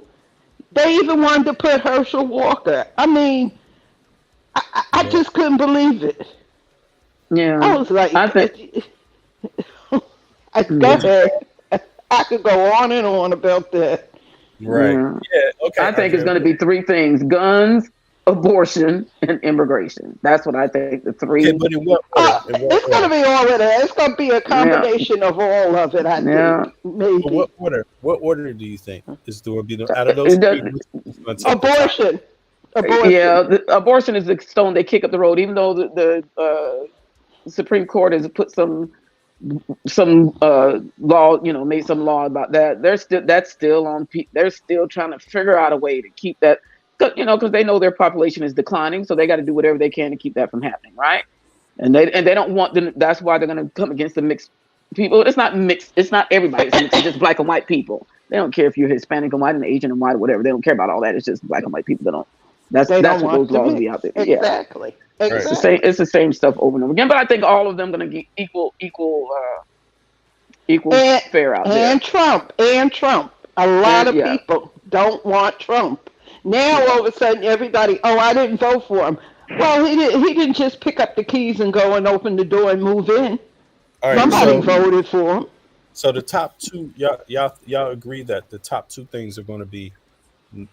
They even wanted to put Herschel Walker. I mean, I just couldn't believe it. Yeah. I was like, I could go on and on about that. Right. Yeah. Okay. I think it's going to be three things: guns, abortion, and immigration. That's what I think. The three. Yeah, but in what order? It's going to be all of that. It's going to be a combination of all of it. I think. Maybe. What order? What order do you think is going to be out of those three? Abortion. Yeah, abortion is the stone they kick up the road. Even though the Supreme Court has put some law, made some law about that. That's still on. They're still trying to figure out a way to keep that, because they know their population is declining, so they got to do whatever they can to keep that from happening, right? And they don't want them. That's why they're going to come against the mixed people. It's not mixed. It's not everybody. It's mixed. It's just black and white people. They don't care if you're Hispanic and white and Asian and white or whatever. They don't care about all that. It's just black and white people that don't. That's what those laws be out there. Exactly. Yeah. Exactly. It's the same stuff over and over again. But I think all of them going to get equal fair out there. And Trump. A lot of people don't want Trump. Now all of a sudden everybody, I didn't vote for him. Well, he didn't just pick up the keys and go and open the door and move in. Right, somebody voted for him. So the top two, y'all agree that the top two things are going to be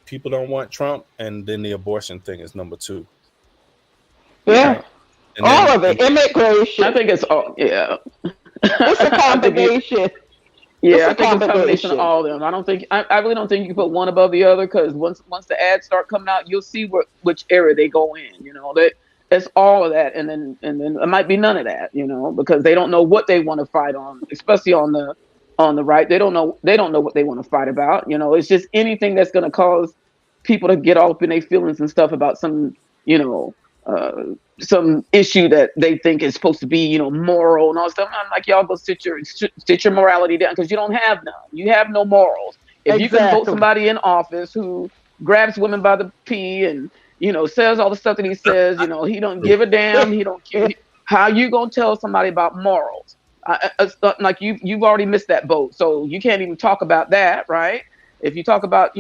people don't want Trump, and then the abortion thing is number two. Yeah, right. All of it. Immigration. I think it's all. Yeah, it's a combination. I think it's a combination of all of them. I really don't think you can put one above the other, because once the ads start coming out, you'll see which area they go in. It's all of that, and then it might be none of that. Because they don't know what they want to fight on, especially on the right. They don't know what they want to fight about. It's just anything that's going to cause people to get all up in their feelings and stuff about some issue that they think is supposed to be, moral and all stuff. I'm like, y'all go sit your morality down, because you don't have none. You have no morals. If you can vote somebody in office who grabs women by the pee and says all the stuff that he says, he don't give a damn. He don't care. How you gonna tell somebody about morals? Like you've already missed that boat, so you can't even talk about that, right? If you talk about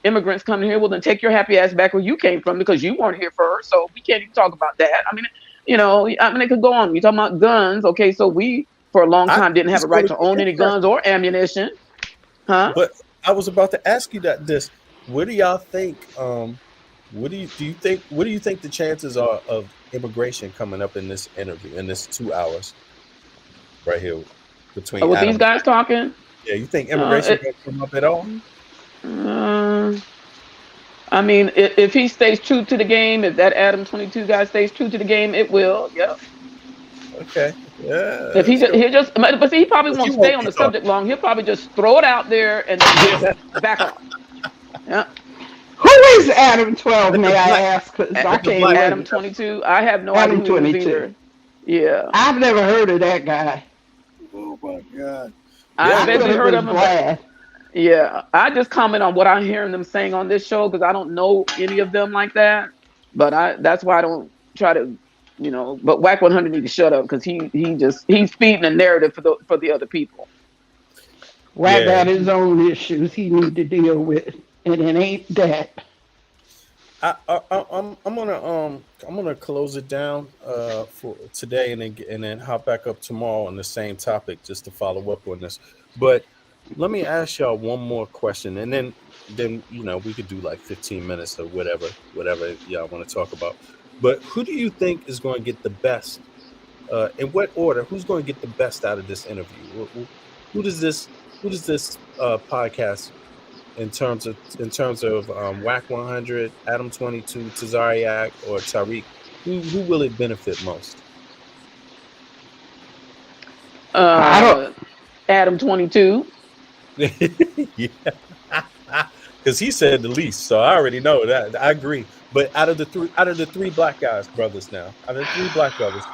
immigrants coming here, well then take your happy ass back where you came from, because you weren't here first, so we can't even talk about that. I mean it could go on. You're talking about guns, okay? So we for a long time didn't have a right to own any guns or ammunition, huh? But I was about to ask you what do y'all think? What do you think the chances are of immigration coming up in this interview, in this 2 hours right here between with these guys talking? Yeah, you think immigration going to come up at all? I mean, if he stays true to the game, if that Adam 22 guy stays true to the game, it will. Yep. Okay. Yeah. If he probably won't stay on the subject long. He'll probably just throw it out there and then back off. Yeah. Who is Adam 12, may I ask? Because I can't Adam 22. I have no Adam idea who it is 22. either. Yeah. I've never heard of that guy. Oh my God. I bet you heard of him. Glad. Yeah. I just comment on what I'm hearing them saying on this show because I don't know any of them like that. But that's why I don't try to, but Whack 100 need to shut up because he's feeding a narrative for the other people. Whack got his own issues he need to deal with, and it ain't that. I'm gonna close it down for today, and then hop back up tomorrow on the same topic just to follow up on this. But let me ask y'all one more question, and then we could do like 15 minutes or whatever y'all want to talk about. But who do you think is going to get the best? In what order? Who's going to get the best out of this interview? Who does this podcast? In terms of Whack 100, Adam 22, Tazariak, or Tariq, who will it benefit most? Adam 22. Yeah, because he said the least, so I already know that. I agree. But out of the three black brothers now, out of the three black brothers,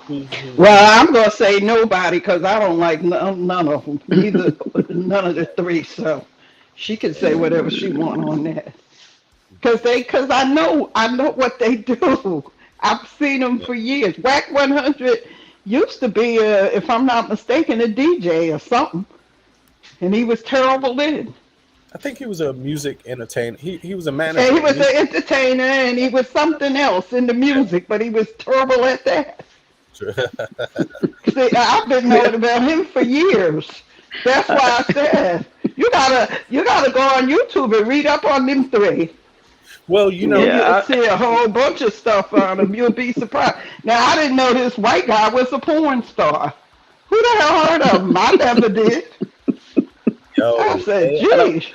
who well, I'm gonna say nobody because I don't like none of them, neither none of the three. So. She can say whatever she wants on that, because I know what they do. I've seen them for years. Whack 100 used to be, if I'm not mistaken, a DJ or something, and he was terrible then. I think he was a music entertainer. He was a manager. And he was an entertainer, and he was something else in the music, but he was terrible at that. See, I've been knowing about him for years. That's why I said you gotta go on YouTube and read up on them three. Well, you'll see a whole bunch of stuff on them. You'll be surprised. Now I didn't know this white guy was a porn star. Who the hell heard of him? I never did. I said, geez.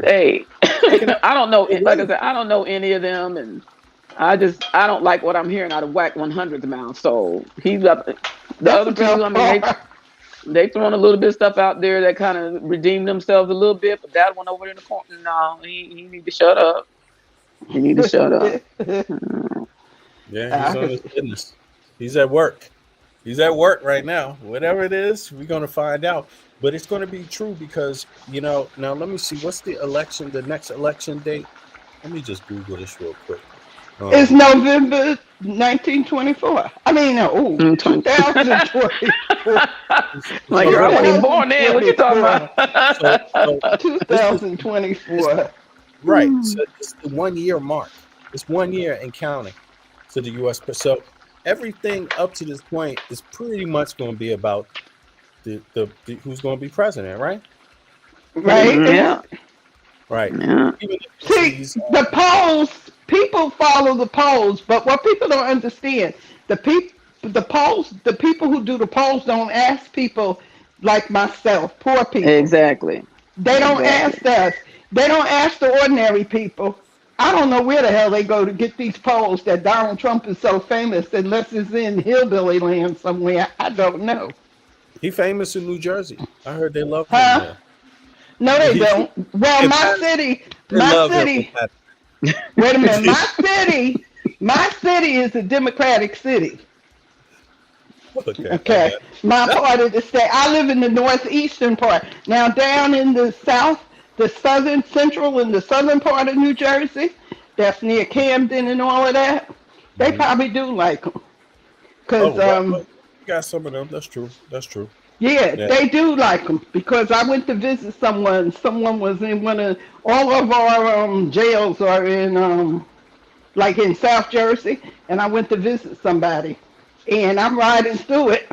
Hey, I don't know. Like I said, I don't know any of them, and I don't like what I'm hearing out of Whack 100's mouth. So he's up. The other people, I mean, they throwing a little bit of stuff out there that kind of redeemed themselves a little bit, but that one over in the corner, no, he need to shut up. He need to shut up. Yeah, he's on his business. He's at work. He's at work right now. Whatever it is, we're going to find out. But it's going to be true because, now let me see. What's the next election date? Let me just Google this real quick. It's November 1924. I mean, 2024. Like, you're already born then. What you talking about? 2024. Right. So it's the 1 year mark. It's 1 year and counting to the U.S. So everything up to this point is pretty much going to be about the who's going to be president, right? Right. Yeah. Right. Yeah. See, the polls. People follow the polls, but what people don't understand, the people who do the polls don't ask people like myself, poor people. Exactly. They don't ask us. They don't ask the ordinary people. I don't know where the hell they go to get these polls that Donald Trump is so famous unless it's in hillbilly land somewhere. I don't know. He famous in New Jersey. I heard they love him there. No, they don't. Well, my city. Wait a minute, my city is a Democratic city. Okay. My part of the state. I live in the northeastern part. Now down in the south, the southern, central, and the southern part of New Jersey, that's near Camden and all of that, they probably do like them. Because you got some of them. That's true. Yeah, they do like them because I went to visit someone. Someone was in all of our jails are in like in South Jersey, and I went to visit somebody, and I'm riding through it,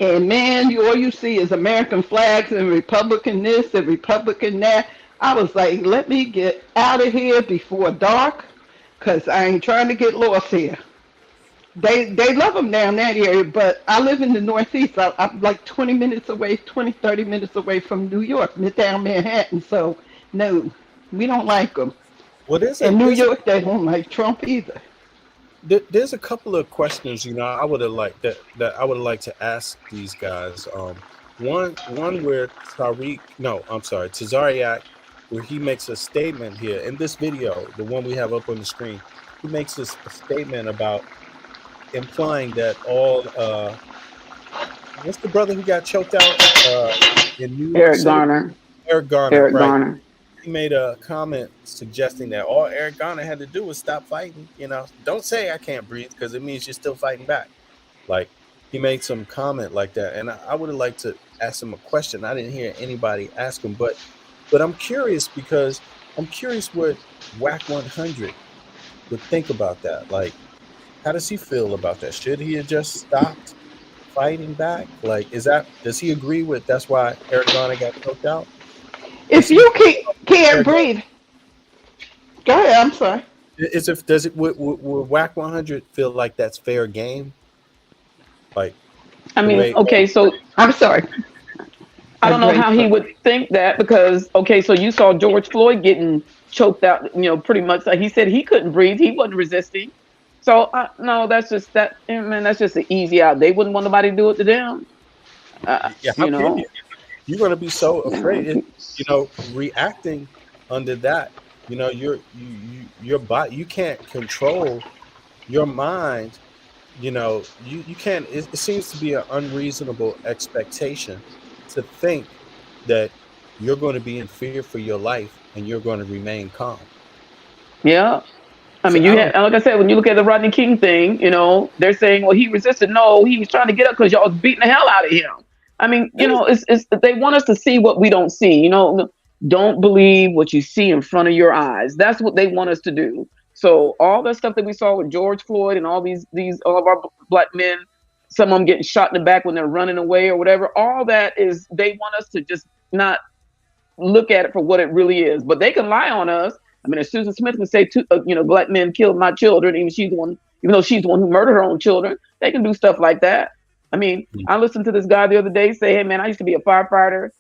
and man, all you see is American flags and Republican this and Republican that. I was like, let me get out of here before dark, because I ain't trying to get lost here. They love them down that area, but I live in the Northeast. I'm like 30 minutes away from New York, Midtown Manhattan. So, no, we don't like them. In New York, they don't like Trump either. There's a couple of questions, I would have liked that I would like to ask these guys. One where Tazariak where he makes a statement here in this video, the one we have up on the screen. He makes this statement about implying that all what's the brother who got choked out in New York Eric City? Garner. Eric Garner, Eric right? Garner. He made a comment suggesting that all Eric Garner had to do was stop fighting. Don't say I can't breathe because it means you're still fighting back. Like, he made some comment like that, and I would have liked to ask him a question. I didn't hear anybody ask him, but I'm curious because I'm curious what Whack 100 would think about that. Like, how does he feel about that? Should he have just stopped fighting back? Like, does he agree with that's why Eric Garner got choked out? If you can't breathe, go ahead. I'm sorry. Would Whack 100 feel like that's fair game? Like, I mean, okay, so I'm sorry. I don't know how he would think that because, okay, so you saw George Floyd getting choked out, pretty much. Like he said he couldn't breathe. He wasn't resisting. So, no, that's just that, man, that's just an easy out. They wouldn't want nobody to do it to them. You're going to be so afraid, reacting under that. Your body, you can't control your mind. You can't. It seems to be an unreasonable expectation to think that you're going to be in fear for your life and you're going to remain calm. Yeah. I mean, like I said, when you look at the Rodney King thing, they're saying, well, he resisted. No, he was trying to get up because y'all was beating the hell out of him. I mean, it's they want us to see what we don't see. Don't believe what you see in front of your eyes. That's what they want us to do. So all the stuff that we saw with George Floyd and all of our black men, some of them getting shot in the back when they're running away or whatever, all that is, they want us to just not look at it for what it really is. But they can lie on us. I mean, as Susan Smith can say, black men killed my children, even though she's the one who murdered her own children. They can do stuff like that. I mean, I listened to this guy the other day say, hey, man, I used to be a firefighter.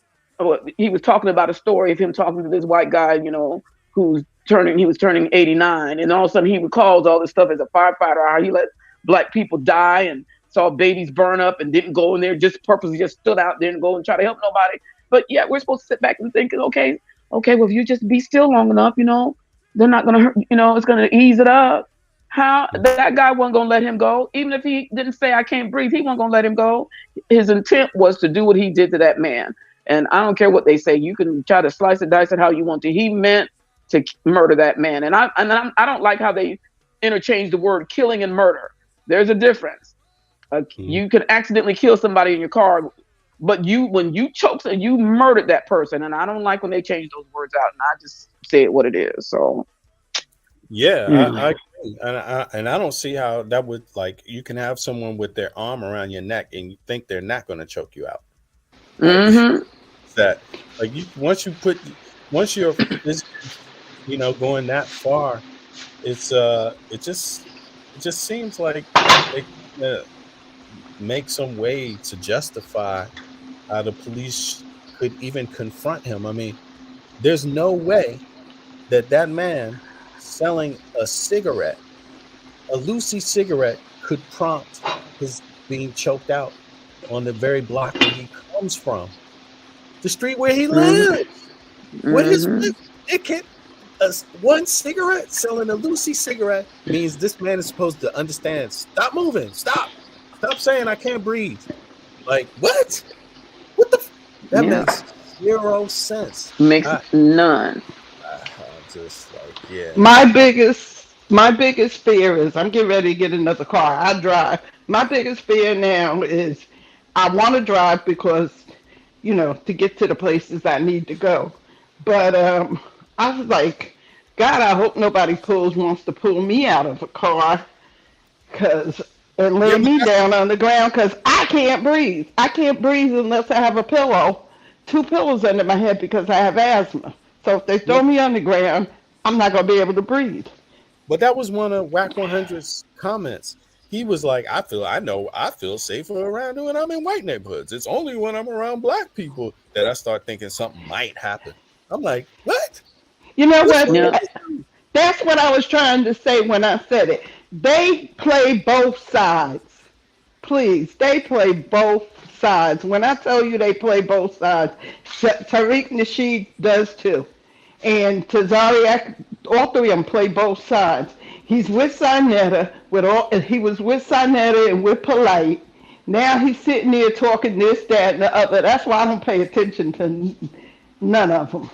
He was talking about a story of him talking to this white guy, he was turning 89. And all of a sudden he recalls all this stuff as a firefighter, how he let black people die and saw babies burn up and didn't go in there, just purposely just stood out there and go and try to help nobody. But yeah, we're supposed to sit back and think, okay, well, if you just be still long enough, they're not going to hurt, it's going to ease it up. How that guy wasn't going to let him go. Even if he didn't say, I can't breathe, he wasn't going to let him go. His intent was to do what he did to that man. And I don't care what they say. You can try to slice and dice it how you want to. He meant to murder that man. And I don't like how they interchange the word killing and murder. There's a difference. You can accidentally kill somebody in your car, but when you choked and you murdered that person. And I don't like when they change those words out. And I just say it what it is. So I agree. And I don't see how that would, like, you can have someone with their arm around your neck and you think they're not going to choke you out. That, like, once you're going that far, it just seems like they make some way to justify how the police could even confront him. I mean, there's no way that man selling a cigarette, a Lucy cigarette, could prompt his being choked out on the very block where he comes from, the street where he lives. What is it? Can one cigarette, selling a Lucy cigarette, means this man is supposed to understand. Stop moving. Stop saying I can't breathe. Like, what? What the? That makes zero sense. Makes none. Just like, yeah. My biggest fear is I'm getting ready to get another car. I drive. My biggest fear now is I want to drive because, to get to the places I need to go. But I was like, God, I hope nobody wants to pull me out of a car and lay me down on the ground because I can't breathe. I can't breathe unless I have a pillow, 2 pillows under my head because I have asthma. So if they throw me on the ground, I'm not going to be able to breathe. But that was one of Whack 100's comments. He was like, I feel safer around when I'm in white neighborhoods. It's only when I'm around black people that I start thinking something might happen. I'm like, what? You know what? Yeah. That's what I was trying to say when I said it. They play both sides. Please, they play both sides. When I tell you they play both sides, Tariq Nasheed does too. And Tazariak, all three of them play both sides. He's with Sinetta, he was with Sinetta and with Polite. Now he's sitting there talking this, that, and the other. That's why I don't pay attention to none of them.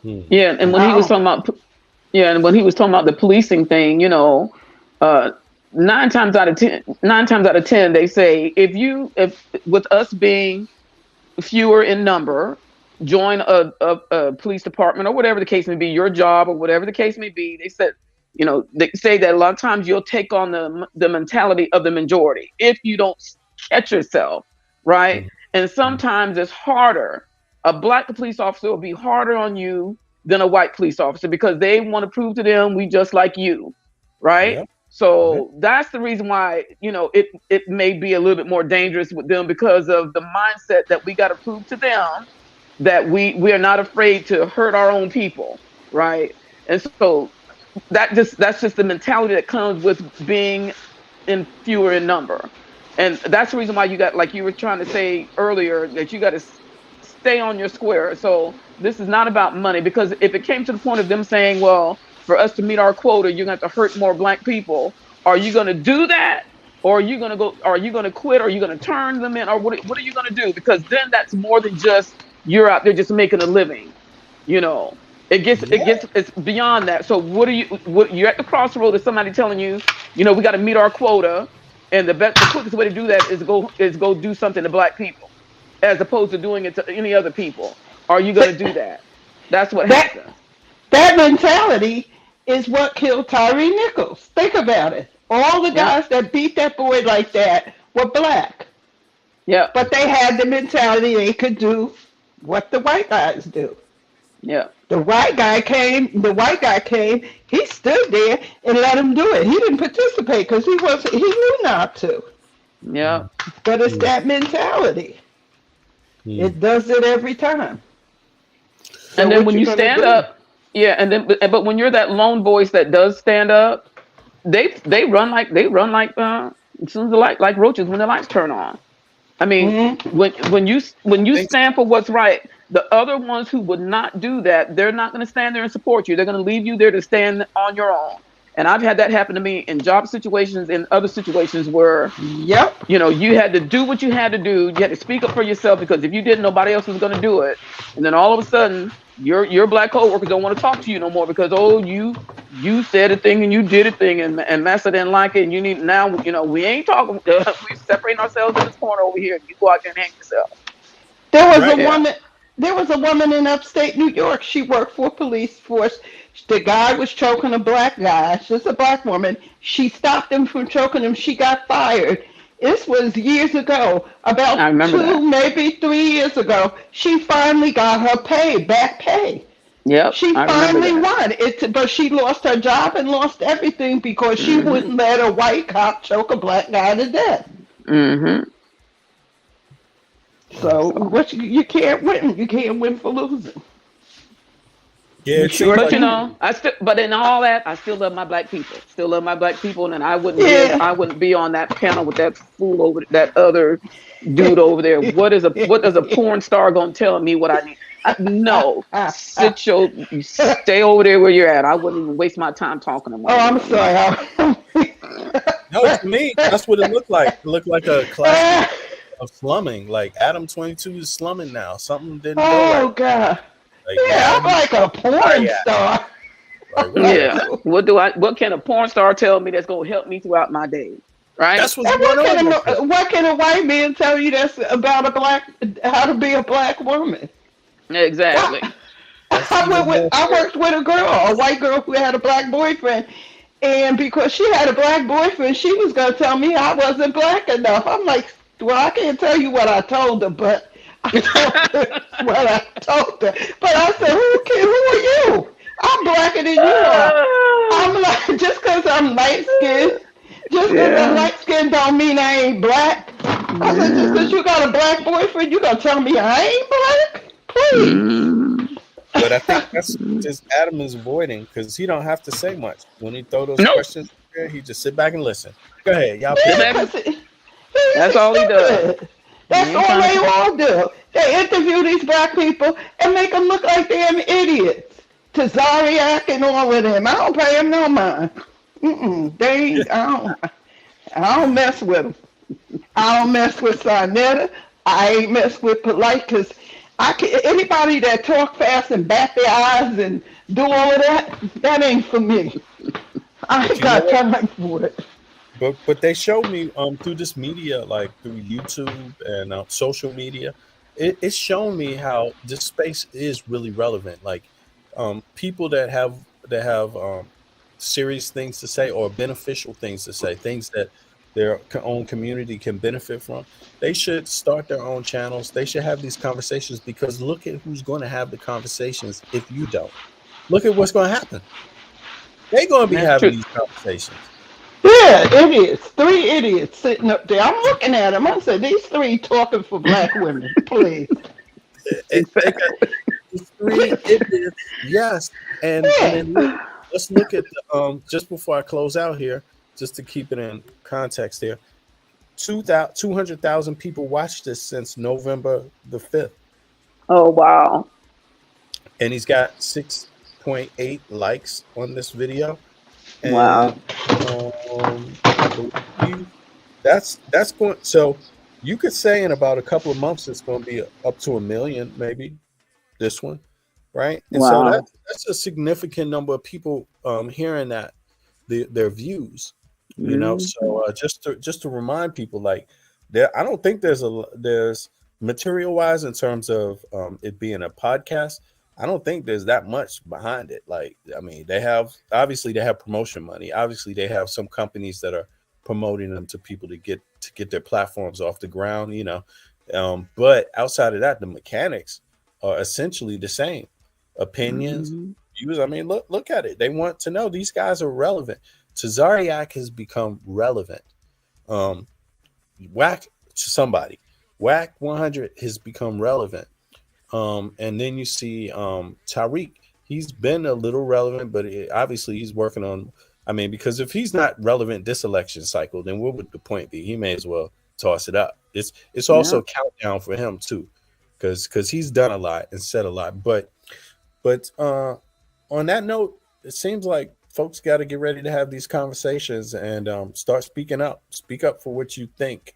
Yeah, and when he was talking about, the policing thing, 9 times out of 10, they say if with us being fewer in number, join a police department or whatever the case may be, your job or whatever the case may be. They said, they say that a lot of times you'll take on the mentality of the majority if you don't catch yourself, right? Mm-hmm. And sometimes it's harder. A black police officer will be harder on you than a white police officer because they want to prove to them we just like you, right? Yeah. So that's the reason why, it may be a little bit more dangerous with them because of the mindset that we got to prove to them that we are not afraid to hurt our own people, right? And so that's just the mentality that comes with being fewer in number. And that's the reason why you got, like you were trying to say earlier, that you got to stay on your square. So this is not about money, because if it came to the point of them saying, well, for us to meet our quota, you're going to have to hurt more black people. Are you going to do that? Or are you going to quit? Or are you going to turn them in? Or what are you going to do? Because then that's more than just you're out there just making a living. It's beyond that. So you're at the crossroad of somebody telling you, we got to meet our quota. And the quickest way to do that is go do something to black people, as opposed to doing it to any other people. Are you going to do that? That's what happens. That mentality is what killed Tyree Nichols. Think about it. All the guys that beat that boy like that were black. Yeah. But they had the mentality they could do what the white guys do. Yeah. The white guy came, he stood there and let him do it. He didn't participate because he knew not to. Yeah. But it's that mentality. It does it every time. So and then when you stand up, but when you're that lone voice that does stand up, they run like as soon as like roaches when the lights turn on. I mean, when you stand for what's right, the other ones who would not do that, they're not going to stand there and support you. They're going to leave you there to stand on your own. And I've had that happen to me in job situations, in other situations where, you had to do what you had to do. You had to speak up for yourself, because if you didn't, nobody else was going to do it. And then all of a sudden, your black coworkers don't want to talk to you no more because, you said a thing and you did a thing and Massa didn't like it. And you need now, we ain't talking. We're separating ourselves in this corner over here. You go out there and hang yourself. There was a woman in upstate New York. She worked for a police force. The guy was choking a black guy. She's a black woman. She stopped him from choking him. She got fired. This was years ago, about 2, maybe 3 years ago. She finally got her back pay. Yep. She finally won it, but she lost her job and lost everything because she wouldn't let a white cop choke a black guy to death. Mm-hmm. So you can't win. You can't win for losing. Yeah, but in all that, I still love my black people. Still love my black people, and I wouldn't be on that panel with that fool over that other dude over there. What does a porn star gonna tell me what I need? No, stay over there where you're at. I wouldn't even waste my time talking to them. Oh, I'm sorry. No, to me, that's what it looked like. It looked like a class of slumming. Like Adam 22 is slumming now. Something didn't go right. Oh God. I'm like a porn star. What can a porn star tell me that's gonna help me throughout my day? Right? That's what can a white man tell you that's about how to be a black woman? Exactly. I worked with a white girl who had a black boyfriend, and because she had a black boyfriend, she was gonna tell me I wasn't black enough. I'm like, well, I can't tell you what I told her, but I told her what I told her. But I said, who are you? I'm blacker than you are. I'm like, just because I'm light skinned, I'm light skinned don't mean I ain't black. I said, just because you got a black boyfriend, you gonna tell me I ain't black? Please. But I think that's just Adam is avoiding, because he don't have to say much. When he throw those questions there, he just sit back and listen. Go ahead, y'all. That's all he does. That's all they all do. They interview these black people and make them look like damn idiots. to Zariak and all of them. I don't pay them no mind. I don't mess with them. I don't mess with Sarnetta. I ain't mess with Polite because anybody that talk fast and bat their eyes and do all of that ain't for me. I ain't got time for it. But they showed me through this media, like through YouTube and social media, it's shown me how this space is really relevant. Like people that have serious things to say or beneficial things to say, things that their own community can benefit from, they should start their own channels. They should have these conversations, because look at who's going to have the conversations if you don't. Look at what's going to happen. They're going to be having these conversations. Yeah, idiots. 3 idiots sitting up there. I'm looking at them. I said, these 3 talking for black women, please. These 3 idiots, yes. And then let's look at just before I close out here, just to keep it in context here, 200,000 people watched this since November the 5th. Oh, wow. And he's got 6.8 likes on this video. And, wow. That's going, so you could say in about a couple of months it's going to be up to 1 million, maybe, this one, right? And wow. so that's a significant number of people hearing that their views, you know. So just to remind people, like, I don't think there's material wise in terms of it being a podcast. I don't think there's that much behind it. Like, I mean, they have promotion money. Obviously, they have some companies that are promoting them to people to get their platforms off the ground, you know. But outside of that, the mechanics are essentially the same. Opinions, views. I mean, look at it. They want to know these guys are relevant. Tazariak has become relevant. Whack 100 has become relevant. And then you see Tariq. He's been a little relevant, but obviously he's working on. I mean, because if he's not relevant this election cycle, then what would the point be? He may as well toss it up. It's also a countdown for him too, because he's done a lot and said a lot. But on that note, it seems like folks got to get ready to have these conversations and start speaking up. Speak up for what you think,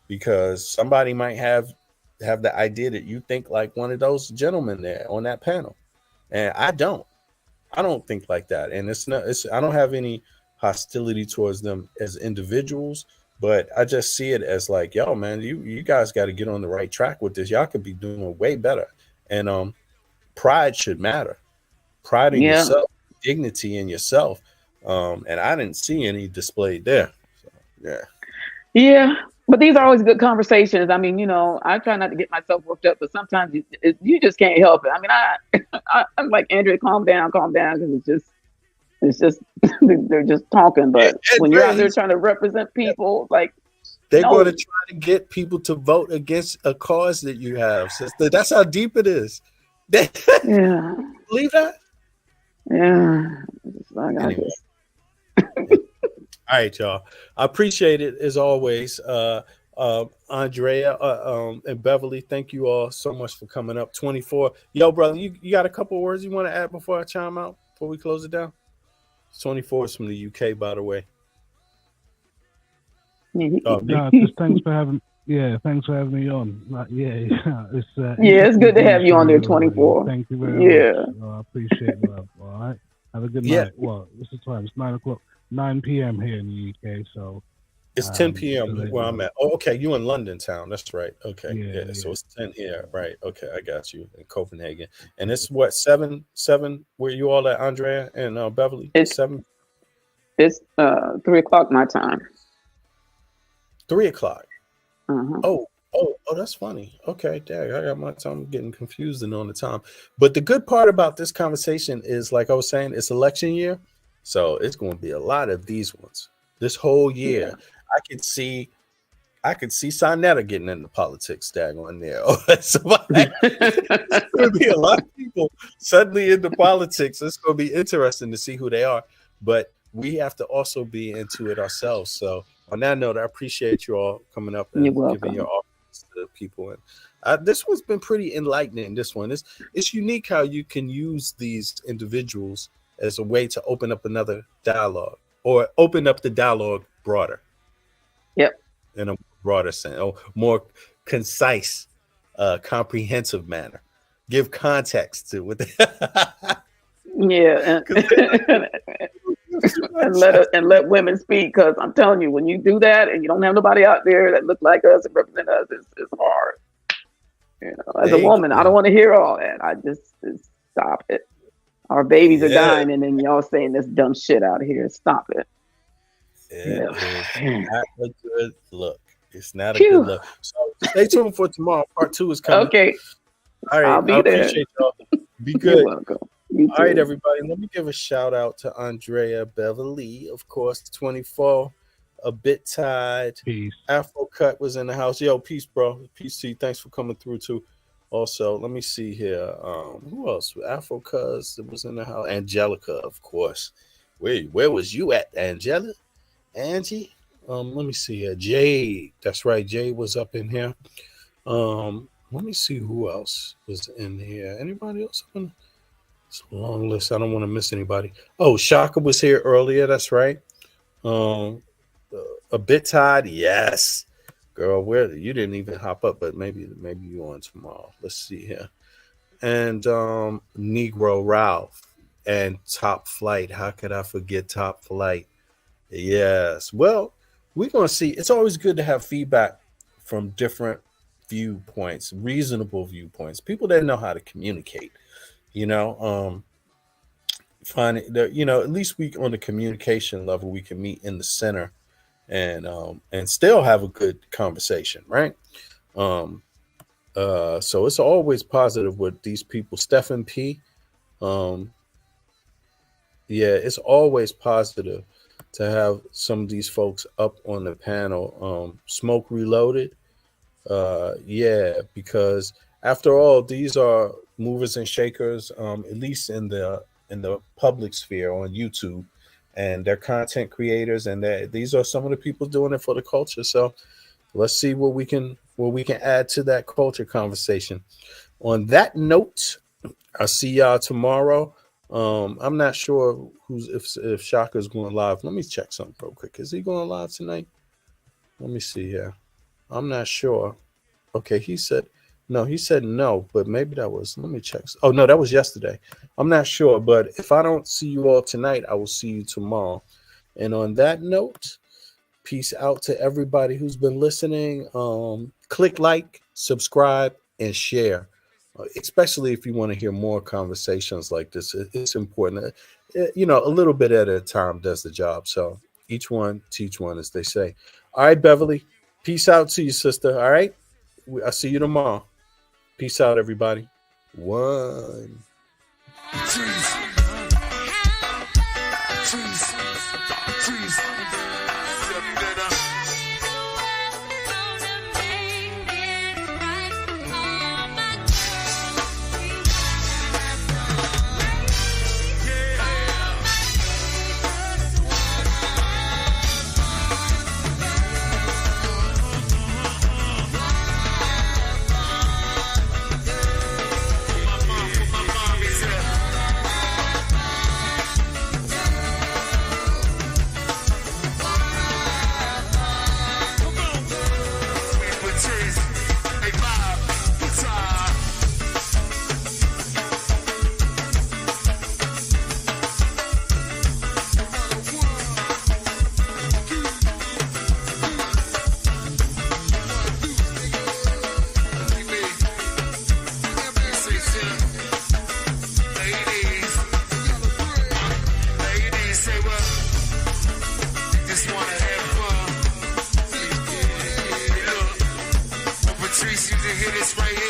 because somebody might have the idea that you think like one of those gentlemen there on that panel, and I don't think like that. And I don't have any hostility towards them as individuals, but I just see it as like, yo, man, you guys got to get on the right track with this. Y'all could be doing way better. And pride should matter. Pride in yourself, dignity in yourself. And I didn't see any displayed there. So, yeah. But these are always good conversations. I mean, you know, I try not to get myself worked up, but sometimes you just can't help it. I mean, I'm like, Andrea, calm down, because it's just they're just talking. But when you're out there trying to represent people, like, they're going to try to get people to vote against a cause that you have, sister. That's how deep it is. Yeah. Believe that? Yeah. Anyway. All right, y'all. I appreciate it as always. Andrea and Beverly, thank you all so much for coming up. 24. Yo, brother, you got a couple words you want to add before I chime out, before we close it down? 24 is from the UK, by the way. Just thanks for having me on. It's good to have you on there, 24. Thank you very much. I appreciate it. All right. Have a good night. Well, what's the time? It's 9 p.m. here in the UK, so it's 10 p.m. where I'm at. Oh, okay, you in London town. That's right. Okay, yeah. So it's 10 here, right? Okay, I got you in Copenhagen. And it's what, 7 where you all at, Andrea and Beverly? It's 7. It's 3 o'clock my time. 3 o'clock. Uh-huh. Oh, that's funny. Okay, dang, I got my time getting confused and on the time. But the good part about this conversation is, like I was saying, it's election year. So it's going to be a lot of these ones this whole year. Yeah. I could see Sarnetta getting into politics, daggone there. It's going to be a lot of people suddenly into politics. It's going to be interesting to see who they are. But we have to also be into it ourselves. So on that note, I appreciate you all coming up and giving your offers to people. And this one's been pretty enlightening. This one it's unique how you can use these individuals as a way to open up another dialogue or open up the dialogue broader. Yep. In a broader sense, or more concise, comprehensive manner. Give context to what. Yeah, and let women speak, because I'm telling you, when you do that and you don't have nobody out there that look like us and represent us, it's hard. You know, as a woman, I don't want to hear all that. I just stop it. Our babies are dying, and then y'all saying this dumb shit out here. Stop it. It's not a good look. It's not a good look. So stay tuned for tomorrow. Part 2 is coming. Okay. All right. I'll be there. Appreciate y'all. Be good. You're welcome. You All right, too. everybody. Let me give a shout out to Andrea Beverly, of course, 24. A bit tied. Peace. Afro Cut was in the house. Yo, peace, bro. Peace to you. Thanks for coming through too. Also, let me see here. Who else? Afro Cuz was in the house. Angelica, of course. Where was you at, Angela? Angie? Let me see here. Jade. That's right. Jade was up in here. Let me see who else was in here. Anybody else? It's a long list. I don't want to miss anybody. Oh, Shaka was here earlier. That's right. A bit tied. Yes. Girl, where you didn't even hop up, but maybe you on tomorrow. Let's see here. And Negro Ralph and Top Flight. How could I forget Top Flight? Yes. Well, we're gonna see. It's always good to have feedback from different viewpoints, reasonable viewpoints, people that know how to communicate. You know, find it that, you know, at least we on the communication level we can meet in the center and still have a good conversation, right? So it's always positive with these people. Stephen P. Yeah, it's always positive to have some of these folks up on the panel. Smoke Reloaded. Yeah, because after all, these are movers and shakers, at least in the public sphere on YouTube, and they're content creators, and these are some of the people doing it for the culture. So let's see what we can add to that culture conversation. On that note, I'll see y'all tomorrow. I'm not sure if Shaka's going live. Let me check something real quick. Is he going live tonight? Let me see here. I'm not sure. Okay, he said no, but maybe that was, let me check. Oh, no, that was yesterday. I'm not sure, but if I don't see you all tonight, I will see you tomorrow. And on that note, peace out to everybody who's been listening. Click like, subscribe, and share, especially if you want to hear more conversations like this. It's important. You know, a little bit at a time does the job. So each one, teach one, as they say. All right, Beverly, peace out to you, sister. All right. I'll see you tomorrow. Peace out, everybody. One. Patrice, you can hear this right here.